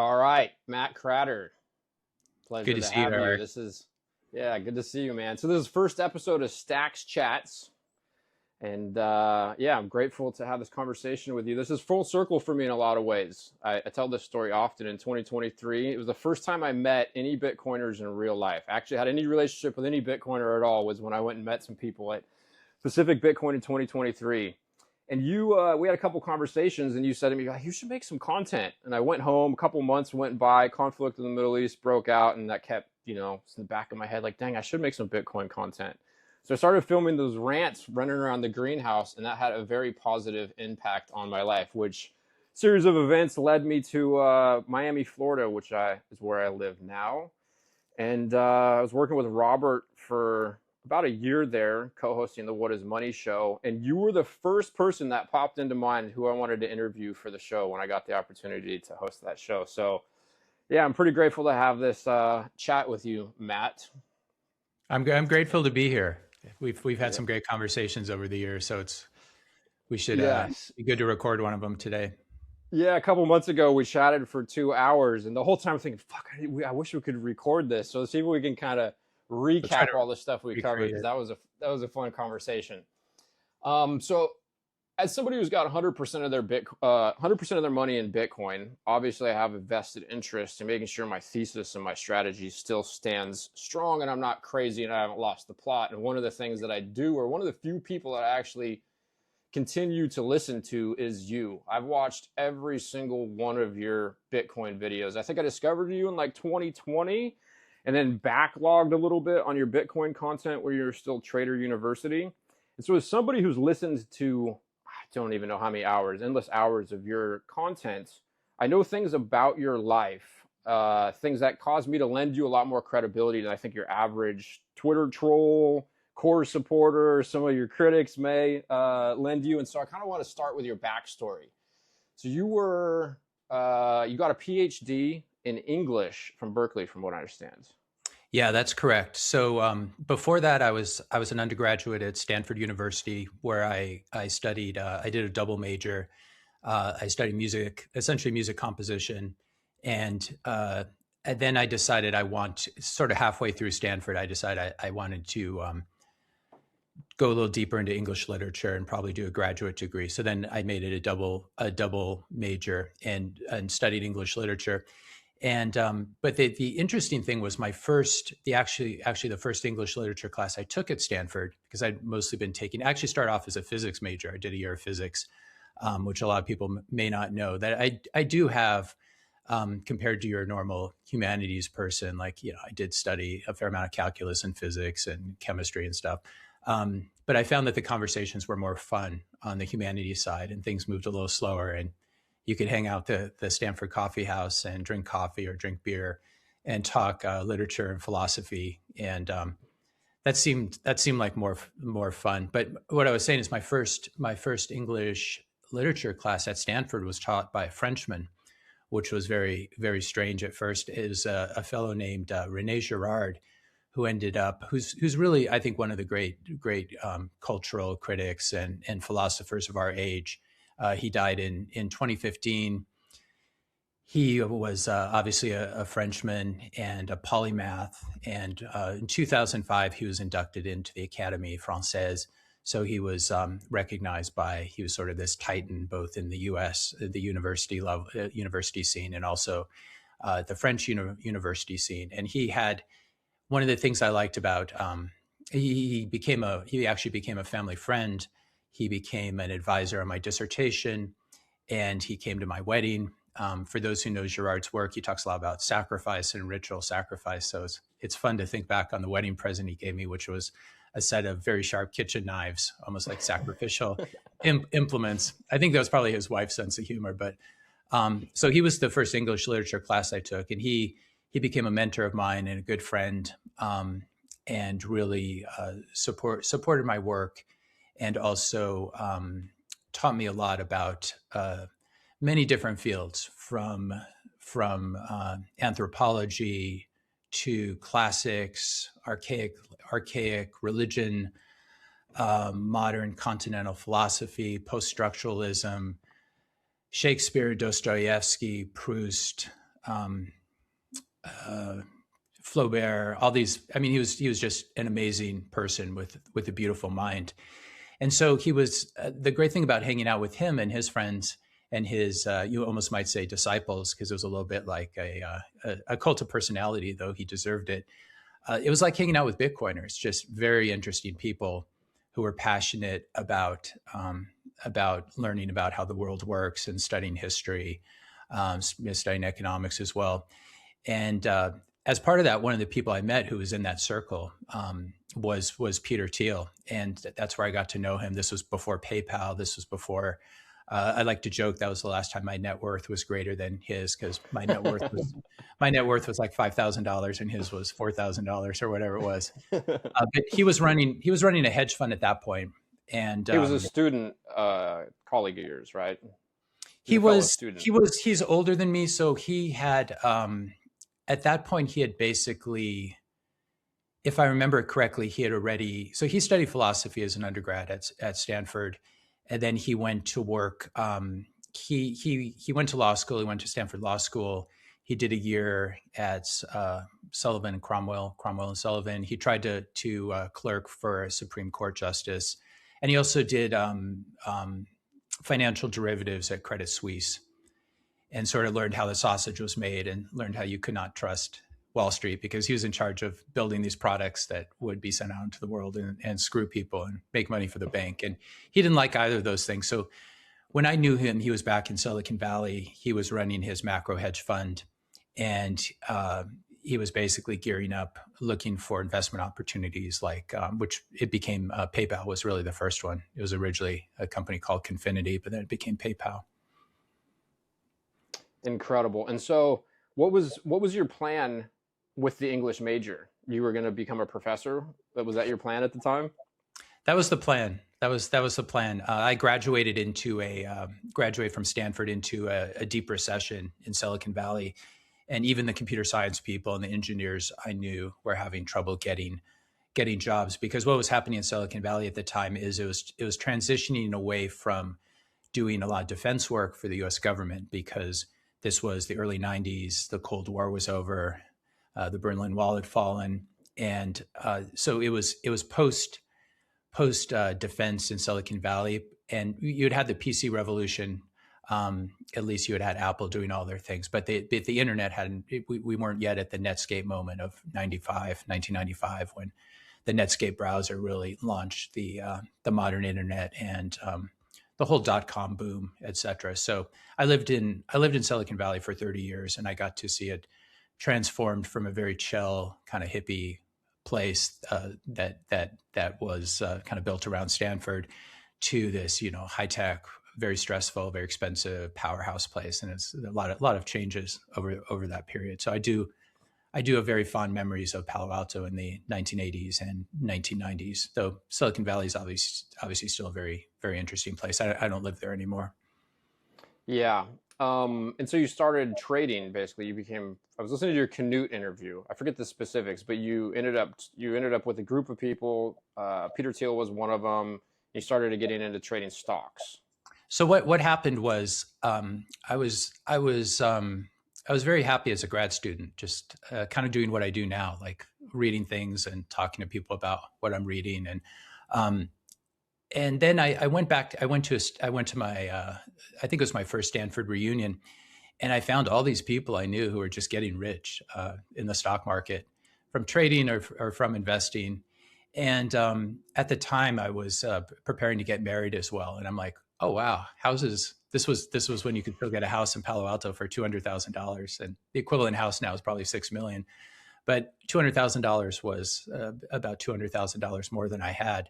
All right, Matt Kratter. Good Pleasure to to see you, have you. Eric. Yeah, good to see you, man. So this is the first episode of Stacks Chats, and yeah, I'm grateful to have this conversation with you. This is full circle for me in a lot of ways. I tell this story often. In 2023, it was the first time I met any Bitcoiners in real life. I actually had any relationship with any Bitcoiner at all was when I went and met some people at Pacific Bitcoin in 2023. And we had a couple conversations, and you said to me, you should make some content. And I went home, a couple months went by, conflict in the Middle East broke out, and that kept, in the back of my head, like, dang, I should make some Bitcoin content. So I started filming those rants running around the greenhouse, and that had a very positive impact on my life, which series of events led me to Miami, Florida, which is where I live now. And I was working with Robert for about a year there, co-hosting the What is Money show. And you were the first person that popped into mind who I wanted to interview for the show when I got the opportunity to host that show. So yeah, I'm pretty grateful to have this chat with you, Matt. I'm grateful to be here. We've had some great conversations over the years, so we should be good to record one of them today. Yeah, a couple months ago we chatted for 2 hours, and the whole time I'm thinking, fuck, I wish we could record this. So see if we can kind of recap all the stuff we covered, because that was a fun conversation. So as somebody who's got 100% of their 100% of their money in Bitcoin, obviously I have a vested interest in making sure my thesis and my strategy still stands strong, and I'm not crazy and I haven't lost the plot. And one of the things that I do, or one of the few people that I actually continue to listen to, is you. I've watched every single one of your Bitcoin videos. I think I discovered you in like 2020, and then backlogged a little bit on your Bitcoin content where you're still Trader University. And so as somebody who's listened to, I don't even know how many hours, endless hours of your content, I know things about your life, things that cause me to lend you a lot more credibility than I think your average Twitter troll, core supporter, some of your critics may lend you. And so I kind of want to start with your backstory. So you got a PhD in English from Berkeley, from what I understand. Yeah, that's correct. So before that, I was an undergraduate at Stanford University, where I studied. I did a double major. I studied music, essentially music composition, and then I decided sort of halfway through Stanford, I decided I wanted to go a little deeper into English literature and probably do a graduate degree. So then I made it a double major and studied English literature. And but the interesting thing was the first English literature class I took at Stanford, because I'd mostly been taking, actually started off as a physics major. I did a year of physics, which a lot of people may not know that I do have, compared to your normal humanities person. Like, I did study a fair amount of calculus and physics and chemistry and stuff. But I found that the conversations were more fun on the humanities side, and things moved a little slower, and you could hang out the Stanford coffee house and drink coffee or drink beer and talk literature and philosophy. And that seemed like more fun. But what I was saying is my first English literature class at Stanford was taught by a Frenchman, which was very, very strange at first. It was a fellow named René Girard, who ended up, who's really, I think, one of the great cultural critics and philosophers of our age. He died in 2015. He was obviously a Frenchman and a polymath. And in 2005, he was inducted into the Académie Française. So he was recognized he was sort of this titan, both in the U.S., the university level, university scene, and also the French university scene. And he had, one of the things I liked about, he actually became a family friend. He became an advisor on my dissertation, and he came to my wedding. For those who know Girard's work, he talks a lot about sacrifice and ritual sacrifice. So it's fun to think back on the wedding present he gave me, which was a set of very sharp kitchen knives, almost like sacrificial implements. I think that was probably his wife's sense of humor. But so he was the first English literature class I took, and he became a mentor of mine and a good friend, and really supported my work, and also taught me a lot about many different fields, from anthropology to classics, archaic religion, modern continental philosophy, post-structuralism, Shakespeare, Dostoevsky, Proust, Flaubert, all these. I mean, he was just an amazing person with a beautiful mind. And so he was. The great thing about hanging out with him and his friends and his, you almost might say, disciples, because it was a little bit like a cult of personality, though he deserved it. It was like hanging out with Bitcoiners, just very interesting people who were passionate about learning about how the world works and studying history, studying economics as well. And as part of that, one of the people I met who was in that circle was Peter Thiel, and that's where I got to know him. This was before PayPal. This was before. I like to joke that was the last time my net worth was greater than his, because my net worth was like $5,000 and his was $4,000 or whatever it was. But he was running a hedge fund at that point, and he was a student colleague of yours, right? He's older than me, so he had at that point he had basically, if I remember correctly, he studied philosophy as an undergrad at Stanford. And then he went to work. He went to law school. He went to Stanford Law School. He did a year at Sullivan and Cromwell and Sullivan. He tried to clerk for a Supreme Court justice, and he also did financial derivatives at Credit Suisse, and sort of learned how the sausage was made and learned how you could not trust Wall Street, because he was in charge of building these products that would be sent out into the world and screw people and make money for the bank. And he didn't like either of those things. So when I knew him, he was back in Silicon Valley. He was running his macro hedge fund, and he was basically gearing up, looking for investment opportunities, like which it became PayPal was really the first one. It was originally a company called Confinity, but then it became PayPal. Incredible. And so what was your plan with the English major? You were going to become a professor. Was that your plan at the time? That was the plan. That was the plan. I graduated from Stanford into a deep recession in Silicon Valley, and even the computer science people and the engineers I knew were having trouble getting jobs, because what was happening in Silicon Valley at the time is it was transitioning away from doing a lot of defense work for the U.S. government, because this was the early 90s. The Cold War was over. The Berlin Wall had fallen. And so it was post defense in Silicon Valley. And you'd had the PC revolution. At least you had Apple doing all their things. But the internet hadn't, we weren't yet at the Netscape moment of 1995, when the Netscape browser really launched the modern internet and the whole .com boom, et cetera. So I lived in Silicon Valley for 30 years, and I got to see it transformed from a very chill kind of hippie place that was kind of built around Stanford to this, high tech, very stressful, very expensive powerhouse place. And it's a lot of changes over that period. So I do have very fond memories of Palo Alto in the 1980s and 1990s, though Silicon Valley is obviously still a very, very interesting place. I don't live there anymore. Yeah. And so you started trading, basically. I was listening to your Canute interview. I forget the specifics, but you ended up with a group of people. Peter Thiel was one of them. You started getting into trading stocks. So what happened was I was very happy as a grad student, just kind of doing what I do now, like reading things and talking to people about what I'm reading. And then I went to my, I think it was my first Stanford reunion, and I found all these people I knew who were just getting rich in the stock market from trading or from investing. And at the time I was preparing to get married as well. And I'm like, oh, wow, houses. This was when you could still get a house in Palo Alto for $200,000, and the equivalent house now is probably $6 million. But $200,000 was about $200,000 more than I had.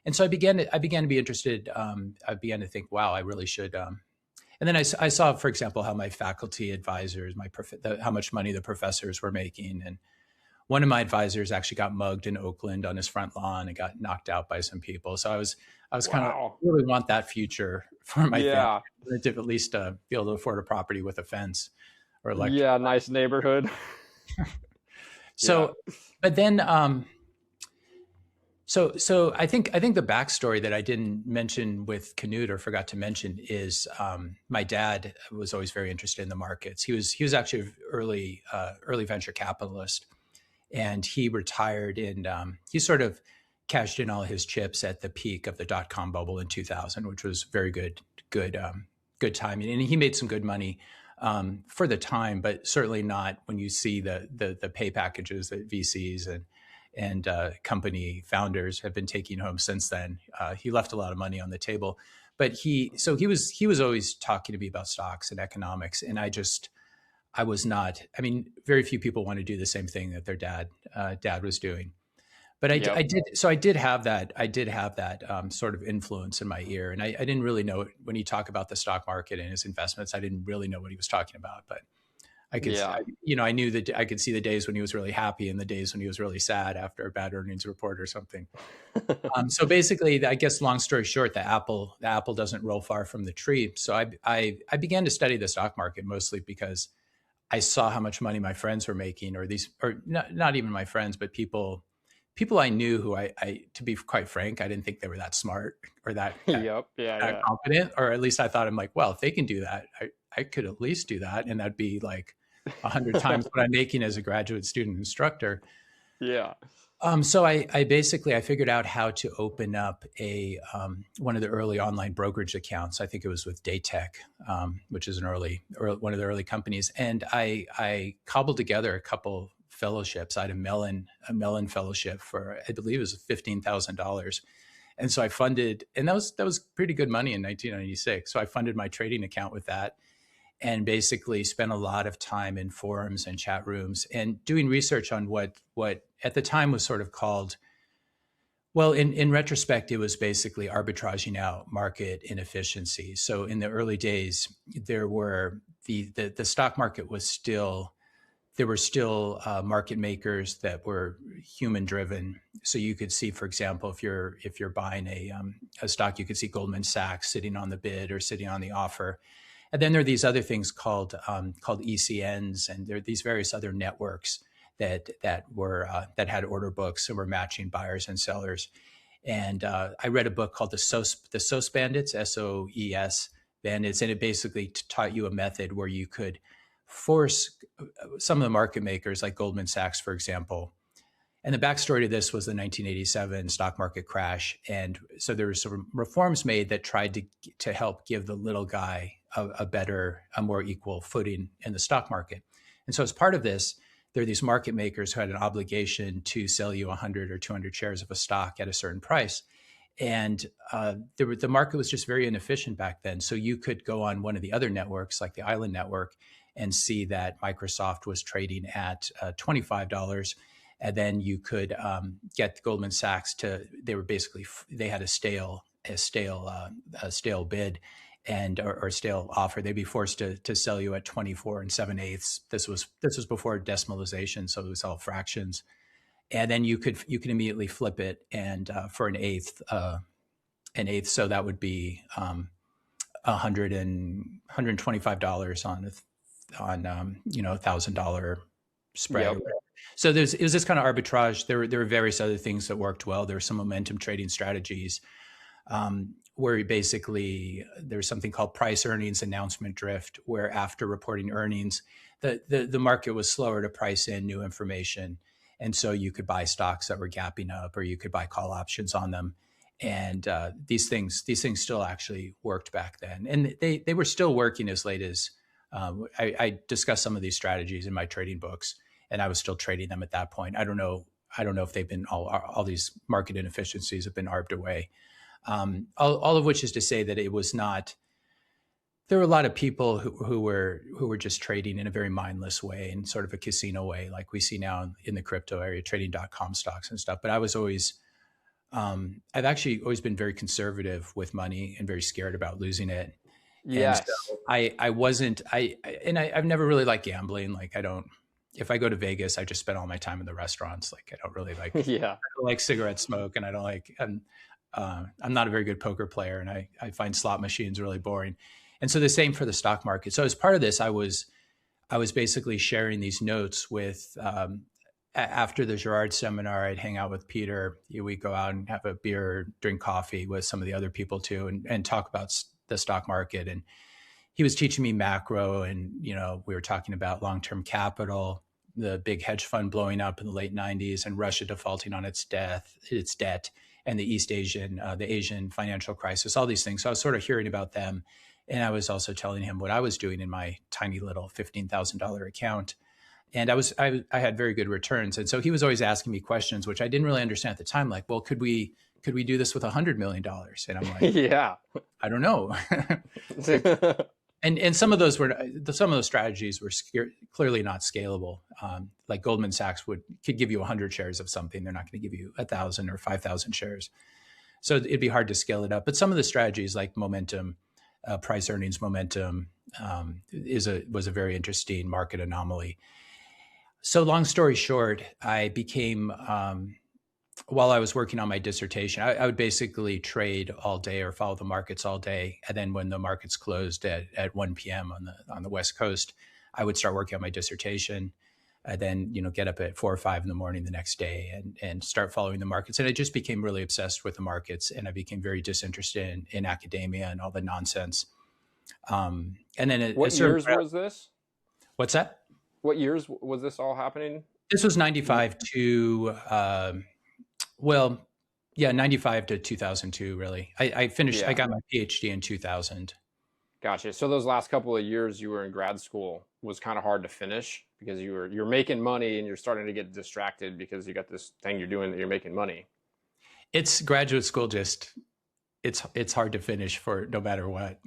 And so I began to be interested. I began to think, wow, I really should. And then I saw, for example, how my faculty advisors, how much money the professors were making. And one of my advisors actually got mugged in Oakland on his front lawn and got knocked out by some people. So I was kind of really want that future for my family, to at least be able to afford a property with a fence or electric. Yeah, nice neighborhood. So, but then So I think the backstory that I didn't mention with Canute or forgot to mention is my dad was always very interested in the markets. He was actually an early venture capitalist, and he retired in he sort of cashed in all his chips at the peak of the dot-com bubble in 2000, which was very good timing, and he made some good money for the time, but certainly not when you see the pay packages that VCs and company founders have been taking home since then. He left a lot of money on the table, but he was always talking to me about stocks and economics, and I was not. I mean, very few people want to do the same thing that their dad was doing. But I did. So I did have that. I did have that sort of influence in my ear, and I didn't really know when he talked about the stock market and his investments. I didn't really know what he was talking about, but I could, I knew that I could see the days when he was really happy and the days when he was really sad after a bad earnings report or something. So basically, I guess, long story short, the apple doesn't roll far from the tree. So I began to study the stock market mostly because I saw how much money my friends were making, or not even my friends, but people I knew who to be quite frank, I didn't think they were that smart or that confident, or at least I thought, I'm like, well, if they can do that, I could at least do that. And that'd be like 100 times what I'm making as a graduate student instructor. Yeah. So I basically figured out how to open up one of the early online brokerage accounts. I think it was with Daytech, which is one of the early companies. And I cobbled together a couple fellowships. I had a Mellon fellowship for, I believe it was $15,000. And so I funded, and that was pretty good money in 1996. So I funded my trading account with that, and basically spent a lot of time in forums and chat rooms and doing research on what at the time was sort of called, well, in retrospect, it was basically arbitraging out market inefficiencies. So in the early days, there were the stock market was still, there were still market makers that were human driven. So you could see, for example, if you're buying a stock, you could see Goldman Sachs sitting on the bid or sitting on the offer. And then there are these other things called ECNs, and there are these various other networks that had order books and were matching buyers and sellers. And I read a book called the SOS Bandits, SOES Bandits, and it basically taught you a method where you could force some of the market makers, like Goldman Sachs, for example. And the backstory to this was the 1987 stock market crash. And so there were some reforms made that tried to help give the little guy a more equal footing in the stock market. And so as part of this, there are these market makers who had an obligation to sell you 100 or 200 shares of a stock at a certain price. And the market was just very inefficient back then. So you could go on one of the other networks, like the Island Network, and see that Microsoft was trading at $25. And then you could get Goldman Sachs they had a stale bid or stale offer. They'd be forced to sell you at 24 7/8. This was before decimalization, so it was all fractions. And then you could immediately flip it and for an eighth. So that would be $125 on $1,000 spread. Yep. So it was this kind of arbitrage. There were various other things that worked well. There were some momentum trading strategies where basically there's something called price earnings announcement drift, where after reporting earnings, the market was slower to price in new information. And so you could buy stocks that were gapping up, or you could buy call options on them. And these things still actually worked back then. And they were still working as late as, I discussed some of these strategies in my trading books, and I was still trading them at that point. I don't know if they've been, all these market inefficiencies have been arbed away. All of which is to say that it was not, there were a lot of people who were just trading in a very mindless way, in sort of a casino way, like we see now in the crypto area, trading .com stocks and stuff. But I was always, I've actually always been very conservative with money and very scared about losing it. Yes. And so I've never really liked gambling. Like if I go to Vegas, I just spend all my time in the restaurants. Like I don't really like, I don't like cigarette smoke, and I don't like, I'm not a very good poker player, and I find slot machines really boring. And so the same for the stock market. So as part of this, I was basically sharing these notes with after the Girard seminar, I'd hang out with Peter. We'd go out and have a beer, drink coffee with some of the other people too, and talk about the stock market. And he was teaching me macro, and we were talking about long-term capital, the big hedge fund blowing up in the late 90s, and Russia defaulting on its debt, and the the Asian financial crisis, all these things. So I was sort of hearing about them, and I was also telling him what I was doing in my tiny little $15,000 account. And I had very good returns. And so he was always asking me questions, which I didn't really understand at the time. Like, well, could we do this with $100 million? And I'm like, yeah, I don't know. And some of those strategies were clearly not scalable. Like Goldman Sachs could give you 100 shares of something. They're not going to give you 1,000 or 5,000 shares. So it'd be hard to scale it up. But some of the strategies like momentum, price earnings momentum, was a very interesting market anomaly. So long story short, I became, while I was working on my dissertation, I would basically trade all day or follow the markets all day. And then when the markets closed at 1 p.m. on the West Coast, I would start working on my dissertation. And then, get up at 4 or 5 in the morning the next day and start following the markets. And I just became really obsessed with the markets, and I became very disinterested in academia and all the nonsense. And then what years was this? What's that? What years was this all happening? This was 95 to 95 to 2002, really. I finished, I got my PhD in 2000. Gotcha. So those last couple of years you were in grad school was kind of hard to finish because you're making money and you're starting to get distracted because you got this thing you're doing that you're making money. It's graduate school, it's hard to finish for no matter what.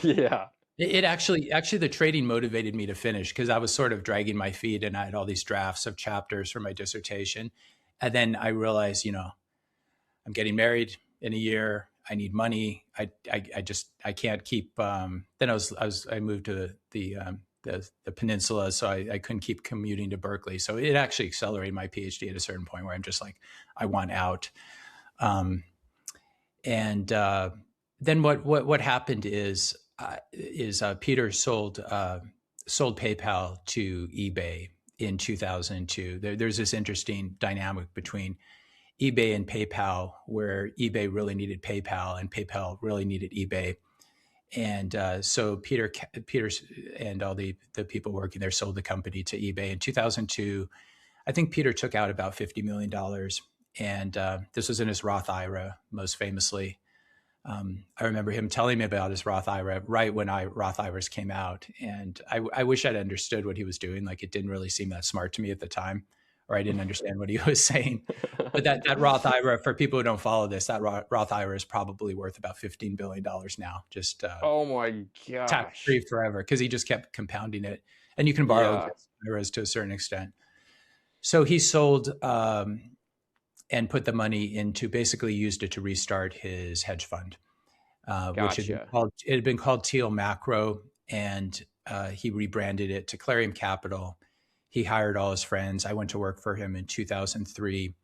Yeah. It actually the trading motivated me to finish because I was sort of dragging my feet, and I had all these drafts of chapters for my dissertation. And then I realized, I'm getting married in a year. I need money. I can't keep. Then I moved to the peninsula, so I couldn't keep commuting to Berkeley. So it actually accelerated my PhD at a certain point where I'm just like, I want out. Then what happened is Peter sold PayPal to eBay in 2002. There's this interesting dynamic between eBay and PayPal, where eBay really needed PayPal and PayPal really needed eBay. And so Peter and all the people working there sold the company to eBay in 2002. I think Peter took out about $50 million. And this was in his Roth IRA, most famously. I remember him telling me about his Roth IRA right when Roth IRAs came out. And I wish I'd understood what he was doing. Like, it didn't really seem that smart to me at the time, or I didn't understand what he was saying. But that Roth IRA, for people who don't follow this, that Roth IRA is probably worth about $15 billion now. Just oh my gosh, tax-free forever, because he just kept compounding it. And you can borrow IRAs to a certain extent. So he sold and put the money into, basically used it to restart his hedge fund, which had been called Thiel Macro, and he rebranded it to Clarium Capital. He hired all his friends. I went to work for him in 2003,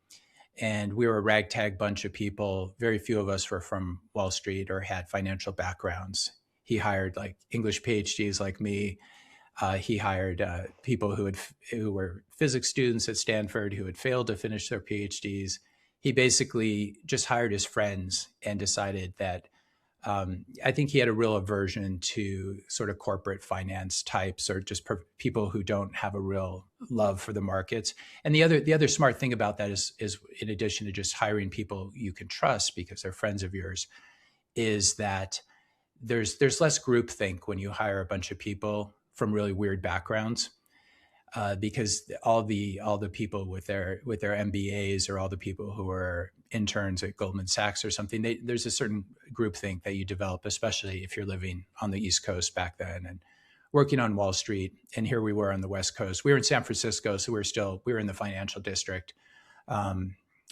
and we were a ragtag bunch of people. Very few of us were from Wall Street or had financial backgrounds. He hired like English PhDs like me. He hired people who were physics students at Stanford who had failed to finish their PhDs. He basically just hired his friends and decided that I think he had a real aversion to sort of corporate finance types, or just people who don't have a real love for the markets. And the other smart thing about that is in addition to just hiring people you can trust because they're friends of yours, is that there's less groupthink when you hire a bunch of people from really weird backgrounds, because all the people with their MBAs, or all the people who are interns at Goldman Sachs or something, there's a certain groupthink that you develop, especially if you're living on the East Coast back then and working on Wall Street. And here we were on the West Coast. We were in San Francisco, so we were in the financial district. We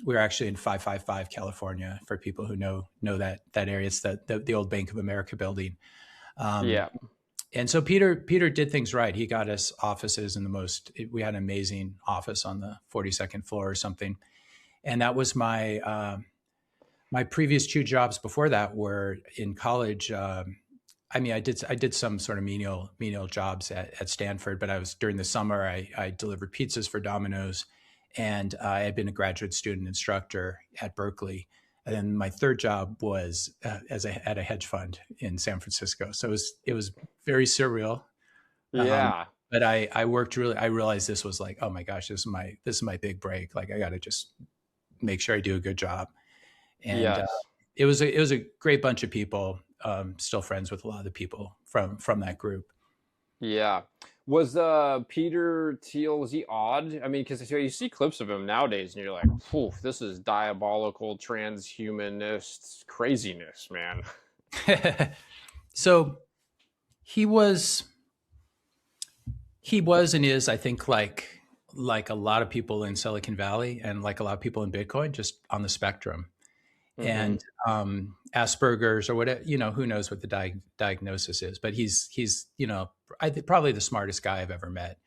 were actually in 555 California, for people who know that area. It's the old Bank of America building. And so Peter did things right. He got us offices we had an amazing office on the 42nd floor or something. And that was my previous 2 jobs before that were in college. I did some sort of menial jobs at Stanford, but during the summer, I delivered pizzas for Domino's, And I had been a graduate student instructor at Berkeley. And then my third job was at a hedge fund in San Francisco. So it was very surreal. Yeah. But I worked really. I realized this was like, oh my gosh, this is my big break. Like I got to just make sure I do a good job. And Yes. it was a great bunch of people. Still friends with a lot of the people from that group. Yeah. Was Peter Thiel, was he odd? I mean, because you see clips of him nowadays and you're like, poof, this is diabolical transhumanist craziness, man. So he was and is, I think, like a lot of people in Silicon Valley and like a lot of people in Bitcoin, just on the spectrum. Mm-hmm. And Asperger's or whatever, who knows what the diagnosis is, but he's I think probably the smartest guy I've ever met.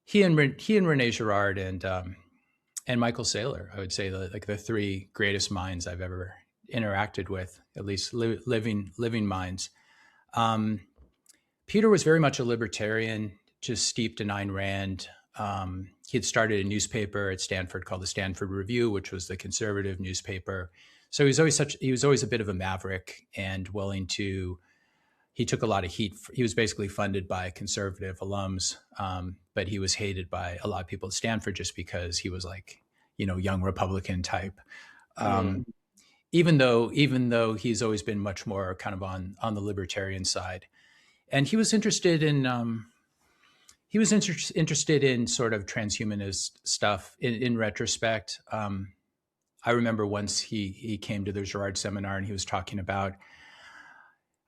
He and René Girard and Michael Saylor, I would say, like the three greatest minds I've ever interacted with, at least living minds. Peter was very much a libertarian, just steeped in Ayn Rand. He had started a newspaper at Stanford called the Stanford Review, which was the conservative newspaper. So he was always a bit of a maverick and willing to. He took a lot of heat. He was basically funded by conservative alums, but he was hated by a lot of people at Stanford just because he was like, young Republican type. Even though he's always been much more kind of on the libertarian side, and he was interested in interested in sort of transhumanist stuff. In retrospect, I remember once he came to the Girard seminar and he was talking about,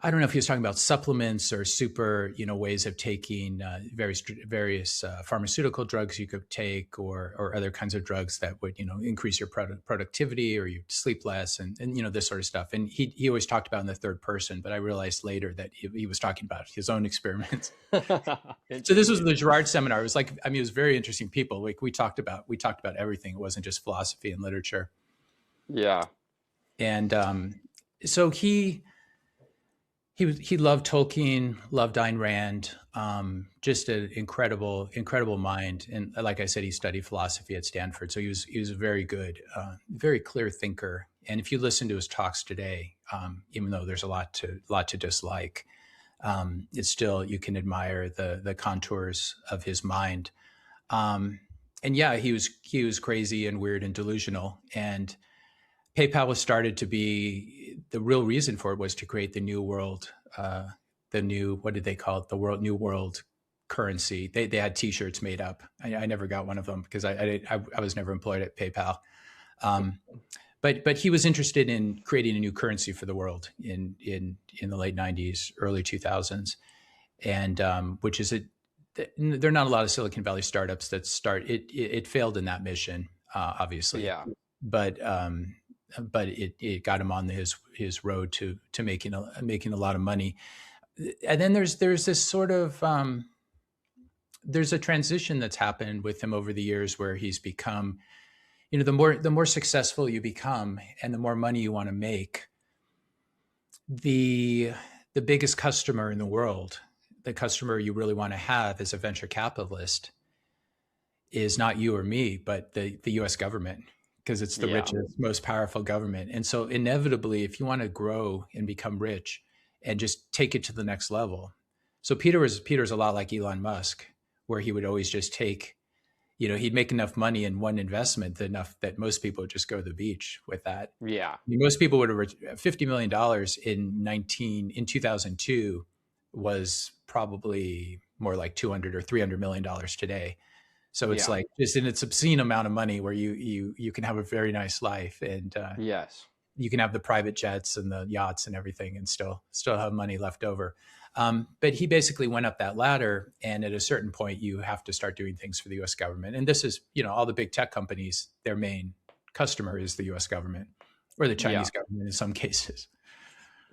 I don't know if he was talking about supplements or super, ways of taking various pharmaceutical drugs you could take, or other kinds of drugs that would, increase your productivity or you sleep less, and this sort of stuff. And he always talked about in the third person, but I realized later that he was talking about his own experiments. So this was the Girard seminar. It was like, it was very interesting people. Like we talked about everything. It wasn't just philosophy and literature. Yeah. And so he loved Tolkien, loved Ayn Rand, just an incredible mind. And like I said, he studied philosophy at Stanford, so he was a very good, very clear thinker. And if you listen to his talks today, even though there's a lot to dislike, it's still, you can admire the contours of his mind. And yeah, he was crazy and weird and delusional. And PayPal was started to be, the real reason for it was to create the new world, what did they call it? The new world currency. They had T-shirts made up. I never got one of them because I was never employed at PayPal. But he was interested in creating a new currency for the world in the late 90s, early 2000s, and which is there are not a lot of Silicon Valley startups that start. It failed in that mission, obviously. Yeah. But it got him on his road to making a lot of money. And then there's this sort of there's a transition that's happened with him over the years where he's become, the more successful you become and the more money you want to make, the biggest customer in the world, the customer you really want to have as a venture capitalist, is not you or me, but the US government, because it's the richest, most powerful government. And so inevitably, if you want to grow and become rich and just take it to the next level. So Peter's a lot like Elon Musk, where he would always just take, he'd make enough money in one investment enough that most people would just go to the beach with that. Yeah. Most people would have $50 million in 2002 was probably more like $200 or $300 million today. So it's like just an obscene amount of money where you can have a very nice life, and yes, you can have the private jets and the yachts and everything and still have money left over. But he basically went up that ladder, and at a certain point you have to start doing things for the US government. And this is, all the big tech companies, their main customer is the US government or the Chinese government in some cases.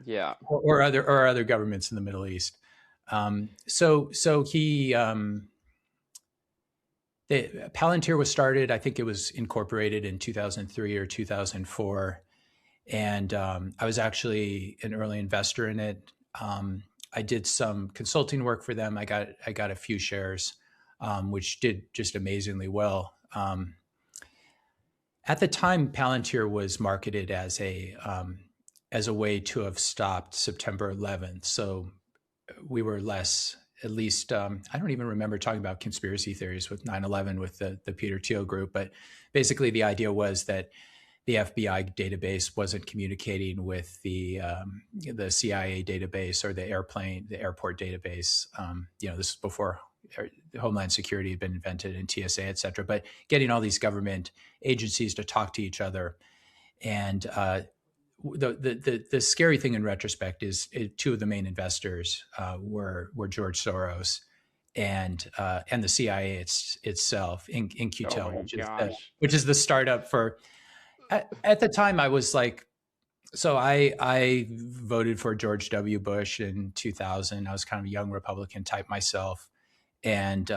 Yeah. Or other governments in the Middle East. So he Palantir was started, I think it was incorporated in 2003 or 2004. And I was actually an early investor in it. I did some consulting work for them. I got a few shares, which did just amazingly well. At the time, Palantir was marketed as a way to have stopped September 11th. So we were less, at least, I don't even remember talking about conspiracy theories with 9/11 with the Peter Thiel group, but basically the idea was that the FBI database wasn't communicating with the CIA database or the airport database. This is before Homeland Security had been invented and TSA, et cetera, but getting all these government agencies to talk to each other. And the scary thing in retrospect is two of the main investors were George Soros and the CIA itself in QTEL, which is the startup for. At the time, I was like, so I voted for George W. Bush in 2000. I was kind of a young Republican type myself. And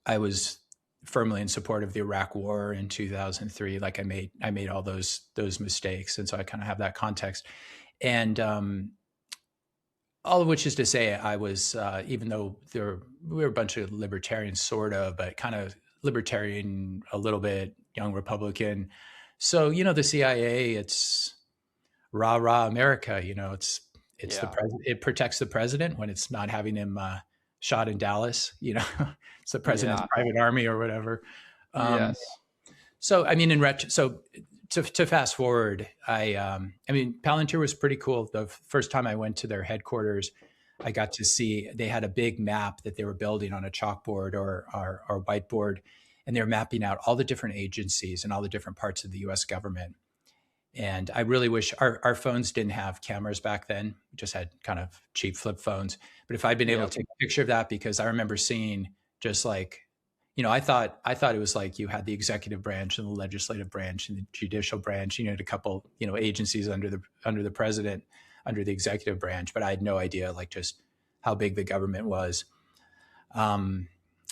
I was firmly in support of the Iraq War in 2003. Like I made all those mistakes. And so I kind of have that context. And all of which is to say, I was, even though we were a bunch of libertarians, sort of, but kind of libertarian, a little bit, young Republican. So, the CIA, it's rah, rah America, it's the president. It protects the president when it's not having him shot in Dallas, it's the president's private army or whatever. Yes. So, I mean, to fast forward, Palantir was pretty cool. The first time I went to their headquarters, I got to see, they had a big map that they were building on a chalkboard or whiteboard. And they were mapping out all the different agencies and all the different parts of the US government. And I really wish our phones didn't have cameras back then. We just had kind of cheap flip phones. But if I'd been able to take a picture of that, because I remember seeing just like, I thought it was like you had the executive branch and the legislative branch and the judicial branch, a couple, agencies under the president, under the executive branch. But I had no idea like just how big the government was.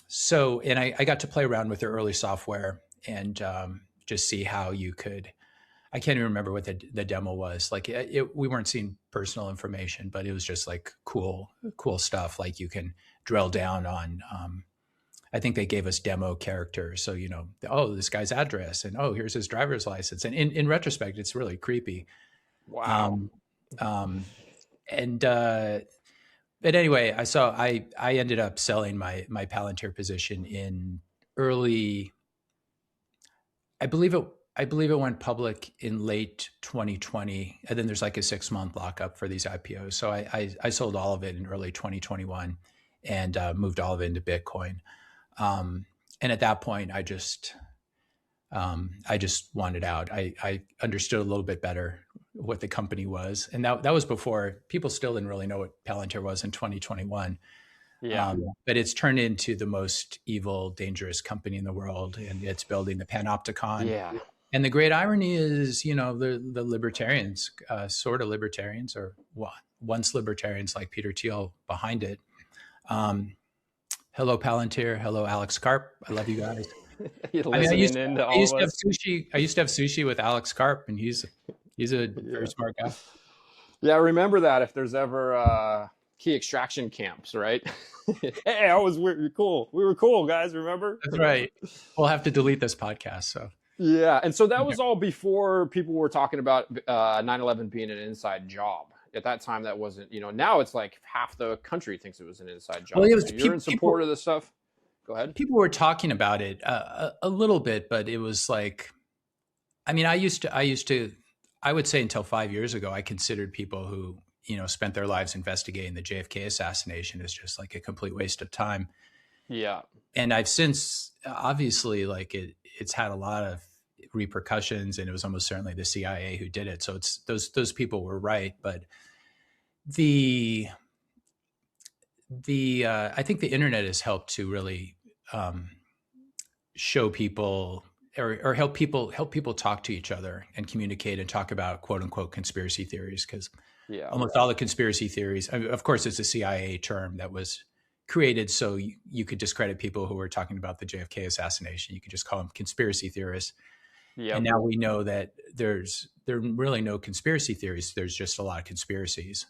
So, and I got to play around with their early software and just see how you could, I can't even remember what the demo was. Like we weren't seeing personal information, but it was just like cool stuff. Like you can drill down on, I think they gave us demo characters. So, this guy's address and, here's his driver's license. And in retrospect, it's really creepy. Wow. But anyway, I ended up selling my Palantir position in early, I believe it went public in late 2020. And then there's like a 6-month lockup for these IPOs. So I sold all of it in early 2021 and moved all of it into Bitcoin. And at that point, I just wanted out. I understood a little bit better what the company was. And that was before people still didn't really know what Palantir was in 2021. Yeah. But it's turned into the most evil, dangerous company in the world. And it's building the Panopticon. Yeah. And the great irony is, the libertarians, sort of libertarians or once libertarians like Peter Thiel behind it. Hello, Palantir. Hello, Alex Karp. I love you guys. I used to have sushi with Alex Karp, and he's a very smart guy. Yeah, I remember that if there's ever key extraction camps, right? Hey, we're cool. We were cool, guys, remember? That's right. We'll have to delete this podcast. So yeah, and so that was all before people were talking about 9/11 being an inside job. At that time, that wasn't, now it's like half the country thinks it was an inside job. Well, so you're in support of this stuff? Go ahead. People were talking about it a little bit, but it was like, I would say until 5 years ago, I considered people who, spent their lives investigating the JFK assassination as just like a complete waste of time. Yeah. And I've since, obviously, like it's had a lot of repercussions, and it was almost certainly the CIA who did it. So it's those people were right. But I think the internet has helped to really show people or help people talk to each other and communicate and talk about quote unquote conspiracy theories. Because almost all the conspiracy theories, of course, it's a CIA term that was created so you could discredit people who were talking about the JFK assassination. You could just call them conspiracy theorists. Yep. And now we know that there are really no conspiracy theories. There's just a lot of conspiracies.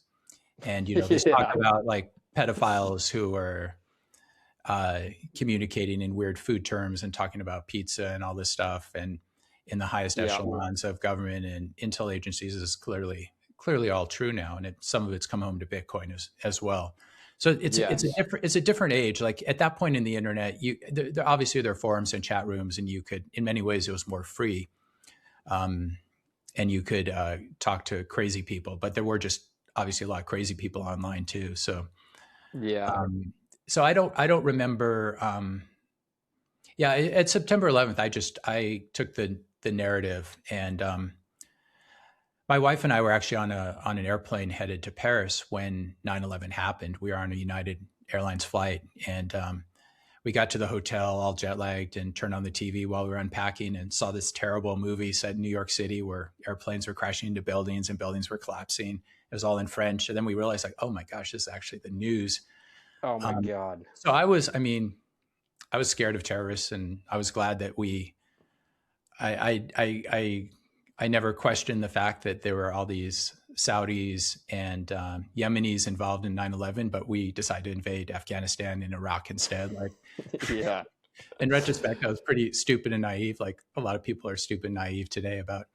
And, they talk about like pedophiles who are communicating in weird food terms and talking about pizza and all this stuff, and in the highest echelons of government and intel agencies is clearly all true now, and some of it's come home to Bitcoin as well. So it's a different age. Like at that point in the internet, obviously there are forums and chat rooms, and you could, in many ways, it was more free, and you could talk to crazy people. But there were just obviously a lot of crazy people online too. So so I don't remember. At September 11th, I took the narrative, and my wife and I were actually on an airplane headed to Paris when 9/11 happened. We were on a United Airlines flight, and we got to the hotel all jet lagged and turned on the TV while we were unpacking and saw this terrible movie set in New York City where airplanes were crashing into buildings and buildings were collapsing. It was all in French. And then we realized, like, oh my gosh, this is actually the news. Oh my God. So I was scared of terrorists, and I was glad that I never questioned the fact that there were all these Saudis and Yemenis involved in 9/11, but we decided to invade Afghanistan and Iraq instead. Like, yeah. In retrospect, I was pretty stupid and naive. Like a lot of people are stupid and naive today about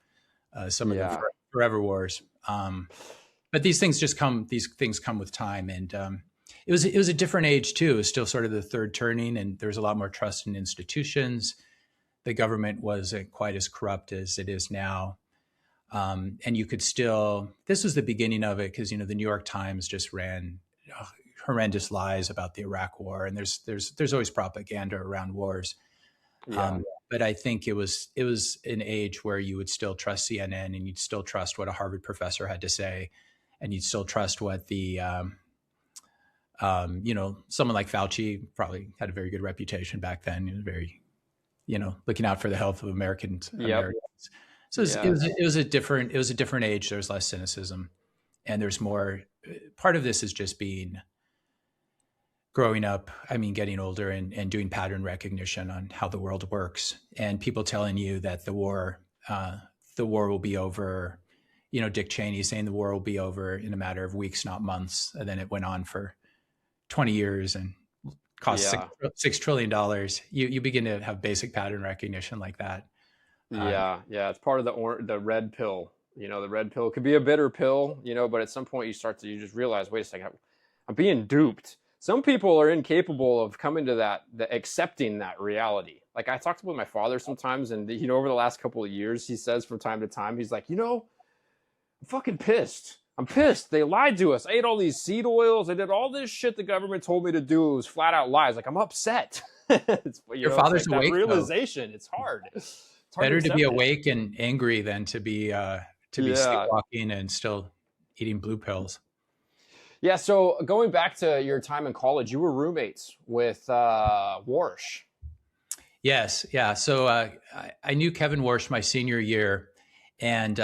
some of the forever wars. But these things come with time, and it was a different age too. It was still sort of the third turning, and there was a lot more trust in institutions. The government wasn't quite as corrupt as it is now. And you could still, this was the beginning of it, because, the New York Times just ran horrendous lies about the Iraq war. And there's always propaganda around wars. But I think it was an age where you would still trust CNN, and you'd still trust what a Harvard professor had to say. And you'd still trust what the, someone like Fauci probably had a very good reputation back then. He was very, looking out for the health of Americans. So it was a different age. There's less cynicism, and there's more. Part of this is just growing up. I mean, getting older and doing pattern recognition on how the world works, and people telling you that the war will be over. Dick Cheney saying the war will be over in a matter of weeks, not months, and then it went on for 20 years and cost $6 trillion. You begin to have basic pattern recognition like that. It's part of the red pill. The red pill could be a bitter pill, but at some point you just realize, wait a second, I'm being duped. Some people are incapable of coming to accepting that reality. Like, I talked with my father sometimes, and over the last couple of years, he says from time to time, he's like, I'm fucking pissed. I'm pissed. They lied to us. I ate all these seed oils. I did all this shit the government told me to do. It was flat out lies. Like, I'm upset. Your father's awake. That realization. It's hard. Better to be awake and angry than to be sleepwalking and still eating blue pills. Yeah. So going back to your time in college, you were roommates with Warsh. Yes. Yeah. So I knew Kevin Warsh my senior year, and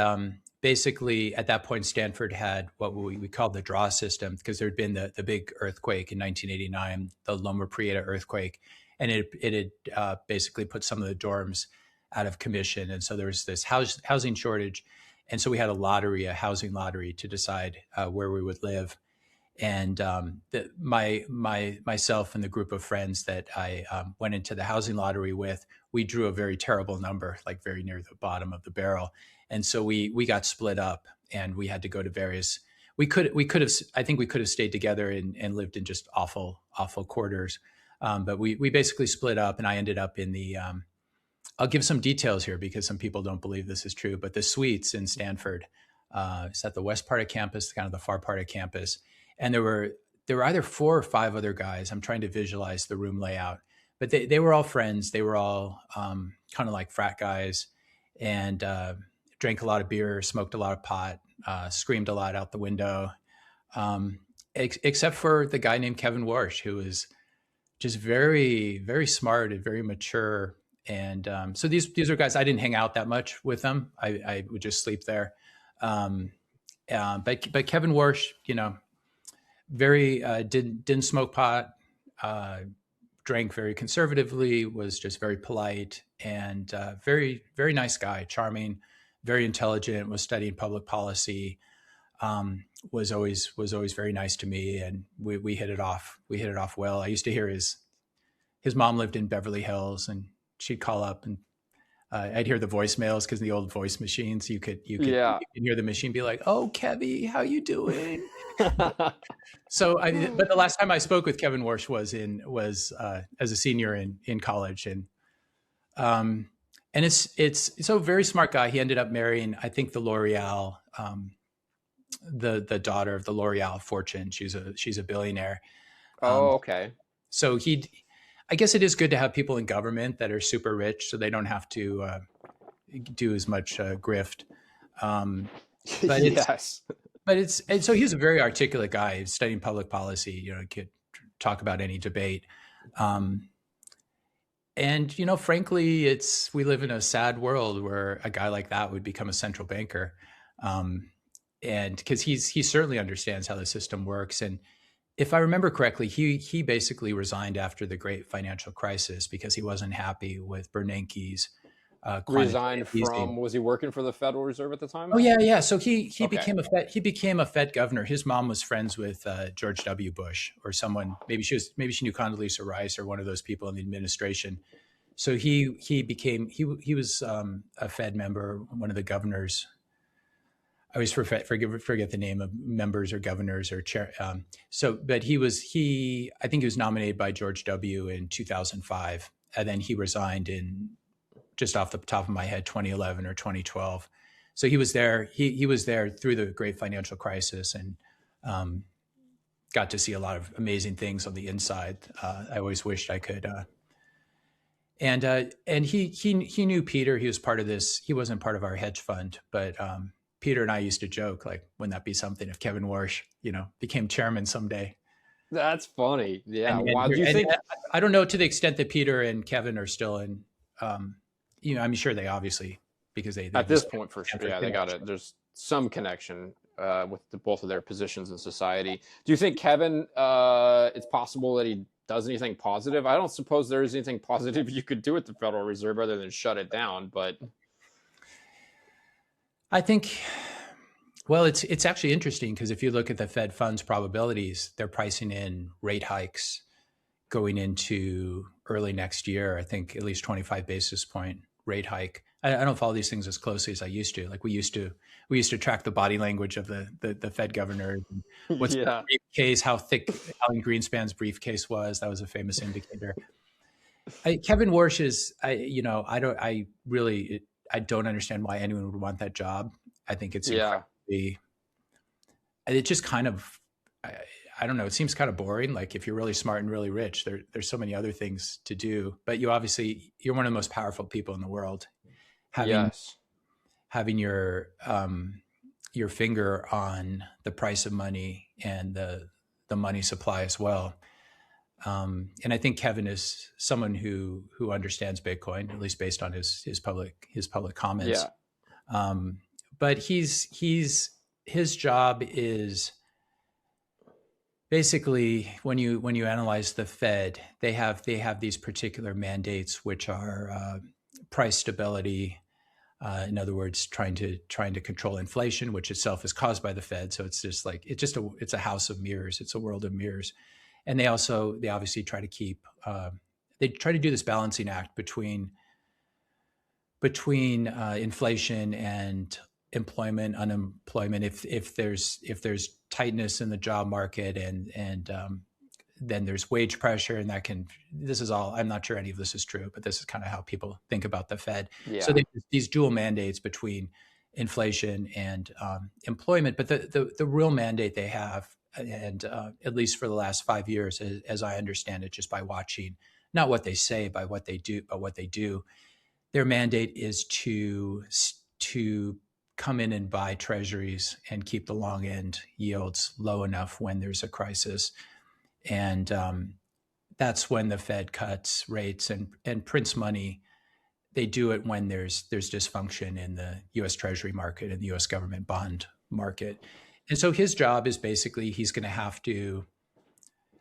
basically at that point, Stanford had what we called the draw system, because there had been the big earthquake in 1989, the Loma Prieta earthquake, and it had basically put some of the dorms out of commission. And so there was this housing shortage. And so we had a housing lottery to decide where we would live. And myself and the group of friends that I went into the housing lottery with, we drew a very terrible number, like very near the bottom of the barrel. And so we got split up, and we had to go to various, I think we could have stayed together and lived in just awful quarters. But we basically split up, and I ended up in the, I'll give some details here because some people don't believe this is true, but the suites in Stanford, it's at the west part of campus, kind of the far part of campus. And there were either 4 or 5 other guys. I'm trying to visualize the room layout, but they were all friends. They were all kind of like frat guys, and drank a lot of beer, smoked a lot of pot, screamed a lot out the window, except for the guy named Kevin Warsh, who was just very, very smart and very mature. And so these are guys, I didn't hang out that much with them. I would just sleep there. But Kevin Warsh, very didn't smoke pot, drank very conservatively, was just very polite, and very, very nice guy, charming, very intelligent, was studying public policy, was always very nice to me, and we hit it off. We hit it off well. I used to hear his his mom lived in Beverly Hills, and she'd call up, and I'd hear the voicemails, because the old voice machines, you could hear the machine be like, "Oh, Kevy, how you doing?" So, but the last time I spoke with Kevin Warsh was as a senior in college, and it's so very smart guy. He ended up marrying, I think, the L'Oreal, the daughter of the L'Oreal fortune. She's a billionaire. Oh, okay. So I guess it is good to have people in government that are super rich, so they don't have to do as much grift. But yes. And so he's a very articulate guy. He's studying public policy. You know, he could talk about any debate. And, you know, frankly, we live in a sad world where a guy like that would become a central banker. And because he certainly understands how the system works. And if I remember correctly, he basically resigned after the great financial crisis because he wasn't happy with Bernanke's resigned from, was he working for the Federal Reserve at the time? Oh yeah. So he became a Fed governor. His mom was friends with George W. Bush or someone. Maybe she knew Condoleezza Rice or one of those people in the administration. So he was a Fed member, one of the governors. I always forget the name of members or governors or chair. But I think he was nominated by George W. in 2005, and then he resigned in, just off the top of my head, 2011 or 2012. So he was there. He was there through the great financial crisis, and got to see a lot of amazing things on the inside. I always wished I could. And he knew Peter. He was part of this. He wasn't part of our hedge fund, but Peter and I used to joke, like, wouldn't that be something if Kevin Warsh, became chairman someday? That's funny. Yeah. Why do you think? I don't know, to the extent that Peter and Kevin are still in. I'm sure they obviously, because they at this point for sure. Yeah, they got it. There's some connection with both of their positions in society. Do you think Kevin? It's possible that he does anything positive? I don't suppose there is anything positive you could do at the Federal Reserve other than shut it down. But I think, well, it's actually interesting, because if you look at the Fed funds probabilities, they're pricing in rate hikes going into early next year. I think at least 25 basis point rate hike. I don't follow these things as closely as I used to. Like we used to track the body language of the Fed governor. What's the briefcase? How thick Alan Greenspan's briefcase was. That was a famous indicator. Kevin Warsh is, I don't understand why anyone would want that job. I think it's incredibly, it just kind of, I don't know. It seems kind of boring. Like, if you're really smart and really rich, there's so many other things to do. But you're one of the most powerful people in the world. Having your finger on the price of money and the money supply as well. And I think Kevin is someone who understands Bitcoin, at least based on his public comments. Yeah. But his job is basically, when you analyze the Fed, they have these particular mandates, which are price stability. In other words, trying to control inflation, which itself is caused by the Fed. So it's just like it's a house of mirrors. It's a world of mirrors. And they obviously try to keep they try to do this balancing act between inflation and employment, unemployment. If there's tightness in the job market and then there's wage pressure, and this is all, I'm not sure any of this is true, but this is kind of how people think about the Fed. Yeah. So there's these dual mandates between inflation and employment, but the real mandate they have, and at least for the last 5 years, as I understand it, just by watching, not what they say, by what they do, but what they do, their mandate is to come in and buy treasuries and keep the long end yields low enough when there's a crisis. And that's when the Fed cuts rates and prints money. They do it when there's dysfunction in the U.S. Treasury market and the U.S. government bond market. And so his job is basically, he's going to have to,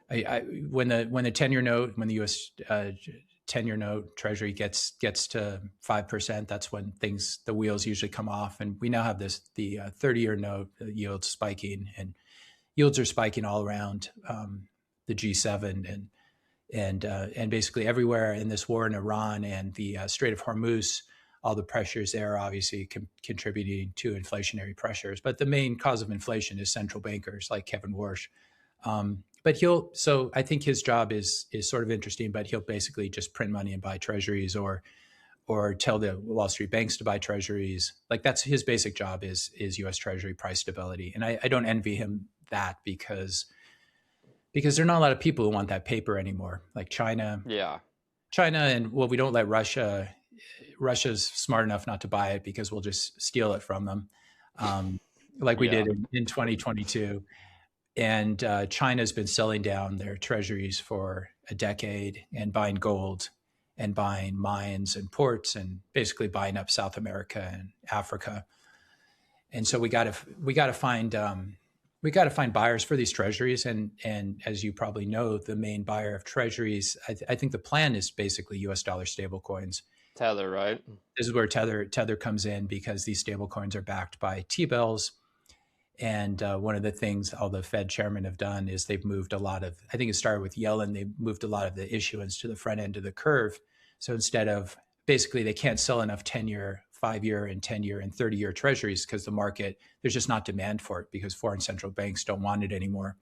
when the 10-year note, when the U.S. 10-year note Treasury gets to 5%, that's when the wheels usually come off. And we now have the 30-year note yields spiking, and yields are spiking all around the G7, and and basically everywhere in this war in Iran and the Strait of Hormuz, all the pressures there are obviously contributing to inflationary pressures. But the main cause of inflation is central bankers like Kevin Warsh. But so I think his job is sort of interesting, but he'll basically just print money and buy treasuries or tell the Wall Street banks to buy treasuries. Like that's his basic job is U.S. Treasury price stability. And I don't envy him that because there are not a lot of people who want that paper anymore. Like China, and well, we don't let Russia. Russia's smart enough not to buy it because we'll just steal it from them, like we did in 2022. And China's been selling down their treasuries for a decade and buying gold and buying mines and ports and basically buying up South America and Africa. And so we got to find buyers for these treasuries. And as you probably know, the main buyer of treasuries, I think the plan is basically US dollar stablecoins. Tether, right? This is where Tether comes in because these stablecoins are backed by T-bills. And one of the things all the Fed chairmen have done is they've moved a lot of, I think it started with Yellen, they moved a lot of the issuance to the front end of the curve. So instead of, basically they can't sell enough 10-year, 5-year and 10-year and 30-year treasuries because the market, there's just not demand for it because foreign central banks don't want it anymore.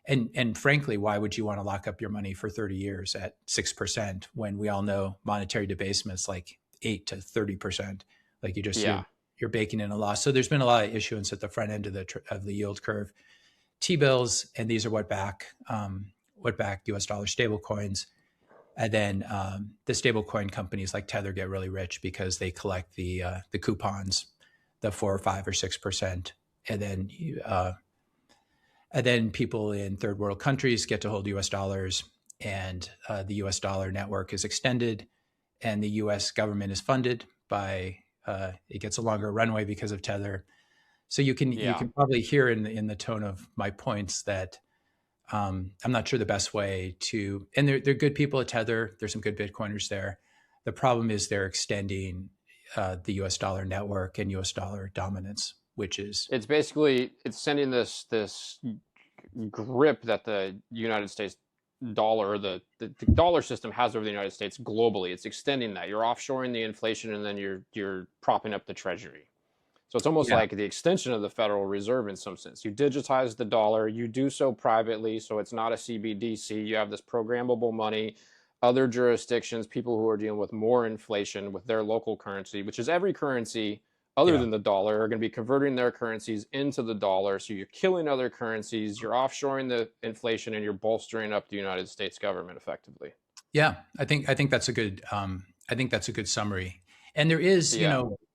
And frankly, why would you want to lock up your money for 30 years at 6% when we all know monetary debasement is like 8 to 30%? Like you're baking in a loss. So there's been a lot of issuance at the front end of the yield curve. T-bills, and these are what back US dollar stable coins. And then the stablecoin companies like Tether get really rich because they collect the coupons, the 4 or 5 or 6%, and then people in third world countries get to hold US dollars, and the US dollar network is extended, and the US government is funded by. It gets a longer runway because of Tether. So you can probably hear in the tone of my points that I'm not sure the best way to, and they're good people at Tether. There's some good Bitcoiners there. The problem is they're extending the US dollar network and US dollar dominance, which is it's sending this grip that the United States dollar, the dollar system has over the United States globally. It's extending that. You're offshoring the inflation, and then you're propping up the treasury. So it's almost like the extension of the Federal Reserve in some sense. You digitize the dollar, you do so privately, so it's not a CBDC. You have this programmable money. Other jurisdictions, people who are dealing with more inflation with their local currency, which is every currency other than the dollar, are going to be converting their currencies into the dollar. So you're killing other currencies, you're offshoring the inflation, and you're bolstering up the United States government effectively. Yeah, I think that's a good summary. And there is,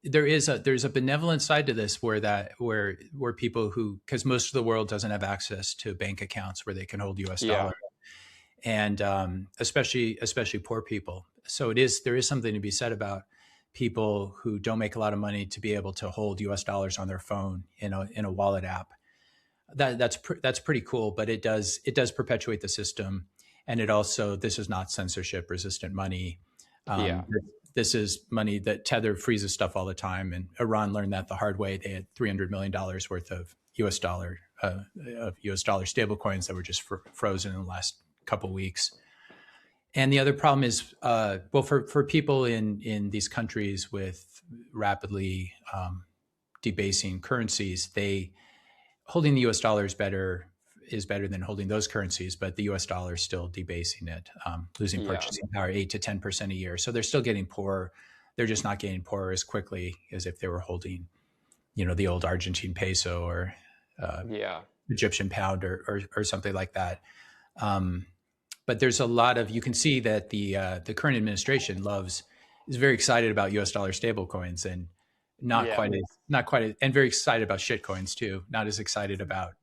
there's a benevolent side to this where people who, because most of the world doesn't have access to bank accounts where they can hold US dollar, and especially poor people. So there is something to be said about people who don't make a lot of money to be able to hold US dollars on their phone in a wallet app. That's pretty cool, but it does perpetuate the system. And this is not censorship resistant money. This is money that Tether freezes stuff all the time. And Iran learned that the hard way. They had $300 million worth of US dollar stablecoins that were just frozen in the last couple of weeks. And the other problem is, for people in these countries with rapidly debasing currencies, holding the US dollar is better than holding those currencies, but the US dollar is still debasing it, losing purchasing power 8 to 10% a year. So they're still getting poorer. They're just not getting poorer as quickly as if they were holding, the old Argentine peso or Egyptian pound or something like that. But there's a lot of, you can see that the current administration is very excited about US dollar stablecoins, and not quite and very excited about shitcoins too. Not as excited about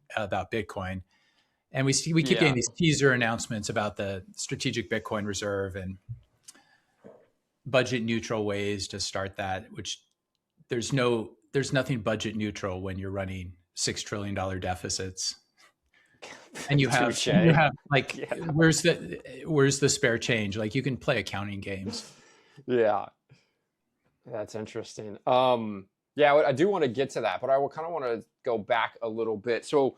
Bitcoin. And we keep getting these teaser announcements about the strategic Bitcoin reserve and budget neutral ways to start that, which there's nothing budget neutral when you're running $6 trillion deficits. And you have where's the spare change? Like, you can play accounting games. Yeah, that's interesting. I do want to get to that, but I will kind of want to go back a little bit. So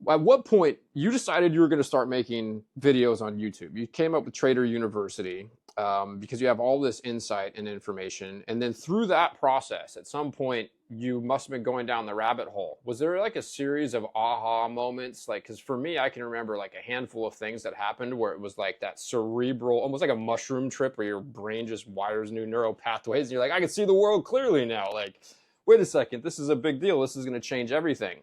at what point you decided you were going to start making videos on YouTube? You came up with Trader University because you have all this insight and information. And then through that process, at some point, you must have been going down the rabbit hole. Was there like a series of aha moments? Like, because for me, I can remember like a handful of things that happened where it was like that cerebral, almost like a mushroom trip where your brain just wires new neural pathways. And you're like, I can see the world clearly now. Like, wait a second, this is a big deal. This is going to change everything.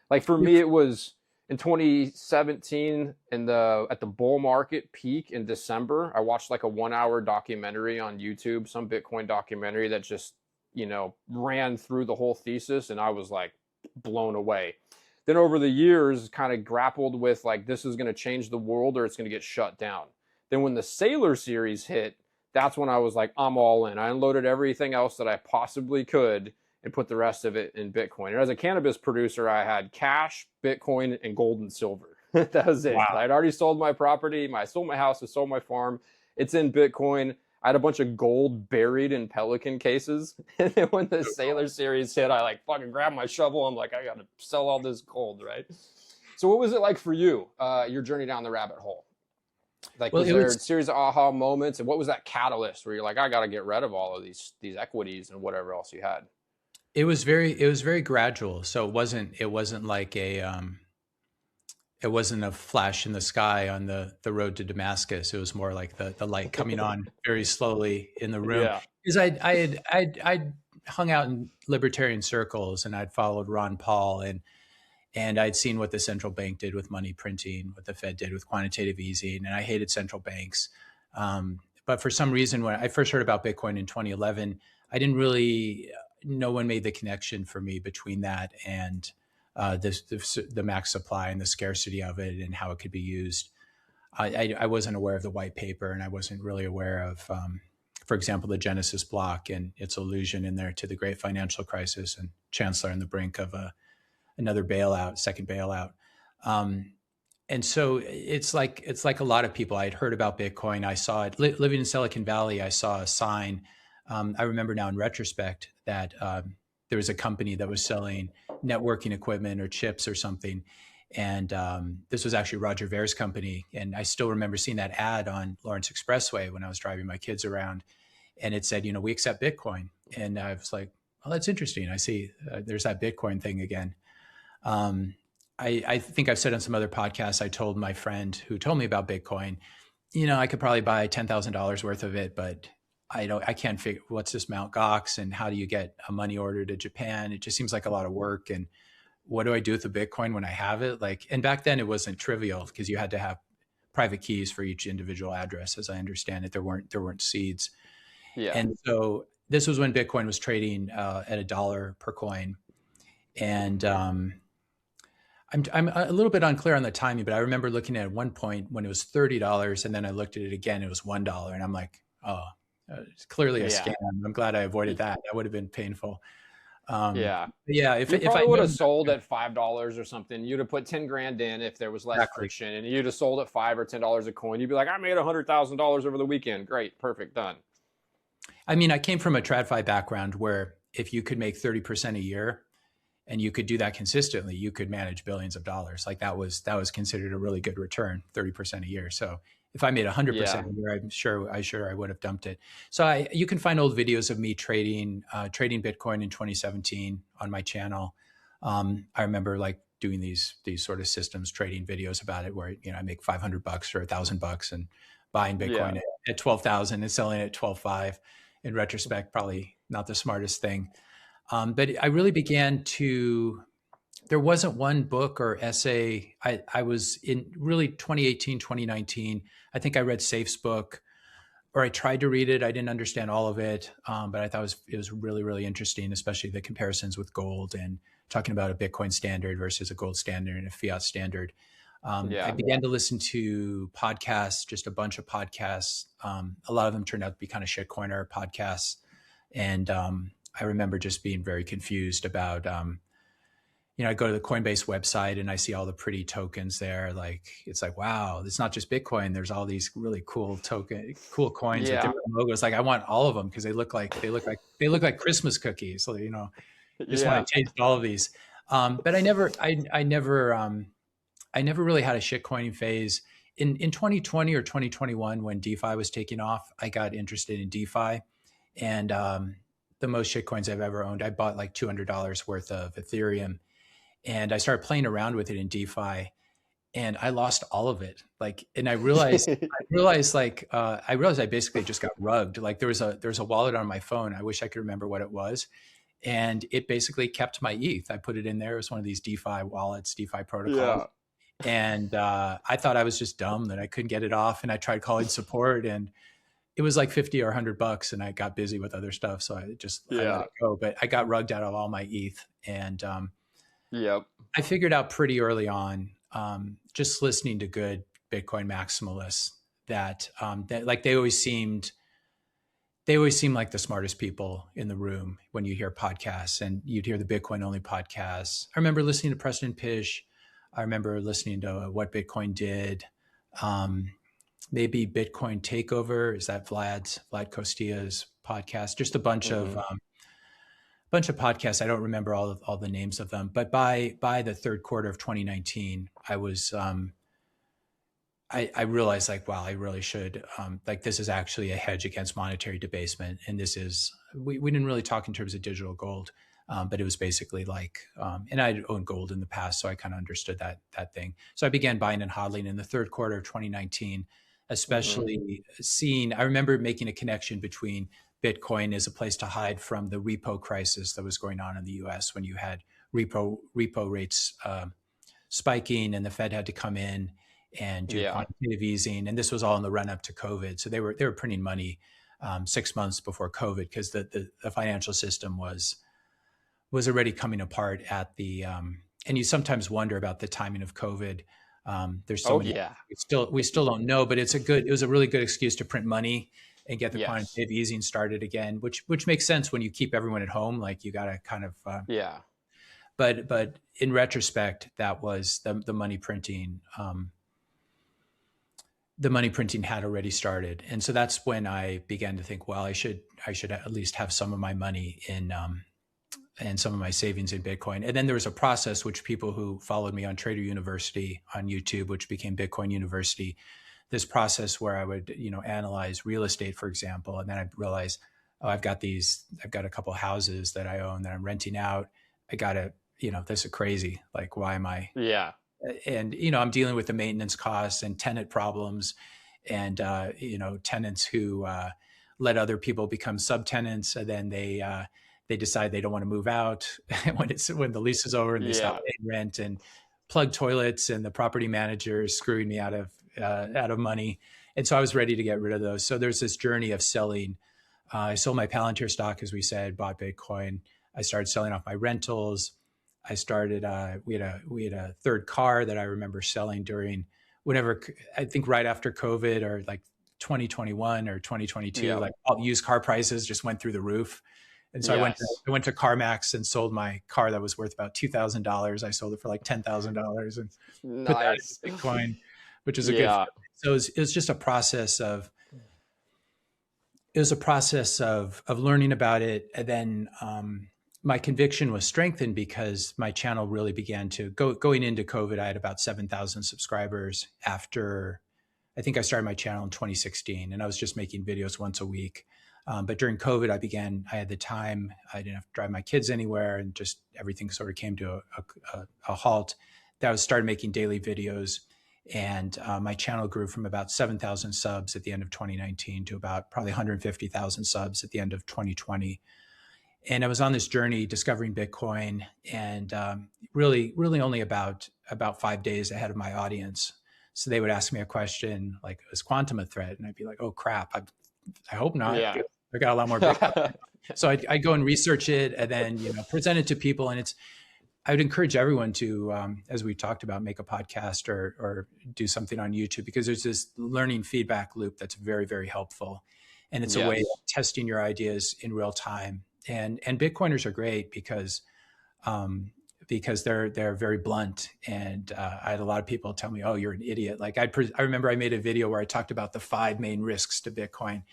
Like for me, it was in 2017 at the bull market peak in December. I watched like a 1-hour documentary on YouTube, some Bitcoin documentary that just, ran through the whole thesis, and I was like blown away. Then over the years, kind of grappled with like, this is going to change the world or it's going to get shut down. Then when the Sailor series hit, that's when I was like, I'm all in. I unloaded everything else that I possibly could and put the rest of it in Bitcoin. And as a cannabis producer, I had cash, Bitcoin, and gold and silver. That was it. Wow. I'd already sold my property. I sold my house. I sold my farm. It's in Bitcoin. I had a bunch of gold buried in Pelican cases. And then when the Sailor series hit, I like fucking grabbed my shovel. I'm like, I got to sell all this gold, right? So what was it like for you, your journey down the rabbit hole? Like, was there a series of aha moments? And what was that catalyst where you're like, I got to get rid of all of these equities and whatever else you had? It was very gradual. So it wasn't like it wasn't a flash in the sky on the road to Damascus. It was more like the light coming on very slowly in the room. Yeah. Because I'd hung out in libertarian circles, and I'd followed Ron Paul, and I'd seen what the central bank did with money printing, what the Fed did with quantitative easing, and I hated central banks. But for some reason, when I first heard about Bitcoin in 2011, I didn't really, no one made the connection for me between that and the max supply and the scarcity of it and how it could be used. I wasn't aware of the white paper, and I wasn't really aware of, for example, the Genesis block and its allusion in there to the great financial crisis and Chancellor on the brink of another bailout, second bailout. And so it's like a lot of people. I'd heard about Bitcoin. I saw it living in Silicon Valley. I saw a sign. I remember now in retrospect that there was a company that was selling networking equipment or chips or something. And this was actually Roger Vere's company. And I still remember seeing that ad on Lawrence Expressway when I was driving my kids around. And it said, we accept Bitcoin. And I was like, oh, that's interesting. I see there's that Bitcoin thing again. I think I've said on some other podcasts, I told my friend who told me about Bitcoin, I could probably buy $10,000 worth of it, but I can't figure what's this Mt. Gox and how do you get a money order to Japan? It just seems like a lot of work. And what do I do with the Bitcoin when I have it? And back then it wasn't trivial because you had to have private keys for each individual address. As I understand it, there weren't seeds. Yeah. And so this was when Bitcoin was trading at $1 per coin. And I'm a little bit unclear on the timing, but I remember looking at one point when it was $30, and then I looked at it again, it was $1. And I'm like, oh, it's clearly a scam. I'm glad I avoided that. That would have been painful. Yeah. If I would have sold at $5 or something, you'd have put 10 grand in if there was less friction, and you'd have sold at $5 or $10 a coin. You'd be like, I made $100,000 over the weekend. Great. Perfect. Done. I mean, I came from a TradFi background where if you could make 30% a year and you could do that consistently, you could manage billions of dollars. Like that was considered a really good return, 30% a year. So if I made 100% a year, I'm sure I would have dumped it. So you can find old videos of me trading Bitcoin in 2017 on my channel. I remember like doing these sort of systems trading videos about it where, I make $500 or $1,000 and buying Bitcoin at 12,000 and selling it at 12.5. In retrospect, probably not the smartest thing. But I really began to, there wasn't one book or essay. I was in really 2018, 2019. I think I read Safe's book, or I tried to read it. I didn't understand all of it, but I thought it was really, really interesting, especially the comparisons with gold and talking about a Bitcoin standard versus a gold standard and a fiat standard. I began to listen to podcasts, just a bunch of podcasts. A lot of them turned out to be kind of shitcoiner podcasts. And I remember just being very confused about, I go to the Coinbase website and I see all the pretty tokens there. It's like, wow, it's not just Bitcoin. There's all these really cool coins with different logos. Like I want all of them because they look like Christmas cookies. So, you just want to taste all of these. But I never I never really had a shitcoining phase. In 2020 or 2021, when DeFi was taking off, I got interested in DeFi. And the most shitcoins I've ever owned, I bought like $200 worth of Ethereum. And I started playing around with it in DeFi. And I lost all of it. Like, and I realized I basically just got rugged. Like there was a wallet on my phone. I wish I could remember what it was. And it basically kept my ETH. I put it in there. It was one of these DeFi wallets, DeFi protocols. Yeah. And I thought I was just dumb that I couldn't get it off. And I tried calling support, and it was like 50 or $100, and I got busy with other stuff. So I let it go. But I got rugged out of all my ETH. And I figured out pretty early on, just listening to good Bitcoin maximalists, that like they always seemed like the smartest people in the room when you hear podcasts, and you'd hear the Bitcoin only podcasts. I remember listening to Preston Pish. I remember listening to What Bitcoin Did. Maybe Bitcoin Takeover. Is that Vlad Costilla's podcast? Just a bunch of podcasts. I don't remember all the names of them, but by the third quarter of 2019, I was I realized, like, wow, I really should, like, this is actually a hedge against monetary debasement. And this is, we didn't really talk in terms of digital gold, but it was basically like, and I'd owned gold in the past, so I kind of understood that thing. So I began buying and hodling in the third quarter of 2019, especially seeing, I remember making a connection between Bitcoin as a place to hide from the repo crisis that was going on in the US, when you had repo rates spiking, and the Fed had to come in and do quantitative easing. And this was all in the run up to COVID. So they were printing money 6 months before COVID, because the financial system was already coming apart at the, and you sometimes wonder about the timing of COVID. There's so many, we still don't know, but it was a really good excuse to print money and get the quantitative easing started again, which makes sense when you keep everyone at home. Like, you got to kind of, but in retrospect, that was the money printing. The money printing had already started. And so that's when I began to think, well, I should at least have some of my money in, and some of my savings in Bitcoin. And then there was a process, which people who followed me on Trader University on YouTube, which became Bitcoin University, this process where I would, analyze real estate, for example. And then I'd realize, oh, I've got a couple of houses that I own that I'm renting out. I gotta, this is crazy. Like, why am I? Yeah. And, I'm dealing with the maintenance costs and tenant problems, and, tenants who let other people become subtenants, and then they decide they don't want to move out when the lease is over, and they stop paying rent, and plug toilets, and the property manager is screwing me out of money. And so I was ready to get rid of those. So there's this journey of selling. I sold my Palantir stock, as we said, bought Bitcoin. I started selling off my rentals. I started, we had a third car that I remember selling during whenever, I think right after COVID, or like 2021 or 2022, like all used car prices just went through the roof. And so I went to CarMax and sold my car that was worth about $2,000. I sold it for like $10,000 and put that in Bitcoin, which is a good. So it was just a process of, learning about it. And then, my conviction was strengthened because my channel really began to going into COVID. I had about 7,000 subscribers after, I think I started my channel in 2016, and I was just making videos once a week. But during COVID, I had the time, I didn't have to drive my kids anywhere, and just everything sort of came to a halt. That I started making daily videos, and my channel grew from about 7,000 subs at the end of 2019 to about probably 150,000 subs at the end of 2020. And I was on this journey discovering Bitcoin, and really only about 5 days ahead of my audience. So they would ask me a question like, is quantum a threat? And I'd be like, oh crap, I hope not. Yeah. I got a lot more Bitcoin. So I go and research it, and then present it to people. And I would encourage everyone to, as we talked about, make a podcast or do something on YouTube, because there's this learning feedback loop that's very, very helpful. And it's a way of testing your ideas in real time. And Bitcoiners are great because they're very blunt. And I had a lot of people tell me, "Oh, you're an idiot." Like I remember I made a video where I talked about the 5 main risks to Bitcoin,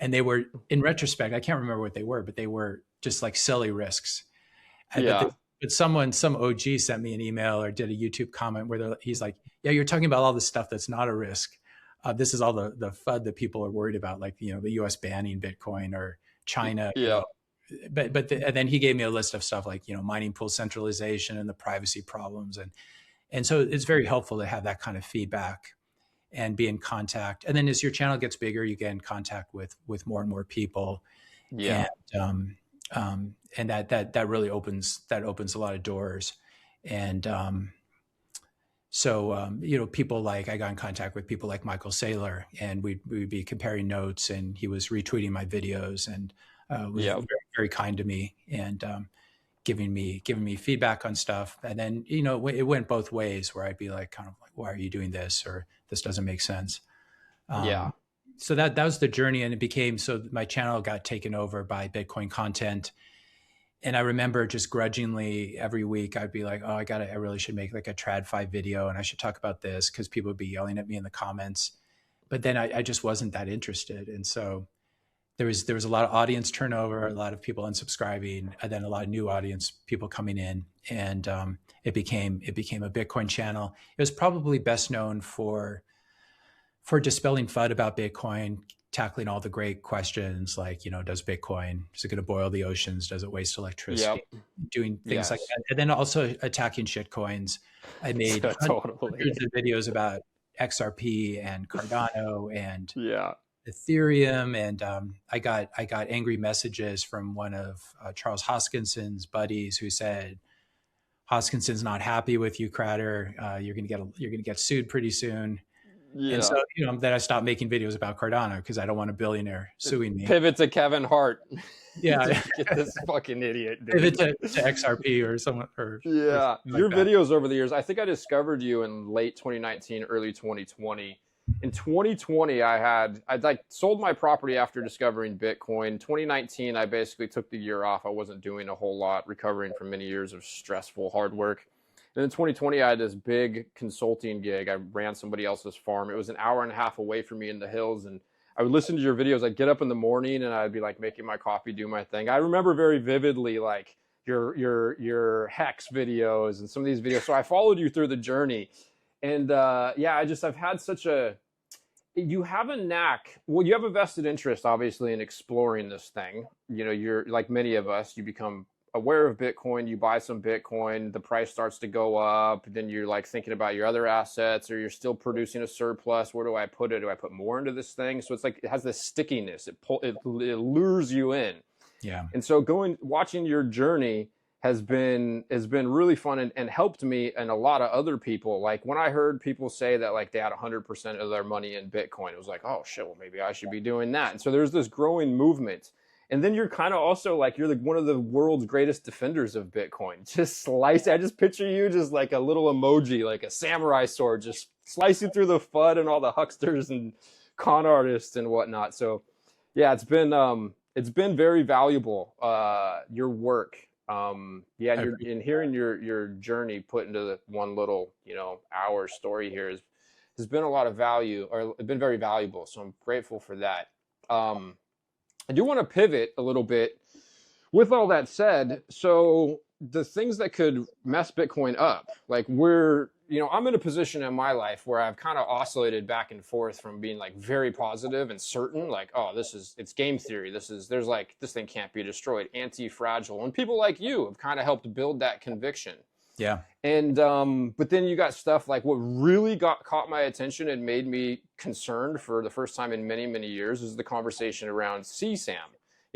and they were, in retrospect, I can't remember what they were, but they were just like silly risks. But But some OG sent me an email or did a YouTube comment where he's like, yeah, you're talking about all the stuff that's not a risk. This is all the FUD that people are worried about, like, the US banning Bitcoin or China, Yeah. And then he gave me a list of stuff like, mining pool centralization and the privacy problems. And so it's very helpful to have that kind of feedback and be in contact. And then as your channel gets bigger, you get in contact with more and more people. Yeah. And that really opens a lot of doors. And people like, I got in contact with people like Michael Saylor, and we'd be comparing notes, and he was retweeting my videos and was very, very kind to me and giving me feedback on stuff. And then, it went both ways, where I'd be like, kind of like, why are you doing this? Or this doesn't make sense. So that was the journey. And it became, so my channel got taken over by Bitcoin content. And I remember just grudgingly every week I'd be like, oh, I really should make like a TradFi video, and I should talk about this, because people would be yelling at me in the comments. But then I just wasn't that interested. And so there was a lot of audience turnover, a lot of people unsubscribing, and then a lot of new audience people coming in. And it became a Bitcoin channel. It was probably best known for dispelling FUD about Bitcoin, tackling all the great questions like, is it going to boil the oceans? Does it waste electricity? Doing things like that. And then also attacking shitcoins. I made hundreds of videos about XRP and Cardano and Ethereum. And I got angry messages from one of Charles Hoskinson's buddies who said, Hoskinson's not happy with you, Kratter. You're gonna get sued pretty soon. And so, then I stopped making videos about Cardano because I don't want a billionaire suing me. Pivot to Kevin Hart. Yeah. Get this fucking idiot. Dude. Pivot to XRP or someone. Your videos over the years, I think I discovered you in late 2019, early 2020. In 2020, I'd like sold my property after discovering Bitcoin. 2019, I basically took the year off. I wasn't doing a whole lot, recovering from many years of stressful hard work. And in 2020, I had this big consulting gig. I ran somebody else's farm. It was an hour and a half away from me in the hills. And I would listen to your videos. I'd get up in the morning and I'd be like making my coffee, do my thing. I remember very vividly like your Hex videos and some of these videos. So I followed you through the journey. And I've had you have a knack. Well, you have a vested interest, obviously, in exploring this thing. You're like many of us, you become aware of Bitcoin, you buy some Bitcoin, the price starts to go up, then you're like thinking about your other assets, or you're still producing a surplus. Where do I put it? Do I put more into this thing? So it's like, it has this stickiness. It lures you in. Yeah. And so watching your journey has been really fun and helped me and a lot of other people. Like when I heard people say that like they had 100% of their money in Bitcoin, it was like, oh shit, well maybe I should be doing that. And so there's this growing movement. And then you're kind of also like, you're one of the world's greatest defenders of Bitcoin. I just picture you just like a little emoji, like a samurai sword, just slicing through the FUD and all the hucksters and con artists and whatnot. So yeah, it's been very valuable, your work. In hearing your journey put into the one little, hour story here has been a lot of value, or been very valuable. So I'm grateful for that. I do want to pivot a little bit with all that said. So the things that could mess Bitcoin up, like I'm in a position in my life where I've kind of oscillated back and forth from being like very positive and certain, like, oh, it's game theory. This thing can't be destroyed, anti-fragile. And people like you have kind of helped build that conviction. Yeah. And, but then you got stuff like what really caught my attention and made me concerned for the first time in many, many years is the conversation around CSAM.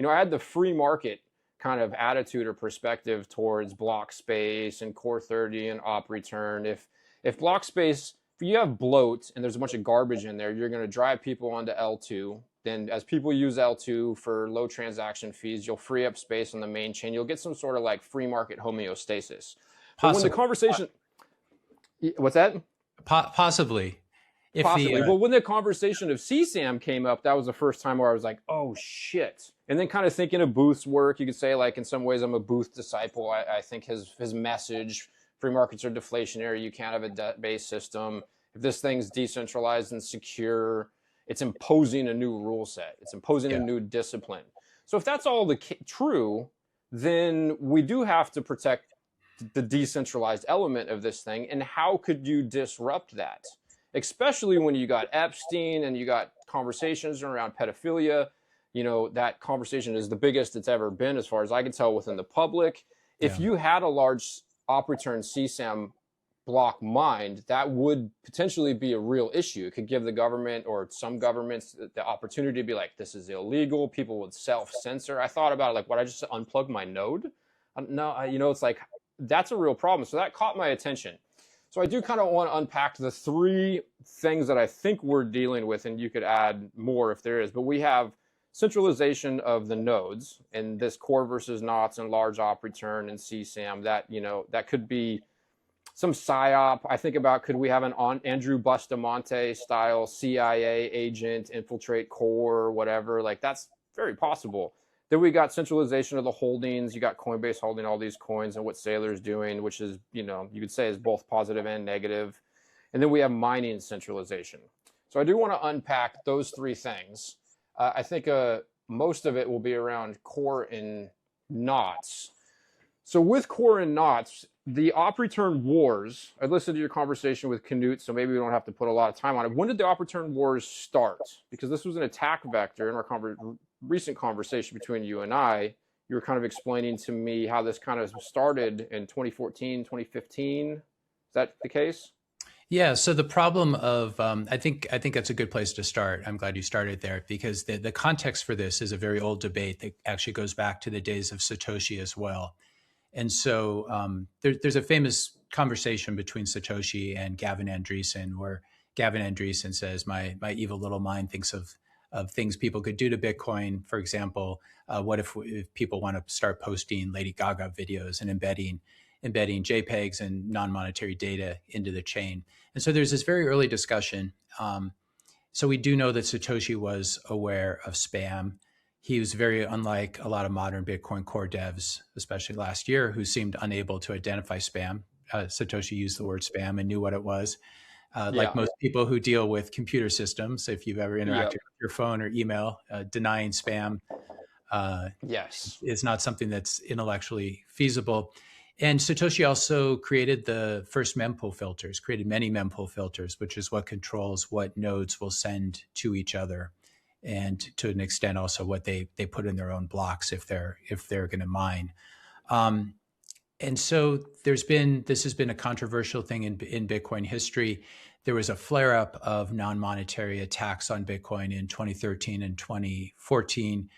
I had the free market kind of attitude or perspective towards block space and core 30 and op return. If block space, if you have bloat and there's a bunch of garbage in there, you're going to drive people onto L2. Then as people use L2 for low transaction fees, you'll free up space on the main chain. You'll get some sort of like free market homeostasis. But when the conversation, what's that? Possibly. Well, when the conversation of CSAM came up, that was the first time where I was like, oh shit. And then kind of thinking of Booth's work, you could say like in some ways I'm a Booth disciple. I think his message, free markets are deflationary. You can't have a debt-based system. If this thing's decentralized and secure, it's imposing a new rule set. It's imposing a new discipline. So if that's all true, then we do have to protect the decentralized element of this thing, and how could you disrupt that? Especially when you got Epstein and you got conversations around pedophilia. You know, that conversation is the biggest it's ever been, as far as I can tell, within the public. If you had a large op return CSAM block mined, that would potentially be a real issue. It could give the government, or some governments, the opportunity to be like, this is illegal. People would self-censor. I thought about it, like, what, I just unplug my node? No, you know, it's like, that's a real problem. So that caught my attention. So I do kind of want to unpack the three things that I think we're dealing with, and you could add more if there is. But we have centralization of the nodes, and this core versus knots and large op return and CSAM. That, you know, that could be some psyop. I think about, could we have an Andrew Bustamante style CIA agent infiltrate core or whatever? Like, that's very possible. Then we got centralization of the holdings. You got Coinbase holding all these coins and what Saylor's doing, which is, you know, you could say is both positive and negative. And then we have mining centralization. So I do want to unpack those three things. I think most of it will be around core and knots. So with core and knots, the op return wars, I listened to your conversation with Knut, so maybe we don't have to put a lot of time on it. When did the op return wars start? Because this was an attack vector in our recent conversation between you and I. You were kind of explaining to me how this kind of started in 2014, 2015. Is that the case? Yeah. So the problem of, I think that's a good place to start. I'm glad you started there, because the context for this is a very old debate that actually goes back to the days of Satoshi as well. And so there's a famous conversation between Satoshi and Gavin Andresen, where Gavin Andresen says, my evil little mind thinks of things people could do to Bitcoin. For example, what if people want to start posting Lady Gaga videos and embedding JPEGs and non-monetary data into the chain? And so there's this very early discussion. So we do know that Satoshi was aware of spam. He was very unlike a lot of modern Bitcoin core devs, especially last year, who seemed unable to identify spam. Satoshi used the word spam and knew what it was. Like most people who deal with computer systems, if you've ever interacted with your phone or email, denying spam is not something that's intellectually feasible. And Satoshi also created the first mempool filters, created many mempool filters, which is what controls what nodes will send to each other, and to an extent also what they put in their own blocks if they're going to mine. And so this has been a controversial thing in Bitcoin history. There was a flare up of non-monetary attacks on Bitcoin in 2013 and 2014.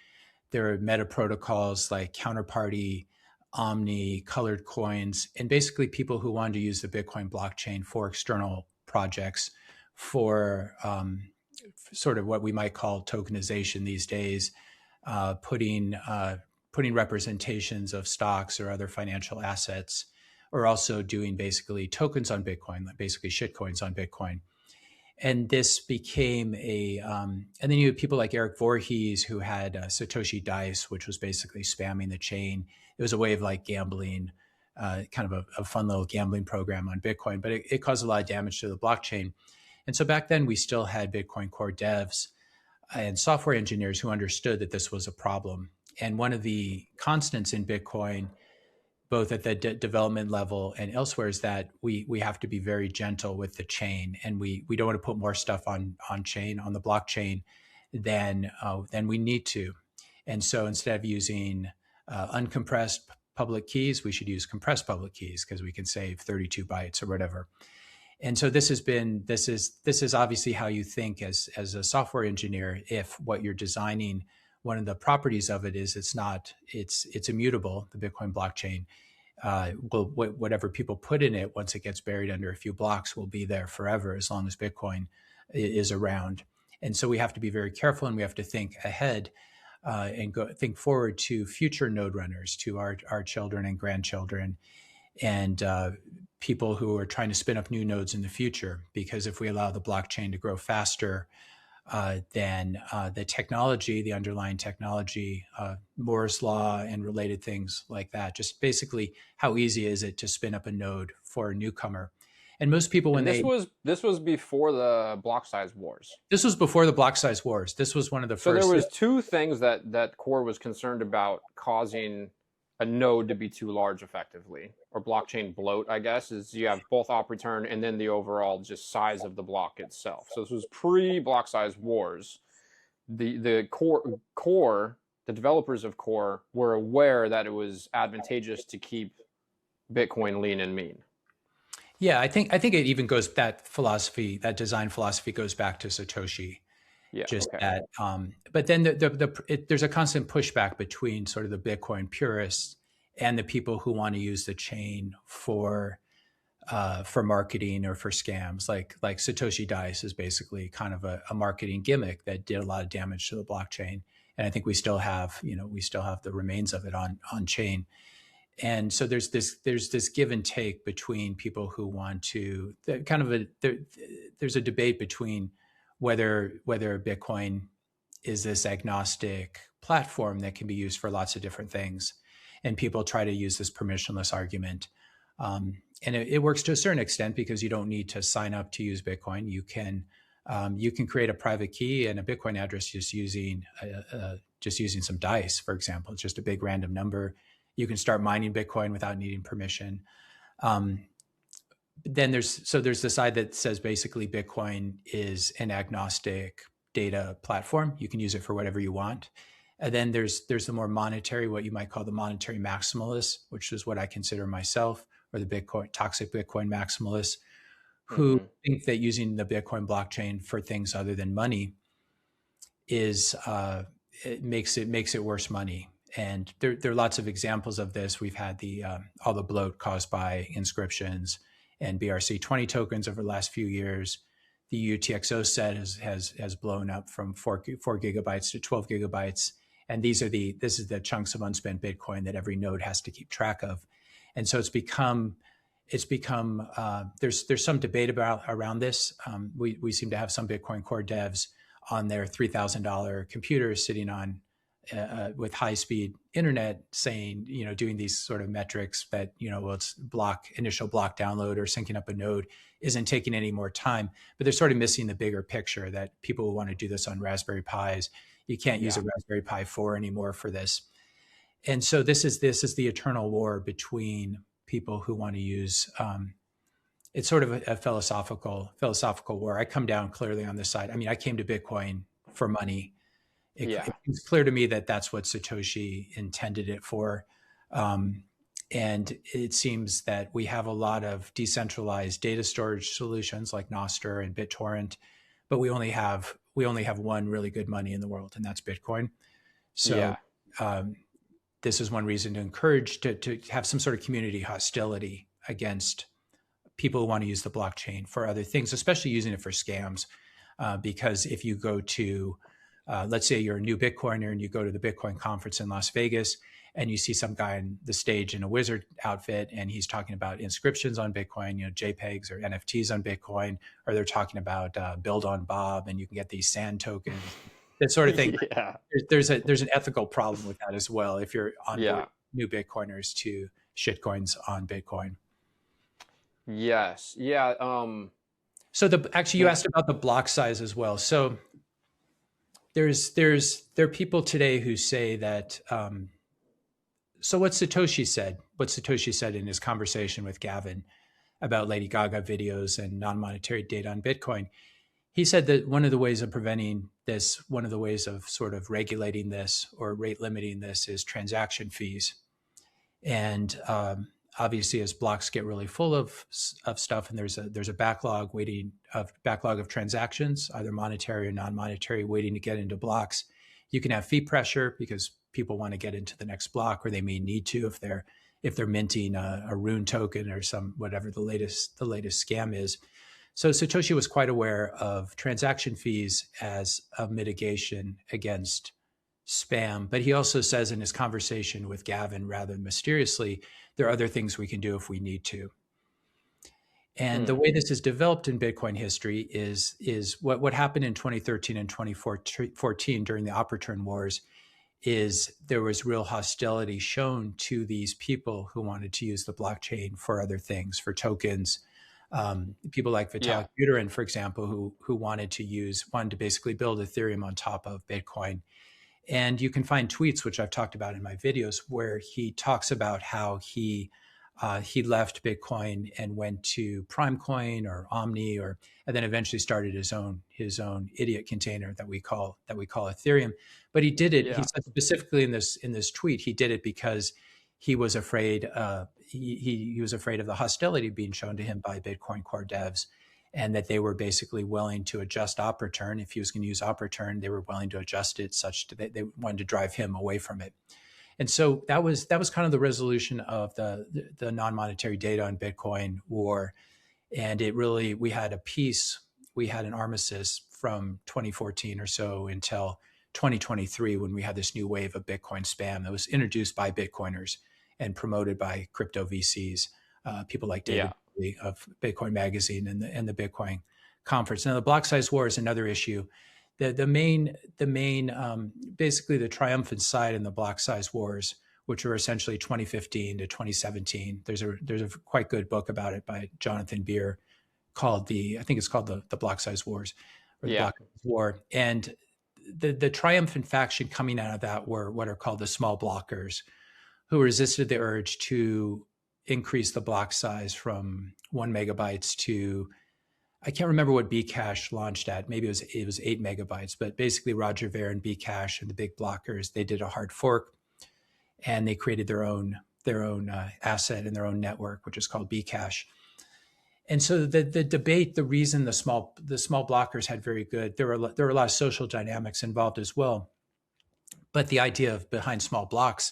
There are meta protocols like Counterparty, Omni, Colored Coins, and basically people who wanted to use the Bitcoin blockchain for external projects for sort of what we might call tokenization these days, putting representations of stocks or other financial assets, or also doing basically tokens on Bitcoin, basically shitcoins on Bitcoin. And this became and then you have people like Eric Voorhees, who had Satoshi Dice, which was basically spamming the chain. It was a way of like gambling, kind of a fun little gambling program on Bitcoin, but it caused a lot of damage to the blockchain. And so back then we still had Bitcoin core devs and software engineers who understood that this was a problem. And one of the constants in Bitcoin, both at the development level and elsewhere, is that we have to be very gentle with the chain, and we don't want to put more stuff on chain, on the blockchain, than we need to. And so instead of using uncompressed public keys, we should use compressed public keys, because we can save 32 bytes or whatever. And so this is obviously how you think as a software engineer. If what you're designing, one of the properties of it is it's immutable, the Bitcoin blockchain, whatever people put in it, once it gets buried under a few blocks, will be there forever as long as Bitcoin is around. And so we have to be very careful, and we have to think ahead and think forward to future node runners, to our children and grandchildren, and people who are trying to spin up new nodes in the future. Because if we allow the blockchain to grow faster, then the technology, the underlying technology, Moore's law and related things like that, just basically how easy is it to spin up a node for a newcomer? And most people, this was before the block size wars. This was before the block size wars. This was one of the first. So there was two things that Core was concerned about causing a node to be too large effectively, or blockchain bloat, I guess, is you have both op return and then the overall just size of the block itself. So this was pre-block size wars. The core, the developers of core were aware that it was advantageous to keep Bitcoin lean and mean. Yeah, I think it even goes, that philosophy, that design philosophy goes back to Satoshi. Yeah, just okay. that. But then there's a constant pushback between sort of the Bitcoin purists and the people who want to use the chain for marketing or for scams. Like Satoshi Dice is basically kind of a marketing gimmick that did a lot of damage to the blockchain. And I think we still have the remains of it on chain. And so there's this give and take between people who want to there's a debate between whether Bitcoin is this agnostic platform that can be used for lots of different things. And people try to use this permissionless argument. And it works to a certain extent because you don't need to sign up to use Bitcoin. You can create a private key and a Bitcoin address just using some dice, for example. It's just a big random number. You can start mining Bitcoin without needing permission. Then there's the side that says basically Bitcoin is an agnostic data platform. You can use it for whatever you want. And then there's the more monetary, what you might call the monetary maximalists, which is what I consider myself, or the toxic Bitcoin maximalists, who think that using the Bitcoin blockchain for things other than money is it makes it worse money. And there are lots of examples of this. We've had all the bloat caused by inscriptions and BRC20 tokens over the last few years. The UTXO set has blown up from 4 gigabytes to 12 gigabytes. And this is the chunks of unspent Bitcoin that every node has to keep track of. And so it's become there's some debate around this. We seem to have some Bitcoin Core devs on their $3,000 computers sitting on with high-speed internet saying, doing these sort of metrics that, it's initial block download or syncing up a node isn't taking any more time, but they're sort of missing the bigger picture that people who want to do this on Raspberry Pis, you can't use a Raspberry Pi 4 anymore for this. And so this is the eternal war between people who want to use, it's sort of a philosophical war. I come down clearly on this side. I mean, I came to Bitcoin for money. It's clear to me that that's what Satoshi intended it for. And it seems that we have a lot of decentralized data storage solutions like Nostr and BitTorrent, but we only have one really good money in the world, and that's Bitcoin. So this is one reason to encourage to have some sort of community hostility against people who want to use the blockchain for other things, especially using it for scams. Because if you go to let's say you're a new Bitcoiner and you go to the Bitcoin conference in Las Vegas and you see some guy on the stage in a wizard outfit and he's talking about inscriptions on Bitcoin, JPEGs or NFTs on Bitcoin, or they're talking about build on Bob and you can get these sand tokens, that sort of thing. There's an ethical problem with that as well if you're on new Bitcoiners to shitcoins on Bitcoin. Yes. Yeah. So you asked about the block size as well. So there are people today who say that, so what Satoshi said in his conversation with Gavin about Lady Gaga videos and non-monetary data on Bitcoin, he said that one of the ways of preventing this, one of the ways of sort of regulating this or rate limiting this is transaction fees. And obviously as blocks get really full of stuff and there's a backlog of transactions, either monetary or non-monetary, waiting to get into blocks, you can have fee pressure because people want to get into the next block, or they may need to if they're minting a Rune token or whatever the latest scam is. So Satoshi was quite aware of transaction fees as a mitigation against spam, but he also says in his conversation with Gavin, rather mysteriously, there are other things we can do if we need to. And the way this is developed in Bitcoin history is what happened in 2013 and 2014 during the op return wars is there was real hostility shown to these people who wanted to use the blockchain for other things, for tokens. People like Vitalik Buterin, for example, who wanted to basically build Ethereum on top of Bitcoin. And you can find tweets, which I've talked about in my videos, where he talks about how he left Bitcoin and went to Primecoin or Omni, and then eventually started his own idiot container that we call Ethereum. But he did it. Yeah. He said specifically in this tweet, he did it because he was afraid. He was afraid of the hostility being shown to him by Bitcoin core devs, and that they were basically willing to adjust op return. If he was going to use op return, they were willing to adjust it such that they wanted to drive him away from it. And so that was kind of the resolution of the non-monetary data on Bitcoin war. And it really, we had an armistice from 2014 or so until 2023, when we had this new wave of Bitcoin spam that was introduced by Bitcoiners and promoted by crypto VCs, people like David of Bitcoin Magazine and the Bitcoin conference. Now, the block size war is another issue. The main basically the triumphant side in the block size wars, which were essentially 2015 to 2017. There's a quite good book about it by Jonathan Beer called the block size wars, or the block size war. And the triumphant faction coming out of that were what are called the small blockers, who resisted the urge to increase the block size from 1 megabytes to, I can't remember what Bcash launched at. Maybe it was 8 megabytes, but basically Roger Ver and Bcash and the big blockers, they did a hard fork, and they created their own asset and their own network, which is called Bcash. And so the debate, the reason the small blockers had there were a lot of social dynamics involved as well. But the idea behind small blocks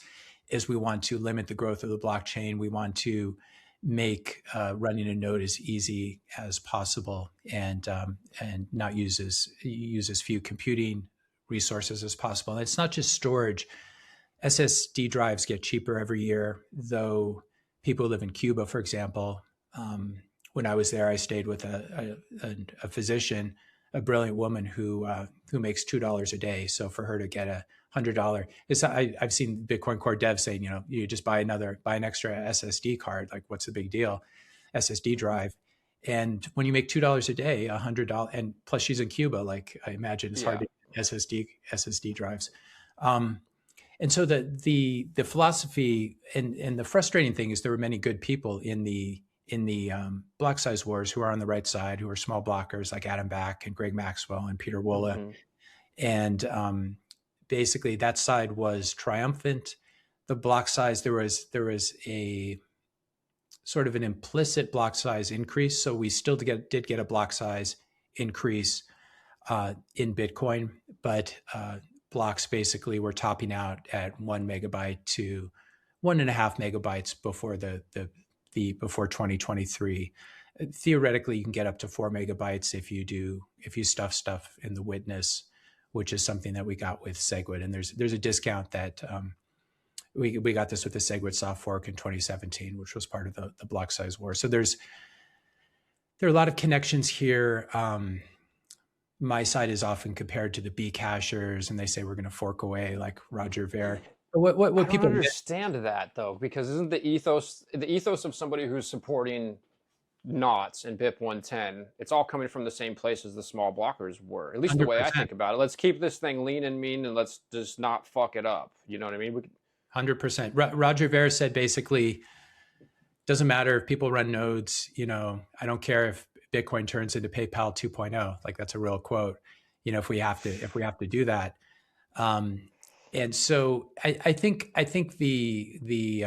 is we want to limit the growth of the blockchain. We want to make running a node as easy as possible, and not use as few computing resources as possible. And it's not just storage. SSD drives get cheaper every year, though people who live in Cuba, for example, when I was there, I stayed with a physician, a brilliant woman who makes $2 a day. So for her to get $100, I've seen Bitcoin Core devs saying, you just buy an extra SSD card. Like, what's the big deal? SSD drive. And when you make $2 a day, $100, and plus she's in Cuba, like I imagine it's hard to get SSD drives. And so the philosophy and the frustrating thing is there were many good people in the block size wars who are on the right side, who are small blockers like Adam Back and Greg Maxwell and Peter Wola. Mm-hmm. And basically that side was triumphant. The block size, there was a sort of an implicit block size increase. So we still did get a block size increase in Bitcoin, but blocks basically were topping out at 1 megabyte to 1.5 megabytes before 2023. Theoretically, you can get up to 4 megabytes if you stuff in the witness, which is something that we got with SegWit. And there's a discount that we got this with the SegWit soft fork in 2017, which was part of the block size war. So there are a lot of connections here. My side is often compared to the Bcashers, and they say we're going to fork away like Roger Ver. What people understand that though, because isn't the ethos of somebody who's supporting knots and BIP 110, it's all coming from the same place as the small blockers were, at least 100%. The way I think about it. Let's keep this thing lean and mean, and let's just not fuck it up. You know what I mean? 100%. Roger Ver said basically, doesn't matter if people run nodes, I don't care if Bitcoin turns into PayPal 2.0. Like, that's a real quote, if we have to do that. And so I think the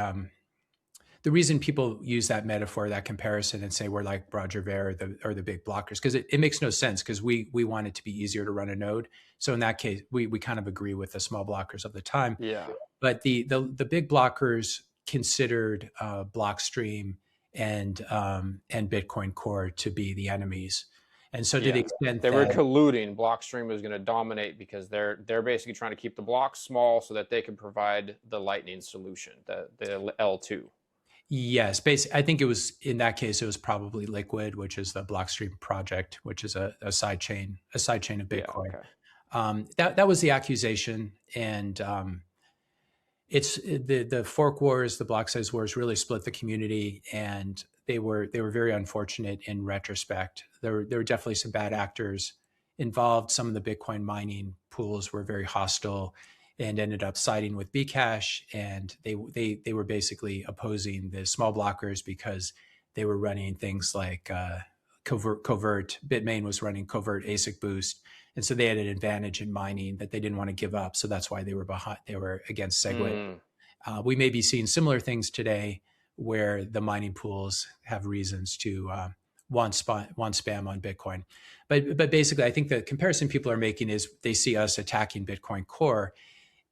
reason people use that metaphor, that comparison, and say we're like Roger Ver or the big blockers, because it makes no sense, because we want it to be easier to run a node. So in that case, we kind of agree with the small blockers of the time. Yeah. But the big blockers considered Blockstream and Bitcoin Core to be the enemies. And so to the extent they were colluding, Blockstream was going to dominate because they're basically trying to keep the blocks small so that they can provide the Lightning solution, the L2. Yes, basically, I think it was, in that case, it was probably Liquid, which is the Blockstream project, which is a side chain of Bitcoin. Yeah, okay. That was the accusation, and it's the fork wars, the block size wars, really split the community, and they were very unfortunate in retrospect. There were definitely some bad actors involved. Some of the Bitcoin mining pools were very hostile. and ended up siding with Bcash, and they were basically opposing the small blockers because they were running things like covert. Bitmain was running covert ASIC boost, and so they had an advantage in mining that they didn't want to give up. So that's why they were behind. They were against Segwit. We may be seeing similar things today, where the mining pools have reasons to want spam on Bitcoin. But basically, I think the comparison people are making is they see us attacking Bitcoin Core,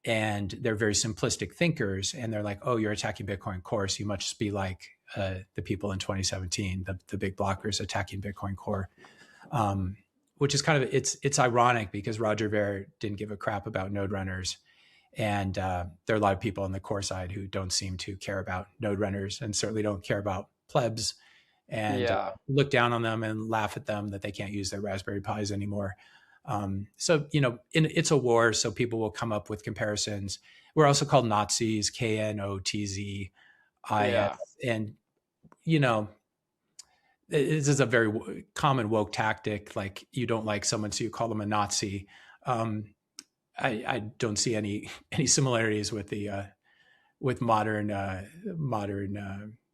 and they're very simplistic thinkers, and they're like, "Oh, you're attacking Bitcoin Core, so you must be like the people in 2017, the big blockers attacking Bitcoin Core," which is kind of it's ironic because Roger Ver didn't give a crap about node runners, and there are a lot of people on the core side who don't seem to care about node runners and certainly don't care about plebs, and look down on them and laugh at them that they can't use their Raspberry Pis anymore. So, it's a war, so people will come up with comparisons. We're also called Nazis, KNOTZIS. And, this is a very common woke tactic. Like, you don't like someone, so you call them a Nazi. I don't see any similarities with the with modern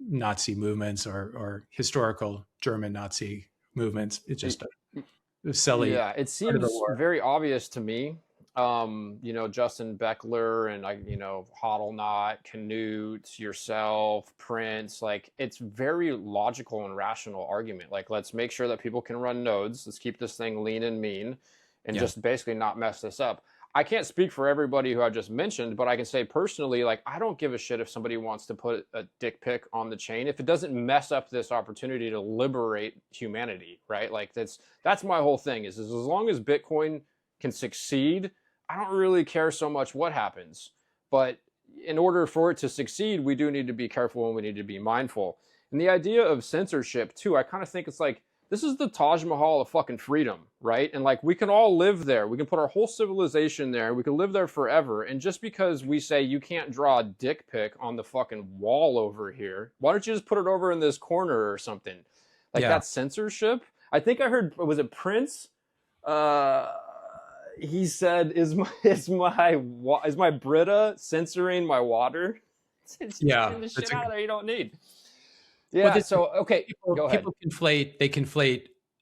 Nazi movements or historical German Nazi movements. It's just silly. Yeah, it seems very obvious to me. Justin Beckler and Hodlnot, Canute, yourself, Prince, like it's very logical and rational argument. Like, let's make sure that people can run nodes. Let's keep this thing lean and mean and just basically not mess this up. I can't speak for everybody who I just mentioned, but I can say personally, like, I don't give a shit if somebody wants to put a dick pic on the chain if it doesn't mess up this opportunity to liberate humanity, right? Like, that's my whole thing is as long as Bitcoin can succeed, I don't really care so much what happens. But in order for it to succeed, we do need to be careful and we need to be mindful. And the idea of censorship, too, I kind of think it's like, this is the Taj Mahal of fucking freedom, right? And like, we can all live there. We can put our whole civilization there. We can live there forever. And just because we say you can't draw a dick pic on the fucking wall over here, why don't you just put it over in this corner or something? Like, that's censorship. I think I heard, was it Prince? He said, "Is my Brita censoring my water?" It's getting the shit out of there you don't need. Yeah. Well, so okay, go ahead. People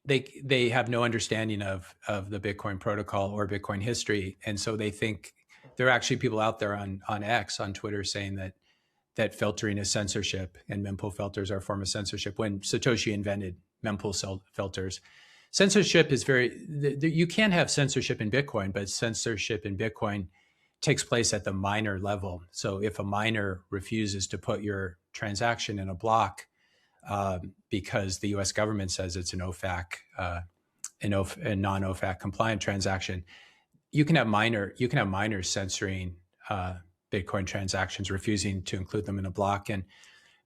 they have no understanding of the Bitcoin protocol or Bitcoin history, and so they think there are actually people out there on X, on Twitter, saying that filtering is censorship and mempool filters are a form of censorship. When Satoshi invented mempool filters, censorship is you can have censorship in Bitcoin, but censorship in Bitcoin takes place at the miner level. So if a miner refuses to put your transaction in a block because the U.S. government says it's an OFAC, a non-OFAC compliant transaction, you can have miners censoring Bitcoin transactions, refusing to include them in a block. And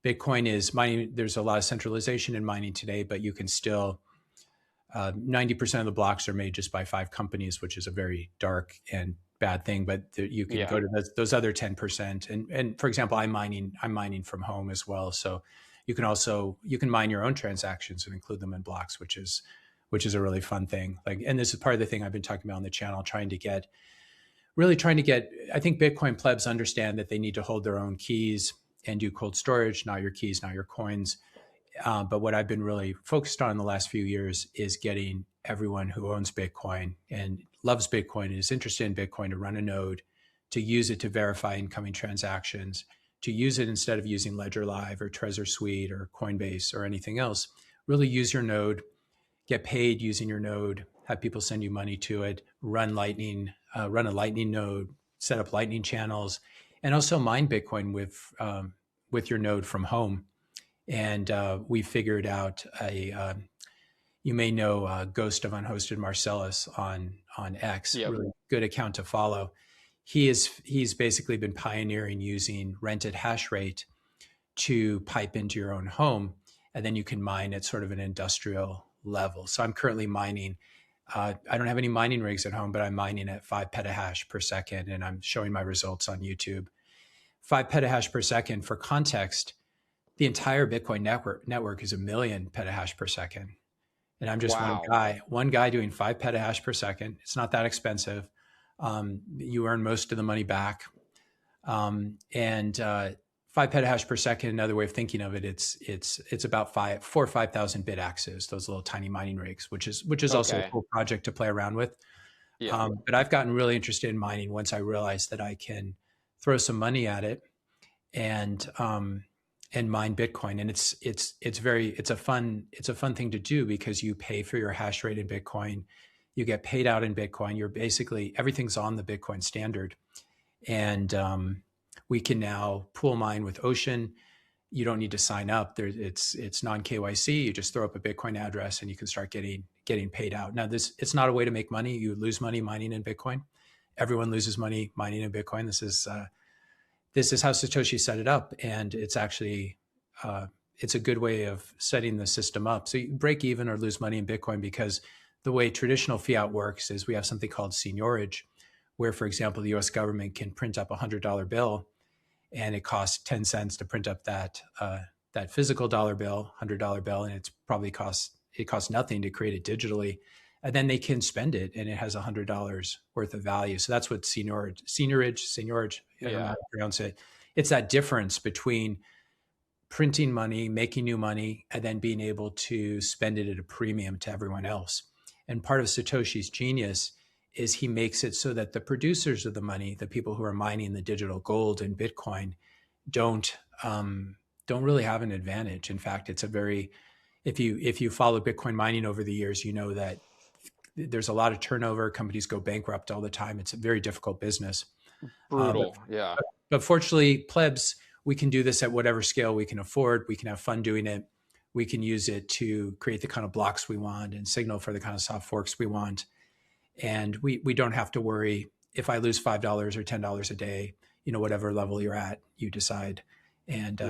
Bitcoin is mining. There's a lot of centralization in mining today, but you can still 90% of the blocks are made just by 5 companies, which is a very dark and bad thing. But you can go to those other 10%. And for example, I'm mining from home as well. So you can mine your own transactions and include them in blocks, which is a really fun thing. Like, and this is part of the thing I've been talking about on the channel, trying to get. I think Bitcoin plebs understand that they need to hold their own keys and do cold storage, not your keys, not your coins. But what I've been really focused on in the last few years is getting everyone who owns Bitcoin and loves Bitcoin and is interested in Bitcoin to run a node, to use it to verify incoming transactions, to use it instead of using Ledger Live or Trezor Suite or Coinbase or anything else. Really use your node, get paid using your node, have people send you money to it, run a Lightning node, set up Lightning channels, and also mine Bitcoin with your node from home. And we figured out you may know Ghost of Unhosted Marcellus on X, really good account to follow. He's basically been pioneering using rented hash rate to pipe into your own home, and then you can mine at sort of an industrial level. So I'm currently mining. I don't have any mining rigs at home, but I'm mining at 5 petahash per second, and I'm showing my results on YouTube. 5 petahash per second, for context, the entire Bitcoin network is 1 million petahash per second. And I'm just one guy doing 5 petahash per second. It's not that expensive. You earn most of the money back. And 5 petahash per second, another way of thinking of it, it's about 4,000 or 5,000 bit axes, those little tiny mining rigs, which is also a cool project to play around with. Yeah. But I've gotten really interested in mining once I realized that I can throw some money at it and mine Bitcoin. And it's a fun thing to do because you pay for your hash rate in Bitcoin, you get paid out in Bitcoin. You're basically, everything's on the Bitcoin standard. And we can now pool mine with Ocean. You don't need to sign up. It's non-KYC. You just throw up a Bitcoin address and you can start getting paid out. Now, it's not a way to make money. You lose money mining in Bitcoin. Everyone loses money mining in Bitcoin. This is how Satoshi set it up, and it's actually it's a good way of setting the system up. So you break even or lose money in Bitcoin because the way traditional fiat works is we have something called seigniorage, where, for example, the U.S. government can print up a $100 bill, and it costs 10 cents to print up that physical dollar bill, $100 bill, and it costs nothing to create it digitally, and then they can spend it, and it has $100 worth of value. So that's what seigniorage, I don't know how to pronounce it. It's that difference between printing money, making new money, and then being able to spend it at a premium to everyone else. And part of Satoshi's genius is he makes it so that the producers of the money, the people who are mining the digital gold and Bitcoin, don't really have an advantage. In fact, it's if you follow Bitcoin mining over the years, you know that there's a lot of turnover. Companies go bankrupt all the time. It's a very difficult business. Brutal. But fortunately, Plebs, we can do this at whatever scale we can afford. We can have fun doing it. We can use it to create the kind of blocks we want and signal for the kind of soft forks we want. And we don't have to worry if I lose $5 or $10 a day, whatever level you're at, you decide. And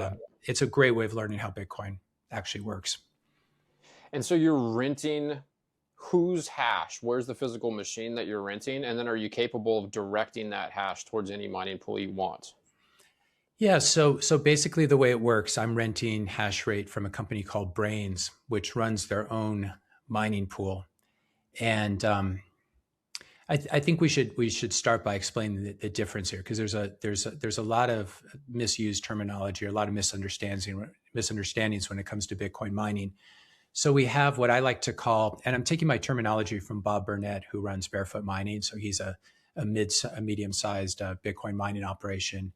it's a great way of learning how Bitcoin actually works. And so you're renting whose hash? Where's the physical machine that you're renting? And then are you capable of directing that hash towards any mining pool you want? Yeah, so basically the way it works, I'm renting hash rate from a company called Brains, which runs their own mining pool. And I think we should start by explaining the difference here, because there's a lot of misused terminology, or a lot of misunderstandings when it comes to Bitcoin mining. So we have what I like to call, and I'm taking my terminology from Bob Burnett, who runs Barefoot Mining. So he's a medium-sized Bitcoin mining operation,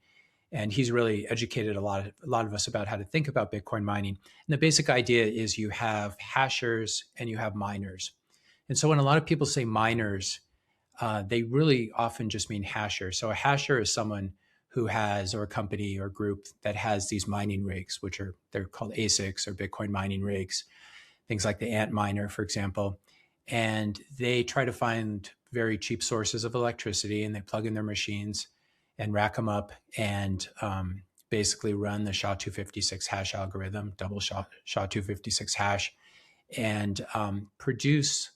and he's really educated a lot of us about how to think about Bitcoin mining. And the basic idea is you have hashers and you have miners. And so when a lot of people say miners, they really often just mean hasher. So a hasher is someone who has, or a company or group that has these mining rigs, they're called ASICs, or Bitcoin mining rigs, things like the Ant miner, for example. And they try to find very cheap sources of electricity, and they plug in their machines and rack them up and basically run the SHA-256 hash algorithm, double SHA-256 hash, and produce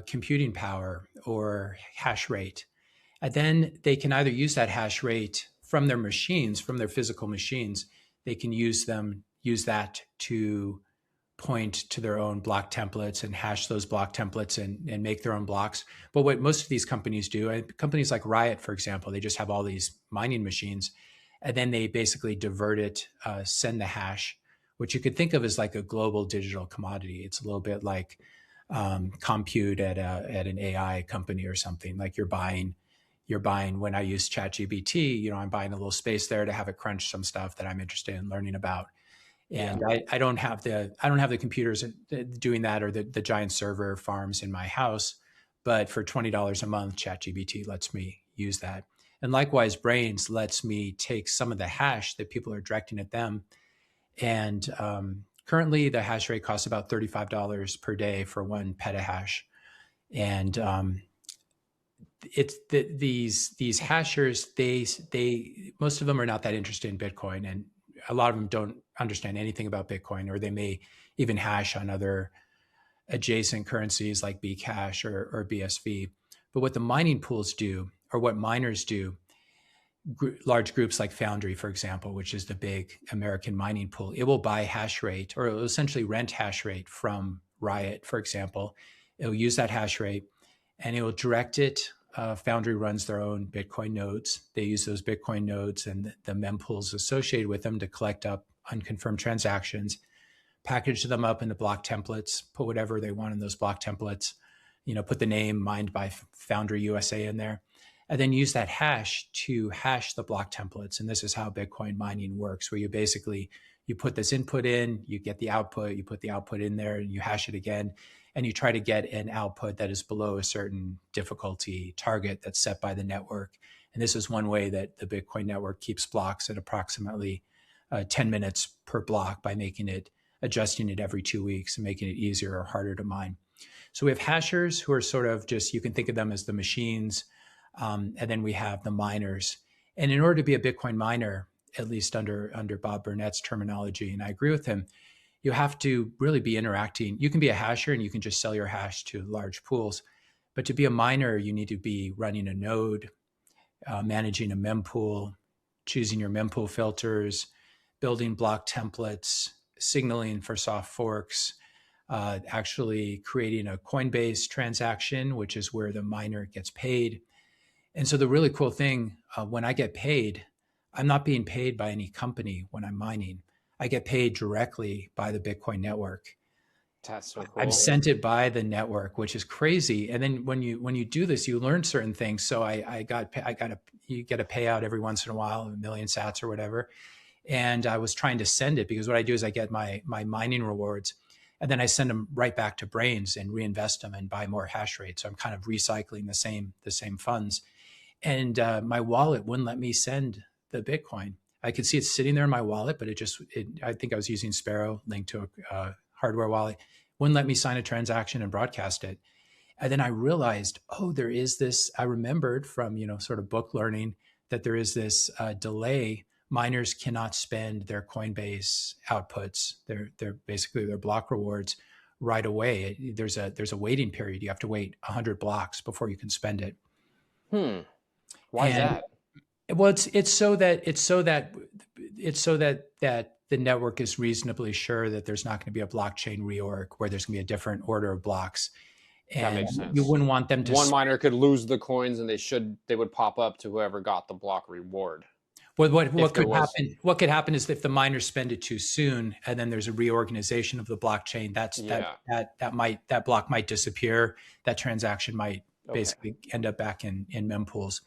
computing power or hash rate. And then they can either use that hash rate from their machines, from their physical machines. They can use that to point to their own block templates and hash those block templates and make their own blocks. But what most of these companies do, companies like Riot, for example, they just have all these mining machines, and then they basically divert it, send the hash, which you could think of as like a global digital commodity. It's a little bit like compute at an AI company or something. Like you're buying, when I use ChatGPT, I'm buying a little space there to have it crunch some stuff that I'm interested in learning about. And I don't have the computers doing that, or the giant server farms in my house, but for $20 a month, ChatGPT lets me use that. And likewise, Brains lets me take some of the hash that people are directing at them. And currently the hash rate costs about $35 per day for 1 petahash. And these hashers, they most of them are not that interested in Bitcoin, and a lot of them don't understand anything about Bitcoin, or they may even hash on other adjacent currencies like Bcash or BSV. But what the mining pools do, or what miners do, large groups like Foundry, for example, which is the big American mining pool, it will buy hash rate, or it will essentially rent hash rate from Riot, for example. It'll use that hash rate, and it will direct it. Foundry runs their own Bitcoin nodes. They use those Bitcoin nodes and the mempools associated with them to collect up unconfirmed transactions, package them up into block templates, put whatever they want in those block templates, put the name mined by Foundry USA in there, and then use that hash to hash the block templates. And this is how Bitcoin mining works, where you put this input in, you get the output, you put the output in there, and you hash it again, and you try to get an output that is below a certain difficulty target that's set by the network. And this is one way that the Bitcoin network keeps blocks at approximately 10 minutes per block by adjusting it every 2 weeks and making it easier or harder to mine. So we have hashers who are sort of just, you can think of them as the machines. And then we have the miners. And in order to be a Bitcoin miner, at least under Bob Burnett's terminology, and I agree with him, you have to really be interacting. You can be a hasher and you can just sell your hash to large pools. But to be a miner, you need to be running a node, managing a mempool, choosing your mempool filters, building block templates, signaling for soft forks, actually creating a Coinbase transaction, which is where the miner gets paid. And so the really cool thing, when I get paid, I'm not being paid by any company when I'm mining. I get paid directly by the Bitcoin network. That's so cool. I'm sent it by the network, which is crazy. And then when you do this, you learn certain things. So you get a payout every once in a while, 1 million sats or whatever. And I was trying to send it because what I do is I get my mining rewards, and then I send them right back to Brains and reinvest them and buy more hash rate. So I'm kind of recycling the same funds. And my wallet wouldn't let me send the Bitcoin. I could see it sitting there in my wallet, but I think I was using Sparrow linked to a hardware wallet, wouldn't let me sign a transaction and broadcast it. And then I realized, there is this, I remembered from, sort of book learning that there is this delay. Miners cannot spend their Coinbase outputs, they're basically their block rewards right away. There's a waiting period. You have to wait 100 blocks before you can spend it. Why is that? Well, it's so that the network is reasonably sure that there's not going to be a blockchain reorg where there's going to be a different order of blocks. And that makes sense. You wouldn't want them to. One miner could lose the coins, and they would pop up to whoever got the block reward. What could happen? What could happen is if the miners spend it too soon, and then there's a reorganization of the blockchain. That block might disappear. That transaction might basically end up back in mempools.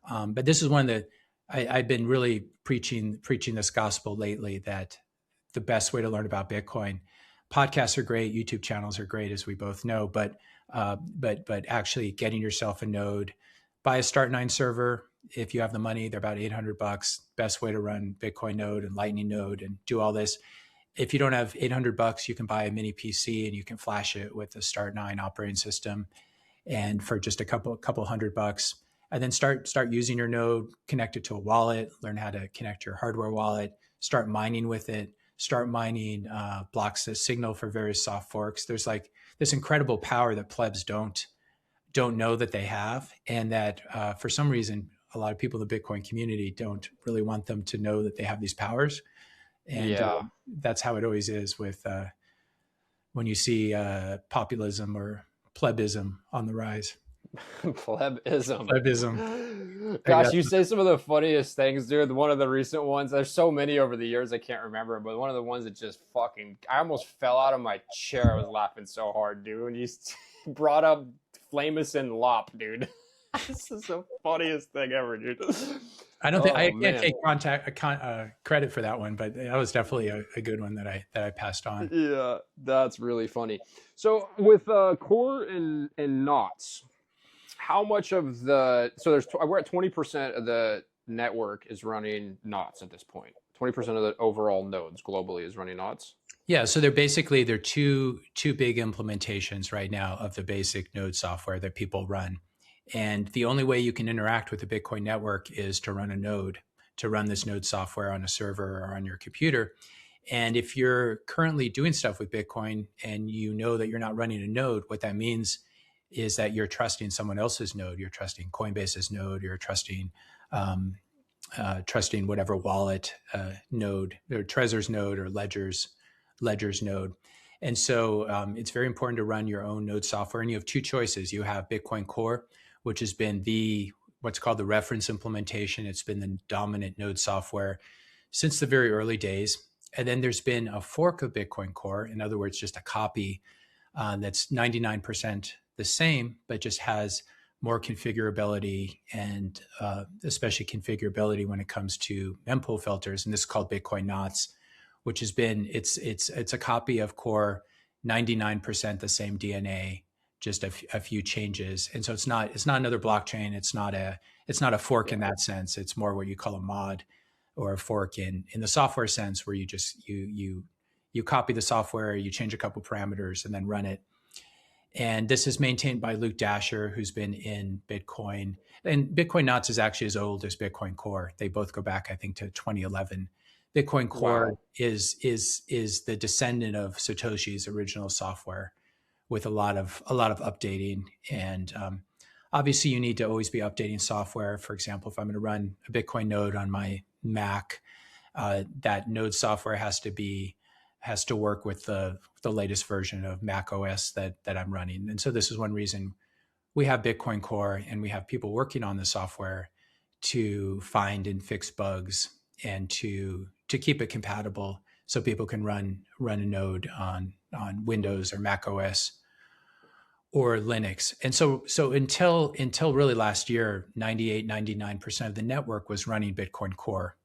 But this is one that I've been really preaching this gospel lately, that the best way to learn about Bitcoin, podcasts are great, YouTube channels are great, as we both know, but actually getting yourself a node, buy a Start9 server. If you have the money, they're about $800. Best way to run Bitcoin node and Lightning node and do all this. If you don't have $800, you can buy a mini PC and you can flash it with the Start9 operating system, and for just a couple $100. And then start using your node, connect it to a wallet, learn how to connect your hardware wallet, start mining with it, start mining blocks that signal for various soft forks. There's like this incredible power that plebs don't know that they have, and that for some reason, a lot of people in the Bitcoin community don't really want them to know that they have these powers. And that's how it always is with when you see populism or plebism on the rise. Plebism. Gosh, you say some of the funniest things, dude. One of the recent ones, there's so many over the years I can't remember, but one of the ones that just I almost fell out of my chair. I was laughing so hard, dude, when you brought up Flamus and Lop, dude. This is the funniest thing ever, dude. I don't think I can't take credit for that one, but that was definitely a good one that I passed on. Yeah, that's really funny. So with Core and Knots, how much of we're at 20% of the network is running Knots at this point. 20% of the overall nodes globally is running Knots. Yeah, so they're two big implementations right now of the basic node software that people run. And the only way you can interact with the Bitcoin network is to run a node, to run this node software on a server or on your computer. And if you're currently doing stuff with Bitcoin and you know that you're not running a node, what that means is that you're trusting someone else's node. You're trusting Coinbase's node. You're trusting whatever wallet node, or Trezor's node, or Ledger's node. And so it's very important to run your own node software. And you have two choices. You have Bitcoin Core, which has been what's called the reference implementation. It's been the dominant node software since the very early days. And then there's been a fork of Bitcoin Core, in other words, just a copy that's 99% the same, but just has more configurability, and especially configurability when it comes to mempool filters. And this is called Bitcoin Knots, which has been it's a copy of Core, 99% the same DNA, just a few changes. And so it's not another blockchain. It's not a fork in that sense. It's more what you call a mod, or a fork in the software sense, where you just you copy the software, you change a couple parameters, and then run it. And this is maintained by Luke Dasher, who's been in Bitcoin. And Bitcoin Knots is actually as old as Bitcoin Core. They both go back, I think, to 2011. Bitcoin Core is the descendant of Satoshi's original software, with a lot of updating. And obviously, you need to always be updating software. For example, if I'm going to run a Bitcoin node on my Mac, that node software has to work with the latest version of Mac OS that I'm running. And so this is one reason we have Bitcoin Core, and we have people working on the software to find and fix bugs, and to keep it compatible so people can run a node on Windows or Mac OS or Linux. And so until really last year, 99% of the network was running Bitcoin Core.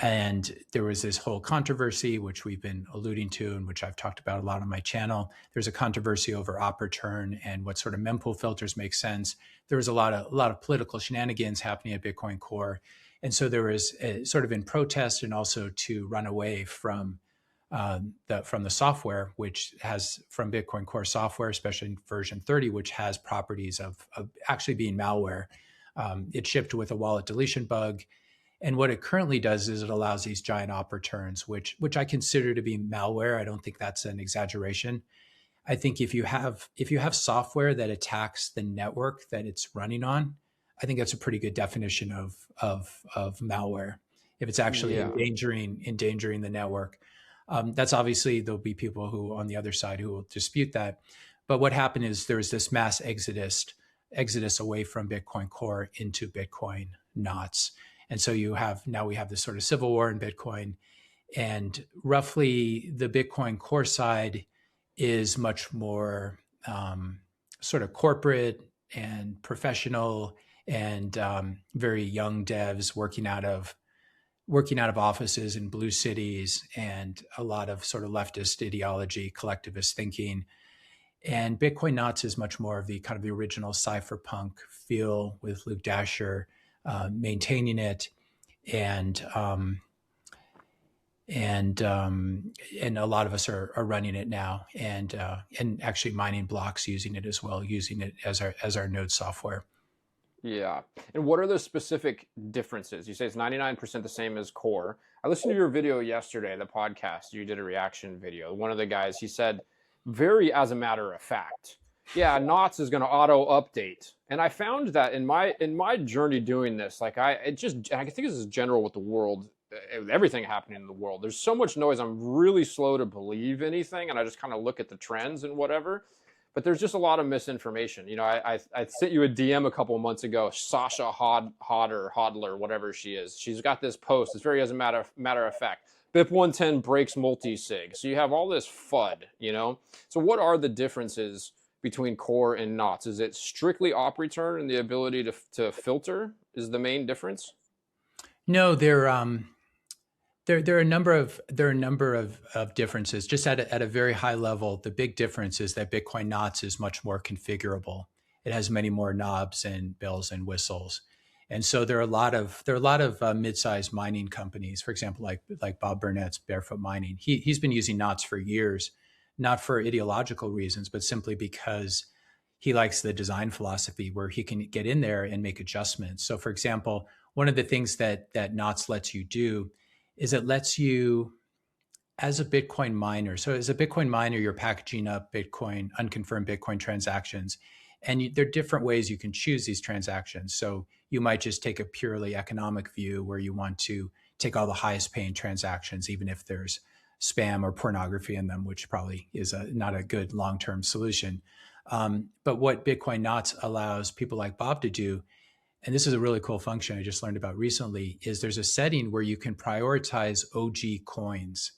And there was this whole controversy, which we've been alluding to, and which I've talked about a lot on my channel. There's a controversy over op return and what sort of mempool filters make sense. There was a lot of political shenanigans happening at Bitcoin Core. And so there was sort of in protest, and also to run away from the software, which has, from Bitcoin Core software, especially version 30, which has properties of actually being malware. It shipped with a wallet deletion bug. And what it currently does is it allows these giant op returns, which I consider to be malware. I don't think that's an exaggeration. I think if you have software that attacks the network that it's running on, I think that's a pretty good definition of malware. If it's actually endangering the network, that's obviously, there'll be people who on the other side who will dispute that. But what happened is there's this mass exodus away from Bitcoin Core into Bitcoin Knots. And so we have this sort of civil war in Bitcoin, and roughly the Bitcoin Core side is much more sort of corporate and professional, and very young devs working out of offices in blue cities, and a lot of sort of leftist ideology, collectivist thinking. And Bitcoin Knots is much more of the kind of the original cypherpunk feel, with Luke Dasher maintaining it, and a lot of us are running it now, and actually mining blocks using it as well, using it as our node software. Yeah. And what are the specific differences? You say it's 99% the same as Core. I listened to your video yesterday, the podcast. You did a reaction video. One of the guys, he said, very as a matter of fact, yeah, Knots is going to auto update. And I found that in my journey doing this, like I think this is general with the world, everything happening in the world. There's so much noise. I'm really slow to believe anything, and I just kind of look at the trends and whatever. But there's just a lot of misinformation. You know, I sent you a DM a couple of months ago, Sasha Hodler, whatever she is. She's got this post. It's very as a matter of fact. BIP 110 breaks multi-sig. So you have all this FUD, you know? So what are the differences between Core and Knots? Is it strictly op return and the ability to filter is the main difference? No, there are a number of differences. Just at a very high level, the big difference is that Bitcoin Knots is much more configurable. It has many more knobs and bells and whistles. And so there are a lot of mid-sized mining companies, for example, like Bob Burnett's Barefoot Mining. He's been using Knots for years, not for ideological reasons, but simply because he likes the design philosophy where he can get in there and make adjustments. So, for example, one of the things that Knots lets you do is it lets you, as a Bitcoin miner, so as a Bitcoin miner, you're packaging up Bitcoin, unconfirmed Bitcoin transactions. And there are different ways you can choose these transactions. So you might just take a purely economic view where you want to take all the highest paying transactions, even if there's spam or pornography in them, which probably is not a good long-term solution. But what Bitcoin Knots allows people like Bob to do, and this is a really cool function I just learned about recently, is there's a setting where you can prioritize OG coins.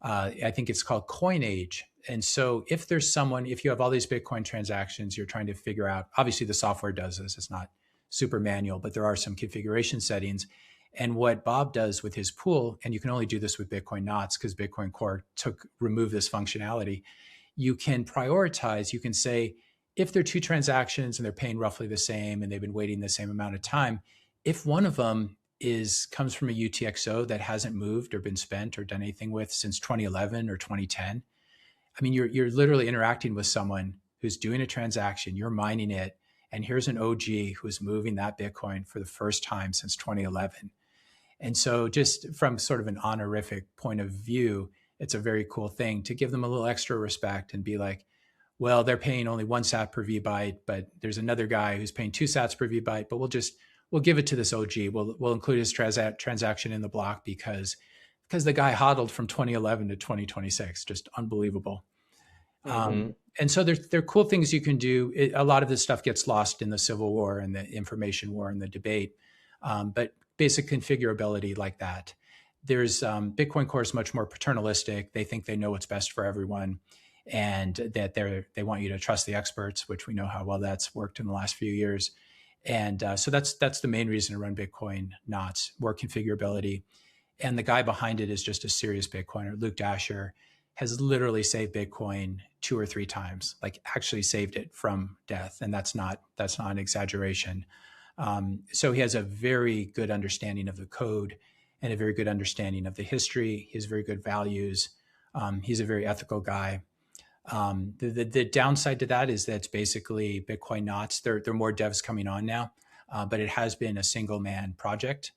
I think it's called coin age. And so if you have all these Bitcoin transactions, you're trying to figure out, obviously the software does this, it's not super manual, but there are some configuration settings. And what Bob does with his pool, and you can only do this with Bitcoin Knots because Bitcoin Core removed this functionality, you can prioritize, you can say, if there are two transactions and they're paying roughly the same and they've been waiting the same amount of time, if one of them comes from a UTXO that hasn't moved or been spent or done anything with since 2011 or 2010, I mean, you're literally interacting with someone who's doing a transaction, you're mining it, and here's an OG who's moving that Bitcoin for the first time since 2011. And so just from sort of an honorific point of view, it's a very cool thing to give them a little extra respect and be like, well, they're paying only 1 sat per VByte, but there's another guy who's paying 2 sats per VByte, but we'll give it to this OG. We'll include his transaction in the block because the guy hodled from 2011 to 2026, just unbelievable. And so there are cool things you can do. A lot of this stuff gets lost in the Civil War and the information war and the debate, but basic configurability like that. There's Bitcoin Core is much more paternalistic. They think they know what's best for everyone, and that they want you to trust the experts, which we know how well that's worked in the last few years. And so that's the main reason to run Bitcoin Knots, more configurability. And the guy behind it is just a serious Bitcoiner. Luke Dasher has literally saved Bitcoin 2 or 3 times, like actually saved it from death. And that's not an exaggeration. So he has a very good understanding of the code and a very good understanding of the history. He has very good values. He's a very ethical guy. The downside to that is that it's basically Bitcoin Knots. There are more devs coming on now, but it has been a single man project.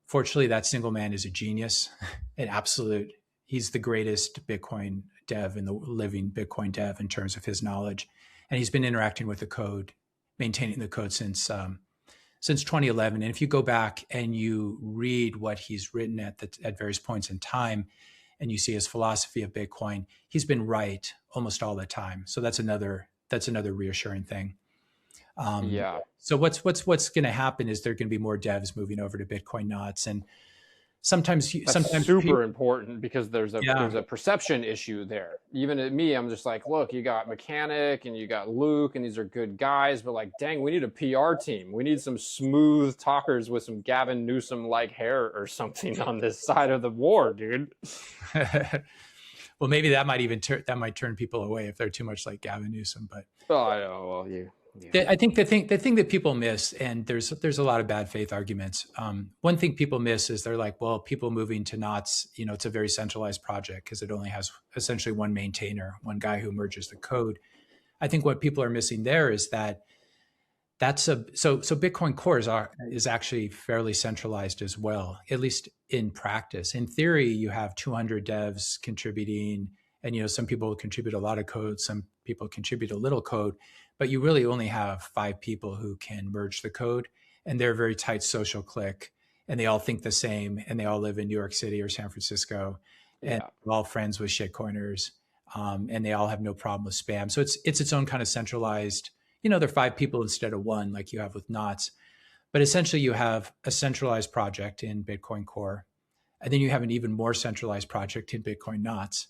Fortunately, that single man is a genius, an absolute. He's the greatest Bitcoin dev in the living Bitcoin dev in terms of his knowledge, and he's been interacting with the code, maintaining the code since 2011. And if you go back and you read what he's written at various points in time, and you see his philosophy of Bitcoin, he's been right almost all the time. So that's another reassuring thing. So what's going to happen is there are going to be more devs moving over to Bitcoin Knots, and sometimes super important because there's a perception issue there. Even at me, I'm just like, look, you got Mechanic and you got Luke, and these are good guys, but like, dang, we need a PR team. We need some smooth talkers with some Gavin Newsom like hair or something on this side of the war, dude. Well, maybe that might turn people away if they're too much like Gavin Newsom. But I know. Well, yeah. I think the thing that people miss, and there's a lot of bad faith arguments. One thing people miss is they're like, well, people moving to Knots, it's a very centralized project because it only has essentially one maintainer, one guy who merges the code. I think what people are missing there is so Bitcoin Core is actually fairly centralized as well, at least in practice. In theory, you have 200 devs contributing, and some people contribute a lot of code, some people contribute a little code, but you really only have 5 people who can merge the code, and they're a very tight social clique, and they all think the same, and they all live in New York City or San Francisco, and they're all friends with shitcoiners, and they all have no problem with spam. So it's its own kind of centralized. There are 5 people instead of 1, like you have with Knots, but essentially you have a centralized project in Bitcoin Core, and then you have an even more centralized project in Bitcoin Knots.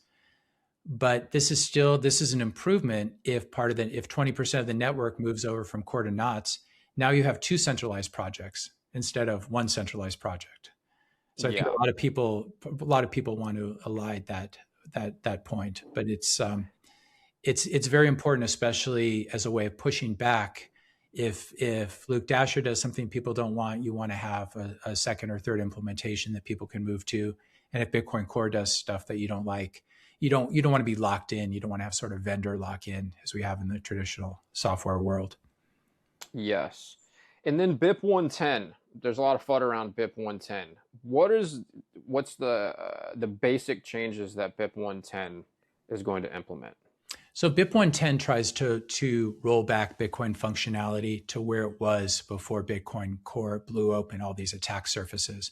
But this is an improvement if 20% of the network moves over from Core to Knots. Now you have 2 centralized projects instead of 1 centralized project. So I think a lot of people want to elide that point, but it's very important, especially as a way of pushing back. If Luke Dasher does something people don't want, you want to have a second or third implementation that people can move to. And if Bitcoin Core does stuff that you don't like, you don't want to be locked in. You don't want to have sort of vendor lock-in as we have in the traditional software world. Yes. And then BIP 110. There's a lot of FUD around BIP 110. What's the basic changes that BIP 110 is going to implement? So BIP 110 tries to roll back Bitcoin functionality to where it was before Bitcoin Core blew open all these attack surfaces.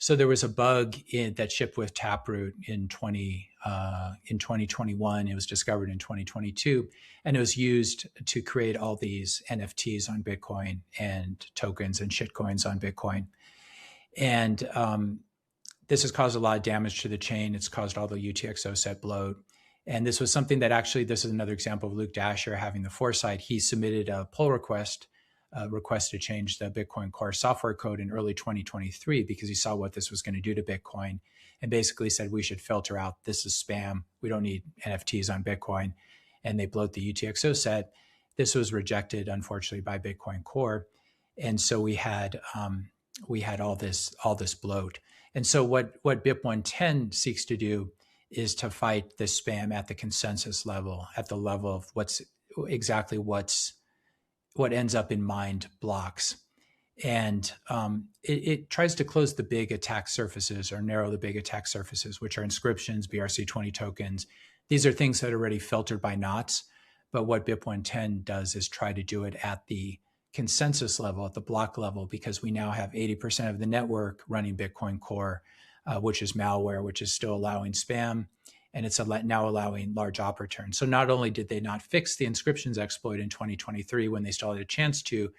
So there was a bug that shipped with Taproot in 2021. It was discovered in 2022, and it was used to create all these NFTs on Bitcoin and tokens and shitcoins on Bitcoin. And this has caused a lot of damage to the chain. It's caused all the UTXO set bloat. And this was something that actually, this is another example of Luke Dasher having the foresight. He submitted a pull request to change the Bitcoin Core software code in early 2023 because he saw what this was going to do to Bitcoin, and basically said we should filter out, this is spam. We don't need NFTs on Bitcoin. And they bloat the UTXO set. This was rejected, unfortunately, by Bitcoin Core. And so we had all this bloat. And so what BIP 110 seeks to do is to fight the spam at the consensus level, at the level of what ends up in mined blocks. And it tries to close the big attack surfaces or narrow the big attack surfaces, which are inscriptions, BRC20 tokens. These are things that are already filtered by knots. But what BIP 110 does is try to do it at the consensus level, at the block level, because we now have 80% of the network running Bitcoin Core, which is malware, which is still allowing spam, and it's now allowing large op returns. So not only did they not fix the inscriptions exploit in 2023 when they still had a chance to,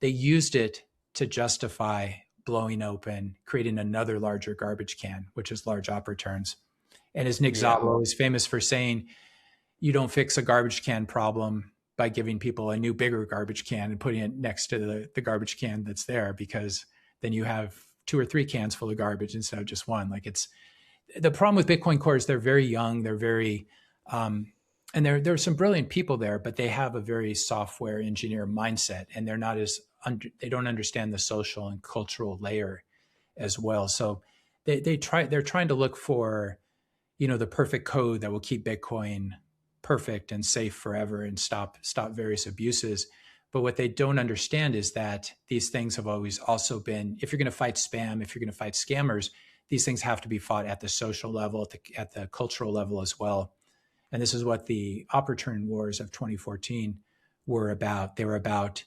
they used it to justify blowing open, creating another larger garbage can, which is large op returns. And as Nick Szabo is famous for saying, you don't fix a garbage can problem by giving people a new, bigger garbage can and putting it next to the garbage can that's there, because then you have 2 or 3 cans full of garbage instead of just one. Like, it's the problem with Bitcoin Core is they're very young, they're very, and there are some brilliant people there, but they have a very software engineer mindset, and they're not they don't understand the social and cultural layer as well. So they're trying to look for, the perfect code that will keep Bitcoin perfect and safe forever and stop various abuses. But what they don't understand is that these things have always also been, if you're going to fight spam, if you're going to fight scammers, these things have to be fought at the social level, at the cultural level as well. And this is what the op return wars of 2014 were about. They were about,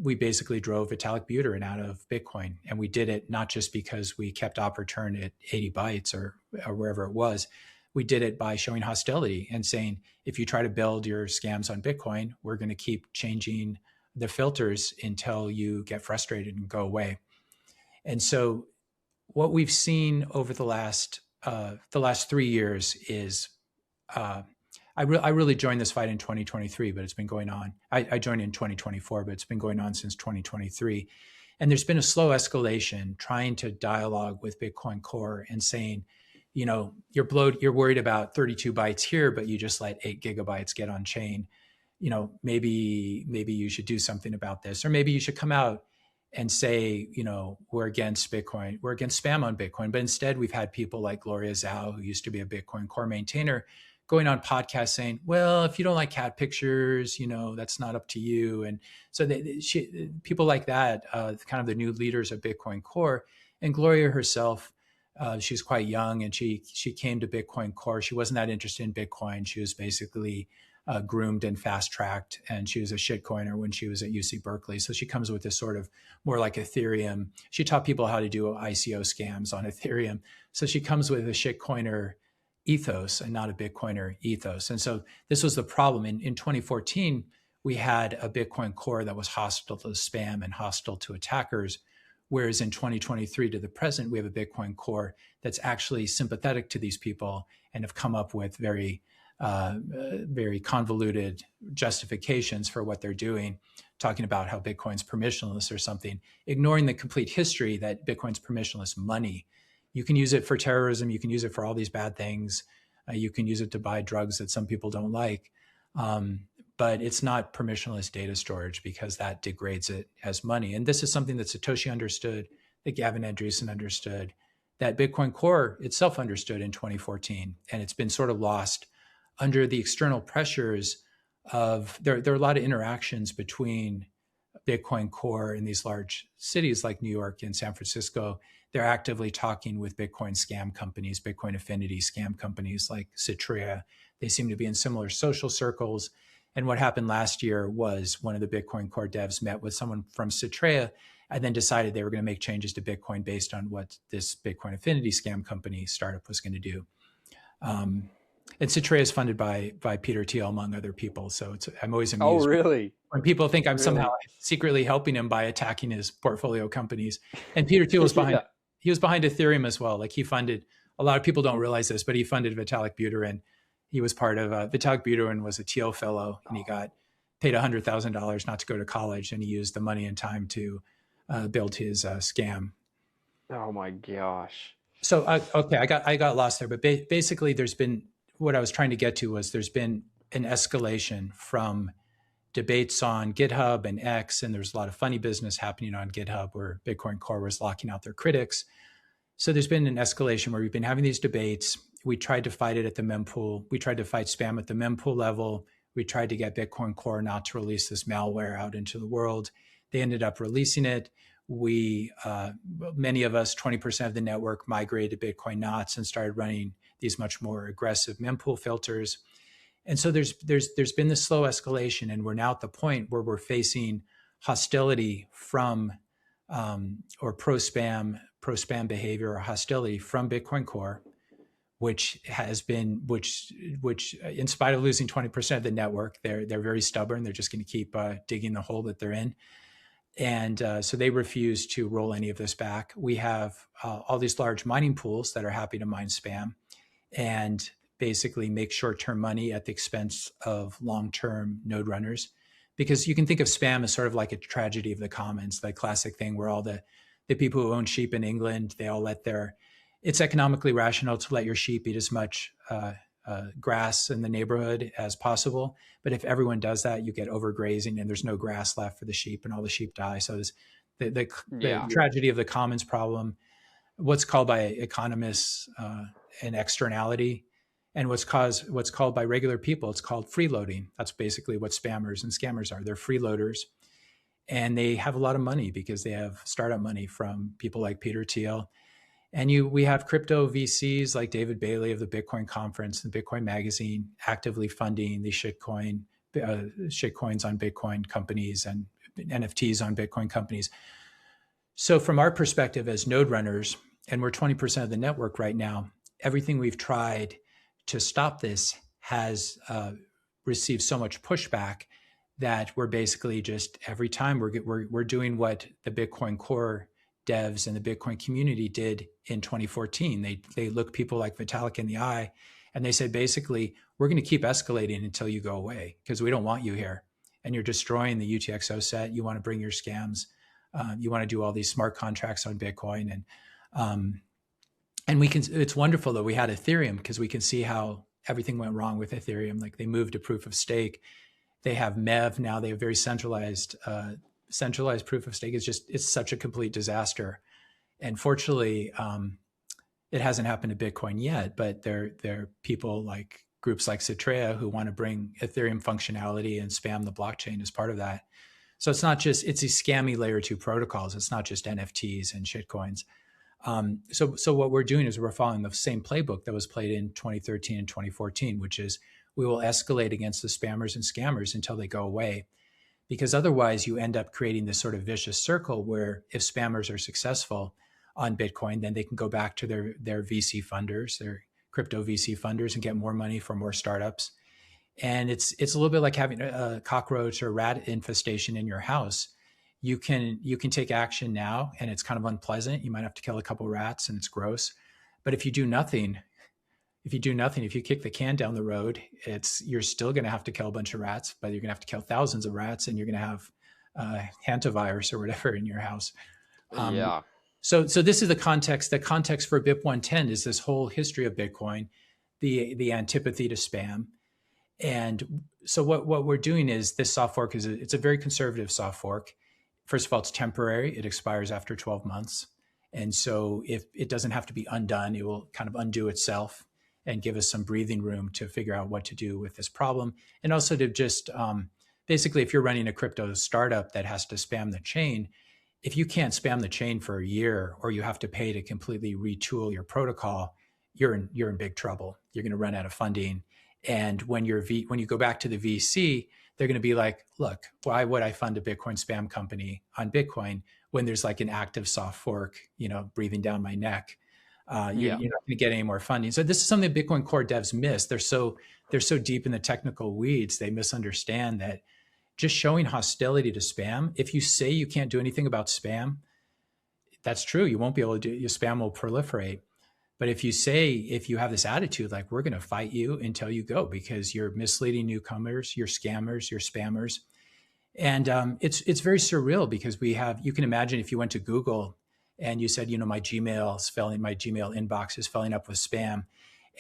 we basically drove Vitalik Buterin out of Bitcoin. And we did it not just because we kept op return at 80 bytes or wherever it was. We did it by showing hostility and saying, if you try to build your scams on Bitcoin, we're going to keep changing the filters until you get frustrated and go away. And so what we've seen over the last 3 years is, I really joined this fight in 2023, but it's been going on. I joined in 2024, but it's been going on since 2023. And there's been a slow escalation trying to dialogue with Bitcoin Core and saying, you're worried about 32 bytes here, but you just let 8 gigabytes get on chain. Maybe you should do something about this, or maybe you should come out and say, we're against Bitcoin, we're against spam on Bitcoin. But instead, we've had people like Gloria Zhao, who used to be a Bitcoin Core maintainer, going on podcasts saying, well, if you don't like cat pictures, that's not up to you. And so people like that, kind of the new leaders of Bitcoin Core, and Gloria herself, she's quite young, and she came to Bitcoin Core. She wasn't that interested in Bitcoin. She was basically groomed and fast-tracked, and she was a shitcoiner when she was at UC Berkeley. So she comes with this sort of more like Ethereum. She taught people how to do ICO scams on Ethereum. So she comes with a shitcoiner ethos and not a Bitcoiner ethos. And so this was the problem. In 2014, we had a Bitcoin Core that was hostile to spam and hostile to attackers. Whereas in 2023 to the present, we have a Bitcoin Core that's actually sympathetic to these people and have come up with very convoluted justifications for what they're doing, talking about how Bitcoin's permissionless or something, ignoring the complete history that Bitcoin's permissionless money. You can use it for terrorism. You can use it for all these bad things. You can use it to buy drugs that some people don't like. But it's not permissionless data storage, because that degrades it as money. And this is something that Satoshi understood, that Gavin Andresen understood, that Bitcoin Core itself understood in 2014. And it's been sort of lost under the external pressures of, there are a lot of interactions between Bitcoin Core in these large cities like New York and San Francisco. They're actively talking with Bitcoin scam companies, Bitcoin affinity scam companies like Citrea. They seem to be in similar social circles. And what happened last year was one of the Bitcoin Core devs met with someone from Citrea and then decided they were going to make changes to Bitcoin based on what this Bitcoin affinity scam company startup was going to do. And Citrea is funded by Peter Thiel, among other people. So I'm always amused. Oh, really? When people think I'm somehow secretly helping him by attacking his portfolio companies. And Peter Thiel was behind, he was behind Ethereum as well. Like he funded, a lot of people don't realize this, but he funded Vitalik Buterin. He was part of, Vitalik Buterin was a Thiel fellow, and he got paid $100,000 not to go to college. And he used the money and time to build his scam. Oh my gosh. So, okay, I got lost there, but basically there's been, what I was trying to get to was there's been an escalation from debates on GitHub and X, and there's a lot of funny business happening on GitHub where Bitcoin Core was locking out their critics. So there's been an escalation where we've been having these debates. We tried to fight it at the mempool. We tried to fight spam at the mempool level. We tried to get Bitcoin Core not to release this malware out into the world. They ended up releasing it. We, many of us, 20% of the network migrated to Bitcoin knots and started running these much more aggressive mempool filters. And so there's been this slow escalation, and we're now at the point where we're facing hostility from or pro spam behavior or hostility from Bitcoin Core, which in spite of losing 20% of the network, they're very stubborn. They're just going to keep digging the hole that they're in. And so they refuse to roll any of this back. We have all these large mining pools that are happy to mine spam and basically make short-term money at the expense of long-term node runners. Because you can think of spam as sort of like a tragedy of the commons, the classic thing where all the people who own sheep in England, they all let it's economically rational to let your sheep eat as much grass in the neighborhood as possible. But if everyone does that, you get overgrazing and there's no grass left for the sheep and all the sheep die. So there's the tragedy of the commons problem, what's called by economists an externality, and what's called by regular people, it's called freeloading. That's basically what spammers and scammers are. They're freeloaders, and they have a lot of money because they have startup money from people like Peter Thiel. And we have crypto VCs like David Bailey of the Bitcoin Conference and Bitcoin Magazine actively funding these shitcoins on Bitcoin companies and NFTs on Bitcoin companies. So from our perspective as node runners, and we're 20% of the network right now, everything we've tried to stop this has received so much pushback that we're basically just every time we're doing what the Bitcoin Core devs and the Bitcoin community did in 2014. They look people like Vitalik in the eye and they said, basically, we're going to keep escalating until you go away because we don't want you here. And you're destroying the UTXO set. You want to bring your scams. You want to do all these smart contracts on Bitcoin. And it's wonderful that we had Ethereum because we can see how everything went wrong with Ethereum. Like they moved to proof of stake. They have MEV now. They have very centralized proof of stake. It's such a complete disaster. And fortunately, it hasn't happened to Bitcoin yet, but there are people like groups like Citrea who want to bring Ethereum functionality and spam the blockchain as part of that. So it's these scammy layer 2 protocols. It's not just NFTs and shitcoins. So what we're doing is we're following the same playbook that was played in 2013 and 2014, which is we will escalate against the spammers and scammers until they go away. Because otherwise you end up creating this sort of vicious circle where if spammers are successful on Bitcoin, then they can go back to their VC funders, their crypto VC funders, and get more money for more startups. And it's a little bit like having a cockroach or rat infestation in your house. You can take action now, and it's kind of unpleasant. You might have to kill a couple rats, and it's gross. But if you do nothing, if you kick the can down the road, you're still going to have to kill a bunch of rats, but you're going to have to kill thousands of rats, and you're going to have hantavirus or whatever in your house. So this is the context. The context for BIP 110 is this whole history of Bitcoin, the antipathy to spam. And so what we're doing is this soft fork it's a very conservative soft fork. First of all, it's temporary. It expires after 12 months. And so if it doesn't have to be undone, it will kind of undo itself and give us some breathing room to figure out what to do with this problem. And also to just basically, if you're running a crypto startup that has to spam the chain, if you can't spam the chain for a year, or you have to pay to completely retool your protocol, you're in big trouble. You're going to run out of funding. And when you go back to the VC, they're going to be like, look, why would I fund a Bitcoin spam company on Bitcoin when there's like an active soft fork, breathing down my neck? You're not going to get any more funding. So this is something Bitcoin core devs miss. They're so deep in the technical weeds, they misunderstand that just showing hostility to spam. If you say you can't do anything about spam, that's true. You won't be able to do. Your spam will proliferate. But if you have this attitude, like, we're going to fight you until you go because you're misleading newcomers, you're scammers, you're spammers. And it's very surreal because you can imagine if you went to Google and you said, my Gmail inbox is filling up with spam.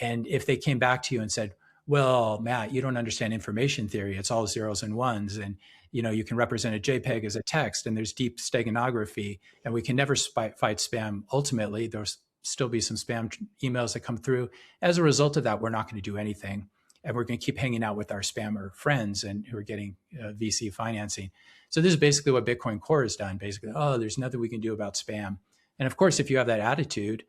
And if they came back to you and said, well, Matt, you don't understand information theory. It's all zeros and ones. And, you can represent a JPEG as a text, and there's deep steganography, and we can never fight spam. Ultimately, there's still be some spam emails that come through. As a result of that, we're not going to do anything. And we're going to keep hanging out with our spammer friends and who are getting VC financing. So this is basically what Bitcoin Core has done. Basically, there's nothing we can do about spam. And of course, if you have that attitude,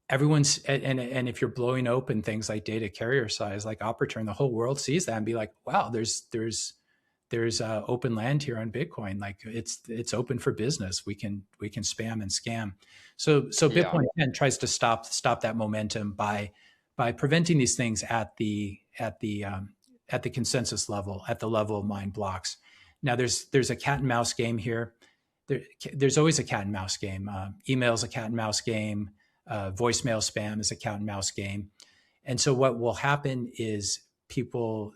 everyone's, and if you're blowing open things like data carrier size, like Operaturn, the whole world sees that and be like, wow, there's open land here on Bitcoin. Like it's open for business. We can spam and scam. So Bitcoin 10 tries to stop that momentum by preventing these things at the consensus level, at the level of mine blocks. Now there's a cat and mouse game here. There's always a cat and mouse game. Email's a cat and mouse game. Voicemail spam is a cat and mouse game. And so what will happen is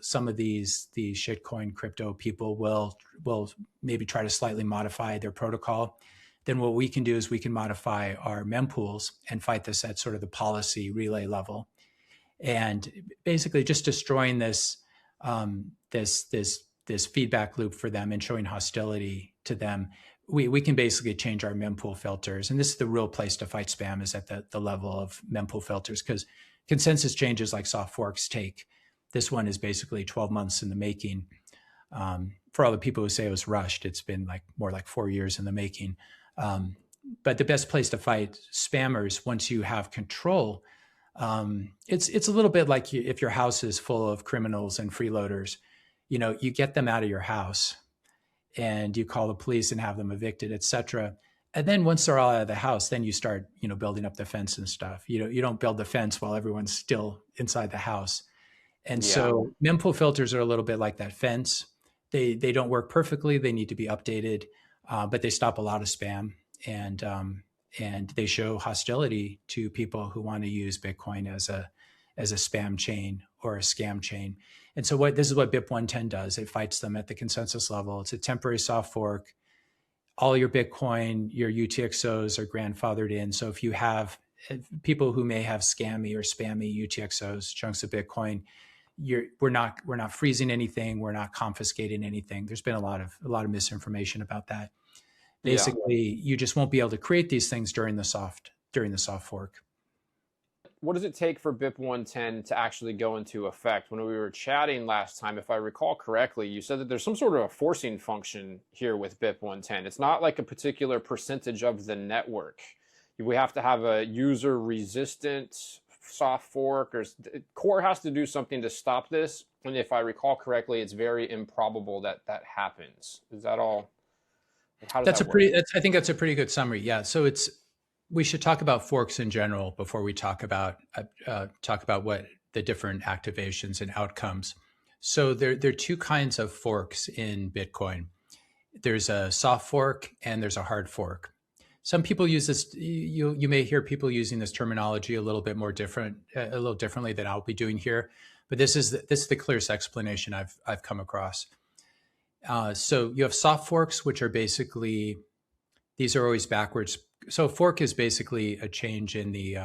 some of these shitcoin crypto people will maybe try to slightly modify their protocol. Then what we can do is we can modify our mempools and fight this at sort of the policy relay level, and basically just destroying this feedback loop for them and showing hostility to them. We can basically change our mempool filters, and this is the real place to fight spam, is at the level of mempool filters, because consensus changes like soft forks take. This one is basically 12 months in the making. For all the people who say it was rushed, it's been more like 4 years in the making. But the best place to fight spammers, once you have control, it's a little bit like if your house is full of criminals and freeloaders, you get them out of your house and you call the police and have them evicted, et cetera. And then once they're all out of the house, then you start, building up the fence and stuff. You don't build the fence while everyone's still inside the house. And so mempool filters are a little bit like that fence. They don't work perfectly. They need to be updated, but they stop a lot of spam, and they show hostility to people who want to use Bitcoin as a spam chain or a scam chain. And so this is what BIP 110 does. It fights them at the consensus level. It's a temporary soft fork. All your Bitcoin, your UTXOs are grandfathered in. So if you have people who may have scammy or spammy UTXOs, chunks of Bitcoin, we're not freezing anything. We're not confiscating anything. There's been a lot of misinformation about that. Basically, you just won't be able to create these things during the soft fork. What does it take for BIP 110 to actually go into effect? When we were chatting last time, if I recall correctly, you said that there's some sort of a forcing function here with BIP 110. It's not like a particular percentage of the network. We have to have a user resistant soft fork, or Core has to do something to stop this. And if I recall correctly, it's very improbable that happens. Is that all? How does that work? I think that's a pretty good summary. Yeah. So we should talk about forks in general before we talk about what the different activations and outcomes. So there are two kinds of forks in Bitcoin. There's a soft fork and there's a hard fork. Some people use this. You may hear people using this terminology a little differently than I'll be doing here, but this is the clearest explanation I've come across. So you have soft forks, which are basically, these are always backwards. So a fork is basically a change in the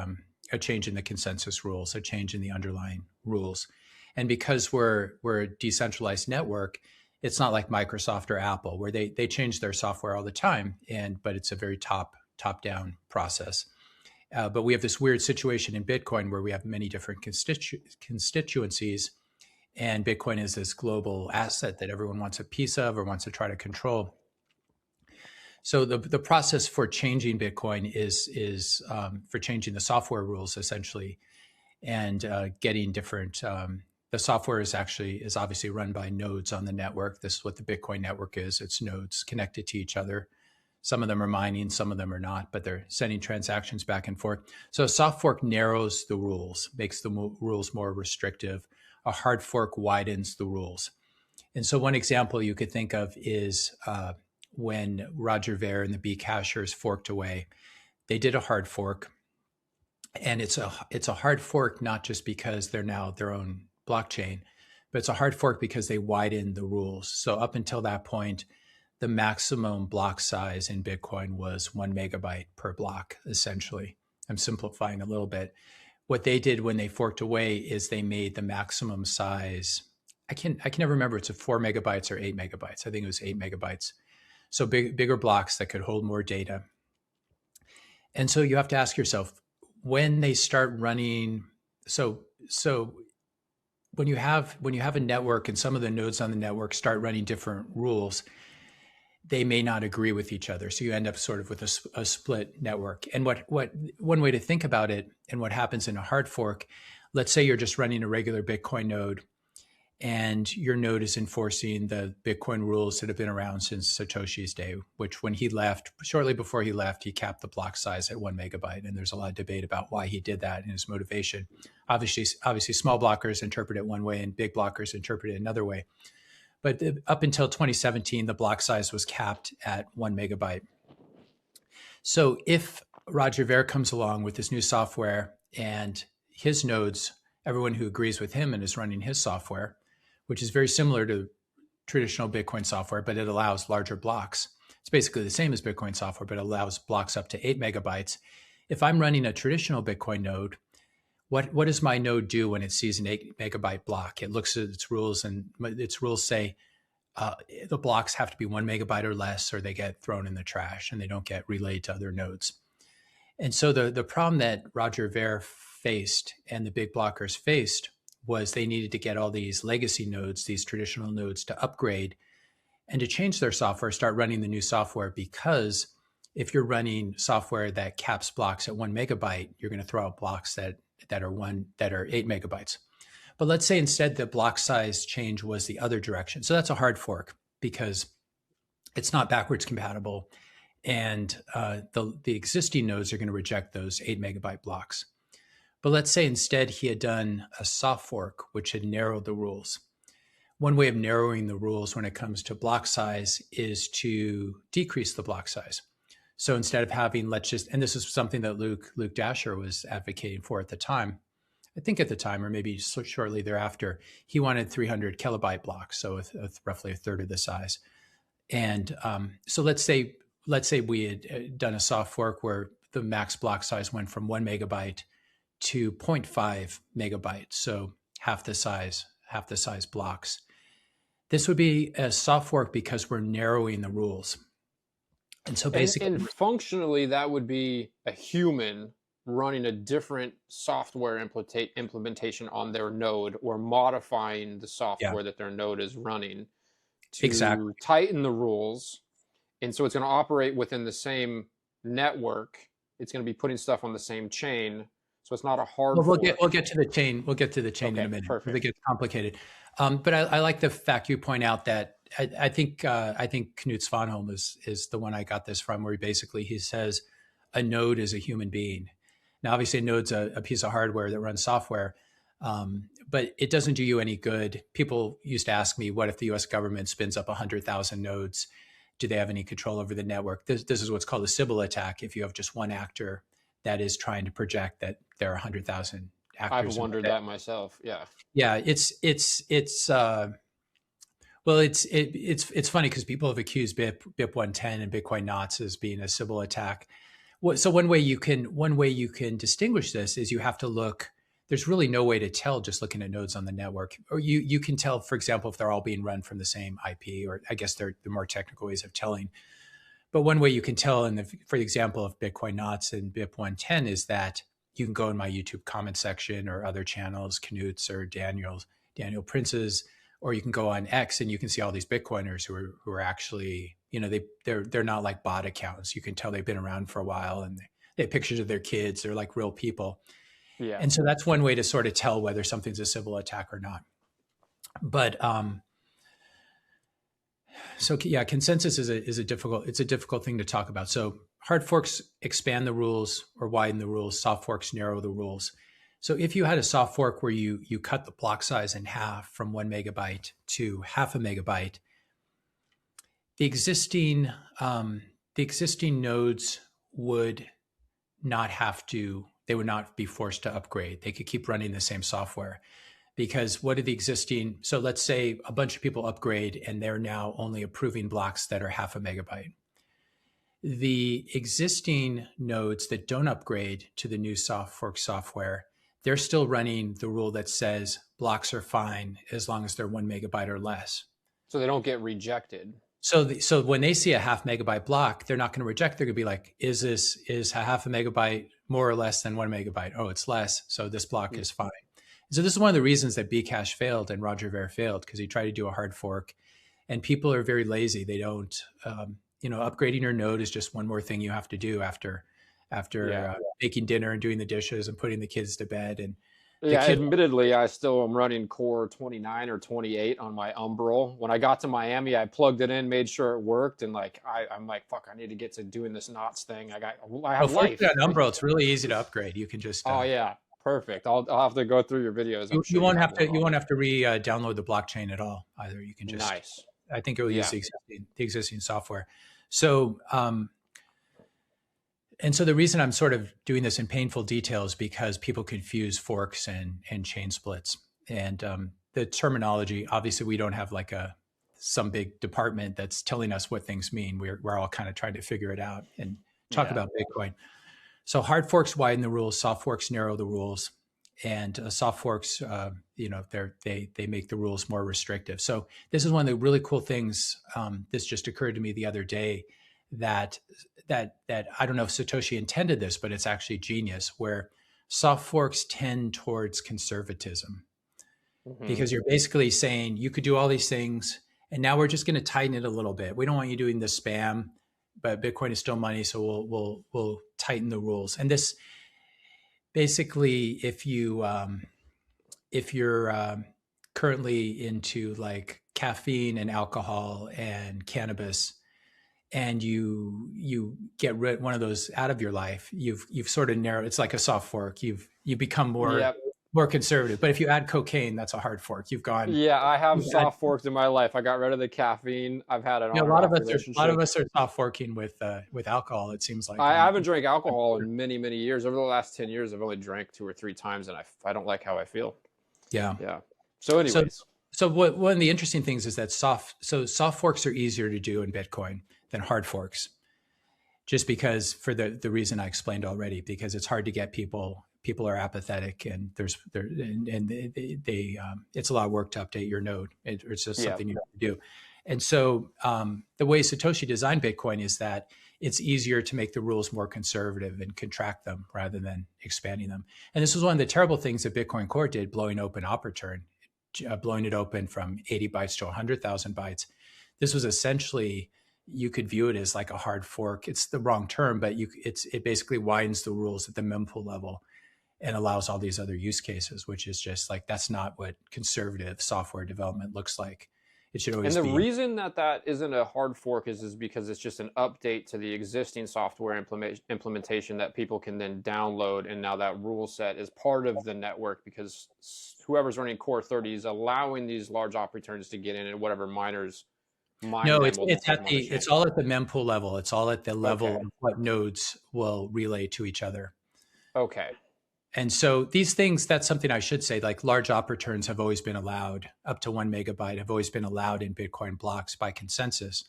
consensus rules, a change in the underlying rules. And because we're a decentralized network, it's not like Microsoft or Apple, where they change their software all the time, but it's a very top-down process. But we have this weird situation in Bitcoin where we have many different constituencies, and Bitcoin is this global asset that everyone wants a piece of or wants to try to control. So the process for changing Bitcoin is for changing the software rules, essentially, and getting different The software is obviously run by nodes on the network. This is what the Bitcoin network is. It's nodes connected to each other. Some of them are mining, some of them are not, but they're sending transactions back and forth. So a soft fork narrows the rules, makes the rules more restrictive. A hard fork widens the rules. And so one example you could think of is when Roger Ver and the Bcachers forked away. They did a hard fork, and it's a hard fork not just because they're now their own blockchain, but it's a hard fork because they widened the rules. So up until that point, the maximum block size in Bitcoin was 1 megabyte per block, essentially. I'm simplifying a little bit. What they did when they forked away is they made the maximum size, I can never remember, it's 4 megabytes or 8 megabytes. I think it was 8 megabytes. So bigger blocks that could hold more data. And so you have to ask yourself, when they start running, so when you have a network and some of the nodes on the network start running different rules, they may not agree with each other. So you end up sort of with a split network. And what one way to think about it and what happens in a hard fork, let's say you're just running a regular Bitcoin node and your node is enforcing the Bitcoin rules that have been around since Satoshi's day, which when he left, shortly before he left, he capped the block size at 1 megabyte. And there's a lot of debate about why he did that and his motivation. Obviously, small blockers interpret it one way and big blockers interpret it another way. But up until 2017, the block size was capped at 1 megabyte. So if Roger Ver comes along with this new software and his nodes, everyone who agrees with him and is running his software, which is very similar to traditional Bitcoin software, but it allows larger blocks. It's basically the same as Bitcoin software, but it allows blocks up to 8 megabytes. If I'm running a traditional Bitcoin node, what does my node do when it sees an 8 megabyte block? It looks at its rules, and its rules say the blocks have to be 1 megabyte or less, or they get thrown in the trash and they don't get relayed to other nodes. And so the problem that Roger Ver faced and the big blockers faced was they needed to get all these legacy nodes, these traditional nodes, to upgrade and to change their software, start running the new software, because if you're running software that caps blocks at 1 megabyte, you're going to throw out blocks that are 8 megabytes. But let's say instead the block size change was the other direction. So that's a hard fork because it's not backwards compatible, and the existing nodes are going to reject those 8 megabyte blocks. But let's say instead he had done a soft fork, which had narrowed the rules. One way of narrowing the rules when it comes to block size is to decrease the block size. So instead of having, and this is something that Luke Dasher was advocating for at the time, I think at the time, or maybe shortly thereafter, he wanted 300 kilobyte blocks, so roughly a third of the size. And so let's say we had done a soft fork where the max block size went from 1 megabyte to 0.5 megabyte, so half the size blocks. This would be a soft fork because we're narrowing the rules. And so basically, and functionally, that would be a human running a different software implementation on their node, or modifying the software that their node is running to tighten the rules. And so it's going to operate within the same network. It's going to be putting stuff on the same chain. So it's not a hard. We'll get to the chain. We'll get to the chain in a minute. Perfect. It gets complicated. But I like the fact you point out that I think Knut Svanholm is the one I got this from, where he says a node is a human being. Now, obviously, a node's a piece of hardware that runs software, but it doesn't do you any good. People used to ask me, what if the U.S. government spins up 100,000 nodes? Do they have any control over the network? This is what's called a Sybil attack. If you have just one actor that is trying to project that there are 100,000 actors. I've wondered that myself. Yeah. Yeah. It's funny because people have accused BIP 110 and Bitcoin Knots as being a Sybil attack. So one way you can distinguish this is you have to look. There's really no way to tell just looking at nodes on the network. Or you can tell, for example, if they're all being run from the same IP, or I guess they're the more technical ways of telling. But one way you can tell, for the example of Bitcoin Knots and BIP 110, is that you can go in my YouTube comment section or other channels, Knut's or Daniel Prince's, or you can go on X and you can see all these Bitcoiners who are actually, they're not like bot accounts. You can tell they've been around for a while, and they have pictures of their kids. They're like real people. Yeah. And so that's one way to sort of tell whether something's a Sybil attack or not. But so yeah, consensus is a difficult thing to talk about. So hard forks expand the rules or widen the rules. Soft forks narrow the rules. So if you had a soft fork where you cut the block size in half from 1 megabyte to half a megabyte, the existing nodes would not have to. They would not be forced to upgrade. They could keep running the same software. Because what are the existing, so let's say a bunch of people upgrade and they're now only approving blocks that are half a megabyte. The existing nodes that don't upgrade to the new soft fork software, they're still running the rule that says blocks are fine as long as they're 1 megabyte or less. So they don't get rejected. So when they see a half megabyte block, they're not going to reject. They're going to be like, is a half a megabyte more or less than 1 megabyte? Oh, it's less. So this block is fine. So this is one of the reasons that Bcash failed and Roger Ver failed, because he tried to do a hard fork, and people are very lazy. They don't, upgrading your node is just one more thing you have to do after making dinner and doing the dishes and putting the kids to bed. And admittedly, I still am running Core 29 or 28 on my Umbrel. When I got to Miami, I plugged it in, made sure it worked, and I'm like, fuck, I need to get to doing this knots thing. I have life. An Umbrel, it's really easy to upgrade. You can just perfect. I'll have to go through your videos. You won't have to download the blockchain at all either. You can just nice. I think it will use the existing software. So and so the reason I'm sort of doing this in painful detail is because people confuse forks and chain splits. And the terminology, obviously we don't have like some big department that's telling us what things mean. We're all kind of trying to figure it out and talk about Bitcoin. So hard forks widen the rules, soft forks narrow the rules, and soft forks, they make the rules more restrictive. So this is one of the really cool things. This just occurred to me the other day that I don't know if Satoshi intended this, but it's actually genius, where soft forks tend towards conservatism, because you're basically saying you could do all these things, and now we're just going to tighten it a little bit. We don't want you doing the spam, but Bitcoin is still money, so we'll tighten the rules. And this basically, if you're currently into like caffeine and alcohol and cannabis, and you get rid one of those out of your life, you've sort of narrowed. It's like a soft fork. You become more conservative. But if you add cocaine, that's a hard fork. You've gone. Yeah, I have soft forks in my life. I got rid of the caffeine. I've had it. A lot of us are soft forking with alcohol. It seems like I haven't drank alcohol in many years. Over the last 10 years, I've only drank 2 or 3 times, and I don't like how I feel. Yeah. So anyways, so one of the interesting things is that soft forks are easier to do in Bitcoin than hard forks, just because for the reason I explained already, because it's hard to get people are apathetic, and it's a lot of work to update your node. It's just something you have to do. And so the way Satoshi designed Bitcoin is that it's easier to make the rules more conservative and contract them rather than expanding them. And this was one of the terrible things that Bitcoin Core did, blowing open Opportun, blowing it open from 80 bytes to 100,000 bytes. This was essentially, you could view it as like a hard fork. It's the wrong term, but it basically widens the rules at the mempool level and allows all these other use cases, which is just like, that's not what conservative software development looks like. It should always be. And the reason that isn't a hard fork is because it's just an update to the existing software implementation that people can then download. And now that rule set is part of the network, because whoever's running Core 30 is allowing these large Opportuns to get in and whatever miners mine. No, it's all at the mempool level. It's all at the level of what nodes will relay to each other. Okay. And so these things, that's something I should say, like large Opportuns have always been allowed, up to 1 megabyte have always been allowed in Bitcoin blocks by consensus.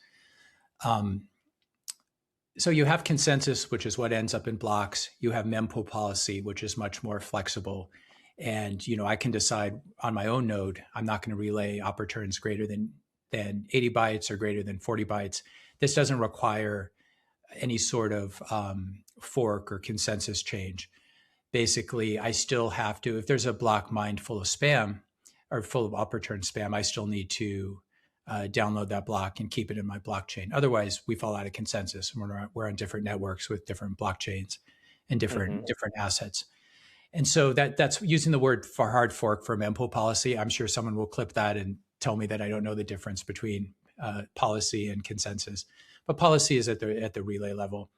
So you have consensus, which is what ends up in blocks. You have mempool policy, which is much more flexible. And, I can decide on my own node, I'm not going to relay Opportuns greater than 80 bytes or greater than 40 bytes. This doesn't require any sort of fork or consensus change. Basically, I still have to, if there's a block mined full of spam or full of Opportun spam, I still need to download that block and keep it in my blockchain. Otherwise, we fall out of consensus, and we're on different networks with different blockchains and different assets. And so that's using the word for hard fork for mempool policy. I'm sure someone will clip that and tell me that I don't know the difference between policy and consensus. But policy is at the relay level,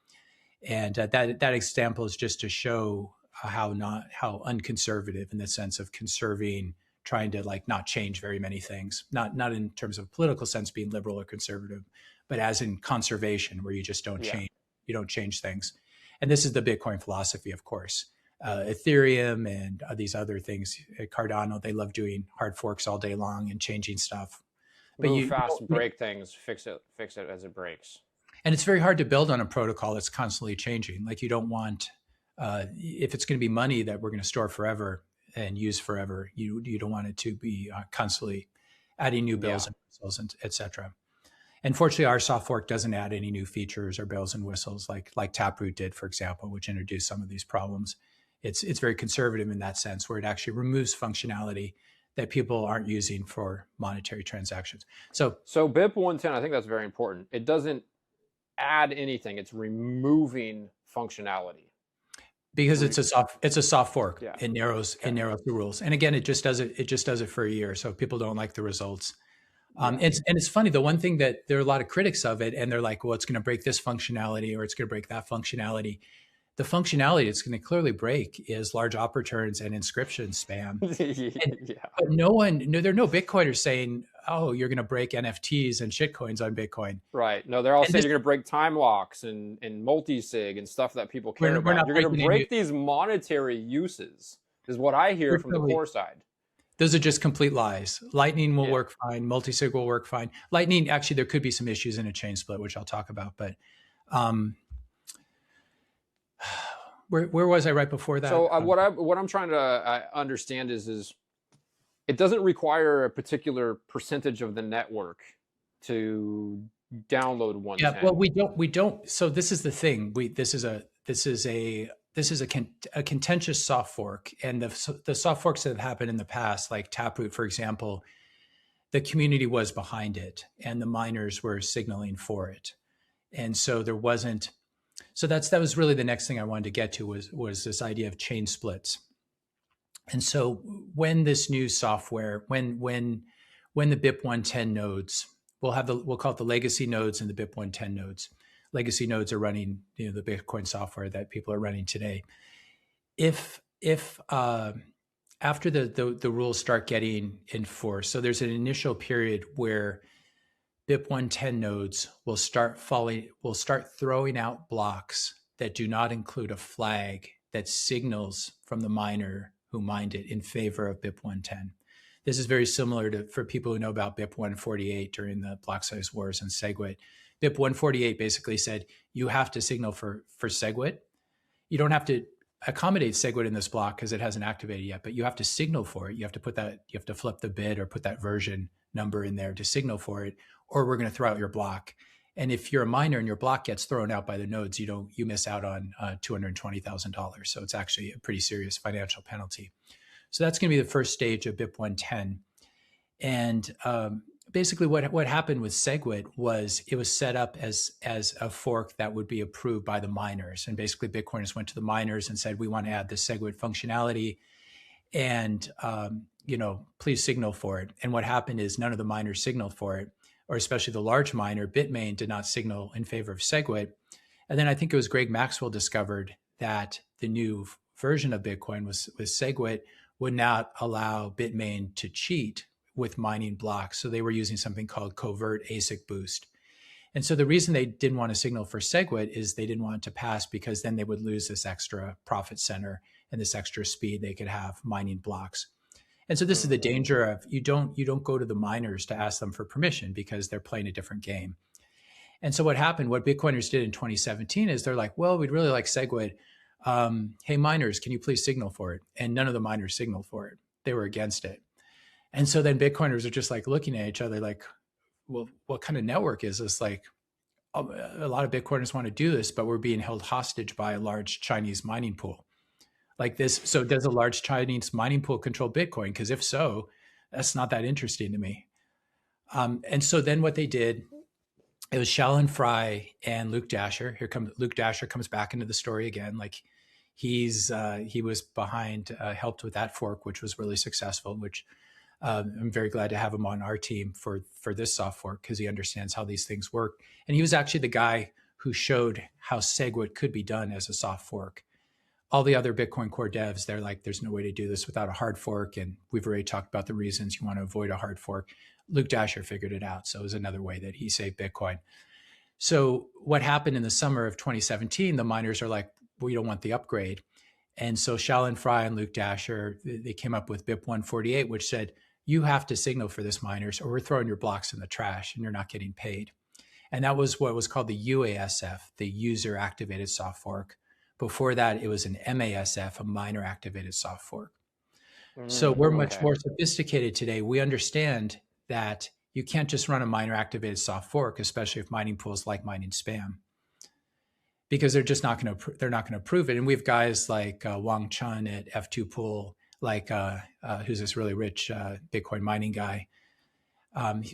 and that example is just to show how unconservative in the sense of conserving, trying to like not change very many things, not in terms of political sense being liberal or conservative, but as in conservation, where you just don't change things. And this is the Bitcoin philosophy, of course. Ethereum and these other things, Cardano, they love doing hard forks all day long and changing stuff. But move fast, break things, fix it as it breaks. And it's very hard to build on a protocol that's constantly changing. Like you don't want, if it's going to be money that we're going to store forever and use forever, you don't want it to be constantly adding new bells and whistles, and et cetera. And fortunately, our soft fork doesn't add any new features or bells and whistles like Taproot did, for example, which introduced some of these problems. It's very conservative in that sense, where it actually removes functionality that people aren't using for monetary transactions. So BIP 110, I think that's very important. It doesn't add anything; it's removing functionality. Because it's a soft fork. Yeah. It narrows the rules. And again, it just does it for a year. So if people don't like the results. And it's funny, the one thing that there are a lot of critics of it, and they're like, well, it's going to break this functionality or it's going to break that functionality. The functionality it's going to clearly break is large op returns and inscription spam. But there are no Bitcoiners saying, oh, you're going to break NFTs and shitcoins on Bitcoin. Right. No, they're all saying you're going to break time locks and multi-sig and stuff that people care about. You're going to break these monetary uses, is what I hear from the core side. Those are just complete lies. Lightning will work fine. Multi-sig will work fine. Lightning, actually, there could be some issues in a chain split, which I'll talk about. But where was I right before that? So what I'm trying to understand is it doesn't require a particular percentage of the network to download 110. Yeah, well, we don't. So this is the thing. This is a contentious soft fork, and the soft forks that have happened in the past, like Taproot, for example, the community was behind it, and the miners were signaling for it, and so there wasn't. So that was really the next thing I wanted to get to was this idea of chain splits. And so when this new software, when the BIP 110 nodes, we'll call it the legacy nodes and the BIP 110 nodes. Legacy nodes are running, the Bitcoin software that people are running today. If after the rules start getting enforced, so there's an initial period where BIP 110 nodes will start throwing out blocks that do not include a flag that signals from the miner who mined it in favor of BIP 110. This is very similar for people who know about BIP 148 during the block size wars and SegWit. BIP 148 basically said you have to signal for SegWit. You don't have to accommodate SegWit in this block because it hasn't activated yet, but you have to signal for it. You have to flip the bit or put that version number in there to signal for it, or we're going to throw out your block. And if you're a miner and your block gets thrown out by the nodes, you miss out on $220,000. So it's actually a pretty serious financial penalty. So that's going to be the first stage of BIP 110. And basically what happened with SegWit was it was set up as a fork that would be approved by the miners. And basically Bitcoiners went to the miners and said, we want to add this SegWit functionality, and please signal for it. And what happened is none of the miners signaled for it, or especially the large miner, Bitmain, did not signal in favor of SegWit. And then I think it was Greg Maxwell discovered that the new version of Bitcoin with SegWit would not allow Bitmain to cheat with mining blocks. So they were using something called covert ASIC boost. And so the reason they didn't want to signal for SegWit is they didn't want it to pass, because then they would lose this extra profit center and this extra speed they could have mining blocks. And so this is the danger of you don't go to the miners to ask them for permission, because they're playing a different game. And so what Bitcoiners did in 2017 is they're like, well, we'd really like SegWit. Hey, miners, can you please signal for it? And none of the miners signaled for it. They were against it. And so then Bitcoiners are just like looking at each other like, well, what kind of network is this? Like, a lot of Bitcoiners want to do this, but we're being held hostage by a large Chinese mining pool like this. So does a large Chinese mining pool control Bitcoin? Because if so, that's not that interesting to me. And so then what they did, it was Shalin Fry and Luke Dasher. Luke Dasher comes back into the story again. Like He was behind, helped with that fork, which was really successful, which I'm very glad to have him on our team for this soft fork, because he understands how these things work. And he was actually the guy who showed how SegWit could be done as a soft fork. All the other Bitcoin core devs, they're like, there's no way to do this without a hard fork. And we've already talked about the reasons you want to avoid a hard fork. Luke Dasher figured it out. So it was another way that he saved Bitcoin. So what happened in the summer of 2017, the miners are like, we don't want the upgrade. And so Shalin Fry and Luke Dasher, they came up with BIP 148, which said, you have to signal for this, miners, or we're throwing your blocks in the trash and you're not getting paid. And that was what was called the UASF, the user activated soft fork. Before that, it was an MASF, a miner activated soft fork. So we're much more sophisticated today. We understand that you can't just run a miner activated soft fork, especially if mining pools like mining spam, because they're just not going to approve it. And we have guys like Wang Chun at F2 Pool, like who's this really rich Bitcoin mining guy.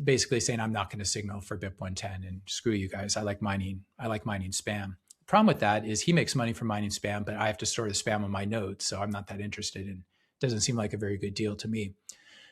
Basically saying, I'm not going to signal for BIP 110 and screw you guys. I like mining spam. The problem with that is he makes money from mining spam, but I have to store the spam on my nodes. So I'm not that interested, and it doesn't seem like a very good deal to me.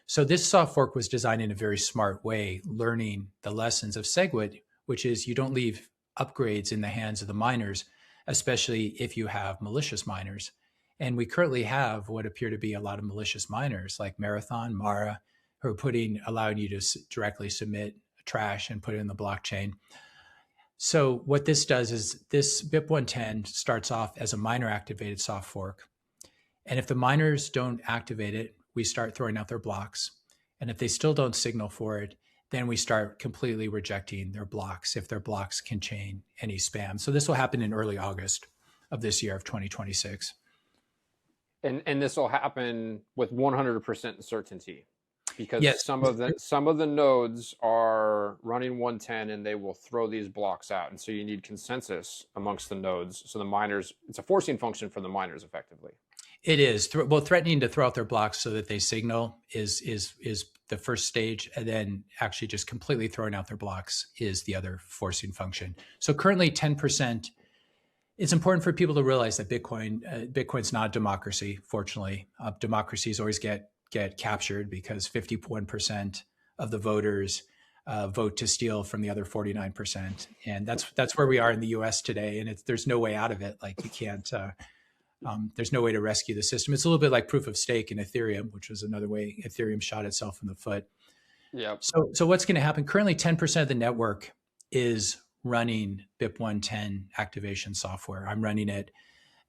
So this soft fork was designed in a very smart way, learning the lessons of SegWit, which is you don't leave upgrades in the hands of the miners, especially if you have malicious miners. And we currently have what appear to be a lot of malicious miners like Marathon, Mara, who are allowing you to directly submit trash and put it in the blockchain. So what this does is this BIP 110 starts off as a miner activated soft fork. And if the miners don't activate it, we start throwing out their blocks. And if they still don't signal for it, then we start completely rejecting their blocks if their blocks contain any spam. So this will happen in early August of this year of 2026. And this will happen with 100% certainty, because yes. some of the nodes are running 110 and they will throw these blocks out. And so you need consensus amongst the nodes. So the miners, it's a forcing function for the miners effectively. It is. Well, threatening to throw out their blocks so that they signal is the first stage, and then actually just completely throwing out their blocks is the other forcing function. So currently 10%. It's important for people to realize that Bitcoin's not a democracy. Fortunately, democracies always get captured because 51% of the voters vote to steal from the other 49%, and that's where we are in the U.S. today. And there's no way out of it. Like you can't. There's no way to rescue the system. It's a little bit like proof of stake in Ethereum, which was another way Ethereum shot itself in the foot. Yeah. So what's going to happen? Currently, 10% of the network is running BIP 110 activation software. I'm running it,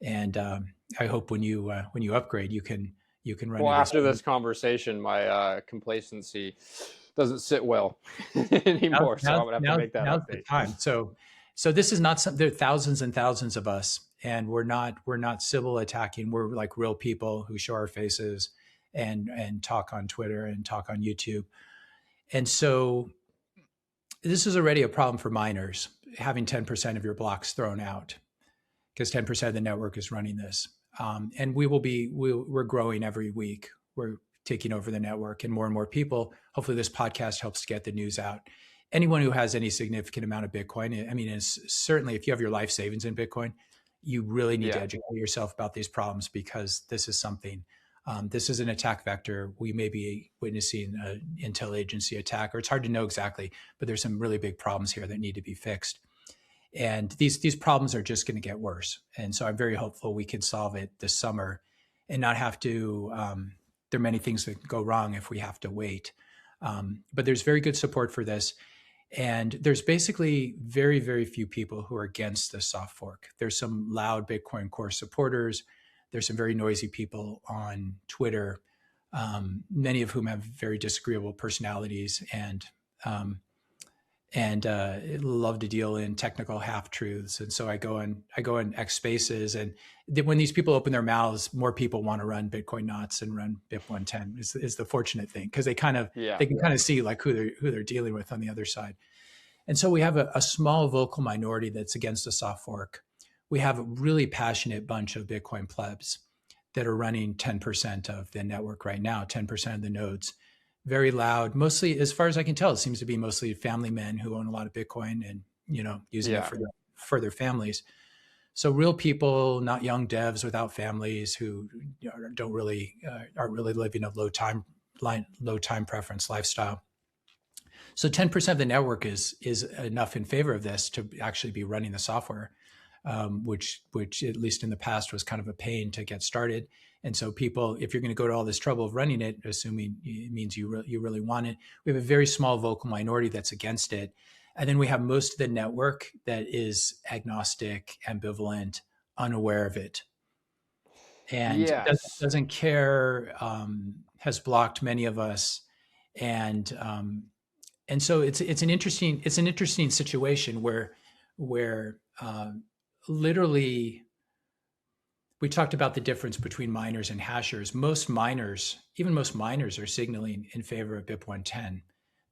and I hope when you upgrade, you can run it. Well, after this conversation, my complacency doesn't sit well anymore. So I'm gonna have to make that update. The time. So this is not there are thousands and thousands of us, and we're not Sybil attacking. We're like real people who show our faces and talk on Twitter and talk on YouTube. And so this is already a problem for miners, having 10% of your blocks thrown out, because 10% of the network is running this. And we're growing every week. We're taking over the network, and more people. Hopefully this podcast helps get the news out. Anyone who has any significant amount of Bitcoin, I mean, it's certainly if you have your life savings in Bitcoin, you really need to educate yourself about these problems, because this is something, this is an attack vector. We may be witnessing an intel agency attack, or it's hard to know exactly, but there's some really big problems here that need to be fixed. And these problems are just going to get worse. And so I'm very hopeful we can solve it this summer and not have to, there are many things that go wrong if we have to wait. But there's very good support for this. And there's basically very, very few people who are against the soft fork. There's some loud Bitcoin Core supporters. There's some very noisy people on Twitter, many of whom have very disagreeable personalities and love to deal in technical half truths. And so I go in X Spaces, and when these people open their mouths, more people want to run Bitcoin Knots and run BIP 110 is the fortunate thing, because they can kind of see like who they're dealing with on the other side. And so we have a small vocal minority that's against the soft fork. We have a really passionate bunch of Bitcoin plebs that are running 10% of the network right now, 10% of the nodes. Very loud, mostly, as far as I can tell, it seems to be mostly family men who own a lot of Bitcoin and, using it for their families. So real people, not young devs without families who don't really aren't really living a low time preference lifestyle. So 10% of the network is enough in favor of this to actually be running the software, which at least in the past was kind of a pain to get started. And so people, if you're going to go to all this trouble of running it, assuming it means you really want it, we have a very small vocal minority that's against it. And then we have most of the network that is agnostic, ambivalent, unaware of it, and Yes. doesn't care, has blocked many of us. And so it's an interesting situation where literally we talked about the difference between miners and hashers. Most miners are signaling in favor of BIP 110.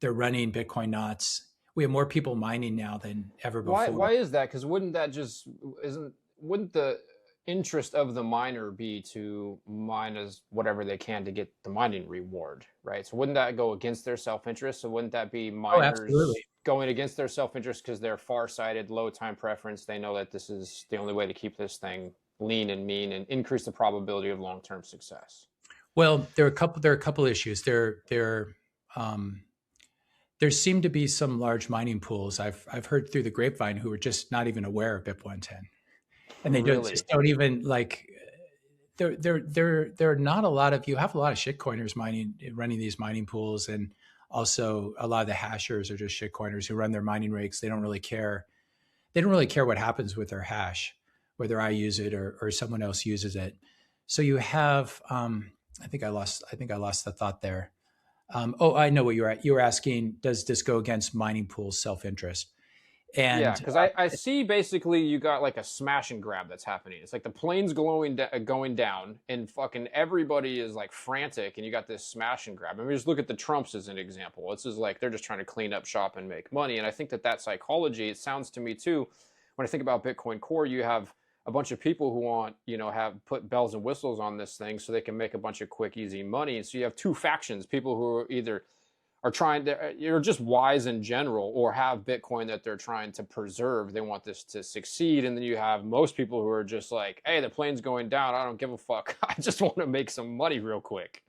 They're running Bitcoin knots. We have more people mining now than ever before. Why is that? Because wouldn't the interest of the miner be to mine as whatever they can to get the mining reward, right? So wouldn't that go against their self-interest? So wouldn't that be miners going against their self-interest because they're far-sighted, low time preference? They know that this is the only way to keep this thing lean and mean and increase the probability of long-term success. Well, there are a couple issues. There seem to be some large mining pools I've heard through the grapevine who are just not even aware of BIP 110, and they just don't even like. There are not a lot of, you have a lot of shitcoiners running these mining pools, and also a lot of the hashers are just shitcoiners who run their mining rigs. They don't really care. They don't really care what happens with their hash, whether I use it or someone else uses it. So you have, I think I lost the thought there. I know what you were asking. Does this go against mining pool's self-interest? And yeah, because I see basically you got like a smash and grab that's happening. It's like the plane's going down, and fucking everybody is like frantic, and you got this smash and grab. I mean, just look at the Trumps as an example. It's just like they're just trying to clean up shop and make money. And I think that psychology, it sounds to me too, when I think about Bitcoin Core, you have a bunch of people who want, have put bells and whistles on this thing so they can make a bunch of quick, easy money. And so you have two factions, people who are either you're just wise in general, or have Bitcoin that they're trying to preserve. They want this to succeed. And then you have most people who are just like, hey, the plane's going down. I don't give a fuck. I just want to make some money real quick.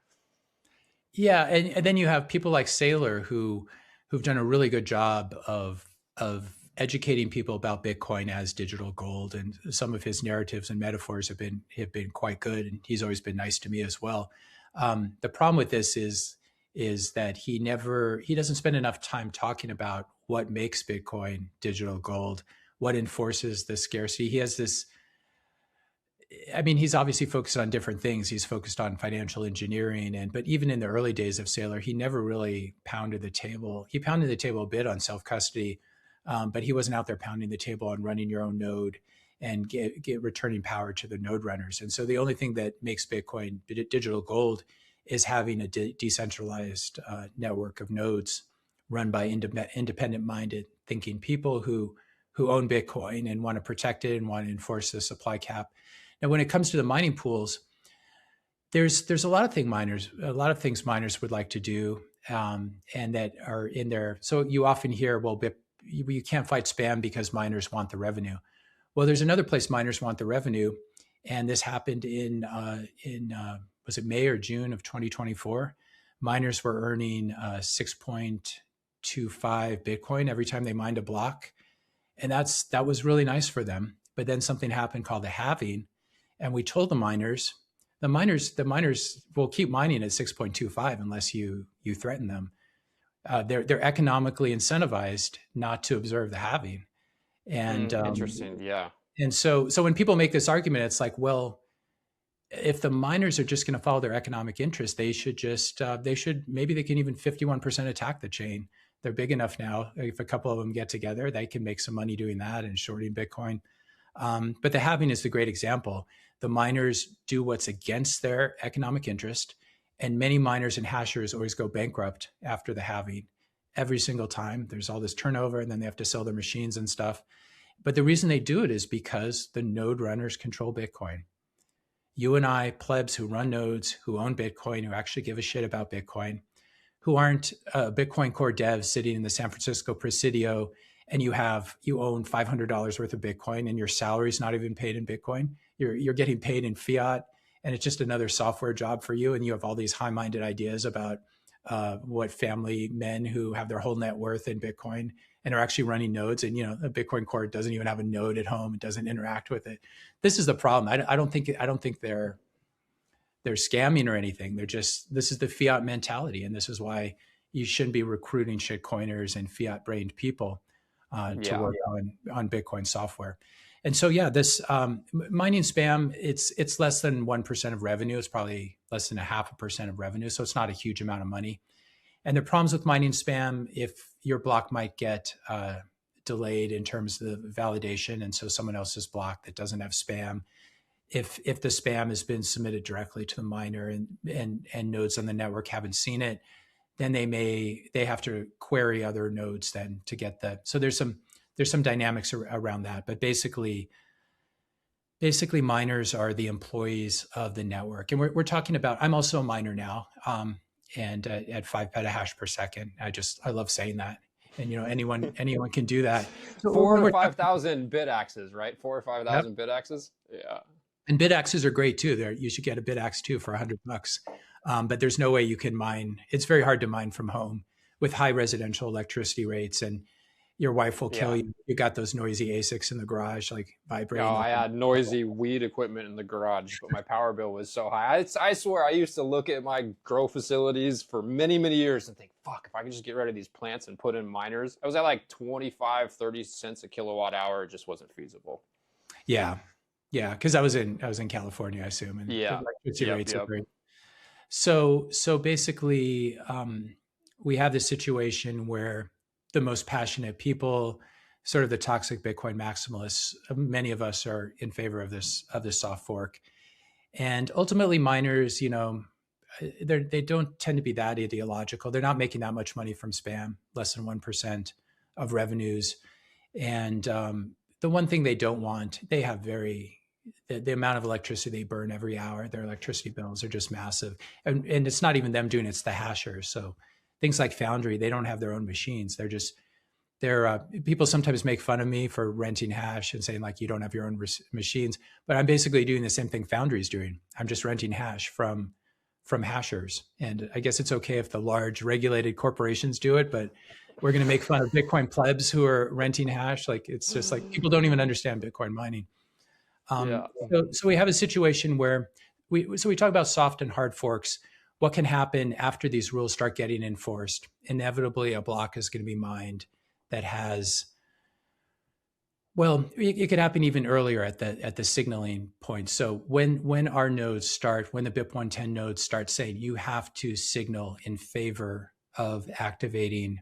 Yeah. And then you have people like Saylor who've done a really good job of educating people about Bitcoin as digital gold, and some of his narratives and metaphors have been quite good, and he's always been nice to me as well. The problem with this is that he doesn't spend enough time talking about what makes Bitcoin digital gold, what enforces the scarcity. He has this, I mean, he's obviously focused on different things. He's focused on financial engineering, but even in the early days of Saylor, he never really pounded the table. He pounded the table a bit on self-custody, but he wasn't out there pounding the table on running your own node and returning power to the node runners. And so the only thing that makes Bitcoin digital gold is having a decentralized network of nodes run by independent-minded thinking people who own Bitcoin and want to protect it and want to enforce the supply cap. Now, when it comes to the mining pools, there's a lot of things miners would like to do, and that are in there. So you often hear, well, you can't fight spam because miners want the revenue. Well, there's another place miners want the revenue, and this happened in was it May or June of 2024? Miners were earning 6.25 Bitcoin every time they mined a block, and that was really nice for them. But then something happened called the halving, and we told the miners will keep mining at 6.25 unless you threaten them. They're economically incentivized not to observe the halving. And interesting, yeah. And so when people make this argument, it's like, well, if the miners are just going to follow their economic interest, maybe they can even 51% attack the chain. They're big enough now. If a couple of them get together, they can make some money doing that and shorting Bitcoin. But the halving is the great example. The miners do what's against their economic interest, and many miners and hashers always go bankrupt after the halving. Every single time there's all this turnover, and then they have to sell their machines and stuff. But the reason they do it is because the node runners control Bitcoin. You and I, plebs who run nodes, who own Bitcoin, who actually give a shit about Bitcoin, who aren't Bitcoin core devs sitting in the San Francisco Presidio and you own $500 worth of Bitcoin, and your salary is not even paid in Bitcoin. You're getting paid in fiat, and it's just another software job for you. And you have all these high-minded ideas about what family men who have their whole net worth in Bitcoin and are actually running nodes. And a Bitcoin core doesn't even have a node at home; it doesn't interact with it. This is the problem. I don't think they're scamming or anything. This is the fiat mentality, and this is why you shouldn't be recruiting shitcoiners and fiat-brained people to work on Bitcoin software. And so, this mining spam, it's less than 1% of revenue. It's probably less than 0.5% of revenue. So it's not a huge amount of money. And the problems with mining spam, if your block might get delayed in terms of the validation, and so someone else's block that doesn't have spam, if the spam has been submitted directly to the miner and nodes on the network haven't seen it, then they have to query other nodes then to get that. So there's some dynamics around that, but basically miners are the employees of the network. And we're talking about, I'm also a miner now, and at 5 petahash per second. I love saying that. And anyone can do that. So 4,000 or 5,000 bit axes, right? 4,000 or 5,000 bit axes. Yeah. And bit axes are great too. You should get a bit axe too for $100. But there's no way you can mine. It's very hard to mine from home with high residential electricity rates, and your wife will kill you. You got those noisy ASICs in the garage, like vibrating. I had noisy weed equipment in the garage, but my power bill was so high. I swear I used to look at my grow facilities for many, many years and think, fuck, if I could just get rid of these plants and put in miners. I was at like 25, 30 cents a kilowatt hour. It just wasn't feasible. Yeah. Because I was in California, I assume. And electricity rates are great. So basically, we have this situation where the most passionate people, sort of the toxic Bitcoin maximalists, many of us are in favor of this soft fork. And ultimately miners, they don't tend to be that ideological. They're not making that much money from spam, less than 1% of revenues. And the one thing they don't want, they have the amount of electricity they burn every hour, their electricity bills are just massive. And it's not even them doing it, it's the hashers. So things like Foundry, they don't have their own machines. People sometimes make fun of me for renting hash and saying like, you don't have your own machines, but I'm basically doing the same thing Foundry is doing. I'm just renting hash from hashers. And I guess it's okay if the large regulated corporations do it, but we're going to make fun of Bitcoin plebs who are renting hash. Like, it's just like, people don't even understand Bitcoin mining. So we have a situation where we talk about soft and hard forks. What can happen after these rules start getting enforced? Inevitably, a block is going to be mined that has, it could happen even earlier at the signaling point. So when our nodes start, when the BIP110 nodes start saying you have to signal in favor of activating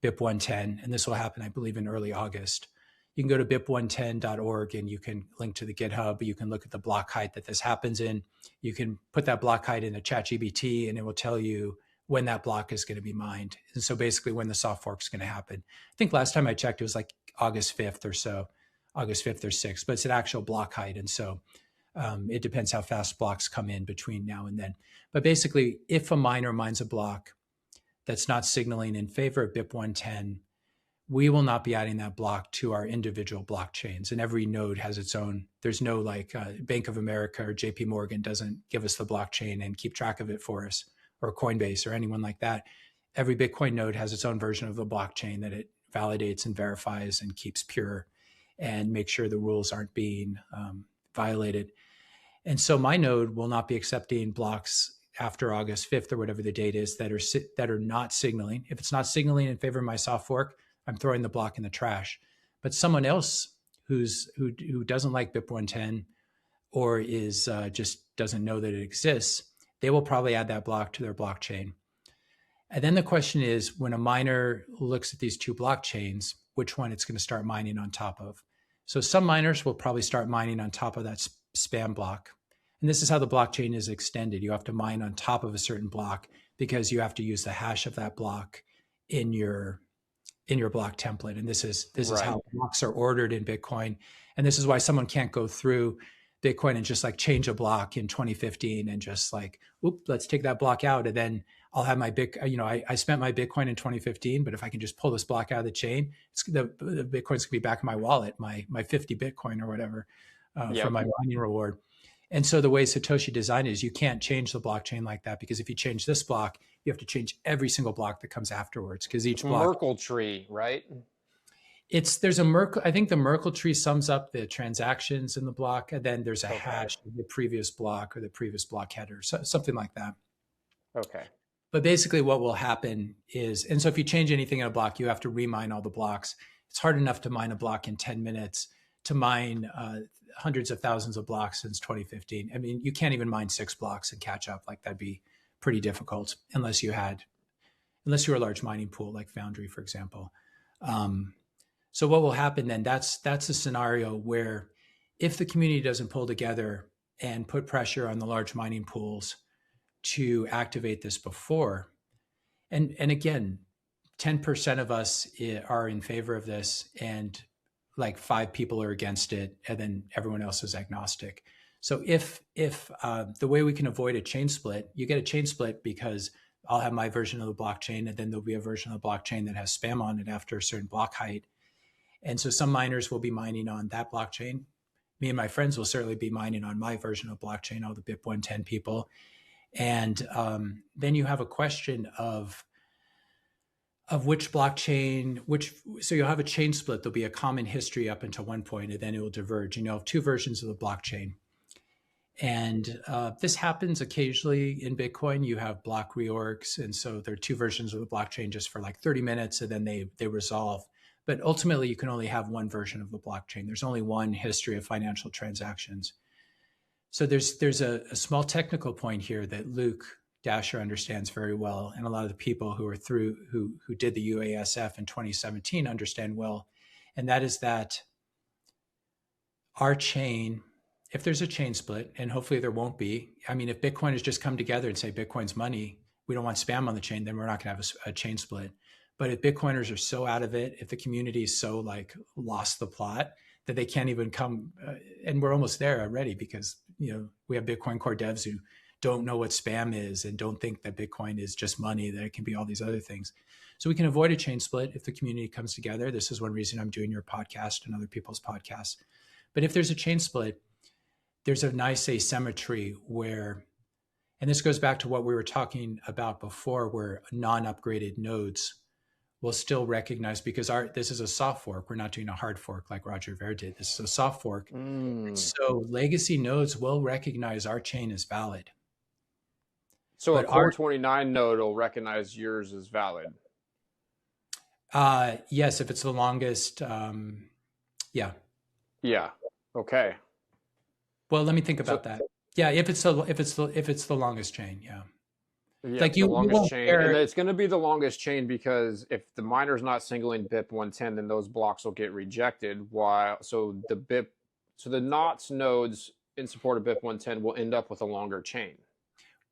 BIP110, and this will happen, I believe, in early August. You can go to BIP110.org and you can link to the GitHub. You can look at the block height that this happens in. You can put that block height in a ChatGPT and it will tell you when that block is going to be mined. And so basically when the soft fork is going to happen. I think last time I checked, it was like August 5th or so, August 5th or 6th, but it's an actual block height. And so it depends how fast blocks come in between now and then. But basically, if a miner mines a block that's not signaling in favor of BIP110, we will not be adding that block to our individual blockchains. And every node has its own. There's no like Bank of America or JP Morgan doesn't give us the blockchain and keep track of it for us, or Coinbase or anyone like that. Every Bitcoin node has its own version of the blockchain that it validates and verifies and keeps pure and makes sure the rules aren't being violated. And so my node will not be accepting blocks after August 5th or whatever the date is that are not signaling. If it's not signaling in favor of my soft fork, I'm throwing the block in the trash. But someone else who doesn't like BIP110 or is just doesn't know that it exists, they will probably add that block to their blockchain. And then the question is, when a miner looks at these two blockchains, which one it's going to start mining on top of. So some miners will probably start mining on top of that spam block. And this is how the blockchain is extended. You have to mine on top of a certain block because you have to use the hash of that block in your block template. And this is how blocks are ordered in Bitcoin. And this is why someone can't go through Bitcoin and just like change a block in 2015 and just like, let's take that block out. And then I'll have my I spent my Bitcoin in 2015, but if I can just pull this block out of the chain, the Bitcoin's going to be back in my wallet, my 50 Bitcoin or whatever for my mining reward. And so the way Satoshi designed it is you can't change the blockchain like that, because if you change this block, you have to change every single block that comes afterwards, because each block. Merkle tree, right? There's a Merkle. I think the Merkle tree sums up the transactions in the block, and then there's a hash of the previous block or the previous block header, something like that. Okay. But basically what will happen is, and so if you change anything in a block, you have to remine all the blocks. It's hard enough to mine a block in 10 minutes. To mine hundreds of thousands of blocks since 2015. I mean, you can't even mine 6 blocks and catch up. Like, that'd be pretty difficult unless you were a large mining pool like Foundry, for example. So what will happen then, that's a scenario where if the community doesn't pull together and put pressure on the large mining pools to activate this before, and again, 10% of us are in favor of this, and like 5 people are against it, and then everyone else is agnostic. So if the way we can avoid a chain split, you get a chain split because I'll have my version of the blockchain, and then there'll be a version of the blockchain that has spam on it after a certain block height. And so some miners will be mining on that blockchain. Me and my friends will certainly be mining on my version of blockchain, all the BIP 110 people. And then you have a question of which blockchain, so you'll have a chain split. There'll be a common history up until one point, and then it will diverge. And you'll have 2 versions of the blockchain. And this happens occasionally in Bitcoin. You have block reorgs. And so there are 2 versions of the blockchain just for like 30 minutes, and then they resolve. But ultimately, you can only have 1 version of the blockchain. There's only 1 history of financial transactions. So there's a small technical point here that Luke Dasher understands very well, and a lot of the people who did the UASF in 2017 understand well, and that is that our chain, if there's a chain split, and hopefully there won't be, I mean, if Bitcoiners just come together and say Bitcoin's money, we don't want spam on the chain, then we're not going to have a chain split. But if Bitcoiners are so out of it, if the community is so like lost the plot that they can't even come, and we're almost there already, because we have Bitcoin core devs who don't know what spam is and don't think that Bitcoin is just money, that it can be all these other things. So we can avoid a chain split if the community comes together. This is one reason I'm doing your podcast and other people's podcasts. But if there's a chain split, there's a nice asymmetry where, and this goes back to what we were talking about before, where non-upgraded nodes will still recognize, because this is a soft fork. We're not doing a hard fork like Roger Ver did. This is a soft fork. So legacy nodes will recognize our chain as valid. So a Core 29 node will recognize yours as valid? Yes, if it's the longest. Yeah. Yeah. Okay. Well, let me think about that. Yeah, if it's the longest chain, yeah. Yeah, like the longest chain, and it's going to be the longest chain, because if the miner's not singling BIP 110, then those blocks will get rejected. So the NOTS nodes in support of BIP 110 will end up with a longer chain.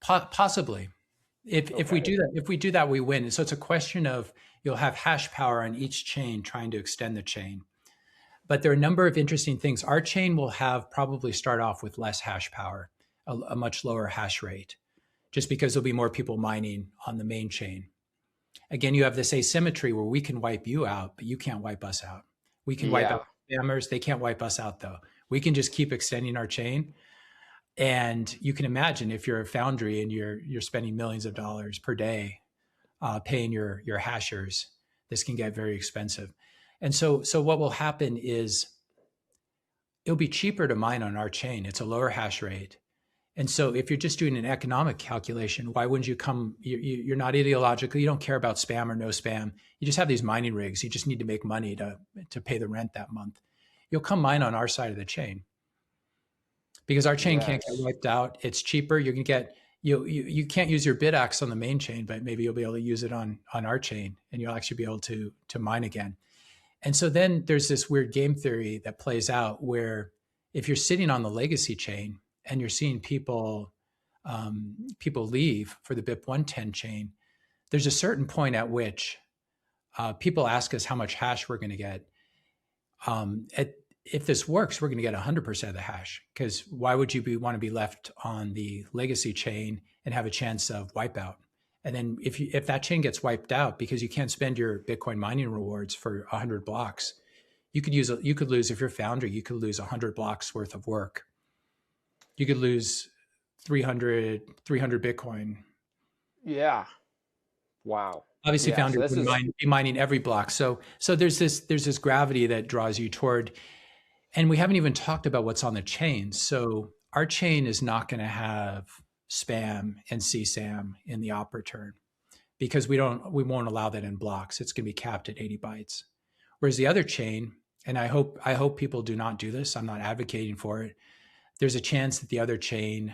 Possibly, if we do that, we win. And so it's a question of, you'll have hash power on each chain trying to extend the chain. But there are a number of interesting things. Our chain will probably start off with less hash power, a much lower hash rate, just because there'll be more people mining on the main chain. Again, you have this asymmetry where we can wipe you out, but you can't wipe us out. We can wipe out spammers. They can't wipe us out, though. We can just keep extending our chain. And you can imagine, if you're a Foundry and you're spending millions of dollars per day paying your hashers, this can get very expensive. And so what will happen is, it'll be cheaper to mine on our chain. It's a lower hash rate. And so if you're just doing an economic calculation, why wouldn't you come? You're not ideological. You don't care about spam or no spam. You just have these mining rigs. You just need to make money to pay the rent that month. You'll come mine on our side of the chain, because our chain can't get wiped out. It's cheaper. You can get you can't use your BitAx on the main chain, but maybe you'll be able to use it on our chain, and you'll actually be able to mine again. And so then there's this weird game theory that plays out, where if you're sitting on the legacy chain and you're seeing people leave for the BIP 110 chain, there's a certain point at which people ask us how much hash we're going to get. If this works, we're going to get 100% of the hash, because why would you want to be left on the legacy chain and have a chance of wipeout? And then if that chain gets wiped out because you can't spend your Bitcoin mining rewards for 100 blocks, you could lose, if you're Foundry, you could lose 100 blocks worth of work. You could lose 300 Bitcoin. Yeah. Wow. Obviously, Foundry would be mining every block. So there's this gravity that draws you toward, and we haven't even talked about what's on the chain. So our chain is not going to have spam and CSAM in the op return because we won't allow that in blocks. It's going to be capped at 80 bytes. Whereas the other chain, and I hope people do not do this, I'm not advocating for it. There's a chance that the other chain,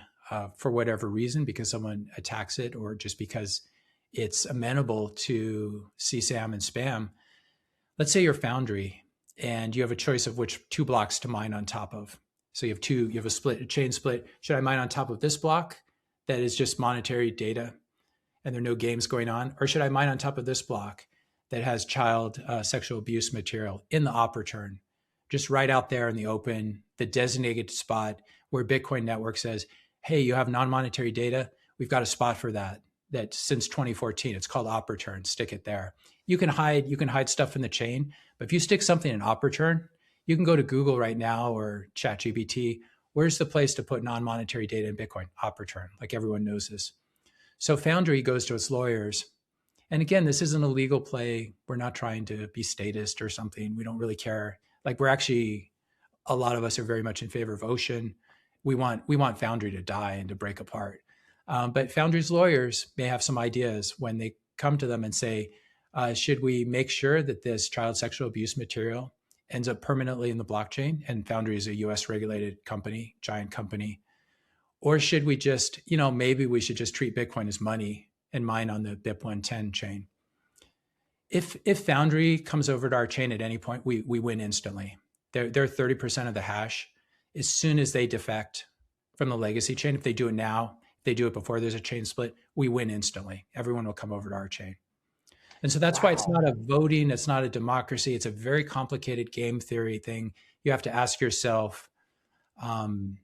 for whatever reason, because someone attacks it or just because it's amenable to CSAM and spam. Let's say you're Foundry and you have a choice of which 2 blocks to mine on top of. So you have a chain split. Should I mine on top of this block that is just monetary data and there are no games going on? Or should I mine on top of this block that has child sexual abuse material in the op return, just right out there in the open, the designated spot where Bitcoin Network says, hey, you have non-monetary data. We've got a spot for that since 2014. It's called op return. Stick it there. You can hide stuff in the chain, but if you stick something in op return, you can go to Google right now or ChatGPT. Where's the place to put non-monetary data in Bitcoin? Op return. Like everyone knows this. So Foundry goes to its lawyers. And again, this isn't a legal play. We're not trying to be statist or something. We don't really care. Like a lot of us are very much in favor of Ocean. We want Foundry to die and to break apart. But Foundry's lawyers may have some ideas when they come to them and say, should we make sure that this child sexual abuse material ends up permanently in the blockchain? And Foundry is a US regulated company, giant company. Or should we just, maybe we should just treat Bitcoin as money and mine on the BIP110 chain? If Foundry comes over to our chain at any point, we win instantly. They're 30% of the hash. As soon as they defect from the legacy chain, if they do it now, if they do it before there's a chain split, we win instantly. Everyone will come over to our chain. And so that's why it's not a voting, it's not a democracy. It's a very complicated game theory thing. You have to ask yourself, and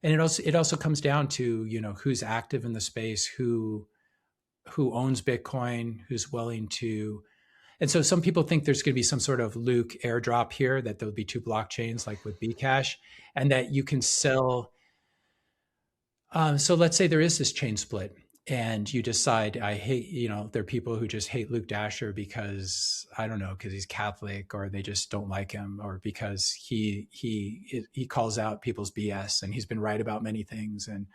it also comes down to, who's active in the space, who owns Bitcoin, who's willing to. And so some people think there's going to be some sort of Luke airdrop here, that there'll be 2 blockchains like with Bcash, and that you can sell. So let's say there is this chain split and you decide, I hate, there are people who just hate Luke Dasher because, I don't know, because he's Catholic, or they just don't like him, or because he calls out people's BS and he's been right about many things. And,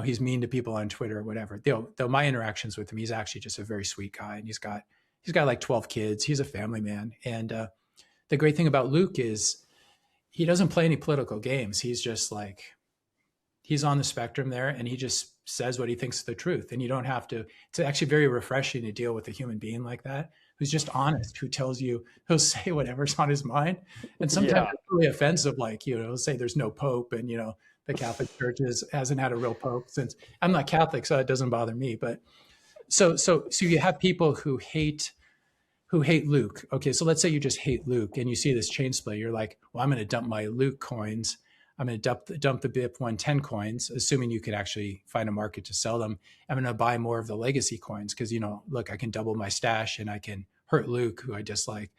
he's mean to people on Twitter or whatever. Though my interactions with him, he's actually just a very sweet guy. And he's got like 12 kids. He's a family man. And the great thing about Luke is he doesn't play any political games. He's just like, he's on the spectrum there, and he just says what he thinks is the truth. And you don't have to. It's actually very refreshing to deal with a human being like that, who's just honest, who tells you, he'll say whatever's on his mind. And sometimes it's really offensive, like, he'll say there's no Pope, and, the Catholic Church hasn't had a real Pope since. I'm not Catholic, so it doesn't bother me. But so you have people who hate Luke. Okay, so let's say you just hate Luke and you see this chain split. You're like, well, I'm going to dump my Luke coins. I'm going to dump the BIP110 coins, assuming you could actually find a market to sell them. I'm going to buy more of the legacy coins because, look, I can double my stash and I can hurt Luke, who I dislike.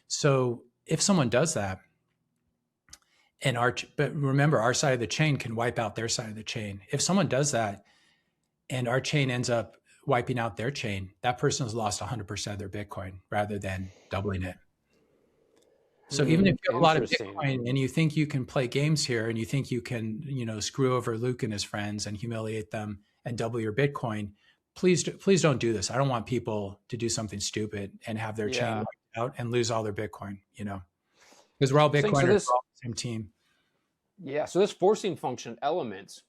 So if someone does that, but remember, our side of the chain can wipe out their side of the chain. If someone does that and our chain ends up wiping out their chain, that person has lost 100% of their Bitcoin rather than doubling it. So even if you have a lot of Bitcoin and you think you can play games here and you think you can, screw over Luke and his friends and humiliate them and double your Bitcoin, please don't do this. I don't want people to do something stupid and have their chain wiped out and lose all their Bitcoin, because we're all Bitcoiners, we're all the same team. Yeah. So this forcing function element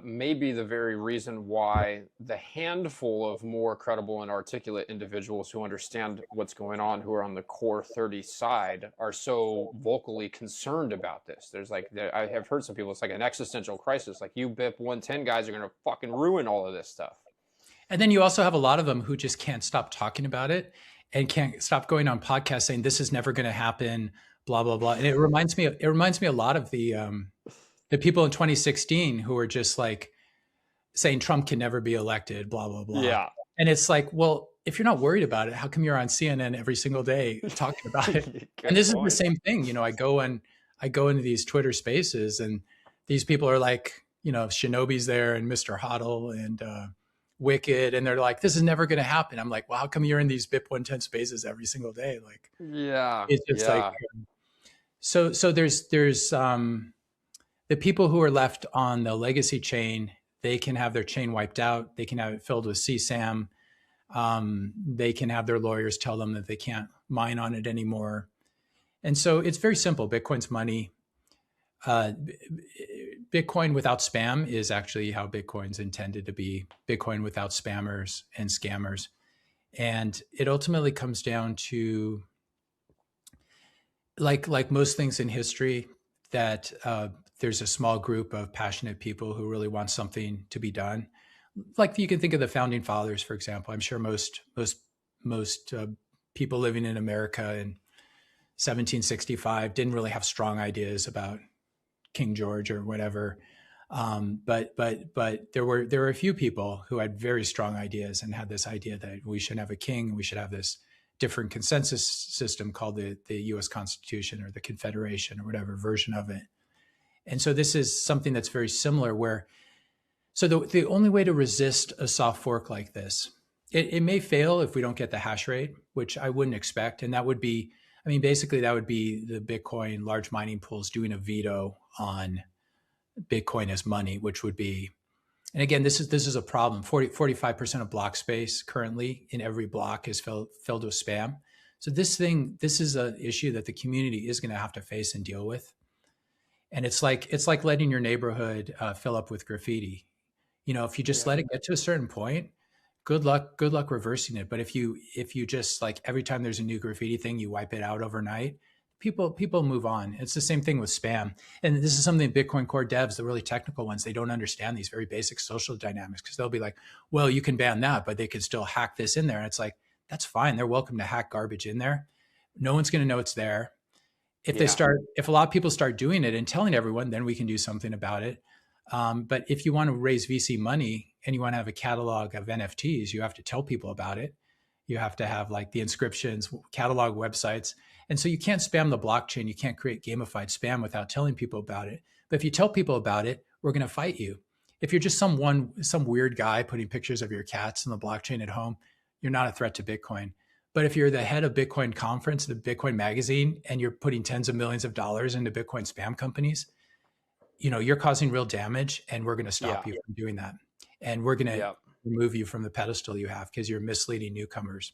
may be the very reason why the handful of more credible and articulate individuals who understand what's going on, who are on the core 30 side, are so vocally concerned about this. I have heard some people, it's like an existential crisis. Like, you BIP 110 guys are going to fucking ruin all of this stuff. And then you also have a lot of them who just can't stop talking about it and can't stop going on podcasts saying this is never going to happen, blah, blah, blah. And it reminds me a lot of the people in 2016 who were just like, saying Trump can never be elected, blah, blah, blah. Yeah. And it's like, well, if you're not worried about it, how come you're on CNN every single day talking about it? And this point. is the same thing. You know, I go into these Twitter spaces and these people are like, you know, Shinobi's there and Mr. Hodl and Wicked. And they're like, this is never going to happen. I'm like, well, how come you're in these BIP 110 spaces every single day? Like, yeah, it's just like, so there's the people who are left on the legacy chain, they can have their chain wiped out. They can have it filled with CSAM. They can have their lawyers tell them that they can't mine on it anymore. And so it's very simple. Bitcoin's money. Bitcoin without spam is actually how Bitcoin's intended to be. Bitcoin without spammers and scammers. And it ultimately comes down to, like most things in history, that there's a small group of passionate people who really want something to be done. Like you can think of the founding fathers, for example. I'm sure most people living in America in 1765 didn't really have strong ideas about King George or whatever. But there were a few people who had very strong ideas and had this idea that we should have a king and we should have this different consensus system called the U.S. Constitution or the Confederation or whatever version of it. And so this is something that's very similar where, so the only way to resist a soft fork like this, it may fail if we don't get the hash rate, which I wouldn't expect. And that would be, I mean, basically that would be the Bitcoin large mining pools doing a veto on Bitcoin as money, which would be, and again, this is a problem. 45% of block space currently in every block is filled with spam. So this is an issue that the community is going to have to face and deal with. And it's like letting your neighborhood fill up with graffiti. You know, if you just let it get to a certain point, good luck reversing it. But if you just like every time there's a new graffiti thing, you wipe it out overnight, people move on. It's the same thing with spam. And this is something Bitcoin core devs, the really technical ones, they don't understand these very basic social dynamics, because they'll be like, well, you can ban that, but they could still hack this in there. And it's like, that's fine. They're welcome to hack garbage in there. No one's going to know it's there. If a lot of people start doing it and telling everyone, then we can do something about it. But if you want to raise VC money and you want to have a catalog of NFTs, you have to tell people about it. You have to have like the inscriptions, catalog websites. And so you can't spam the blockchain. You can't create gamified spam without telling people about it. But if you tell people about it, we're going to fight you. If you're just some weird guy putting pictures of your cats in the blockchain at home, you're not a threat to Bitcoin. But if you're the head of Bitcoin conference, the Bitcoin magazine, and you're putting tens of millions of dollars into Bitcoin spam companies, you know, you're causing real damage, and we're going to stop you from doing that. And we're going to remove you from the pedestal you have because you're misleading newcomers.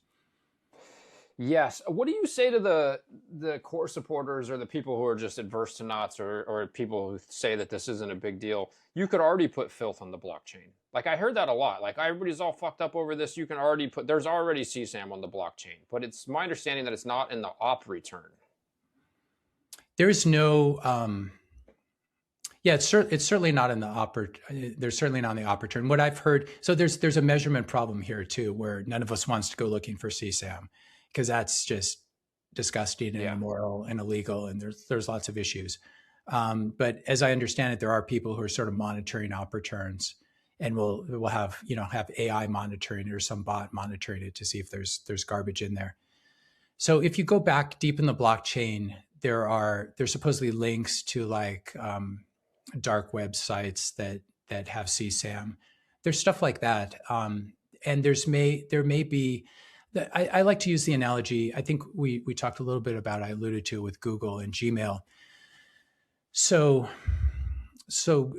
Yes. What do you say to the core supporters or the people who are just adverse to knots or people who say that this isn't a big deal? You could already put filth on the blockchain. Like I heard that a lot. Like everybody's all fucked up over this. You can already there's already CSAM on the blockchain, but it's my understanding that it's not in the op return. There's no, it's certainly not in the op. There's certainly not in the op return. What I've heard, so there's a measurement problem here too, where none of us wants to go looking for CSAM, because that's just disgusting and immoral and illegal, and there's lots of issues. But as I understand it, there are people who are sort of monitoring op returns, and we'll have AI monitoring or some bot monitoring it to see if there's garbage in there. So if you go back deep in the blockchain, there's supposedly links to like dark web sites that have CSAM. There's stuff like that, and there may be. I like to use the analogy. I think we talked a little bit about. I alluded to with Google and Gmail. So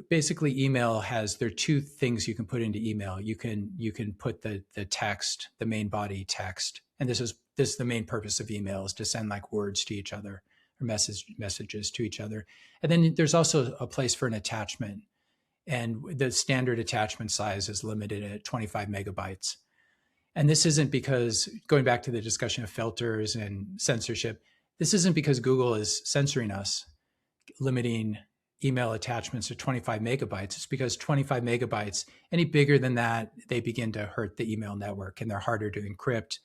basically, email there are two things you can put into email. You can put the text, the main body text, and this is the main purpose of email, is to send like words to each other or messages to each other. And then there's also a place for an attachment, and the standard attachment size is limited at 25 megabytes. And this isn't because, going back to the discussion of filters and censorship, this isn't because Google is censoring us, limiting email attachments to 25 megabytes. It's because 25 megabytes, any bigger than that, they begin to hurt the email network, and they're harder to encrypt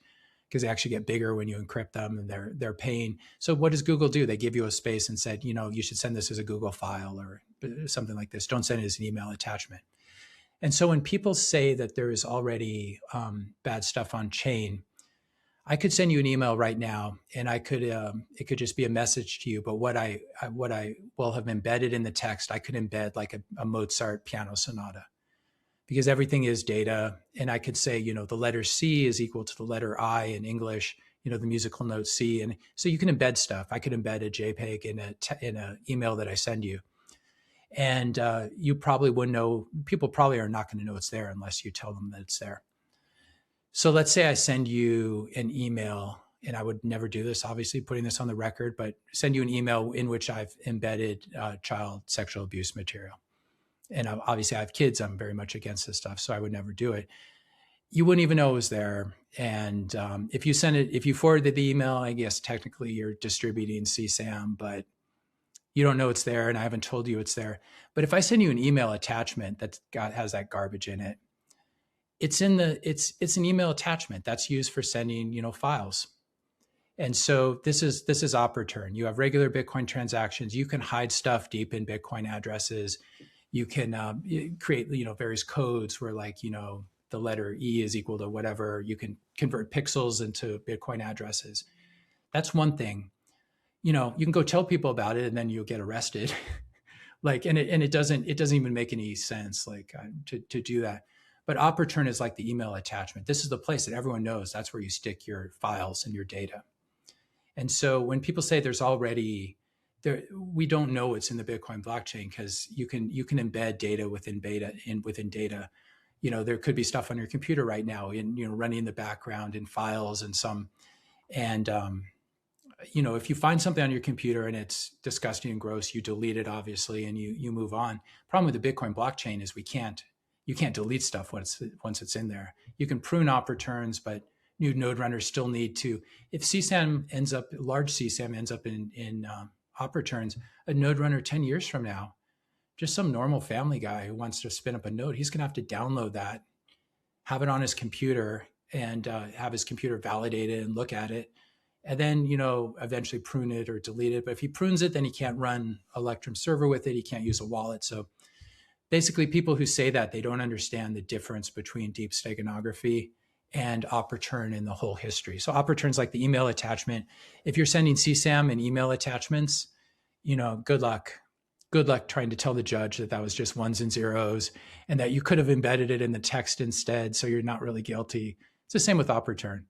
because they actually get bigger when you encrypt them, and they're paying. So what does Google do? They give you a space and said, you should send this as a Google file or something like this. Don't send it as an email attachment. And so when people say that there is already bad stuff on chain, I could send you an email right now, and I could it could just be a message to you. But what I will have embedded in the text, I could embed like a Mozart piano sonata, because everything is data. And I could say, the letter C is equal to the letter I in English, the musical note C. And so you can embed stuff. I could embed a JPEG in a email that I send you. And you probably wouldn't know, people probably are not going to know it's there unless you tell them that it's there. So let's say I send you an email, and I would never do this, obviously, putting this on the record, but send you an email in which I've embedded child sexual abuse material. And obviously I have kids, I'm very much against this stuff, so I would never do it. You wouldn't even know it was there. And if you forwarded the email, I guess technically you're distributing CSAM, but you don't know it's there, and I haven't told you it's there. But if I send you an email attachment that has that garbage in it, it's an email attachment that's used for sending, files. And so this is op return. You have regular Bitcoin transactions. You can hide stuff deep in Bitcoin addresses. You can create, various codes where the letter E is equal to whatever. You can convert pixels into Bitcoin addresses. That's one thing. You can go tell people about it, and then you'll get arrested. And it doesn't even make any sense to do that. But op return is like the email attachment. This is the place that everyone knows. That's where you stick your files and your data. And so when people say there's already there, we don't know what's in the Bitcoin blockchain, because you can embed data within data. There could be stuff on your computer right now running in the background in files and some. And if you find something on your computer and it's disgusting and gross, you delete it, obviously, and you move on. Problem with the Bitcoin blockchain is you can't delete stuff once it's in there. You can prune op returns, but new node runners still need to. If large CSAM ends up in op returns, a node runner 10 years from now, just some normal family guy who wants to spin up a node, he's going to have to download that, have it on his computer, and have his computer validate it and look at it, and then eventually prune it or delete it. But if he prunes it, then he can't run Electrum server with it. He can't use a wallet. So basically, people who say that, they don't understand the difference between deep steganography and op return in the whole history. So op return is like the email attachment. If you're sending CSAM and email attachments, good luck. Good luck trying to tell the judge that was just ones and zeros, and that you could have embedded it in the text instead, so you're not really guilty. It's the same with op return.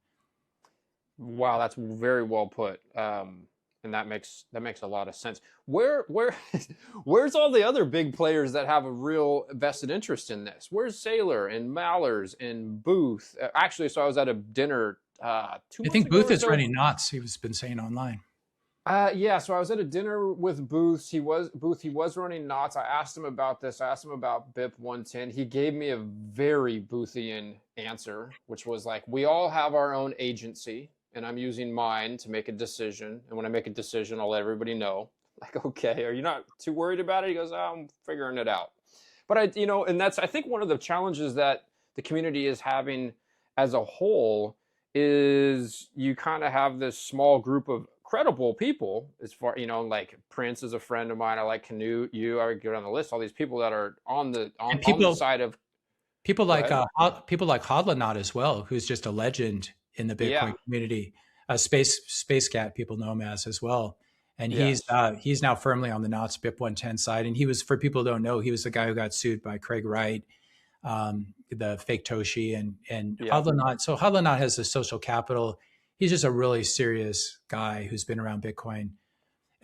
Wow, that's very well put. And that makes a lot of sense. Where's all the other big players that have a real vested interest in this? Where's Saylor and Mallers and Booth? Actually, so I was at a dinner 2 months ago. I think Booth is running knots. He's been saying online. Yeah, so I was at a dinner with Booth. He was running knots. I asked him about this. I asked him about BIP 110. He gave me a very Boothian answer, which was like, we all have our own agency, and I'm using mine to make a decision. And when I make a decision, I'll let everybody know. Like, okay, are you not too worried about it? He goes, I'm figuring it out. But and that's, I think, one of the challenges that the community is having as a whole is you kind of have this small group of credible people, as far, like Prince is a friend of mine. I like Canute, I would get on the list, all these people that are on the side of people like Hodlonaut as well, who's just a legend in the Bitcoin community. Space Cat, people know him as well. And he's now firmly on the Knots BIP 110 side. And he was, for people who don't know, he was the guy who got sued by Craig Wright, the fake Toshi, and Hodlonaut. So Hodlonaut has the social capital. He's just a really serious guy who's been around Bitcoin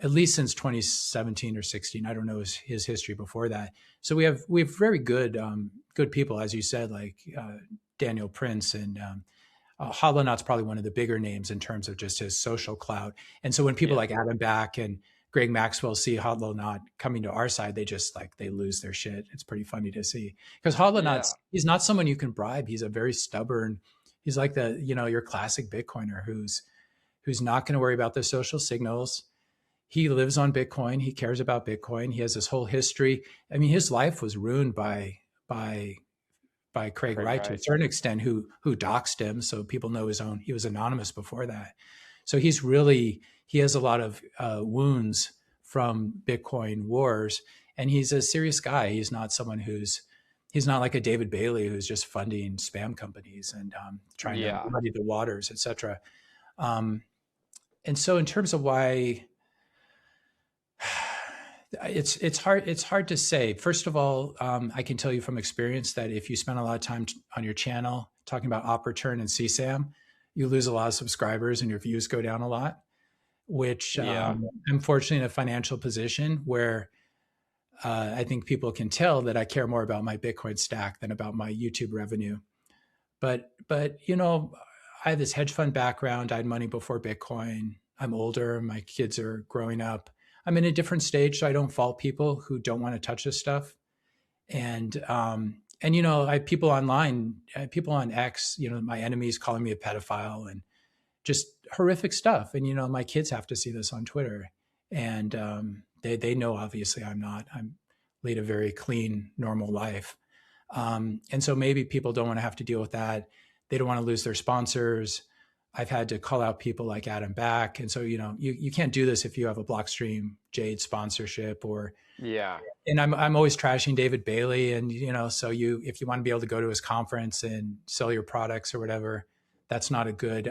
at least since 2017 or 16. I don't know his history before that. So we have very good people, as you said, like Daniel Prince, and Hodlonaut's probably one of the bigger names in terms of just his social clout. And so when people like Adam Back and Greg Maxwell see Hodlonaut coming to our side, they lose their shit. It's pretty funny to see, because Hodlonaut, he's not someone you can bribe. He's a very stubborn. He's like your classic Bitcoiner who's not going to worry about the social signals. He lives on Bitcoin. He cares about Bitcoin. He has this whole history. I mean, his life was ruined by Craig Wright to a certain extent, who doxed him. So people know he was anonymous before that. So he has a lot of wounds from Bitcoin wars, and he's a serious guy. He's not someone who's He's not like a David Bailey who's just funding spam companies and trying to muddy the waters, et cetera. And so in terms of why it's hard to say. First of all, I can tell you from experience that if you spend a lot of time on your channel talking about op return and CSAM, you lose a lot of subscribers and your views go down a lot, which I'm fortunately in a financial position where I think people can tell that I care more about my Bitcoin stack than about my YouTube revenue. But you know, I have this hedge fund background. I had money before Bitcoin. I'm older. My kids are growing up. I'm in a different stage, so I don't fault people who don't want to touch this stuff. And you know, I have people online, people on X, you know, my enemies calling me a pedophile and just horrific stuff. And you know, my kids have to see this on Twitter, and they know obviously I'm not. I'm lead a very clean, normal life. And so maybe people don't want to have to deal with that. They don't want to lose their sponsors. I've had to call out people like Adam Back. And so, you know, you can't do this if you have a Blockstream Jade sponsorship or, and I'm always trashing David Bailey. And, you know, so if you want to be able to go to his conference and sell your products or whatever, that's not a good,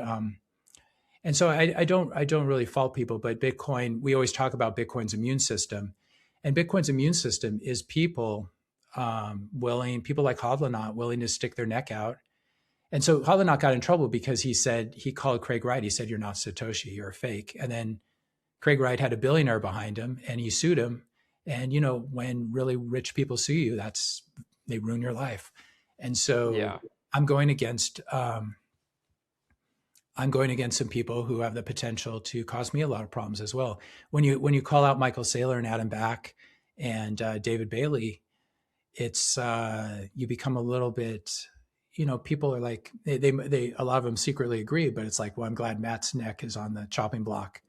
and so I don't really fault people, but Bitcoin, we always talk about Bitcoin's immune system, and Bitcoin's immune system is people people like Hodlonaut willing to stick their neck out. And so Hodlonaut got in trouble because he called Craig Wright. He said, "You're not Satoshi, you're a fake." And then Craig Wright had a billionaire behind him and he sued him. And, you know, when really rich people sue you, they ruin your life. And so I'm going against some people who have the potential to cause me a lot of problems as well. When you call out Michael Saylor and Adam Back and David Bailey, it's you become a little bit, you know, people are like they a lot of them secretly agree, but it's like, well, I'm glad Matt's neck is on the chopping block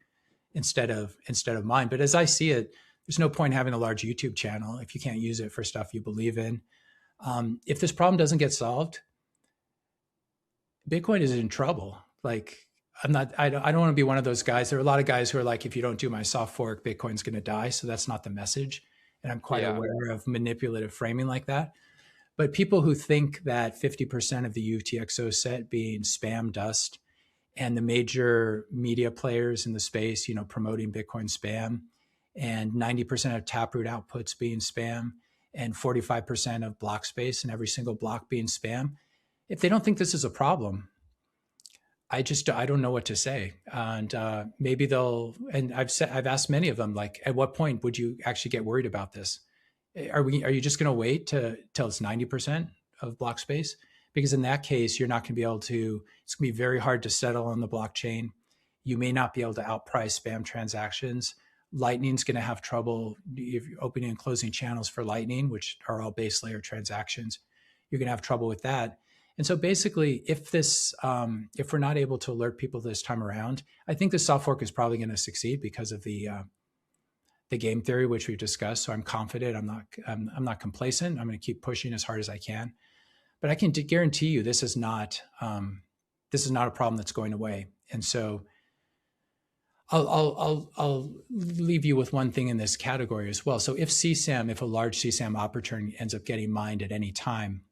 instead of mine. But as I see it, there's no point having a large YouTube channel if you can't use it for stuff you believe in. If this problem doesn't get solved, Bitcoin is in trouble. Like I don't want to be one of those guys. There are a lot of guys who are like, if you don't do my soft fork, Bitcoin's going to die. So that's not the message. And I'm quite aware of manipulative framing like that. But people who think that 50% of the UTXO set being spam dust and the major media players in the space, you know, promoting Bitcoin spam and 90% of Taproot outputs being spam and 45% of block space and every single block being spam, if they don't think this is a problem, I don't know what to say. And maybe and I've asked many of them, like, at what point would you actually get worried about this? Are you just going to wait till it's 90% of block space? Because in that case, you're not going to be able to, it's going to be very hard to settle on the blockchain. You may not be able to outprice spam transactions. Lightning's going to have trouble if you're opening and closing channels for Lightning, which are all base layer transactions. You're going to have trouble with that. And so basically, if we're not able to alert people this time around, I think the soft fork is probably going to succeed because of the game theory, which we've discussed. So I'm confident. I'm not complacent. I'm going to keep pushing as hard as I can. But I can guarantee you, this is not a problem that's going away. And so I'll leave you with one thing in this category as well. So if a large CSAM op return ends up getting mined at any time,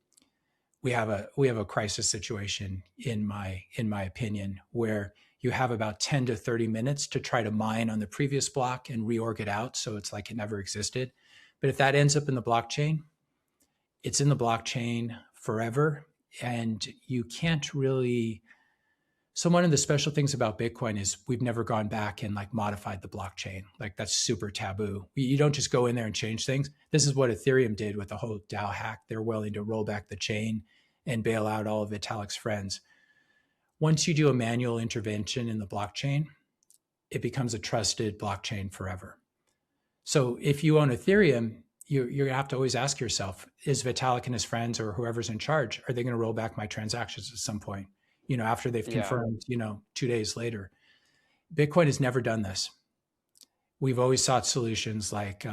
we have a crisis situation in my opinion, where you have about 10 to 30 minutes to try to mine on the previous block and reorg it out so it's like it never existed. But if that ends up in the blockchain, it's in the blockchain forever, and you can't really. So one of the special things about Bitcoin is we've never gone back and like modified the blockchain. Like, that's super taboo. You don't just go in there and change things. This is what Ethereum did with the whole DAO hack. They're willing to roll back the chain and bail out all of Vitalik's friends. Once you do a manual intervention in the blockchain, it becomes a trusted blockchain forever. So if you own Ethereum, you're going to have to always ask yourself, is Vitalik and his friends or whoever's in charge, are they going to roll back my transactions at some point? You know, after they've confirmed, 2 days later. Bitcoin has never done this. We've always sought solutions like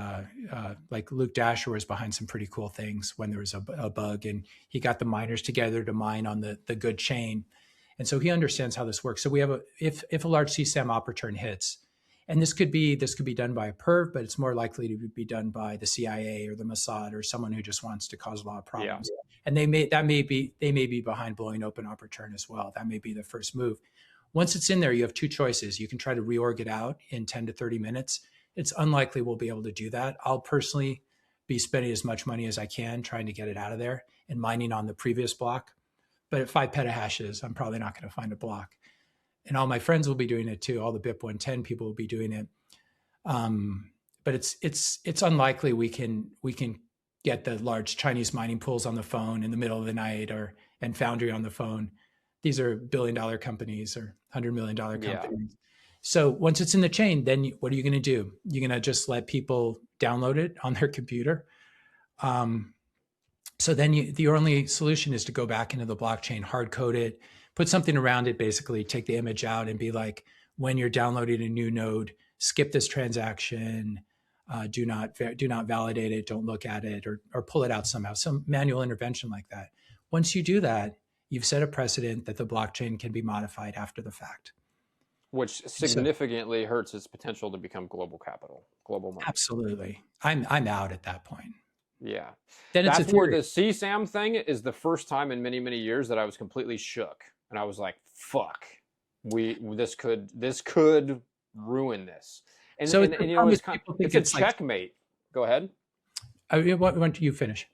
Luke Dasher was behind some pretty cool things when there was a bug, and he got the miners together to mine on the good chain. And so he understands how this works. So we have if a large CSAM op return hits And this could be done by a perv, but it's more likely to be done by the CIA or the Mossad or someone who just wants to cause a lot of problems. Yeah. And they may be behind blowing open Opportune as well. That may be the first move. Once it's in there, you have two choices. You can try to reorg it out in 10 to 30 minutes. It's unlikely we'll be able to do that. I'll personally be spending as much money as I can trying to get it out of there and mining on the previous block. But at 5 petahashes, I'm probably not going to find a block. And all my friends will be doing it too. All the BIP 110 people will be doing it. But it's unlikely we can get the large Chinese mining pools on the phone in the middle of the night and Foundry on the phone. These are billion-dollar companies or $100 million companies. Yeah. So once it's in the chain, then what are you going to do? You're going to just let people download it on their computer. So then your only solution is to go back into the blockchain, hard code it, put something around it, basically take the image out and be like, when you're downloading a new node, skip this transaction, do not validate it, don't look at it, or pull it out somehow, some manual intervention like that. Once you do that, you've set a precedent that the blockchain can be modified after the fact. Which significantly hurts its potential to become global capital, global money. Absolutely. I'm out at that point. Yeah. Then that's where the CSAM thing is the first time in many, many years that I was completely shook. And I was like, fuck, this could ruin this. And, so and you know, it's a checkmate. Go ahead. Why don't you finish?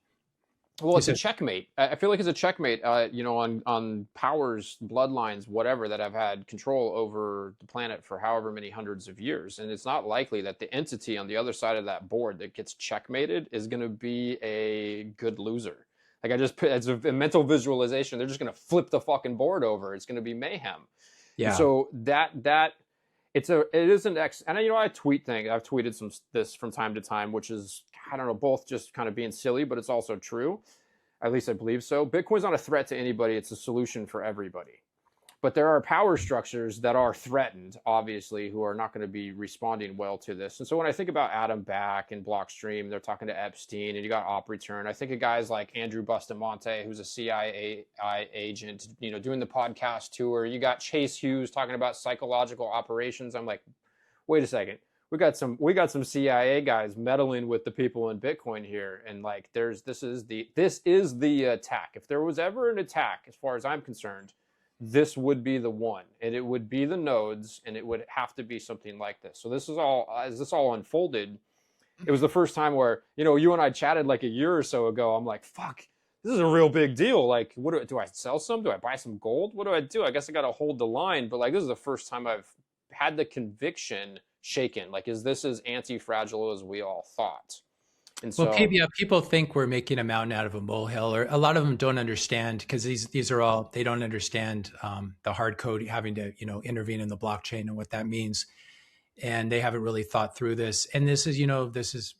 Well, it's a checkmate. I feel like it's a checkmate, you know, on powers, bloodlines, whatever, that have had control over the planet for however many hundreds of years. And it's not likely that the entity on the other side of that board that gets checkmated is going to be a good loser. Like it's a mental visualization. They're just going to flip the fucking board over. It's going to be mayhem. Yeah. And so it is an and you know, I've tweeted this from time to time, which is, I don't know, both just kind of being silly, but it's also true. At least I believe so. Bitcoin's not a threat to anybody. It's a solution for everybody. But there are power structures that are threatened, obviously, who are not going to be responding well to this. And so when I think about Adam Back and Blockstream, they're talking to Epstein, and you got OpReturn. I think of guys like Andrew Bustamante, who's a CIA agent, you know, doing the podcast tour. You got Chase Hughes talking about psychological operations. I'm like, wait a second. We got some CIA guys meddling with the people in Bitcoin here, and like this is the attack. If there was ever an attack, as far as I'm concerned, this would be the one, and it would be the nodes, and it would have to be something like this. So this is all, as this all unfolded, it was the first time where, you know, you and I chatted like a year or so ago. I'm like, fuck, this is a real big deal. Like, what do I sell some? Do I buy some gold? What do I do? I guess I got to hold the line. But like, this is the first time I've had the conviction shaken. Like, is this as anti-fragile as we all thought? And so, well, people think we're making a mountain out of a molehill, or a lot of them don't understand, because these are all, they don't understand the hard code, having to, you know, intervene in the blockchain and what that means. And they haven't really thought through this. And this is, you know,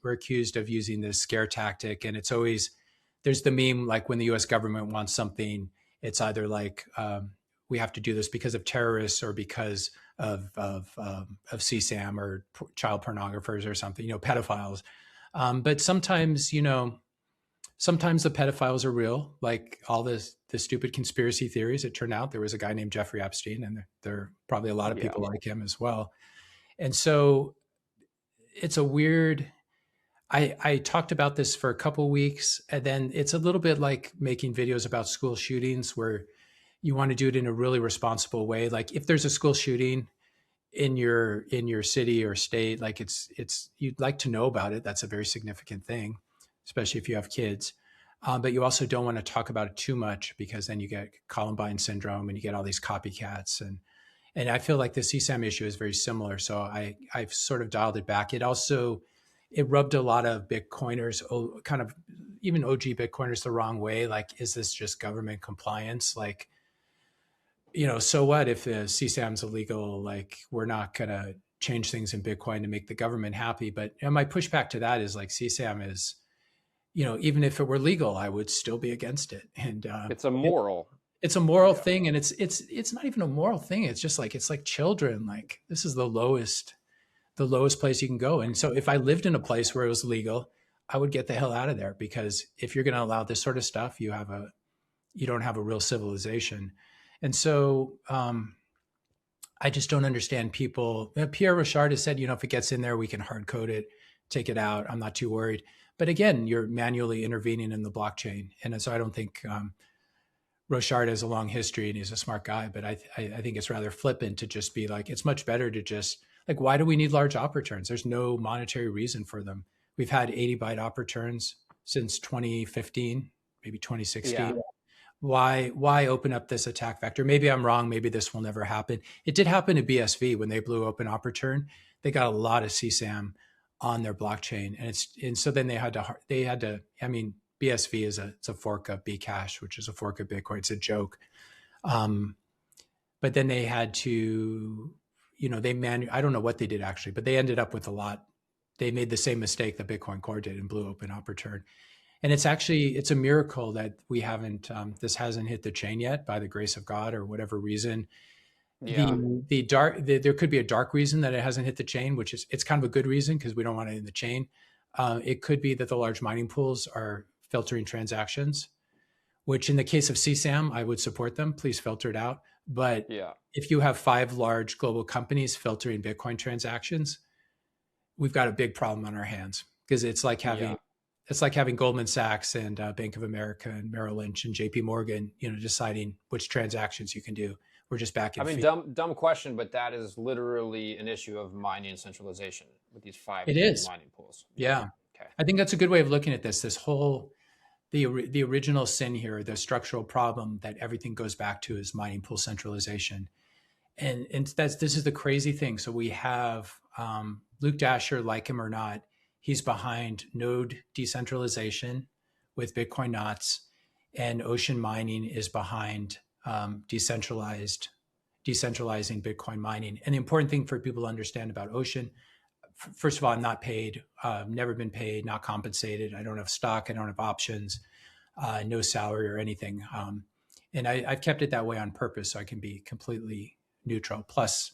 we're accused of using this scare tactic. And it's always, there's the meme, like when the US government wants something, it's either like, we have to do this because of terrorists or because of CSAM or child pornographers or something, you know, pedophiles. But sometimes, you know, sometimes the pedophiles are real, like all the stupid conspiracy theories. It turned out there was a guy named Jeffrey Epstein, and there are probably a lot of people like him as well. And so it's a weird, I talked about this for a couple of weeks, and then it's a little bit like making videos about school shootings where you want to do it in a really responsible way. Like if there's a school shooting in your city or state, like it's you'd like to know about it. That's a very significant thing, especially if you have kids. But you also don't want to talk about it too much, because then you get Columbine syndrome and you get all these copycats. And I feel like the CSAM issue is very similar. So I've sort of dialed it back. It rubbed a lot of Bitcoiners, kind of even OG Bitcoiners, the wrong way. Like, is this just government compliance? Like, you know, so what if the CSAM's illegal? Like, we're not going to change things in Bitcoin to make the government happy. But you know, my pushback to that is like, CSAM is, you know, even if it were legal, I would still be against it. And it's a moral. It's a moral thing, and it's not even a moral thing. It's just like, it's like children. Like, this is the lowest place you can go. And so if I lived in a place where it was legal, I would get the hell out of there, because if you're going to allow this sort of stuff, you don't have a real civilization. And so I just don't understand people. Pierre Rochard has said, if it gets in there, we can hard code it, take it out. I'm not too worried. But again, you're manually intervening in the blockchain. And so I don't think Rochard has a long history and he's a smart guy, but I think it's rather flippant to just be like, it's much better to just like, why do we need large op returns? There's no monetary reason for them. We've had 80-byte op returns since 2015, maybe 2016. Yeah. Why open up this attack vector? Maybe I'm wrong. Maybe this will never happen. It did happen to BSV when they blew open op return. They got a lot of CSAM on their blockchain, and so then they had to. I mean, BSV it's a fork of Bcash, which is a fork of Bitcoin. It's a joke. But then they had to, I don't know what they did actually, but they ended up with a lot. They made the same mistake that Bitcoin Core did and blew open op return. And it's a miracle that we haven't, this hasn't hit the chain yet by the grace of God or whatever reason. Yeah. There could be a dark reason that it hasn't hit the chain, which is, it's kind of a good reason because we don't want it in the chain. It could be that the large mining pools are filtering transactions, which in the case of CSAM, I would support them. Please filter it out. But if you have 5 large global companies filtering Bitcoin transactions, we've got a big problem on our hands because it's like having Goldman Sachs and Bank of America and Merrill Lynch and JP Morgan, deciding which transactions you can do. We're just back in. Dumb question, but that is literally an issue of mining centralization with these 5 mining pools. Yeah. Okay. I think that's a good way of looking at this. This whole, the original sin here, the structural problem that everything goes back to is mining pool centralization. And this is the crazy thing. So we have Luke Dasher, like him or not, he's behind node decentralization with Bitcoin knots, and Ocean Mining is behind decentralizing Bitcoin mining. And the important thing for people to understand about Ocean, first of all, I'm not paid, never been paid, not compensated. I don't have stock. I don't have options, no salary or anything. And I've kept it that way on purpose so I can be completely neutral. Plus,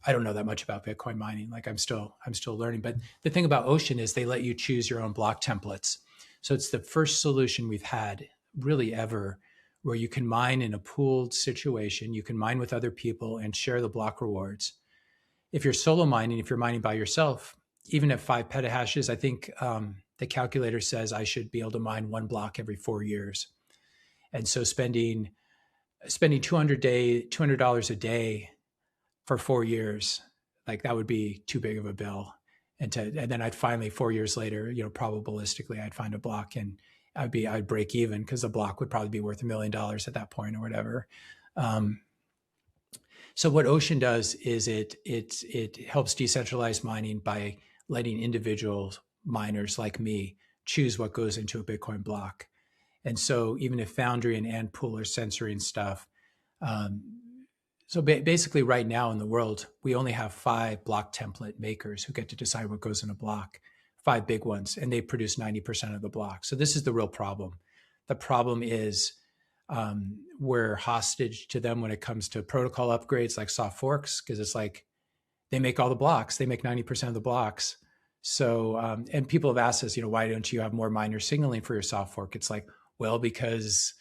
I don't know that much about Bitcoin mining. Like I'm still learning. But the thing about Ocean is they let you choose your own block templates. So it's the first solution we've had really ever where you can mine in a pooled situation. You can mine with other people and share the block rewards. If you're solo mining, if you're mining by yourself, even at 5 petahashes, I think the calculator says I should be able to mine 1 block every 4 years. And so spending $200 a day for 4 years, like that would be too big of a bill. And then I'd finally 4 years later, probabilistically, I'd find a block and I'd break even because the block would probably be worth $1 million at that point or whatever. So what Ocean does is it helps decentralize mining by letting individual miners like me choose what goes into a Bitcoin block. And so even if Foundry and Antpool are censoring stuff, so basically right now in the world, we only have 5 block template makers who get to decide what goes in a block, 5 big ones, and they produce 90% of the block. So this is the real problem. The problem is we're hostage to them when it comes to protocol upgrades like soft forks, because it's like they make all the blocks, they make 90% of the blocks. So, and people have asked us, why don't you have more miner signaling for your soft fork? It's like, well, because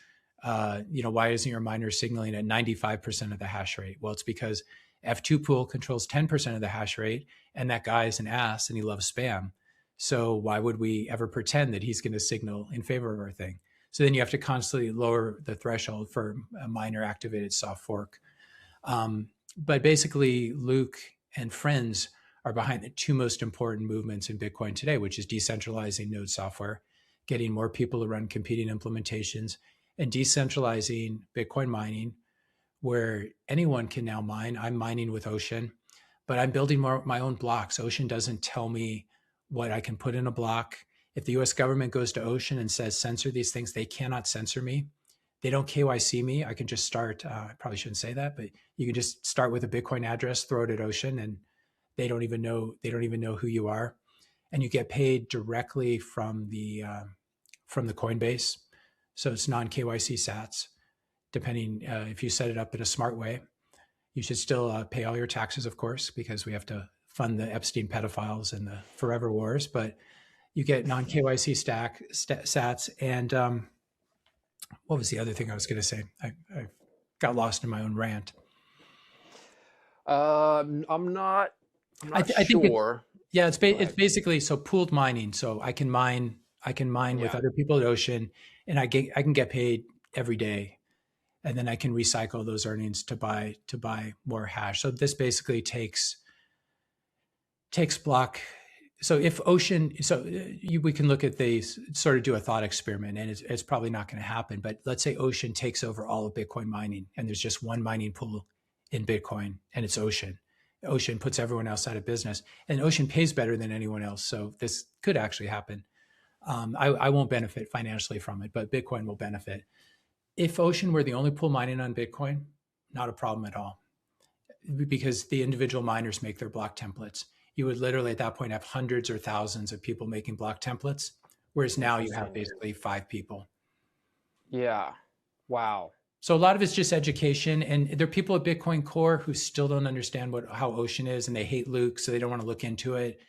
why isn't your miner signaling at 95% of the hash rate? Well, it's because F2 pool controls 10% of the hash rate, and that guy is an ass and he loves spam. So why would we ever pretend that he's going to signal in favor of our thing? So then you have to constantly lower the threshold for a miner activated soft fork. But basically, Luke and friends are behind the 2 most important movements in Bitcoin today, which is decentralizing node software, getting more people to run competing implementations, and decentralizing Bitcoin mining, where anyone can now mine. I'm mining with Ocean, but I'm building my own blocks. Ocean doesn't tell me what I can put in a block. If the US government goes to Ocean and says, censor these things, they cannot censor me. They don't KYC me. I can just start, I probably shouldn't say that, but you can just start with a Bitcoin address, throw it at Ocean, and they don't even know who you are. And you get paid directly from the Coinbase. So it's non-KYC sats, depending if you set it up in a smart way. You should still pay all your taxes, of course, because we have to fund the Epstein pedophiles and the forever wars, but you get non-KYC sats. And what was the other thing I was going to say? I got lost in my own rant. I'm not. I'm not I think it's, sure. yeah, it's Go it's ahead. basically so pooled mining. So I can mine with Yeah. other people at Ocean, and I can get paid every day, and then I can recycle those earnings to buy more hash. So this basically takes block. So if Ocean, we can look at these, sort of do a thought experiment, and it's probably not going to happen. But let's say Ocean takes over all of Bitcoin mining, and there's just one mining pool in Bitcoin, and it's Ocean. Ocean puts everyone else out of business, and Ocean pays better than anyone else. So this could actually happen. I won't benefit financially from it, but Bitcoin will benefit. If Ocean were the only pool mining on Bitcoin, not a problem at all, because the individual miners make their block templates. You would literally at that point have hundreds or thousands of people making block templates, whereas now you have Interesting. basically 5 people. Yeah. Wow. So a lot of it's just education, and there are people at Bitcoin Core who still don't understand how Ocean is, and they hate Luke, so they don't want to look into it.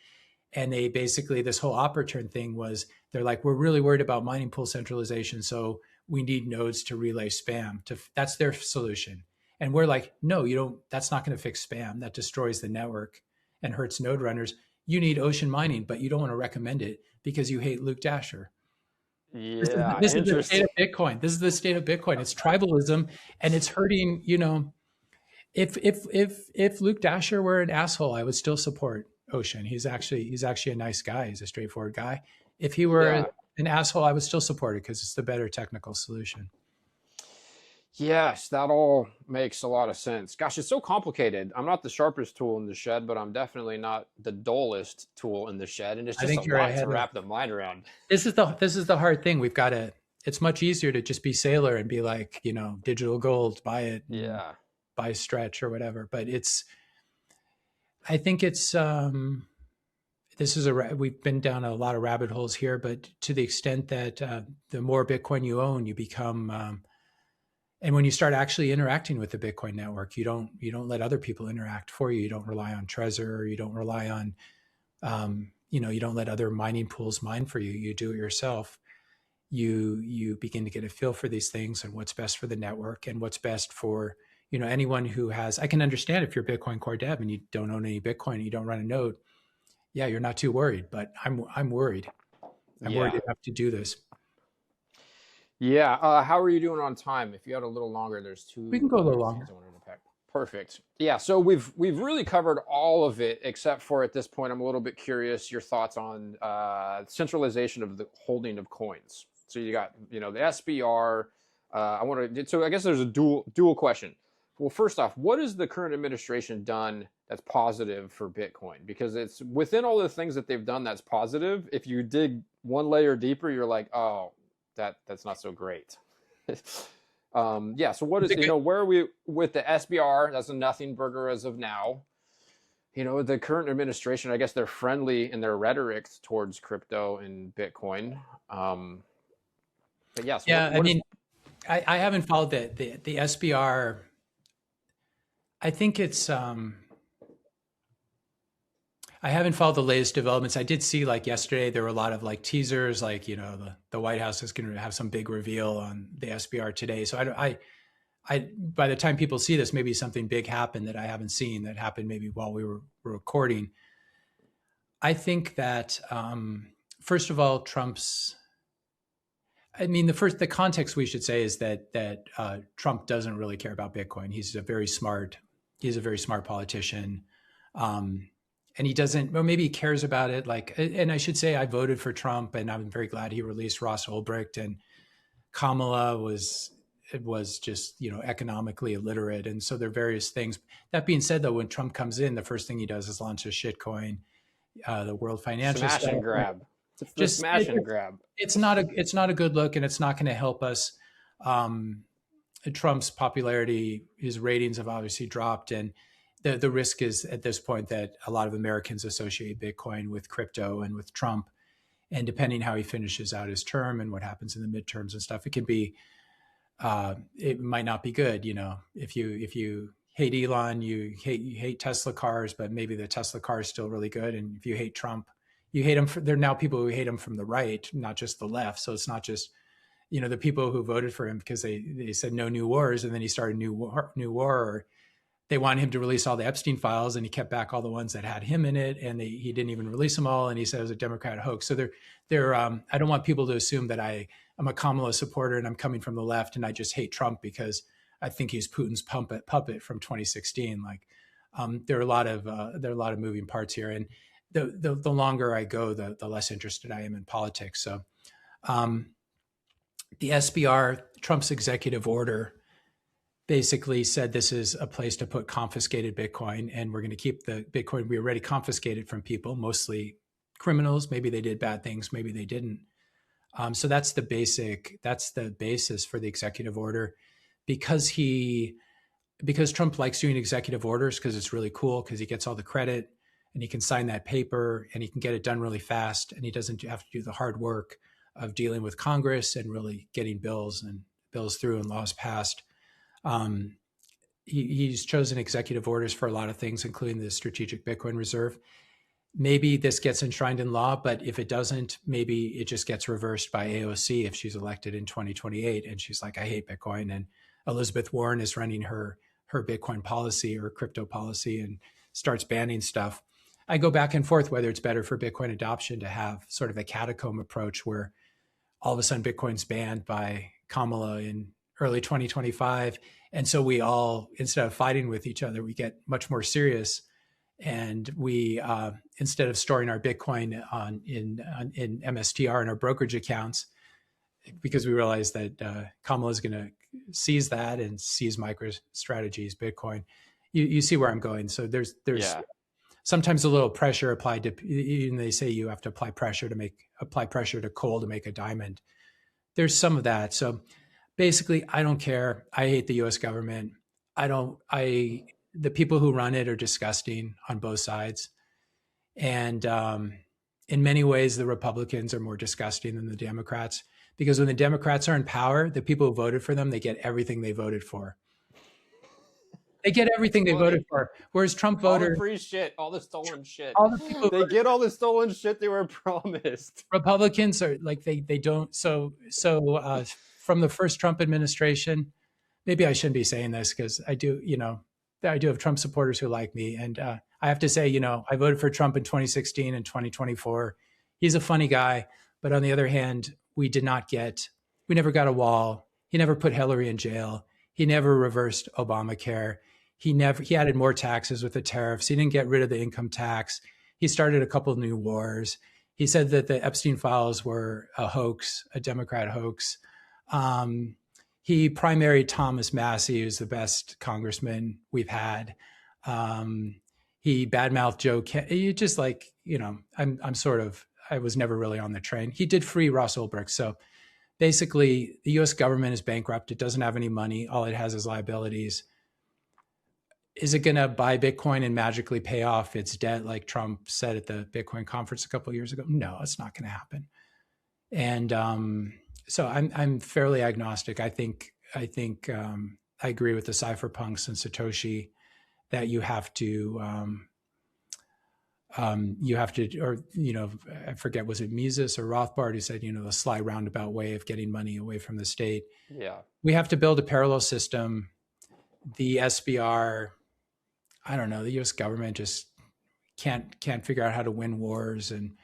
And they basically, this whole opportune thing was, they're like, we're really worried about mining pool centralization, so we need nodes to relay spam. That's their solution. And we're like, no, you don't. That's not going to fix spam. That destroys the network and hurts node runners. You need Ocean mining, but you don't want to recommend it because you hate Luke Dasher. Yeah. This is the state Interesting. of Bitcoin. This is the state of Bitcoin. It's tribalism, and it's hurting. If Luke Dasher were an asshole, I would still support Ocean. He's actually a nice guy. He's a straightforward guy. If he were Yeah. an asshole, I would still support it because it's the better technical solution. Yes, that all makes a lot of sense. Gosh, it's so complicated. I'm not the sharpest tool in the shed, but I'm definitely not the dullest tool in the shed, and it's I just a think you're lot to ahead of. wrap the mind around. This is the hard thing. We've got to. It's much easier to just be Sailor and be like, digital gold, buy it and Yeah. buy Stretch or whatever. But I think it's this is we've been down a lot of rabbit holes here, but to the extent that the more Bitcoin you own, you become, and when you start actually interacting with the Bitcoin network, you don't let other people interact for you. You don't rely on Trezor. You don't rely on, you don't let other mining pools mine for you. You do it yourself. You begin to get a feel for these things and what's best for the network and what's best for anyone who has. I can understand if you're Bitcoin core dev and you don't own any Bitcoin and you don't run a node. Yeah, you're not too worried, but I'm worried. I'm worried Yeah. enough to do this. Yeah. How are you doing on time? If you had a little longer, there's We can two go a little other things longer. I wanted to pack. Perfect. Yeah. So we've really covered all of it, except for at this point, I'm a little bit curious your thoughts on centralization of the holding of coins. So you got the SBR. I want to. So I guess there's a dual question. Well, first off, what has the current administration done that's positive for Bitcoin? Because it's within all the things that they've done that's positive. If you dig one layer deeper, you're like, oh, that's not so great. Yeah. So what is where are we with the SBR? That's a nothing burger as of now. The current administration, I guess they're friendly in their rhetoric towards crypto and Bitcoin. But yes, Yeah, I what is mean, I haven't followed the SBR. I think it's I haven't followed the latest developments. I did see like yesterday there were a lot of like teasers, like the White House is going to have some big reveal on the SBR today. So I by the time people see this, maybe something big happened that I haven't seen that happened maybe while we were recording. I think that first of all, the context we should say is that Trump doesn't really care about Bitcoin. He's a very smart politician. And he doesn't, well, maybe he cares about it. And I should say I voted for Trump and I'm very glad he released Ross Ulbricht, and Kamala was just, economically illiterate. And so there are various things. That being said, though, when Trump comes in, the first thing he does is launch a shitcoin, the world financial smash stuff. and grab? It's the Just, smash and grab. it's not a good look, and it's not going to help us. Trump's popularity, his ratings have obviously dropped, and the risk is at this point that a lot of Americans associate Bitcoin with crypto and with Trump. And depending how he finishes out his term and what happens in the midterms and stuff, it might not be good. If you hate Elon, you hate Tesla cars, but maybe the Tesla car is still really good. And if you hate Trump, you hate him. There are now people who hate him from the right, not just the left. So it's not just the people who voted for him because they said no new wars, and then he started new war. they wanted him to release all the Epstein files, and he kept back all the ones that had him in it, and he didn't even release them all. And he said it was a Democrat hoax. So I don't want people to assume that I'm a Kamala supporter and I'm coming from the left and I just hate Trump because I think he's Putin's puppet from 2016. Like, there are a lot of moving parts here, and the longer I go, the less interested I am in politics. So, the SBR, Trump's executive order, basically said this is a place to put confiscated Bitcoin, and we're going to keep the Bitcoin we already confiscated from people, mostly criminals. Maybe they did bad things, maybe they didn't. So that's the basis for the executive order, because Trump likes doing executive orders because it's really cool, because he gets all the credit and he can sign that paper and he can get it done really fast, and he doesn't have to do the hard work of dealing with Congress and really getting bills through and laws passed. He's chosen executive orders for a lot of things, including the Strategic Bitcoin Reserve. Maybe this gets enshrined in law, but if it doesn't, maybe it just gets reversed by AOC if she's elected in 2028 and she's like, I hate Bitcoin, and Elizabeth Warren is running her Bitcoin policy or crypto policy and starts banning stuff. I go back and forth whether it's better for Bitcoin adoption to have sort of a catacomb approach where all of a sudden Bitcoin's banned by Kamala in early 2025. And so we all, instead of fighting with each other, we get much more serious. And we, instead of storing our Bitcoin in MSTR in our brokerage accounts, because we realize that Kamala is going to seize that and seize MicroStrategy's Bitcoin. You see where I'm going. So there's sometimes a little pressure applied to, even they say you have to apply pressure to coal to make a diamond. There's some of that. So basically, I don't care. I hate the US government. The people who run it are disgusting on both sides. And in many ways, the Republicans are more disgusting than the Democrats, because when the Democrats are in power, the people who voted for them, they get everything they voted for. They get everything they voted for. Whereas Trump voters, all the free shit, all the stolen shit. All the people they get all the stolen shit they were promised. Republicans are like, they don't. So from the first Trump administration, maybe I shouldn't be saying this because I do have Trump supporters who like me. And I have to say, I voted for Trump in 2016 and 2024. He's a funny guy. But on the other hand, we never got a wall. He never put Hillary in jail. He never reversed Obamacare. He added more taxes with the tariffs. He didn't get rid of the income tax. He started a couple of new wars. He said that the Epstein files were a hoax, a Democrat hoax. He primaried Thomas Massey, who's the best congressman we've had. He badmouthed Joe Kennedy. I was never really on the train. He did free Ross Ulbricht. So basically, the US government is bankrupt. It doesn't have any money. All it has is liabilities. Is it going to buy Bitcoin and magically pay off its debt like Trump said at the Bitcoin conference a couple of years ago? No, it's not going to happen. And so I'm fairly agnostic. I think I agree with the cypherpunks and Satoshi that you have to, I forget, was it Mises or Rothbard who said, the sly roundabout way of getting money away from the state. Yeah. We have to build a parallel system. The SBR, I don't know, the US government just can't figure out how to win wars. And,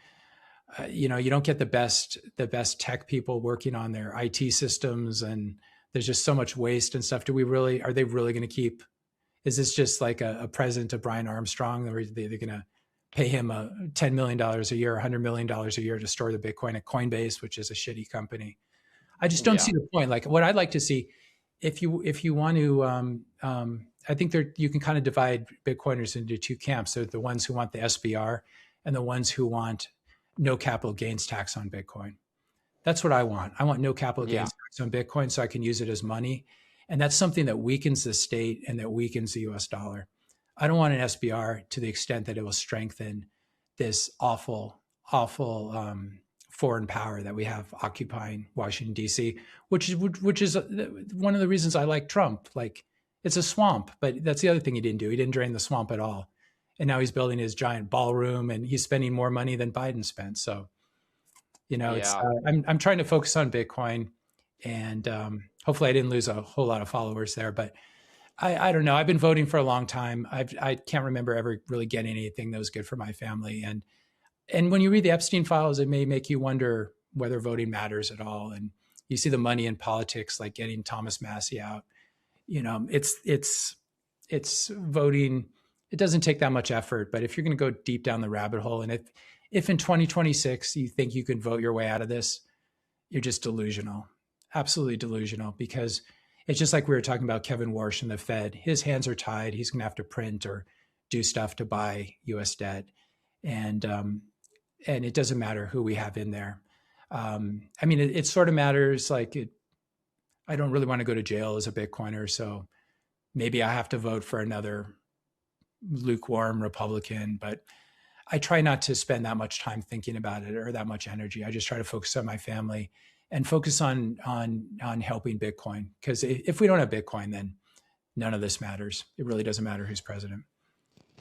you don't get the best tech people working on their IT systems. And there's just so much waste and stuff. Are they really going to keep, is this just like a present to Brian Armstrong? They're going to pay him $10 million a year, $100 million a year to store the Bitcoin at Coinbase, which is a shitty company. I just don't see the point. Like, what I'd like to see, if you want to, I think you can kind of divide Bitcoiners into two camps. There's the ones who want the SBR and the ones who want no capital gains tax on Bitcoin. That's what I want. I want no capital gains tax on Bitcoin so I can use it as money. And that's something that weakens the state and that weakens the US dollar. I don't want an SBR to the extent that it will strengthen this awful foreign power that we have occupying Washington, D.C., which is one of the reasons I like Trump. Like, it's a swamp, but that's the other thing he didn't do. He didn't drain the swamp at all. And now he's building his giant ballroom and he's spending more money than Biden spent. So, it's I'm trying to focus on Bitcoin, and hopefully I didn't lose a whole lot of followers there, but I don't know. I've been voting for a long time. I can't remember ever really getting anything that was good for my family. And when you read the Epstein files, it may make you wonder whether voting matters at all. And you see the money in politics, like getting Thomas Massie out. You know, it's voting. It doesn't take that much effort, but if you're going to go deep down the rabbit hole, and if in 2026 you think you can vote your way out of this, you're just delusional, absolutely delusional, because it's just like we were talking about Kevin Warsh and the Fed. His hands are tied. He's going to have to print or do stuff to buy U.S. debt, and it doesn't matter who we have in there. I mean, it sort of matters. Like, I don't really want to go to jail as a Bitcoiner, so maybe I have to vote for another lukewarm Republican. But I try not to spend that much time thinking about it or that much energy. I just try to focus on my family and focus on helping Bitcoin. Because if we don't have Bitcoin, then none of this matters. It really doesn't matter who's president.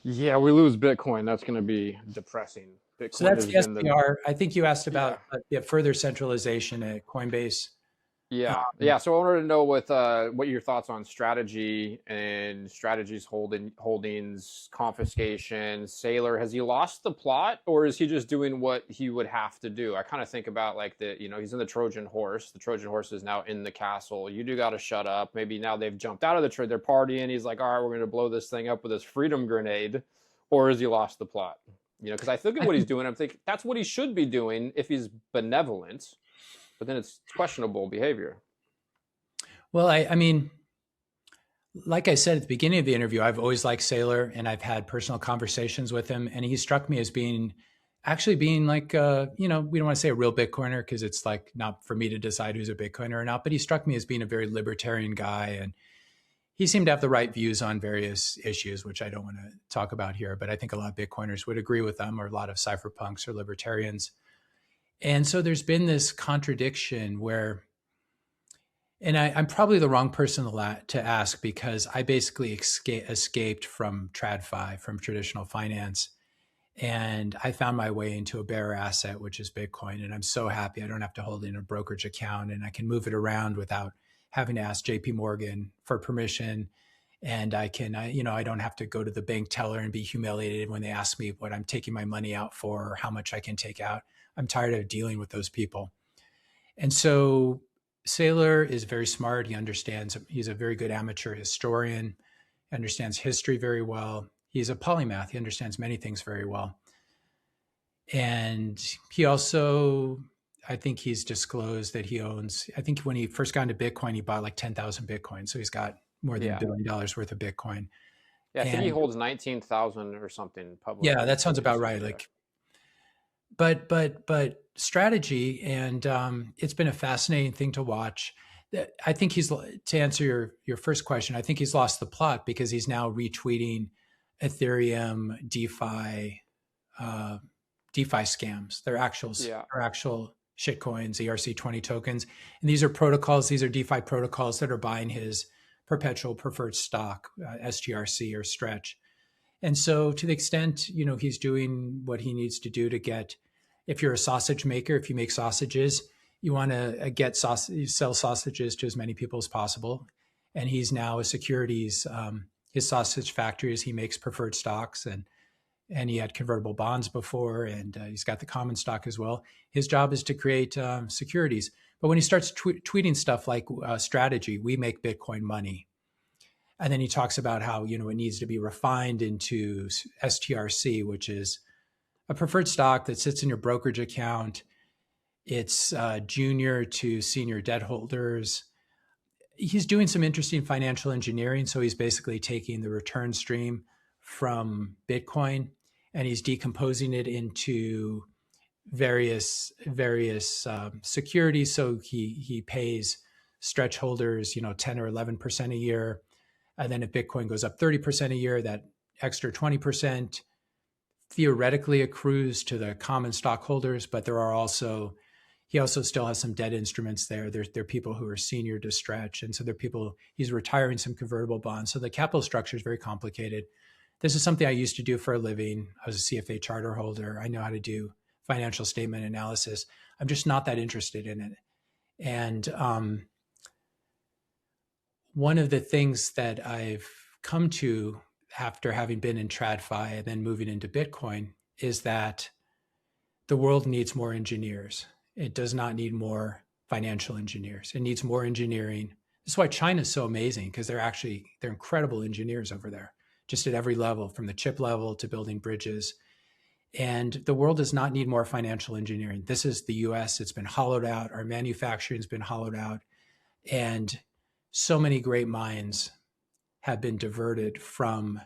Yeah, we lose Bitcoin. That's going to be depressing. Bitcoin so that's the SPR. I think you asked about further centralization at Coinbase. Yeah. So I wanted to know what your thoughts on strategy and strategies holdings, confiscation. Saylor, has he lost the plot, or is he just doing what he would have to do? I kind of think about like he's in the Trojan horse. The Trojan horse is now in the castle. You do got to shut up. Maybe now they've jumped out of the they're partying. He's like, all right, we're going to blow this thing up with this freedom grenade, or has he lost the plot? You know, because I think of what he's doing. I'm thinking that's what he should be doing if he's benevolent. But then it's questionable behavior. Well, I mean, like I said at the beginning of the interview, I've always liked Saylor, and I've had personal conversations with him, and he struck me as being like, we don't want to say a real Bitcoiner because it's like not for me to decide who's a Bitcoiner or not, but he struck me as being a very libertarian guy, and he seemed to have the right views on various issues, which I don't want to talk about here, but I think a lot of Bitcoiners would agree with them, or a lot of cypherpunks or libertarians. And so there's been this contradiction where, and I'm probably the wrong person to ask, because I basically escaped from TradFi, from traditional finance, and I found my way into a bearer asset, which is Bitcoin. And I'm so happy I don't have to hold in a brokerage account, and I can move it around without having to ask JP Morgan for permission. And I don't have to go to the bank teller and be humiliated when they ask me what I'm taking my money out for or how much I can take out. I'm tired of dealing with those people. And so Saylor is very smart. He's a very good amateur historian, understands history very well. He's a polymath. He understands many things very well. And he also, I think he's disclosed that he owns, I think when he first got into Bitcoin, he bought like 10,000 Bitcoin. So he's got more than $1 billion worth of Bitcoin. Yeah, I think he holds 19,000 or something publicly. Yeah, that sounds about right. Like, but strategy, and it's been a fascinating thing to watch. I think to answer your first question, I think he's lost the plot because he's now retweeting Ethereum DeFi scams. They're actual shitcoins, ERC20 tokens, and these are protocols. These are DeFi protocols that are buying his perpetual preferred stock, STRC or Stretch. And so to the extent, he's doing what he needs to do to get, if you're a sausage maker, if you make sausages, you want to sell sausages to as many people as possible. And he's now a securities, his sausage factories, he makes preferred stocks, and he had convertible bonds before, and he's got the common stock as well. His job is to create securities. But when he starts tweeting stuff like strategy, we make Bitcoin money. And then he talks about how, it needs to be refined into STRC, which is a preferred stock that sits in your brokerage account. It's junior to senior debt holders. He's doing some interesting financial engineering. So he's basically taking the return stream from Bitcoin and he's decomposing it into various securities. So he pays Stretch holders, 10 or 11% a year. And then if Bitcoin goes up 30% a year, that extra 20% theoretically accrues to the common stockholders, but he also still has some debt instruments there. There are people who are senior to Stretch. And so there are people, he's retiring some convertible bonds. So the capital structure is very complicated. This is something I used to do for a living. I was a CFA charter holder. I know how to do financial statement analysis. I'm just not that interested in it. And one of the things that I've come to after having been in TradFi and then moving into Bitcoin is that the world needs more engineers. It does not need more financial engineers. It needs more engineering. That's why China is so amazing, because they're incredible engineers over there, just at every level, from the chip level to building bridges. And the world does not need more financial engineering. This is the US. It's been hollowed out. Our manufacturing has been hollowed out. And so many great minds have been diverted from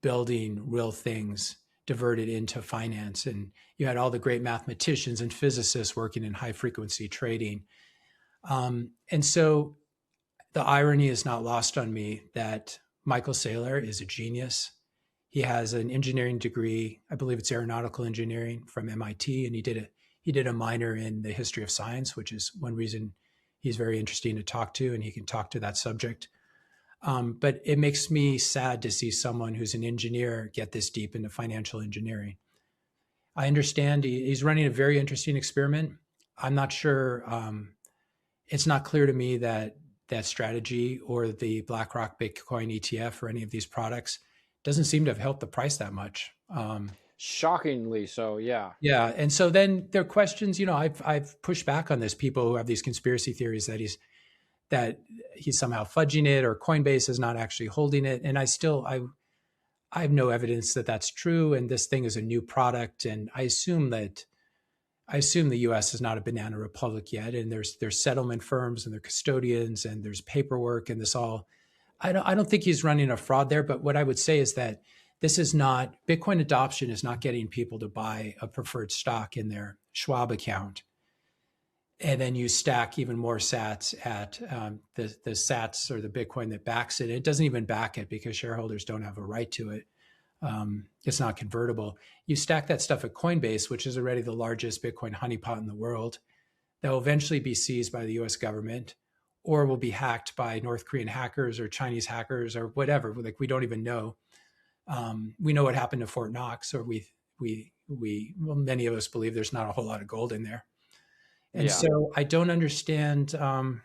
building real things, diverted into finance. And you had all the great mathematicians and physicists working in high frequency trading. And so the irony is not lost on me that Michael Saylor is a genius. He has an engineering degree, I believe it's aeronautical engineering from MIT, and he did a minor in the history of science, which is one reason he's very interesting to talk to, and he can talk to that subject. But it makes me sad to see someone who's an engineer get this deep into financial engineering. I understand he's running a very interesting experiment. I'm not sure. It's not clear to me that strategy or the BlackRock Bitcoin ETF or any of these products doesn't seem to have helped the price that much. Shockingly so, yeah. Yeah, and so then there are questions. I've pushed back on this. People who have these conspiracy theories that he's somehow fudging it, or Coinbase is not actually holding it. And I have no evidence that that's true. And this thing is a new product, and I assume the U.S. is not a banana republic yet, and there's settlement firms and their custodians and there's paperwork and this all. I don't think he's running a fraud there. But what I would say is that Bitcoin adoption is not getting people to buy a preferred stock in their Schwab account, and then you stack even more Sats at the Sats or the Bitcoin that backs it. It doesn't even back it because shareholders don't have a right to it. It's not convertible. You stack that stuff at Coinbase, which is already the largest Bitcoin honeypot in the world, that will eventually be seized by the US government, or will be hacked by North Korean hackers or Chinese hackers or whatever. Like, we don't even know. We know what happened to Fort Knox, or many of us believe there's not a whole lot of gold in there. And so I don't understand. I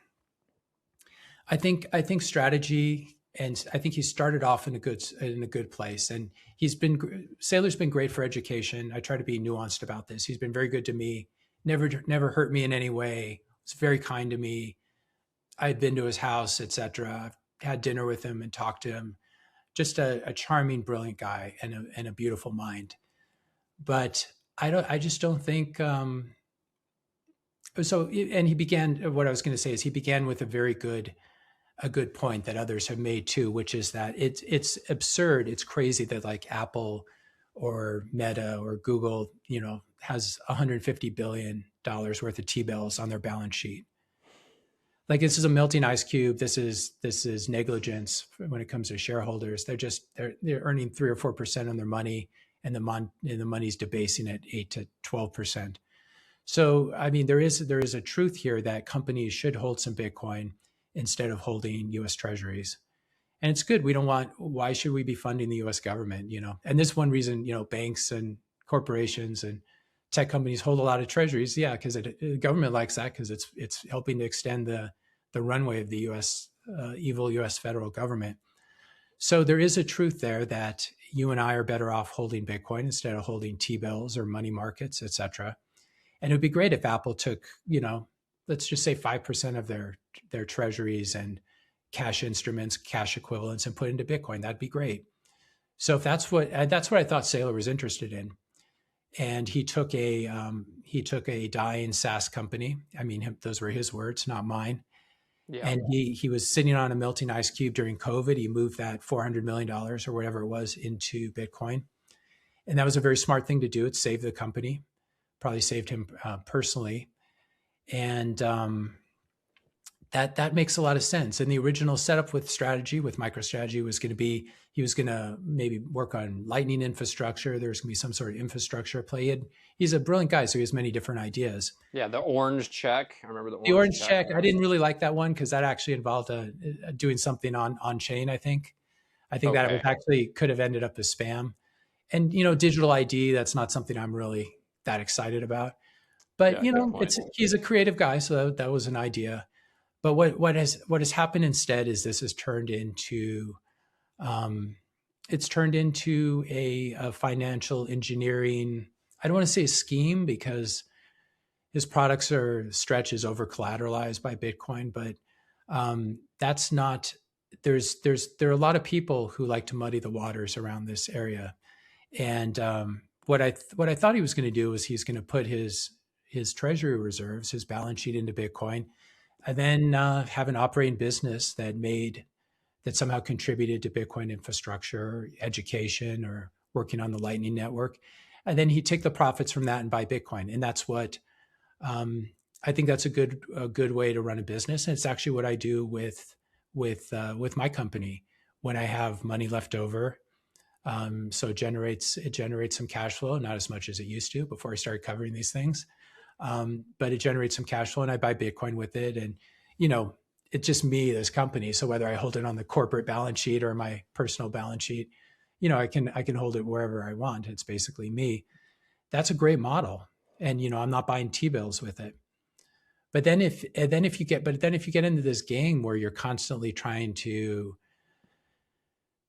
think strategy, and I think he started off in a good place. And Saylor's been great for education. I try to be nuanced about this. He's been very good to me. Never hurt me in any way. He's very kind to me. I had been to his house, etc. I've had dinner with him and talked to him. Just a charming, brilliant guy and a beautiful mind. But I just don't think. So, and he began. What I was going to say is he began with a good point that others have made too, which is that it's absurd. It's crazy that like Apple or Meta or Google, has $150 billion worth of T-bills on their balance sheet. Like, this is a melting ice cube. This is negligence when it comes to shareholders. They're earning 3 or 4% on their money, and the money's debasing at 8 to 12%. So, I mean, there is a truth here that companies should hold some Bitcoin instead of holding U.S. treasuries. And it's good. Why should we be funding the U.S. government? And this is one reason, banks and corporations and tech companies hold a lot of treasuries. Yeah, because the government likes that, because it's helping to extend the runway of the U.S. Evil U.S. federal government. So there is a truth there that you and I are better off holding Bitcoin instead of holding T-bills or money markets, et cetera. And it would be great if Apple took, let's just say 5% of their treasuries and cash instruments, cash equivalents, and put into Bitcoin. That'd be great. So if that's what I thought Saylor was interested in. And he took a dying SaaS company. I mean, those were his words, not mine. Yeah. And he was sitting on a melting ice cube during COVID. He moved that $400 million or whatever it was into Bitcoin. And that was a very smart thing to do. It saved the company, probably saved him personally. And that makes a lot of sense. And the original setup with MicroStrategy was going to be, he was going to maybe work on Lightning infrastructure. There's going to be some sort of infrastructure play. He's a brilliant guy, so he has many different ideas. Yeah, the orange check. I remember the orange check. I didn't really like that one because that actually involved doing something on chain. I think that it actually could have ended up as spam. And digital ID. That's not something I'm really that excited about. But he's a creative guy, so that was an idea. But what has happened instead is this has turned into it's turned into a financial engineering. I don't want to say a scheme because his products are stretches over collateralized by Bitcoin, but that's not. There are a lot of people who like to muddy the waters around this area, and what I thought he was going to do was he's going to put his treasury reserves, his balance sheet into Bitcoin, and then have an operating business that somehow contributed to Bitcoin infrastructure, education, or working on the Lightning Network. And then he'd take the profits from that and buy Bitcoin. And that's what I think that's a good way to run a business. And it's actually what I do with my company when I have money left over. So it generates some cash flow, not as much as it used to before I started covering these things. But it generates some cash flow and I buy Bitcoin with it. And, it's just me, this company. So whether I hold it on the corporate balance sheet or my personal balance sheet, I can hold it wherever I want. It's basically me. That's a great model. And, I'm not buying T-bills with it. But then if you get into this game where you're constantly trying to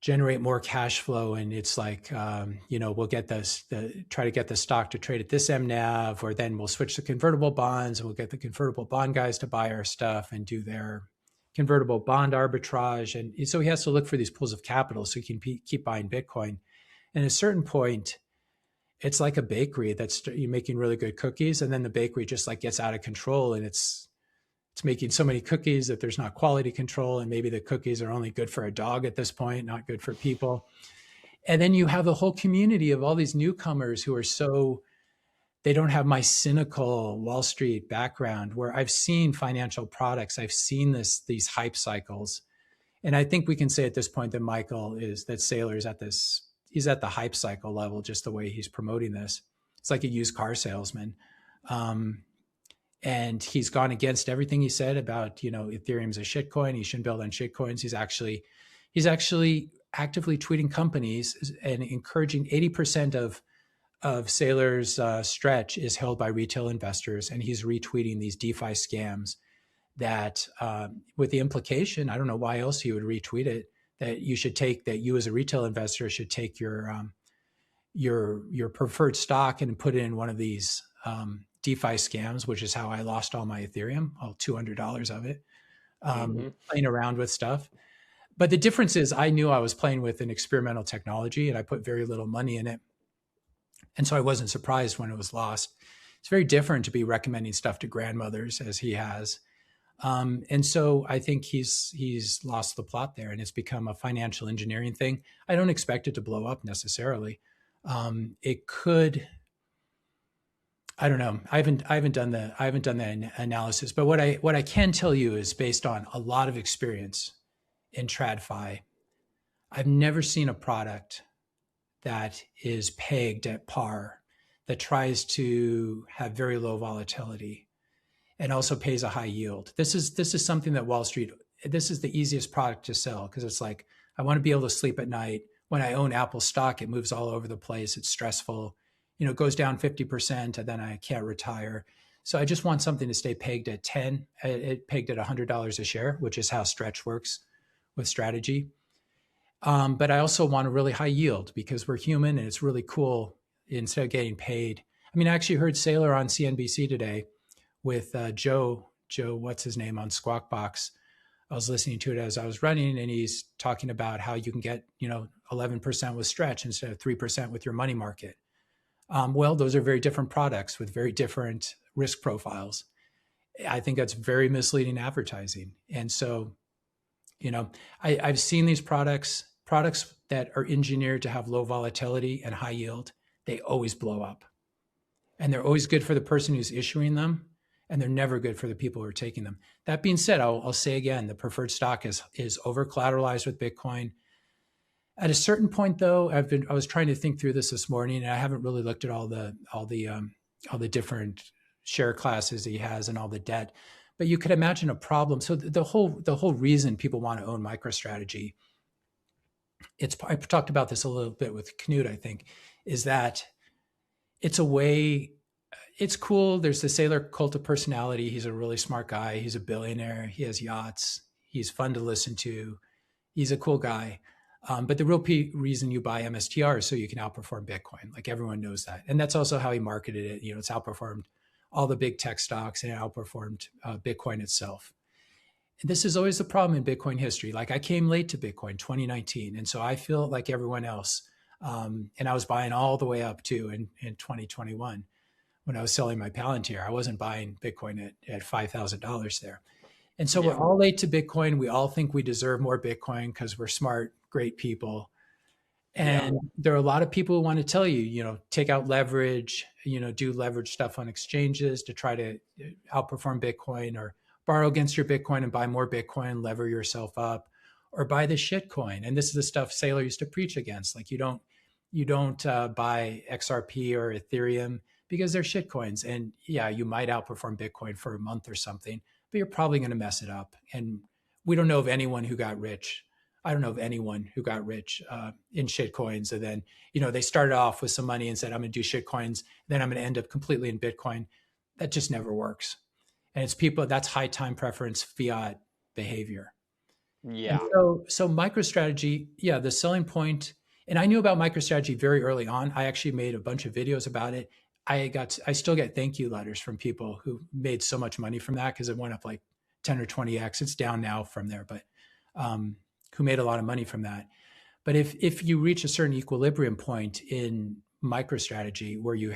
generate more cash flow, and it's like, we'll get try to get the stock to trade at this MNAV, or then we'll switch to convertible bonds and we'll get the convertible bond guys to buy our stuff and do their convertible bond arbitrage. And so he has to look for these pools of capital so he can keep buying Bitcoin. And at a certain point, it's like a bakery you're making really good cookies, and then the bakery just like gets out of control, and it's making so many cookies that there's not quality control, and maybe the cookies are only good for a dog at this point, not good for people. And then you have the whole community of all these newcomers who are they don't have my cynical Wall Street background, where I've seen financial products, I've seen these hype cycles. And I think we can say at this point that Saylor's he's at the hype cycle level, just the way he's promoting this. It's like a used car salesman. And he's gone against everything he said about, Ethereum's a shitcoin. He shouldn't build on shitcoins. He's actually actively tweeting companies and encouraging 80% of Saylor's stretch is held by retail investors. And he's retweeting these DeFi scams that with the implication, I don't know why else he would retweet it, that you as a retail investor should take your preferred stock and put it in one of these DeFi scams, which is how I lost all my Ethereum, all $200 of it, playing around with stuff. But the difference is I knew I was playing with an experimental technology and I put very little money in it. And so I wasn't surprised when it was lost. It's very different to be recommending stuff to grandmothers as he has. And so I think he's lost the plot there, and it's become a financial engineering thing. I don't expect it to blow up necessarily. It could. I don't know. I haven't done the analysis, but what I can tell you is based on a lot of experience in TradFi, I've never seen a product that is pegged at par, that tries to have very low volatility and also pays a high yield. This is something that Wall Street, this is the easiest product to sell, because it's like, I want to be able to sleep at night. When I own Apple stock, it moves all over the place. It's stressful. It goes down 50% and then I can't retire. So I just want something to stay pegged at pegged at $100 a share, which is how Stretch works with strategy. But I also want a really high yield because we're human and it's really cool instead of getting paid. I mean, I actually heard Saylor on CNBC today with Joe, what's his name, on Squawk Box. I was listening to it as I was running, and he's talking about how you can get, 11% with Stretch instead of 3% with your money market. Well, those are very different products with very different risk profiles. I think that's very misleading advertising. And so, I've seen these products that are engineered to have low volatility and high yield. They always blow up, and they're always good for the person who's issuing them, and they're never good for the people who are taking them. That being said, I'll say again, the preferred stock is over collateralized with Bitcoin. At a certain point, though, I was trying to think through this morning, and I haven't really looked at all the different share classes he has and all the debt. But you could imagine a problem. So the whole reason people want to own MicroStrategy, I talked about this a little bit with Knut, I think, is that it's a way. it's cool. There's the Saylor cult of personality. He's a really smart guy. He's a billionaire. He has yachts. He's fun to listen to. He's a cool guy. But the real reason you buy MSTR is so you can outperform Bitcoin. Like everyone knows that. And that's also how he marketed it. It's outperformed all the big tech stocks and it outperformed Bitcoin itself. And this is always the problem in Bitcoin history. Like I came late to Bitcoin 2019. And so I feel like everyone else. And I was buying all the way up to in 2021 when I was selling my Palantir. I wasn't buying Bitcoin at $5,000 there. And so we're all late to Bitcoin. We all think we deserve more Bitcoin because we're smart, great people. And there are a lot of people who want to tell you, take out leverage, do leverage stuff on exchanges to try to outperform Bitcoin, or borrow against your Bitcoin and buy more Bitcoin, lever yourself up, or buy the shit coin. And this is the stuff Saylor used to preach against. Like you don't buy XRP or Ethereum because they're shit coins. And yeah, you might outperform Bitcoin for a month or something, but you're probably going to mess it up. And we don't know of anyone who got rich. I don't know of anyone who got rich in shit coins. And then, they started off with some money and said, I'm going to do shit coins. Then I'm going to end up completely in Bitcoin. That just never works. And it's people, that's high time preference fiat behavior. Yeah. And so MicroStrategy, the selling point, and I knew about MicroStrategy very early on. I actually made a bunch of videos about it. I still get thank you letters from people who made so much money from that because it went up like 10 or 20x. It's down now from there, but who made a lot of money from that. But if you reach a certain equilibrium point in MicroStrategy where you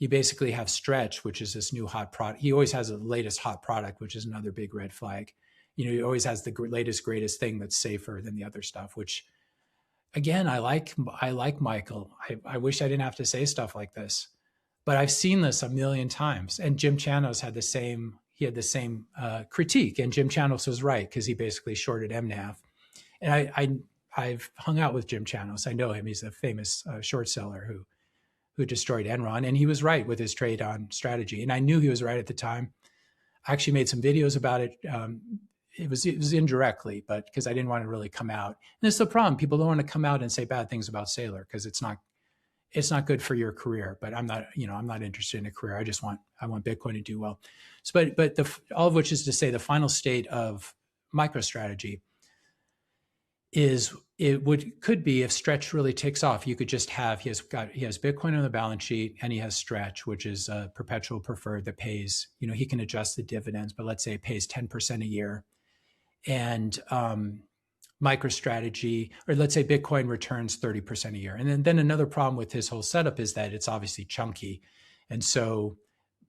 basically have Stretch, which is this new hot product. He always has the latest hot product, which is another big red flag. He always has the latest, greatest thing that's safer than the other stuff, which again, I like Michael. I wish I didn't have to say stuff like this, but I've seen this a million times. And Jim Chanos had the same critique, and Jim Chanos was right because he basically shorted MNAV. And I've hung out with Jim Chanos. I know him. He's a famous short seller who destroyed Enron, and he was right with his trade on strategy. And I knew he was right at the time. I actually made some videos about it. It was indirectly, but because I didn't want to really come out. And this is the problem. People don't want to come out and say bad things about Saylor because it's not good for your career. But I'm not interested in a career. I want Bitcoin to do well. So, but all of which is to say the final state of MicroStrategy is could be if Stretch really takes off, you could just have, he has Bitcoin on the balance sheet and he has Stretch, which is a perpetual preferred that pays, he can adjust the dividends, but let's say it pays 10% a year. And MicroStrategy, or let's say Bitcoin returns 30% a year. And then another problem with his whole setup is that it's obviously chunky. And so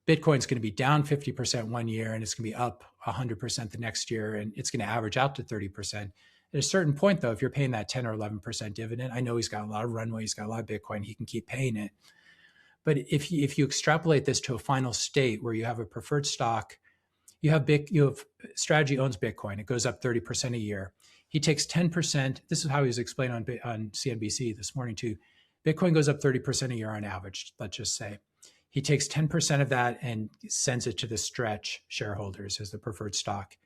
Bitcoin's going to be down 50% one year and it's going to be up 100% the next year. And it's going to average out to 30%. At a certain point, though, if you're paying that 10 or 11% dividend, I know he's got a lot of runway, he's got a lot of Bitcoin, he can keep paying it. But if you extrapolate this to a final state where you have a preferred stock, you have Strategy owns Bitcoin, it goes up 30% a year. He takes 10%. This is how he was explained on CNBC this morning too. Bitcoin goes up 30% a year on average, let's just say. He takes 10% of that and sends it to the Stretch shareholders as the preferred stock.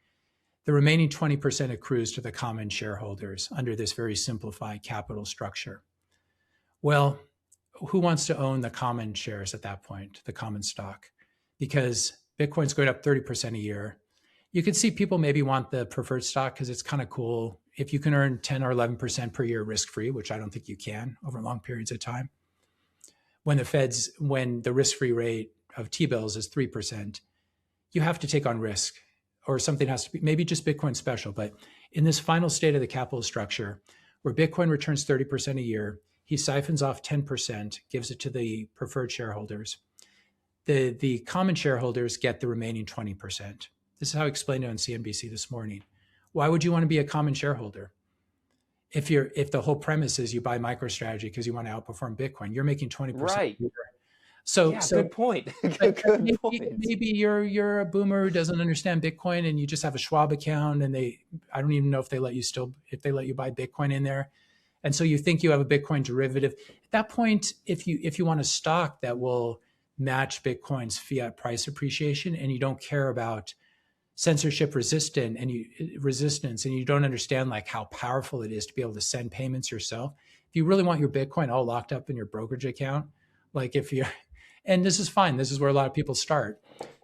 The remaining 20% accrues to the common shareholders under this very simplified capital structure. Well, who wants to own the common shares at that point, the common stock? Because Bitcoin's going up 30% a year. You could see people maybe want the preferred stock because it's kind of cool. If you can earn 10 or 11% per year risk-free, which I don't think you can over long periods of time. When the risk-free rate of T-bills is 3%, you have to take on risk. Or something has to be, maybe just Bitcoin special, but in this final state of the capital structure, where Bitcoin returns 30% a year, he siphons off 10%, gives it to the preferred shareholders. The common shareholders get the remaining 20%. This is how I explained it on CNBC this morning. Why would you want to be a common shareholder? If the whole premise is you buy MicroStrategy because you want to outperform Bitcoin, you're making 20%. Right. So good point. Good point. Maybe you're a boomer who doesn't understand Bitcoin and you just have a Schwab account and I don't even know if they let you buy Bitcoin in there. And so you think you have a Bitcoin derivative. At that point, if you want a stock that will match Bitcoin's fiat price appreciation and you don't care about censorship resistance and you don't understand like how powerful it is to be able to send payments yourself. If you really want your Bitcoin all locked up in your brokerage account, like And this is fine. This is where a lot of people start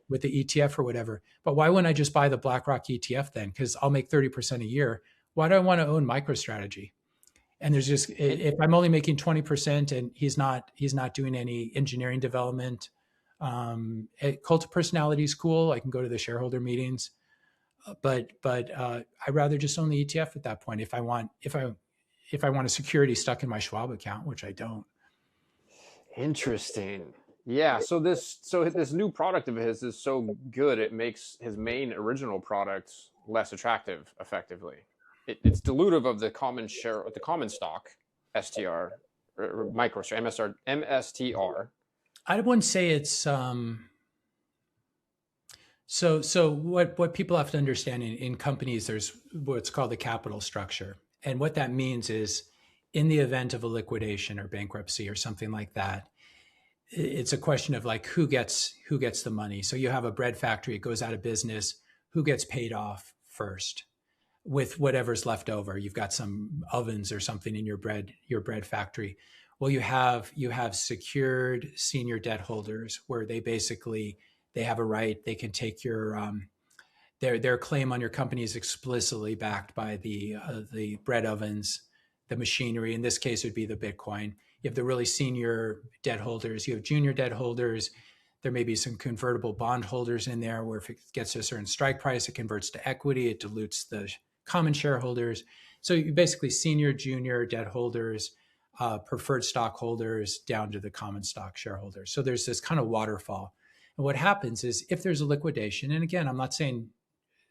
with the ETF or whatever. But why wouldn't I just buy the BlackRock ETF then? Because I'll make 30% a year. Why do I want to own MicroStrategy? And there's just, if I'm only making 20% and he's not doing any engineering development, Cult of Personality is cool. I can go to the shareholder meetings, but I'd rather just own the ETF at that point. If I want a security stuck in my Schwab account, which I don't. Interesting. Yeah. So this new product of his is so good, it makes his main original product less attractive, effectively. It's dilutive of the common share, the common stock, STR, or MSTR. I wouldn't say it's so what people have to understand in companies, there's what's called the capital structure. And what that means is in the event of a liquidation or bankruptcy or something like that, it's a question of like who gets the money. So you have a bread factory, it goes out of business, who gets paid off first? With whatever's left over. You've got some ovens or something in your bread factory. Well, you have secured senior debt holders where they have a right. They can take your their claim on your company is explicitly backed by the bread ovens, the machinery. In this case, it would be the Bitcoin. You have the really senior debt holders. You have junior debt holders. There may be some convertible bond holders in there where if it gets to a certain strike price, it converts to equity. It dilutes the common shareholders. So you basically senior, junior debt holders, preferred stockholders down to the common stock shareholders. So there's this kind of waterfall. And what happens is if there's a liquidation, and again, I'm not saying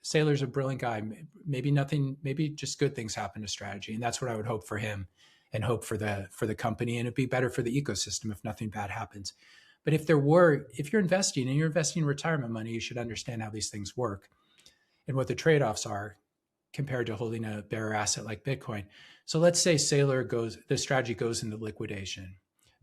Saylor's a brilliant guy, maybe just good things happen to Strategy. And that's what I would hope for him and hope for the company. And it'd be better for the ecosystem if nothing bad happens. But if you're investing and you're investing in retirement money, you should understand how these things work and what the trade-offs are compared to holding a bearer asset like Bitcoin. So let's say the strategy goes into liquidation.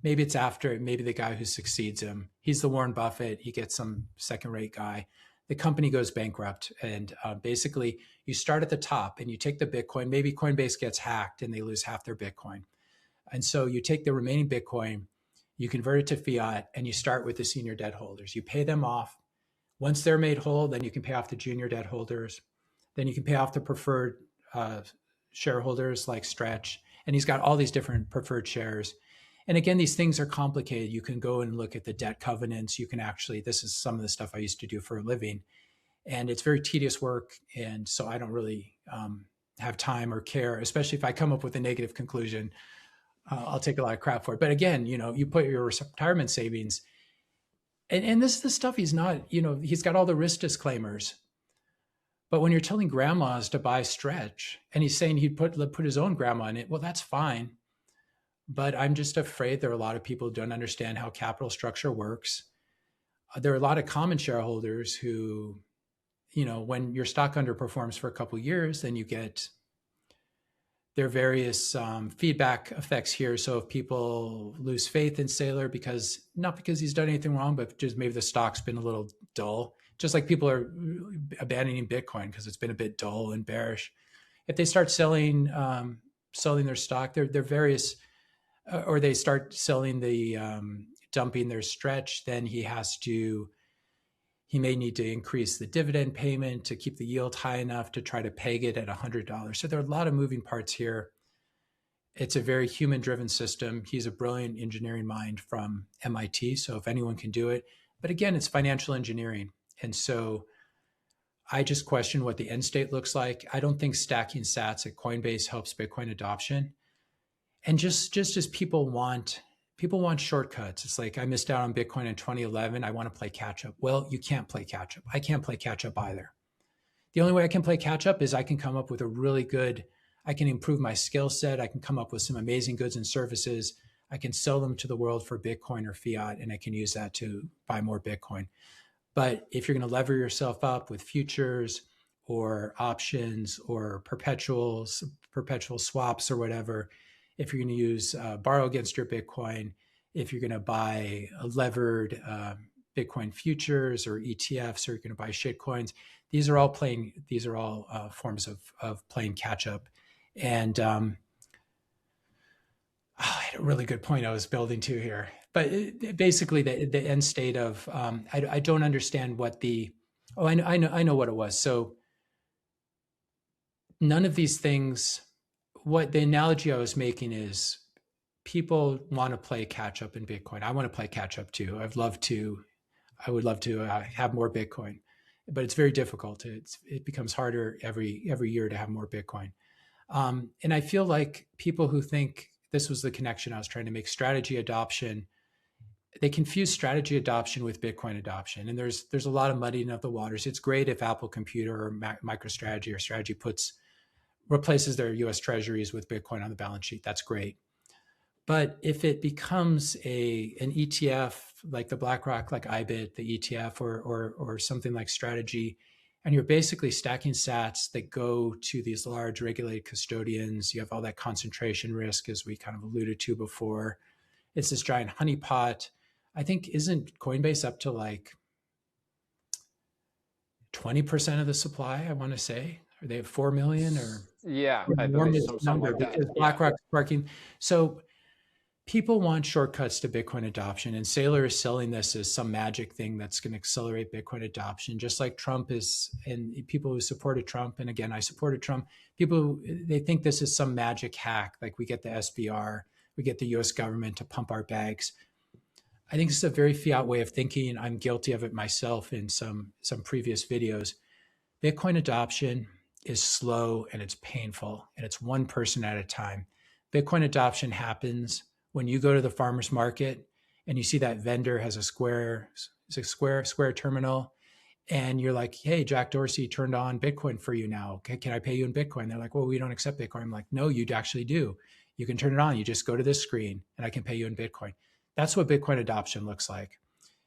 Maybe it's maybe the guy who succeeds him, he's the Warren Buffett, he gets some second-rate guy. The company goes bankrupt. And basically you start at the top and you take the Bitcoin, maybe Coinbase gets hacked and they lose half their Bitcoin. And so you take the remaining Bitcoin, you convert it to fiat, and you start with the senior debt holders. You pay them off. Once they're made whole, then you can pay off the junior debt holders. Then you can pay off the preferred shareholders like Stretch. And he's got all these different preferred shares. And again, these things are complicated. You can go and look at the debt covenants. You can this is some of the stuff I used to do for a living. And it's very tedious work. And so I don't really have time or care, especially if I come up with a negative conclusion. I'll take a lot of crap for it. But again, you put your retirement savings, and this is the stuff he's not, he's got all the risk disclaimers. But when you're telling grandmas to buy Stretch and he's saying he'd put his own grandma in it, well, that's fine. But I'm just afraid there are a lot of people who don't understand how capital structure works. There are a lot of common shareholders who, when your stock underperforms for a couple of years, then you get there are various feedback effects here. So if people lose faith in Saylor not because he's done anything wrong, but just maybe the stock's been a little dull, just like people are abandoning Bitcoin because it's been a bit dull and bearish. If they start selling their stock, they're various, or they start selling dumping their Stretch, then he may need to increase the dividend payment to keep the yield high enough to try to peg it at $100. So there are a lot of moving parts here. It's a very human-driven system. He's a brilliant engineering mind from MIT, so if anyone can do it. But again, it's financial engineering. And so I just question what the end state looks like. I don't think stacking sats at Coinbase helps Bitcoin adoption. And just as people want shortcuts. It's like, I missed out on Bitcoin in 2011. I want to play catch up. Well, you can't play catch up. I can't play catch up either. The only way I can play catch up is I can come up with I can improve my skill set. I can come up with some amazing goods and services. I can sell them to the world for Bitcoin or fiat, and I can use that to buy more Bitcoin. But if you're going to lever yourself up with futures or options or perpetual swaps or whatever, if you're going to use borrow against your Bitcoin, if you're going to buy a levered Bitcoin futures or ETFs, or you're going to buy shitcoins, these are all forms of playing catch up. And I had a really good point I was building to here. But basically, the end state of I don't understand what the I know what it was. So none of these things. What the analogy I was making is people want to play catch up in Bitcoin. I want to play catch up too. I would love to have more Bitcoin, but it's very difficult. It becomes harder every year to have more Bitcoin. And I feel like people who think this was the connection I was trying to make, strategy adoption, they confuse strategy adoption with Bitcoin adoption. And there's a lot of muddying of the waters. It's great if Apple Computer or MicroStrategy or Strategy replaces their US treasuries with Bitcoin on the balance sheet. That's great. But if it becomes an ETF like the BlackRock, like IBIT, the ETF, or something like Strategy, and you're basically stacking sats that go to these large regulated custodians, you have all that concentration risk, as we kind of alluded to before. It's this giant honeypot. I think, isn't Coinbase up to like 20% of the supply, I want to say? Or they have 4 million or? Yeah, I believe something like that. Because BlackRock's parking. So people want shortcuts to Bitcoin adoption, and Saylor is selling this as some magic thing that's going to accelerate Bitcoin adoption, just like Trump is. And people who supported Trump, and again, I supported Trump, they think this is some magic hack, like we get the SBR, we get the US government to pump our bags. I think this is a very fiat way of thinking. I'm guilty of it myself in some previous videos. Bitcoin adoption is slow and it's painful, and it's one person at a time. Bitcoin adoption happens when you go to the farmer's market and you see that vendor has a square terminal, and you're like, hey, Jack Dorsey turned on Bitcoin for you now. Okay, can I pay you in Bitcoin? They're like, well, we don't accept Bitcoin. I'm like, no, you actually do. You can turn it on. You just go to this screen and I can pay you in Bitcoin. That's what Bitcoin adoption looks like.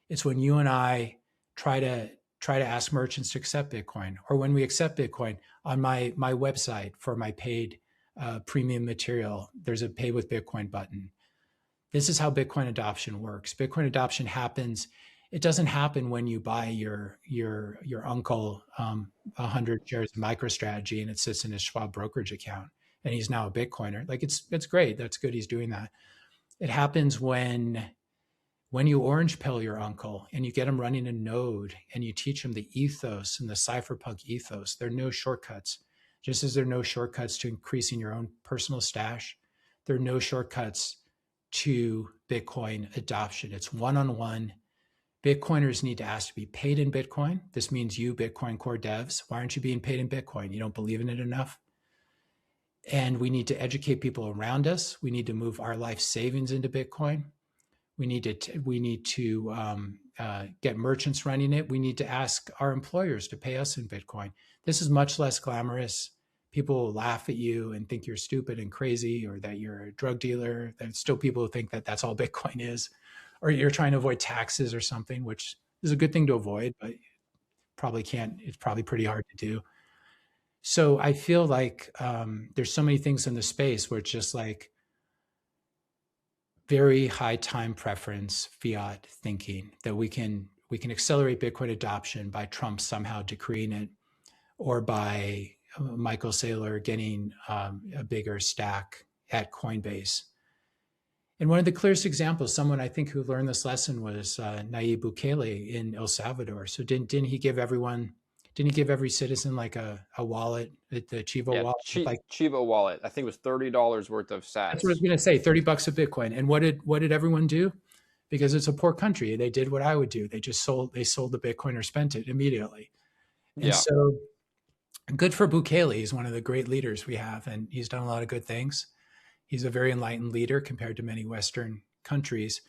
It's when you and I try to ask merchants to accept Bitcoin, or when we accept Bitcoin on my website for my paid premium material, there's a pay with Bitcoin button. This is how Bitcoin adoption works. Bitcoin adoption happens. It doesn't happen when you buy your uncle 100 shares of MicroStrategy and it sits in his Schwab brokerage account and he's now a Bitcoiner. Like it's great. That's good. He's doing that. It happens when you orange pill your uncle and you get him running a node and you teach him the ethos and the cypherpunk ethos. There are no shortcuts. Just as there are no shortcuts to increasing your own personal stash, there are no shortcuts to Bitcoin adoption. It's one-on-one. Bitcoiners need to ask to be paid in Bitcoin. This means you, Bitcoin core devs, why aren't you being paid in Bitcoin? You don't believe in it enough? And we need to educate people around us. We need to move our life savings into Bitcoin. We need to get merchants running it. We need to ask our employers to pay us in Bitcoin. This is much less glamorous. People will laugh at you and think you're stupid and crazy, or that you're a drug dealer. There's still people who think that that's all Bitcoin is, or you're trying to avoid taxes or something, which is a good thing to avoid, but probably can't. It's probably pretty hard to do. So I feel like there's so many things in the space where it's just like very high time preference fiat thinking that we can accelerate Bitcoin adoption by Trump somehow decreeing it, or by Michael Saylor getting a bigger stack at Coinbase. And one of the clearest examples, someone I think who learned this lesson was Nayib Bukele in El Salvador. So didn't he give every citizen like a wallet, the Chivo wallet? Chivo wallet. I think it was $30 worth of sats. That's what I was going to say, $30 of Bitcoin. And what did everyone do? Because it's a poor country, they did what I would do. They sold the Bitcoin or spent it immediately. And so good for Bukele. He's one of the great leaders we have, and he's done a lot of good things. He's a very enlightened leader compared to many Western countries.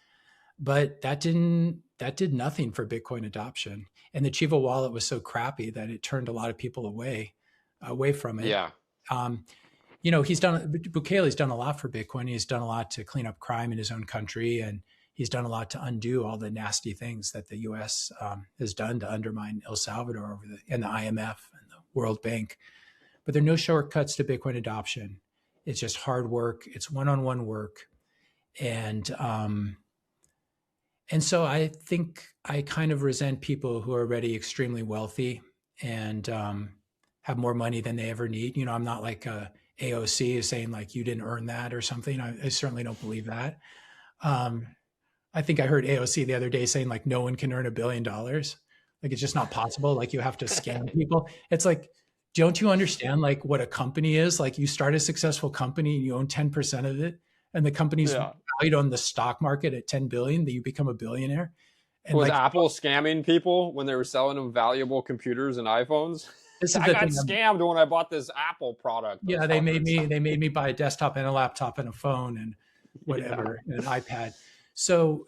But that did nothing for Bitcoin adoption. And the Chivo wallet was so crappy that it turned a lot of people away from it. Yeah. Bukele's done a lot for Bitcoin. He's done a lot to clean up crime in his own country, and he's done a lot to undo all the nasty things that the U.S. Has done to undermine El Salvador and the IMF and the World Bank. But there are no shortcuts to Bitcoin adoption. It's just hard work. It's one-on-one work. And so I think I kind of resent people who are already extremely wealthy and have more money than they ever need. I'm not like AOC is saying like, you didn't earn that or something. I certainly don't believe that. I think I heard AOC the other day saying like no one can earn $1 billion. Like it's just not possible. Like you have to scam people. It's like, don't you understand like what a company is? Like you start a successful company and you own 10% of it, and the company's valued on the stock market at 10 billion, that you become a billionaire. And was like, Apple scamming people when they were selling them valuable computers and iPhones? I got scammed when I bought this Apple product. Yeah, they made me buy a desktop and a laptop and a phone and whatever, and an iPad. So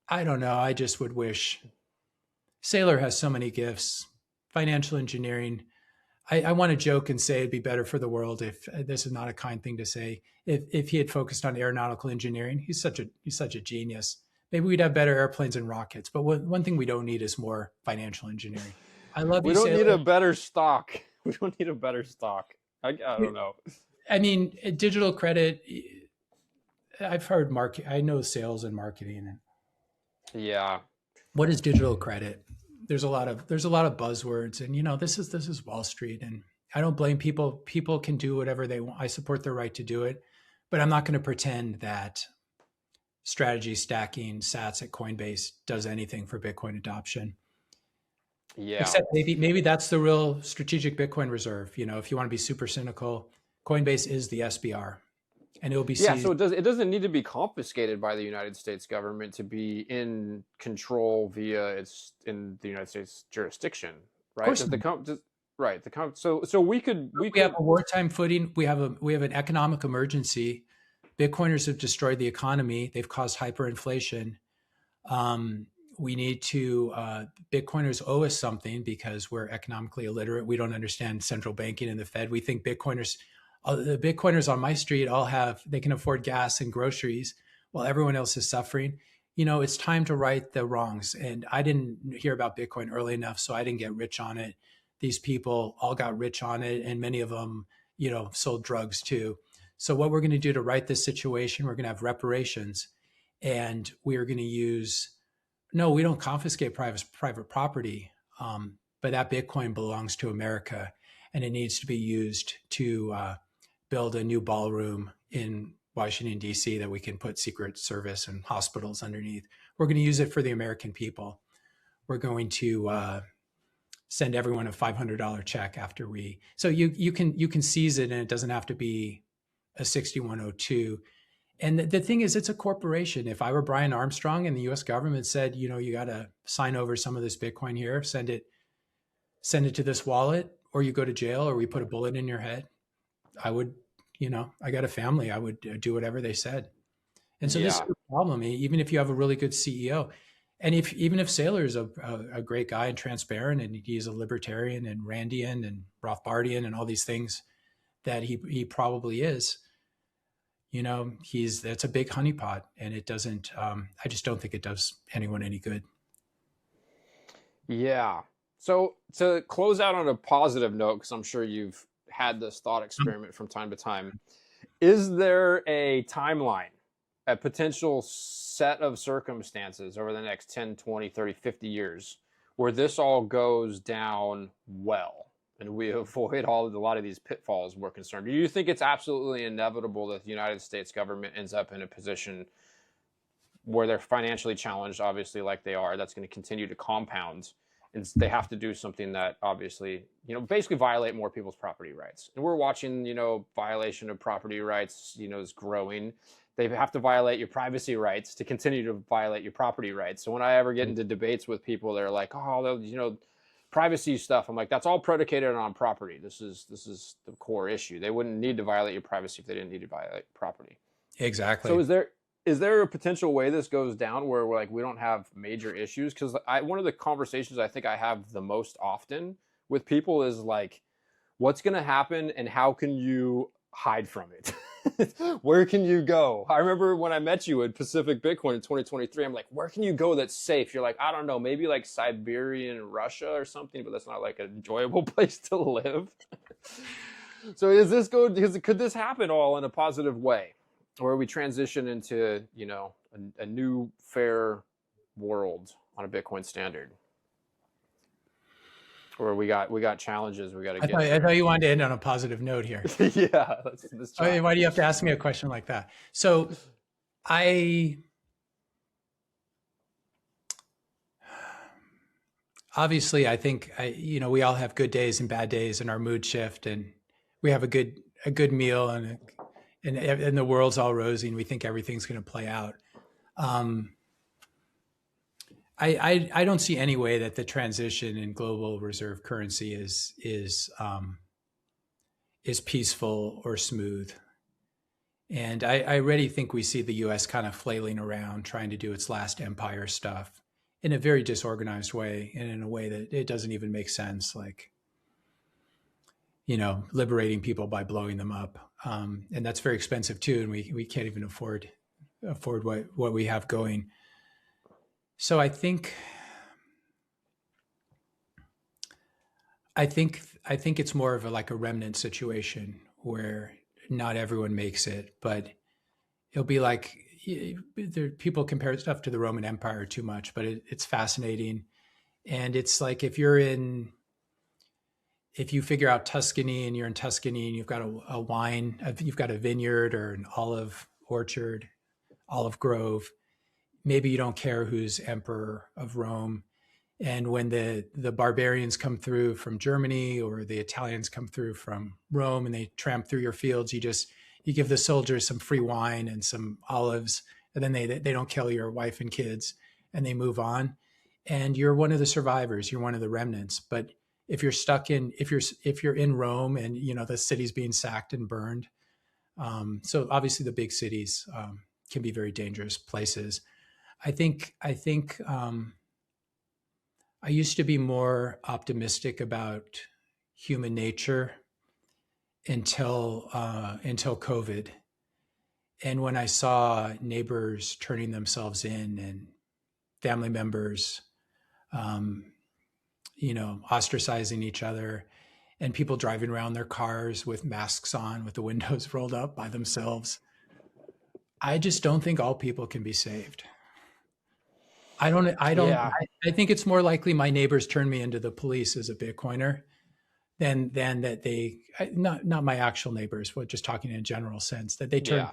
I don't know. I just would wish Saylor has so many gifts. Financial engineering. I want to joke and say it'd be better for the world if this is not a kind thing to say. If he had focused on aeronautical engineering, he's such a genius. Maybe we'd have better airplanes and rockets. But one thing we don't need is more financial engineering. I love. We don't need a better stock. We don't need a better stock. I don't know. I mean, digital credit. I've heard I know sales and marketing. Yeah. What is digital credit? There's a lot of buzzwords, and this is Wall Street, and I don't blame people. People can do whatever they want. I support their right to do it, but I'm not going to pretend that strategy stacking sats at Coinbase does anything for Bitcoin adoption. Yeah. Except maybe that's the real strategic Bitcoin reserve. If you want to be super cynical, Coinbase is the SBR. And it will be seized. So it doesn't need to be confiscated by the United States government to be in control via in the United States jurisdiction, right? So we have a wartime footing. We have an economic emergency. Bitcoiners have destroyed the economy. They've caused hyperinflation. We need to Bitcoiners owe us something because we're economically illiterate. We don't understand central banking and the Fed. We think the Bitcoiners on my street they can afford gas and groceries while everyone else is suffering. It's time to right the wrongs. And I didn't hear about Bitcoin early enough, so I didn't get rich on it. These people all got rich on it, and many of them, sold drugs too. So what we're going to do to right this situation, we're going to have reparations, and we are going to we don't confiscate private property, but that Bitcoin belongs to America, and it needs to be used to build a new ballroom in Washington, D.C. that we can put Secret Service and hospitals underneath. We're going to use it for the American people. We're going to send everyone a $500 check after so you can seize it, and it doesn't have to be a 6102. And the thing is, it's a corporation. If I were Brian Armstrong and the U.S. government said, you got to sign over some of this Bitcoin here, send it to this wallet, or you go to jail, or we put a bullet in your head, I would, I got a family, I would do whatever they said. And so this is the problem, even if you have a really good CEO. And even if Saylor is a great guy and transparent, and he's a libertarian and Randian and Rothbardian and all these things that he probably is, that's a big honeypot, and it doesn't, I just don't think it does anyone any good. Yeah. So to close out on a positive note, because I'm sure you've had this thought experiment from time to time, is there a timeline, a potential set of circumstances over the next 10, 20, 30, 50 years where this all goes down well and we avoid a lot of these pitfalls we're concerned? Do you think it's absolutely inevitable that the United States government ends up in a position where they're financially challenged, obviously, like they are, that's going to continue to compound, and they have to do something that obviously, basically violate more people's property rights? And we're watching, violation of property rights, is growing. They have to violate your privacy rights to continue to violate your property rights. So when I ever get into debates with people, they're like, oh, privacy stuff. I'm like, that's all predicated on property. This is the core issue. They wouldn't need to violate your privacy if they didn't need to violate property. Exactly. So is there a potential way this goes down where we don't have major issues? Because one of the conversations I think I have the most often with people is like, what's going to happen and how can you hide from it? Where can you go? I remember when I met you at Pacific Bitcoin in 2023, I'm like, where can you go that's safe? You're like, I don't know, maybe like Siberian Russia or something, but that's not like an enjoyable place to live. So could this happen all in a positive way, where we transition into, a new fair world on a Bitcoin standard? Or we got challenges we got to get. I thought you wanted to end on a positive note here. Yeah. Why do you have to ask me a question like that? So obviously, I think we all have good days and bad days, and our mood shift, and we have a good meal, and the world's all rosy, and we think everything's going to play out. I don't see any way that the transition in global reserve currency is peaceful or smooth. And I already think we see the U.S. kind of flailing around, trying to do its last empire stuff in a very disorganized way, and in a way that it doesn't even make sense, like, liberating people by blowing them up. And that's very expensive too, and we can't even afford what we have going. So I think it's more of like a remnant situation where not everyone makes it, but it'll be like, people compare stuff to the Roman Empire too much, but it's fascinating. And it's like, if you figure out Tuscany and you're in Tuscany and you've got a wine, you've got a vineyard or an olive orchard, olive grove, maybe you don't care who's emperor of Rome. And when the barbarians come through from Germany, or the Italians come through from Rome, and they tramp through your fields, you give the soldiers some free wine and some olives, and then they don't kill your wife and kids, and they move on. And you're one of the survivors. You're one of the remnants. But if you're in Rome, and the city's being sacked and burned, so obviously the big cities can be very dangerous places. I think I used to be more optimistic about human nature until COVID. And when I saw neighbors turning themselves in, and family members, ostracizing each other, and people driving around their cars with masks on, with the windows rolled up by themselves, I just don't think all people can be saved. I think it's more likely my neighbors turn me into the police as a Bitcoiner than that they, not my actual neighbors, but just talking in a general sense, that they turn.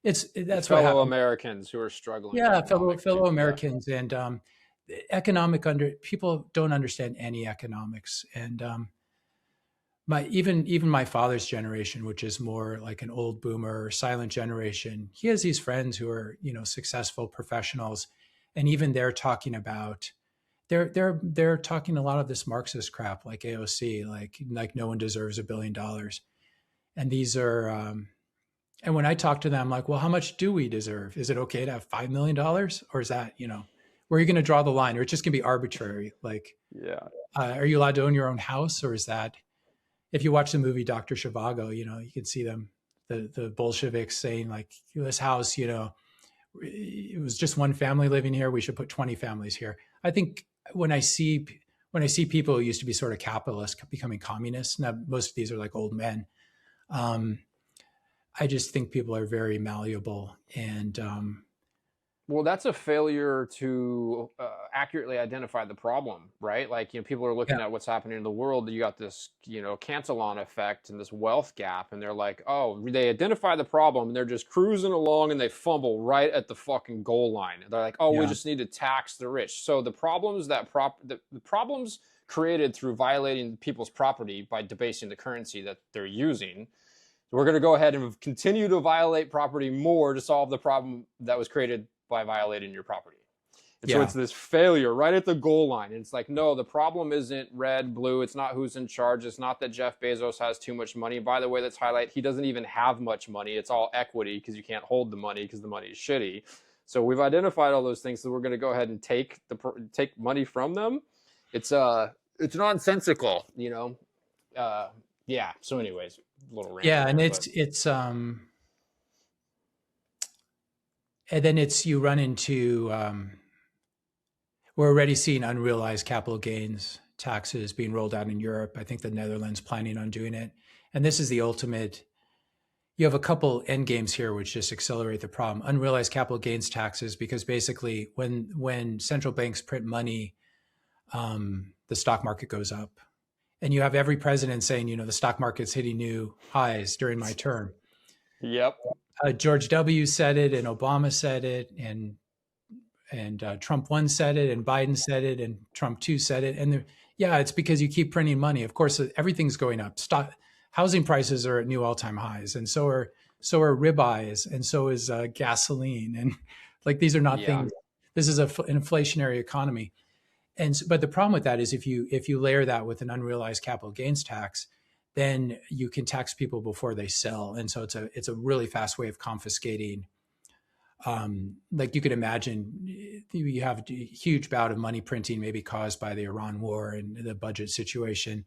Yeah. That's fellow Americans who are struggling. Yeah, fellow Americans. Yeah. And people don't understand any economics. And even my father's generation, which is more like an old boomer, silent generation, he has these friends who are successful professionals. And even they're talking about, they're talking a lot of this Marxist crap, like AOC, like no one deserves $1 billion. And these are, and when I talk to them, I'm like, well, how much do we deserve? Is it okay to have $5 million? Or is that, where are you going to draw the line? Or it's just going to be arbitrary? Like, are you allowed to own your own house? Or is that, if you watch the movie Dr. Zhivago, you can see them, the Bolsheviks saying, like, this house, it was just one family living here, we should put 20 families here. I think when I see people who used to be sort of capitalists becoming communists, now most of these are like old men, I just think people are very malleable. And well, that's a failure to accurately identify the problem, right? Like, people are looking at what's happening in the world. You got this, cancel-on effect and this wealth gap, and they're like, oh, they identify the problem, and they're just cruising along, and they fumble right at the fucking goal line. They're like, oh, we just need to tax the rich. So the problems the problems created through violating people's property by debasing the currency that they're using, we're going to go ahead and continue to violate property more to solve the problem that was created by violating your property. And so it's this failure right at the goal line. And it's like, no, the problem isn't red, blue. It's not who's in charge. It's not that Jeff Bezos has too much money. By the way, let's highlight, he doesn't even have much money. It's all equity, because you can't hold the money because the money is shitty. So we've identified all those things. So we're going to go ahead and take money from them. It's nonsensical, So anyways, a little random. Yeah. And and then you run into, we're already seeing unrealized capital gains taxes being rolled out in Europe. I think the Netherlands planning on doing it. And this is the ultimate, you have a couple end games here, which just accelerate the problem. Unrealized capital gains taxes, because basically when central banks print money, the stock market goes up. And you have every president saying, the stock market's hitting new highs during my term. Yep. George W. said it, and Obama said it, and Trump 1 said it, and Biden said it, and Trump 2 said it. And yeah, it's because you keep printing money. Of course, everything's going up. Housing prices are at new all-time highs, and so are ribeyes, and so is gasoline. And like, these are not things. This is an inflationary economy. But the problem with that is if you layer that with an unrealized capital gains tax, then you can tax people before they sell. And so it's a really fast way of confiscating. Like, you could imagine, you have a huge bout of money printing, maybe caused by the Iran war and the budget situation,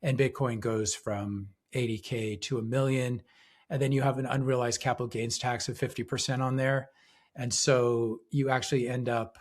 and Bitcoin goes from 80K to 1 million. And then you have an unrealized capital gains tax of 50% on there. And so you actually end up,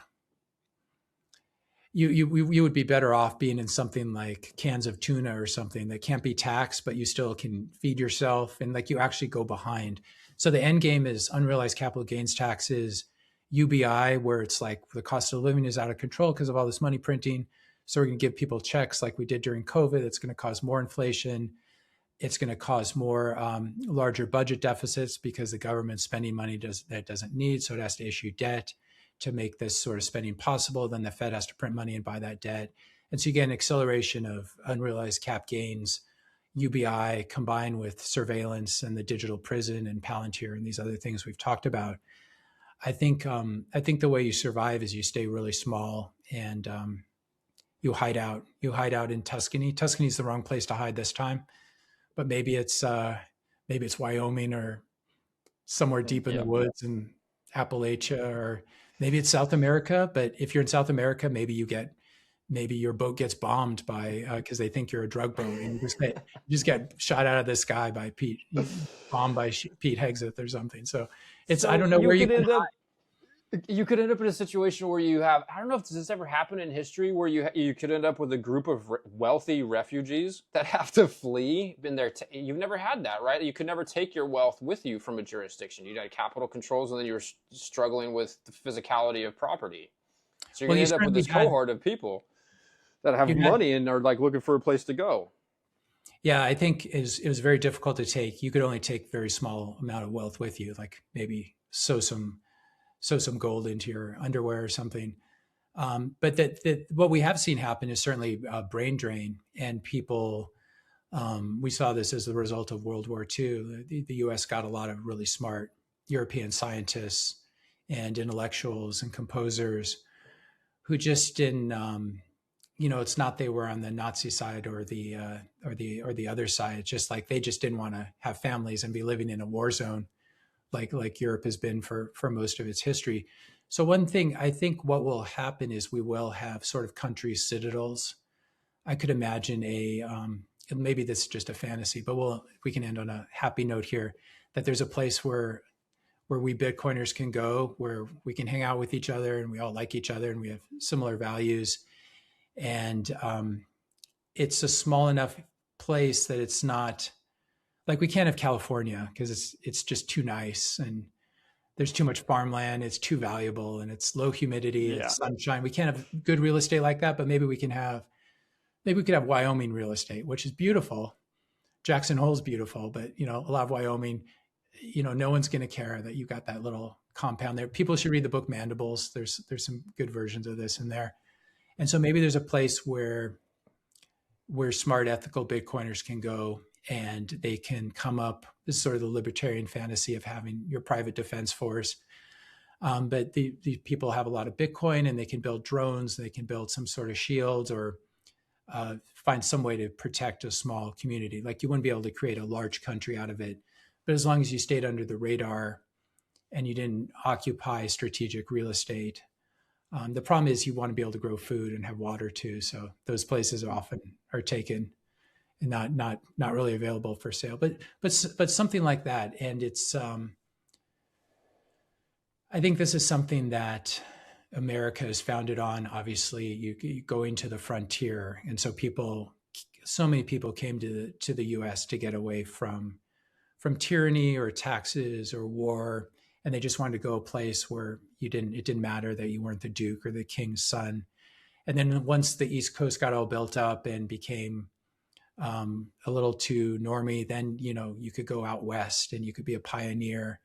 you would be better off being in something like cans of tuna or something that can't be taxed, but you still can feed yourself, and like, you actually go behind. So the end game is unrealized capital gains taxes, UBI, where it's like the cost of living is out of control because of all this money printing. So we're going to give people checks like we did during COVID. It's going to cause more inflation. It's going to cause more larger budget deficits because the government's spending money that doesn't need. So it has to issue debt to make this sort of spending possible. Then the Fed has to print money and buy that debt. And so you get an acceleration of unrealized cap gains, UBI, combined with surveillance and the digital prison and Palantir and these other things we've talked about. I think the way you survive is you stay really small, and you hide out. You hide out in Tuscany. Tuscany is the wrong place to hide this time, but maybe it's Wyoming or somewhere deep in the woods in Appalachia, or maybe it's South America. But if you're in South America, maybe your boat gets bombed by because they think you're a drug boat, and you just get shot out of the sky by bombed by Pete Hegseth or something. So I don't know where you could you could end up in a situation where you have, I don't know if this has ever happened in history, where you could end up with a group of wealthy refugees that have to flee. You've never had that, right? You could never take your wealth with you from a jurisdiction. You had capital controls, and then you were struggling with the physicality of property. So you're going to end up with this cohort of people that have money and are like looking for a place to go. Yeah, I think it was very difficult to take. You could only take very small amount of wealth with you, like maybe sew some gold into your underwear or something. But what we have seen happen is certainly a brain drain, and people, we saw this as the result of World War II. The US got a lot of really smart European scientists and intellectuals and composers who just didn't, it's not they were on the Nazi side or the other side. It's just like they just didn't want to have families and be living in a war zone like Europe has been for most of its history. So one thing, I think what will happen is we will have sort of country citadels. I could imagine maybe this is just a fantasy, but we can end on a happy note here, that there's a place where we Bitcoiners can go, where we can hang out with each other, and we all like each other, and we have similar values. And it's a small enough place that it's not like, we can't have California because it's just too nice, and there's too much farmland. It's too valuable, and it's low humidity, it's sunshine. We can't have good real estate like that, but maybe we could have Wyoming real estate, which is beautiful. Jackson Hole's beautiful, but a lot of Wyoming, no one's going to care that you got that little compound there. People should read the book Mandibles. There's some good versions of this in there. And so maybe there's a place where smart, ethical Bitcoiners can go, and they can come up. This is sort of the libertarian fantasy of having your private defense force. But the people have a lot of Bitcoin, and they can build drones. They can build some sort of shields, or find some way to protect a small community. Like, you wouldn't be able to create a large country out of it, but as long as you stayed under the radar and you didn't occupy strategic real estate. The problem is you want to be able to grow food and have water too. So those places often are taken and not really available for sale. But something like that. And it's I think this is something that America is founded on. Obviously, you going to the frontier, and so many people came to the U.S. to get away from tyranny or taxes or war, and they just wanted to go a place where it didn't matter that you weren't the Duke or the King's son. And then once the East Coast got all built up and became a little too normy, then you could go out west and you could be a pioneer.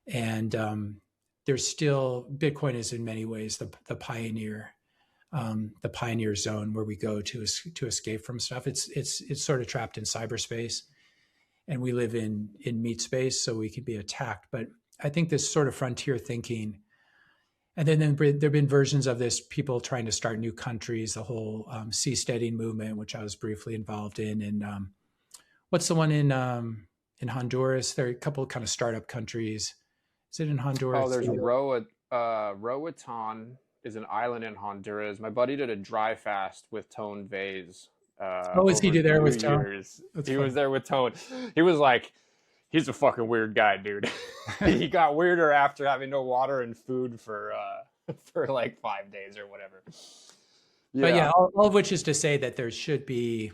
And there's still, Bitcoin is in many ways the pioneer zone where we go to escape from stuff. It's sort of trapped in cyberspace, and we live in meat space, so we can be attacked. But I think this sort of frontier thinking, and then there've been versions of this, people trying to start new countries, the whole seasteading movement, which I was briefly involved in, and what's the one in Honduras? There are a couple of kind of startup countries. Is it in Honduras? Oh, there's Roatan is an island in Honduras. My buddy did a dry fast with Tone Vase. Was he there with Tone? He was there with Tone. He was like, he's a fucking weird guy, dude. He got weirder after having no water and food for like 5 days or whatever. Yeah. But yeah, all of which is to say that there should be,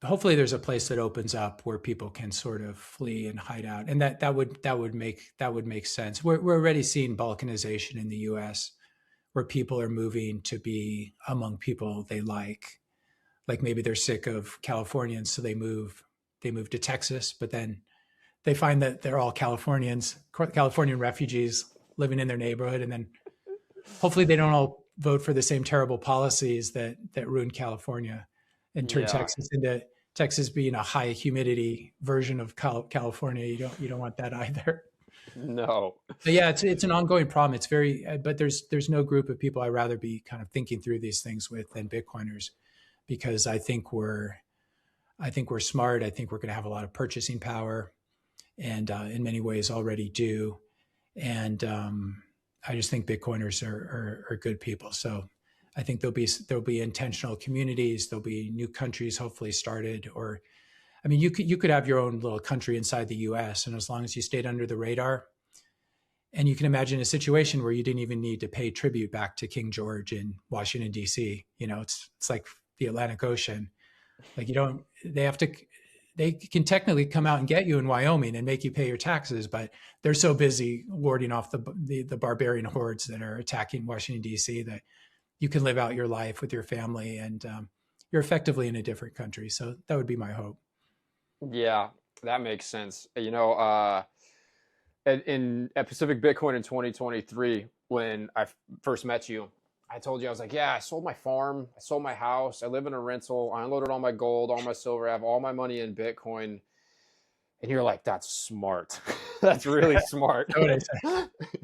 hopefully there's a place that opens up where people can sort of flee and hide out, and that would make sense. We're already seeing balkanization in the U.S., where people are moving to be among people they like maybe they're sick of Californians, so they move to Texas, but then they find that they're all Californian refugees living in their neighborhood, and then hopefully they don't all vote for the same terrible policies that ruin California and turn Texas being a high humidity version of California. You don't want that either. No. But yeah, it's an ongoing problem. It's but there's no group of people I'd rather be kind of thinking through these things with than Bitcoiners, because I think we're smart. I think we're going to have a lot of purchasing power, and in many ways already do. And I just think Bitcoiners are good people. So I think there'll be intentional communities. There'll be new countries hopefully started, or, I mean, you could have your own little country inside the U.S., and as long as you stayed under the radar, and you can imagine a situation where you didn't even need to pay tribute back to King George in Washington, D.C. It's like the Atlantic Ocean. Like they can technically come out and get you in Wyoming and make you pay your taxes, but they're so busy warding off the barbarian hordes that are attacking Washington, D.C. that you can live out your life with your family, and you're effectively in a different country. So that would be my hope. Yeah, that makes sense. At Pacific Bitcoin in 2023, when I first met you, I told you, I was like, yeah, I sold my farm, I sold my house, I live in a rental, I unloaded all my gold, all my silver, I have all my money in Bitcoin. And you're like, that's smart. That's really smart.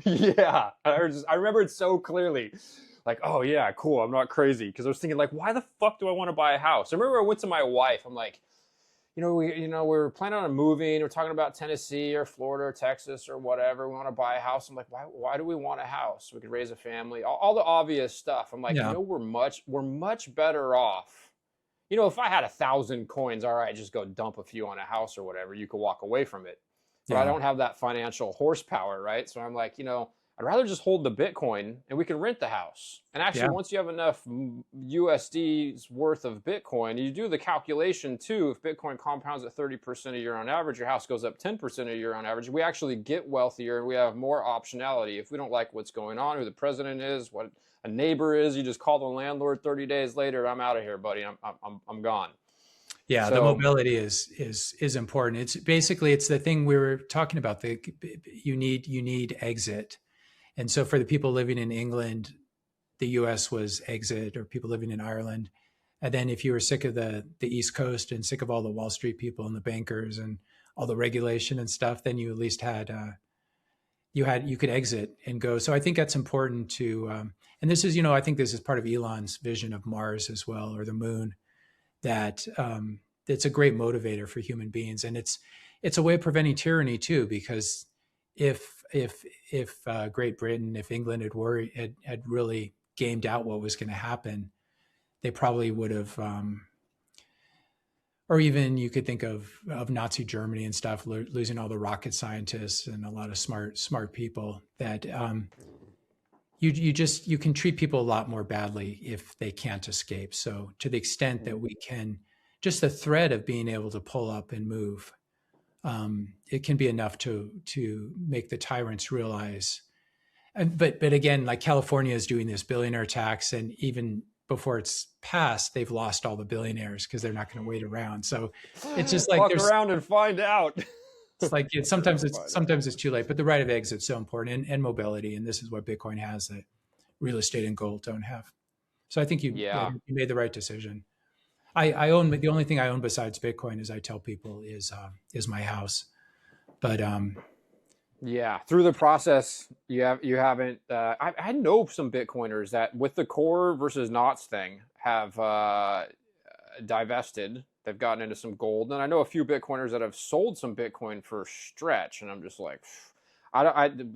Yeah, I remember it so clearly. Like, oh yeah, cool, I'm not crazy. Because I was thinking, like, why the fuck do I want to buy a house? I remember I went to my wife, I'm like, we were planning on moving. We're talking about Tennessee or Florida or Texas or whatever. We want to buy a house. I'm like, why do we want a house? We could raise a family. All the obvious stuff. I'm like, yeah. We're much better off. If I had 1,000 coins, all right, just go dump a few on a house or whatever. You could walk away from it. But I don't have that financial horsepower, right? So I'm like, I'd rather just hold the Bitcoin and we can rent the house. And actually, once you have enough USD's worth of Bitcoin, you do the calculation too. If Bitcoin compounds at 30% a year on average, your house goes up 10% a year on average. We actually get wealthier and we have more optionality. If we don't like what's going on, who the president is, what a neighbor is, you just call the landlord 30 days later, I'm out of here, buddy. I'm gone. Yeah, so the mobility is important. It's the thing we were talking about. You need exit. And so for the people living in England, the US was exit, or people living in Ireland. And then if you were sick of the East Coast and sick of all the Wall Street people and the bankers and all the regulation and stuff, then you at least had you could exit and go. So I think that's important to, and this is, I think this is part of Elon's vision of Mars as well, or the moon, that it's a great motivator for human beings. And it's a way of preventing tyranny too, because if Great Britain, if England had really gamed out what was going to happen, they probably would have, or even you could think of Nazi Germany and stuff, losing all the rocket scientists and a lot of smart people, that you can treat people a lot more badly if they can't escape. So to the extent that we can, just the threat of being able to pull up and move, it can be enough to make the tyrants realize. But again, like California is doing this billionaire tax, and even before it's passed, they've lost all the billionaires because they're not going to wait around. So it's just like walk around and find out. It's like sometimes it's too late, but the right of exit is so important, and mobility, and this is what Bitcoin has that real estate and gold don't have. So I think you made the right decision. I own, the only thing I own besides Bitcoin, as I tell people, is my house. But yeah, through the process, you haven't. I know some Bitcoiners that with the core versus knots thing have divested. They've gotten into some gold, and I know a few Bitcoiners that have sold some Bitcoin for stretch, and I'm just like,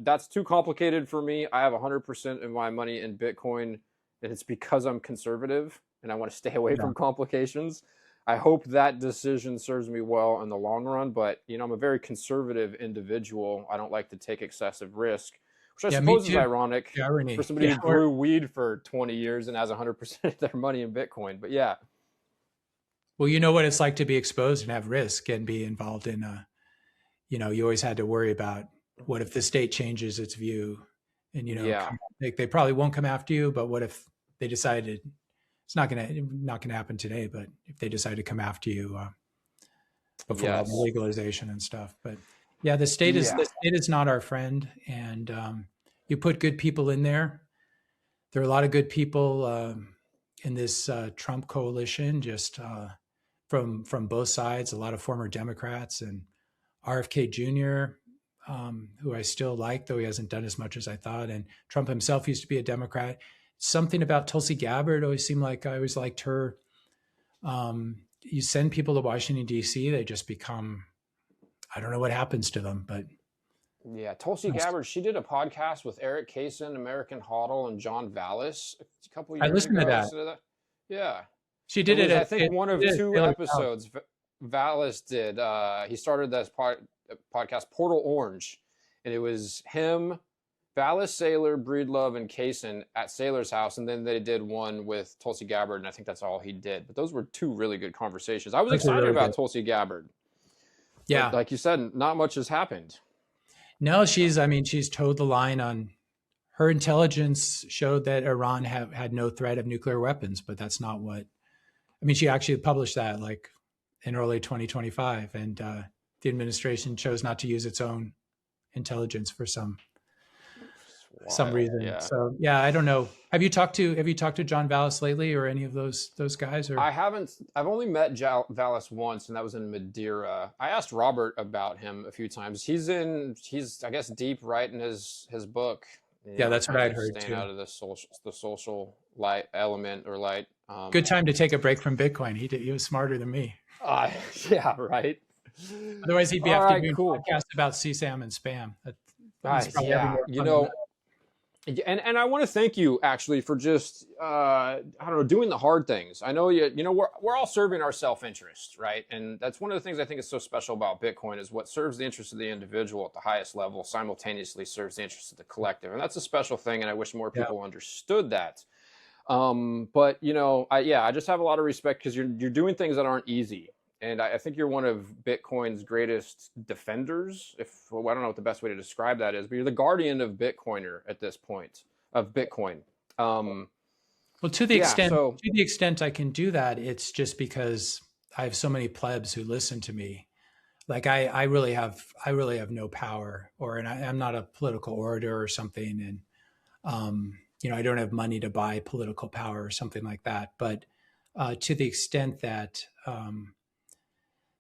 that's too complicated for me. I have 100% of my money in Bitcoin, and it's because I'm conservative and I want to stay away from complications. I hope that decision serves me well in the long run, but I'm a very conservative individual. I don't like to take excessive risk, which I suppose is ironic for somebody who grew weed for 20 years and has 100% of their money in Bitcoin. But yeah. Well, you know what it's like to be exposed and have risk and be involved in you always had to worry about what if the state changes its view, and they probably won't come after you, but what if they decided it's not gonna happen today, but if they decide to come after you before all the legalization and stuff. But yeah, the state is not our friend, and you put good people in there. There are a lot of good people in this Trump coalition, just from both sides. A lot of former Democrats, and RFK Jr., who I still like, though he hasn't done as much as I thought. And Trump himself used to be a Democrat. Something about Tulsi Gabbard always seemed like I always liked her. You send people to Washington, D.C., they just become, I don't know what happens to them, but. Yeah, Tulsi Gabbard, she did a podcast with Eric Kaysen, American Hodl, and John Vallis a couple years ago. I listened to that. Yeah. She did it. I think one of two episodes Vallis did. He started this podcast, Portal Orange, and it was him, Vallis, Saylor, Breedlove, and Kaysen at Saylor's house, and then they did one with Tulsi Gabbard, and I think that's all he did. But those were two really good conversations. I was excited about Tulsi Gabbard. Yeah. But like you said, not much has happened. No, she's towed the line on her intelligence showed that Iran had no threat of nuclear weapons, but that's not what, she actually published that like in early 2025, and the administration chose not to use its own intelligence for some reason. Yeah. So yeah, I don't know. Have you talked to John Vallis lately, or any of those guys? Or I haven't. I've only met Vallis once, and that was in Madeira. I asked Robert about him a few times. He's I guess deep writing his book. Yeah, that's what I'd heard staying too. Out of the social light element or light. Good time to take a break from Bitcoin. He was smarter than me. Yeah, right. Otherwise, he'd be after doing a podcast about CSAM and spam. And I want to thank you actually for just doing the hard things. I know we're all serving our self-interest, right? And that's one of the things I think is so special about Bitcoin is what serves the interest of the individual at the highest level simultaneously serves the interest of the collective, and that's a special thing. And I wish more people understood that. But I just have a lot of respect because you're doing things that aren't easy. And I think you're one of Bitcoin's greatest defenders. I don't know what the best way to describe that is, but you're the guardian of Bitcoiner at this point, of Bitcoin. Well, to the extent I can do that, it's just because I have so many plebs who listen to me. Like I really have no power, and I'm not a political orator or something, and I don't have money to buy political power or something like that. But to the extent that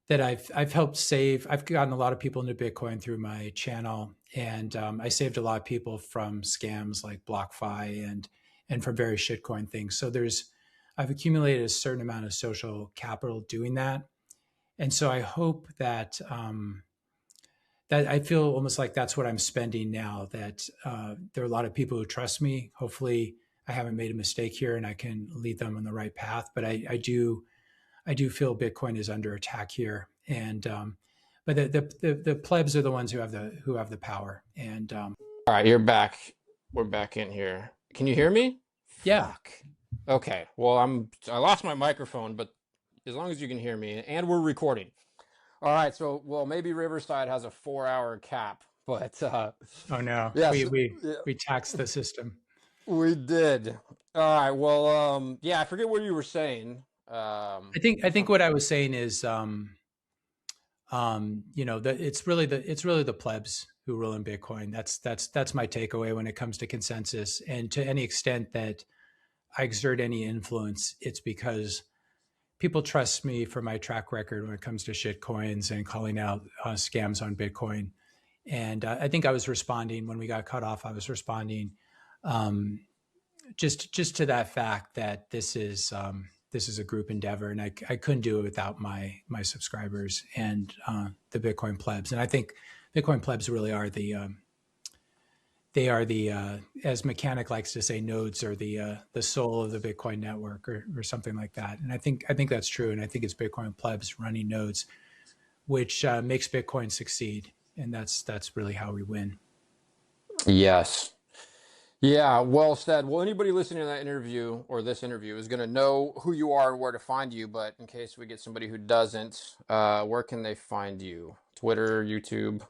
that I've helped save. I've gotten a lot of people into Bitcoin through my channel, and I saved a lot of people from scams like BlockFi and from various shitcoin things. So I've accumulated a certain amount of social capital doing that, and so I hope that that I feel almost like that's what I'm spending now. That there are a lot of people who trust me. Hopefully, I haven't made a mistake here, and I can lead them on the right path. But I do feel Bitcoin is under attack here, and but the plebs are the ones who have the power. And all right, you're back. We're back in here. Can you hear me? Yeah. Fuck. Okay. Well, I lost my microphone, but as long as you can hear me, and we're recording. All right. So, maybe Riverside has a 4-hour cap, but oh no, yes, we taxed the system. We did. All right. Well, I forget what you were saying. I think what I was saying is It's really the plebs who rule in Bitcoin. That's my takeaway when it comes to consensus. And to any extent that I exert any influence, it's because people trust me for my track record when it comes to shit coins and calling out scams on Bitcoin. And I think I was responding when we got cut off. I was responding just to that fact that this is a group endeavor, and I couldn't do it without my subscribers and the Bitcoin plebs. And I think Bitcoin plebs really are as Mechanic likes to say, nodes are the soul of the Bitcoin network or something like that. And I think that's true. And I think it's Bitcoin plebs running nodes, which makes Bitcoin succeed. And that's really how we win. Yes. Yeah, well said. Well, anybody listening to that interview or this interview is going to know who you are and where to find you. But in case we get somebody who doesn't, where can they find you? Twitter, YouTube?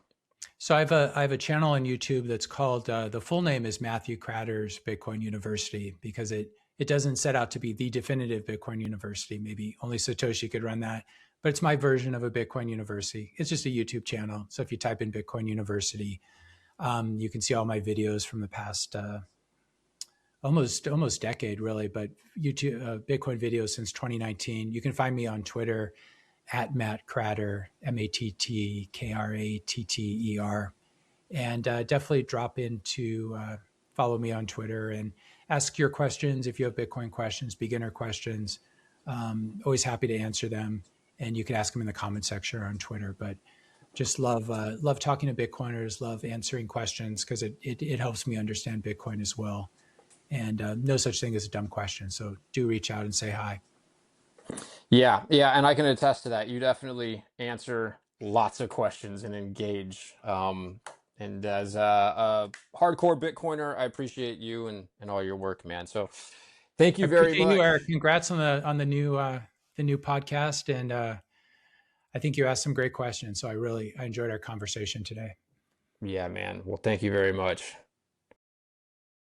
So I have a channel on YouTube that's called, the full name is Matthew Kratter's Bitcoin University, because it doesn't set out to be the definitive Bitcoin University. Maybe only Satoshi could run that, but it's my version of a Bitcoin University. It's just a YouTube channel. So if you type in Bitcoin University, you can see all my videos from the past almost decade, really, but YouTube Bitcoin videos since 2019. You can find me on Twitter at Matt Kratter, MattKratter, and definitely drop in to follow me on Twitter and ask your questions if you have Bitcoin questions, beginner questions. Always happy to answer them, and you can ask them in the comment section on Twitter. But just love talking to Bitcoiners, love answering questions, because it helps me understand Bitcoin as well. And no such thing as a dumb question. So do reach out and say hi. Yeah, and I can attest to that. You definitely answer lots of questions and engage. And as a hardcore Bitcoiner, I appreciate you and all your work, man. So thank you very much. You, Eric. Congrats on the new podcast, and I think you asked some great questions. So I enjoyed our conversation today. Yeah, man. Well, thank you very much.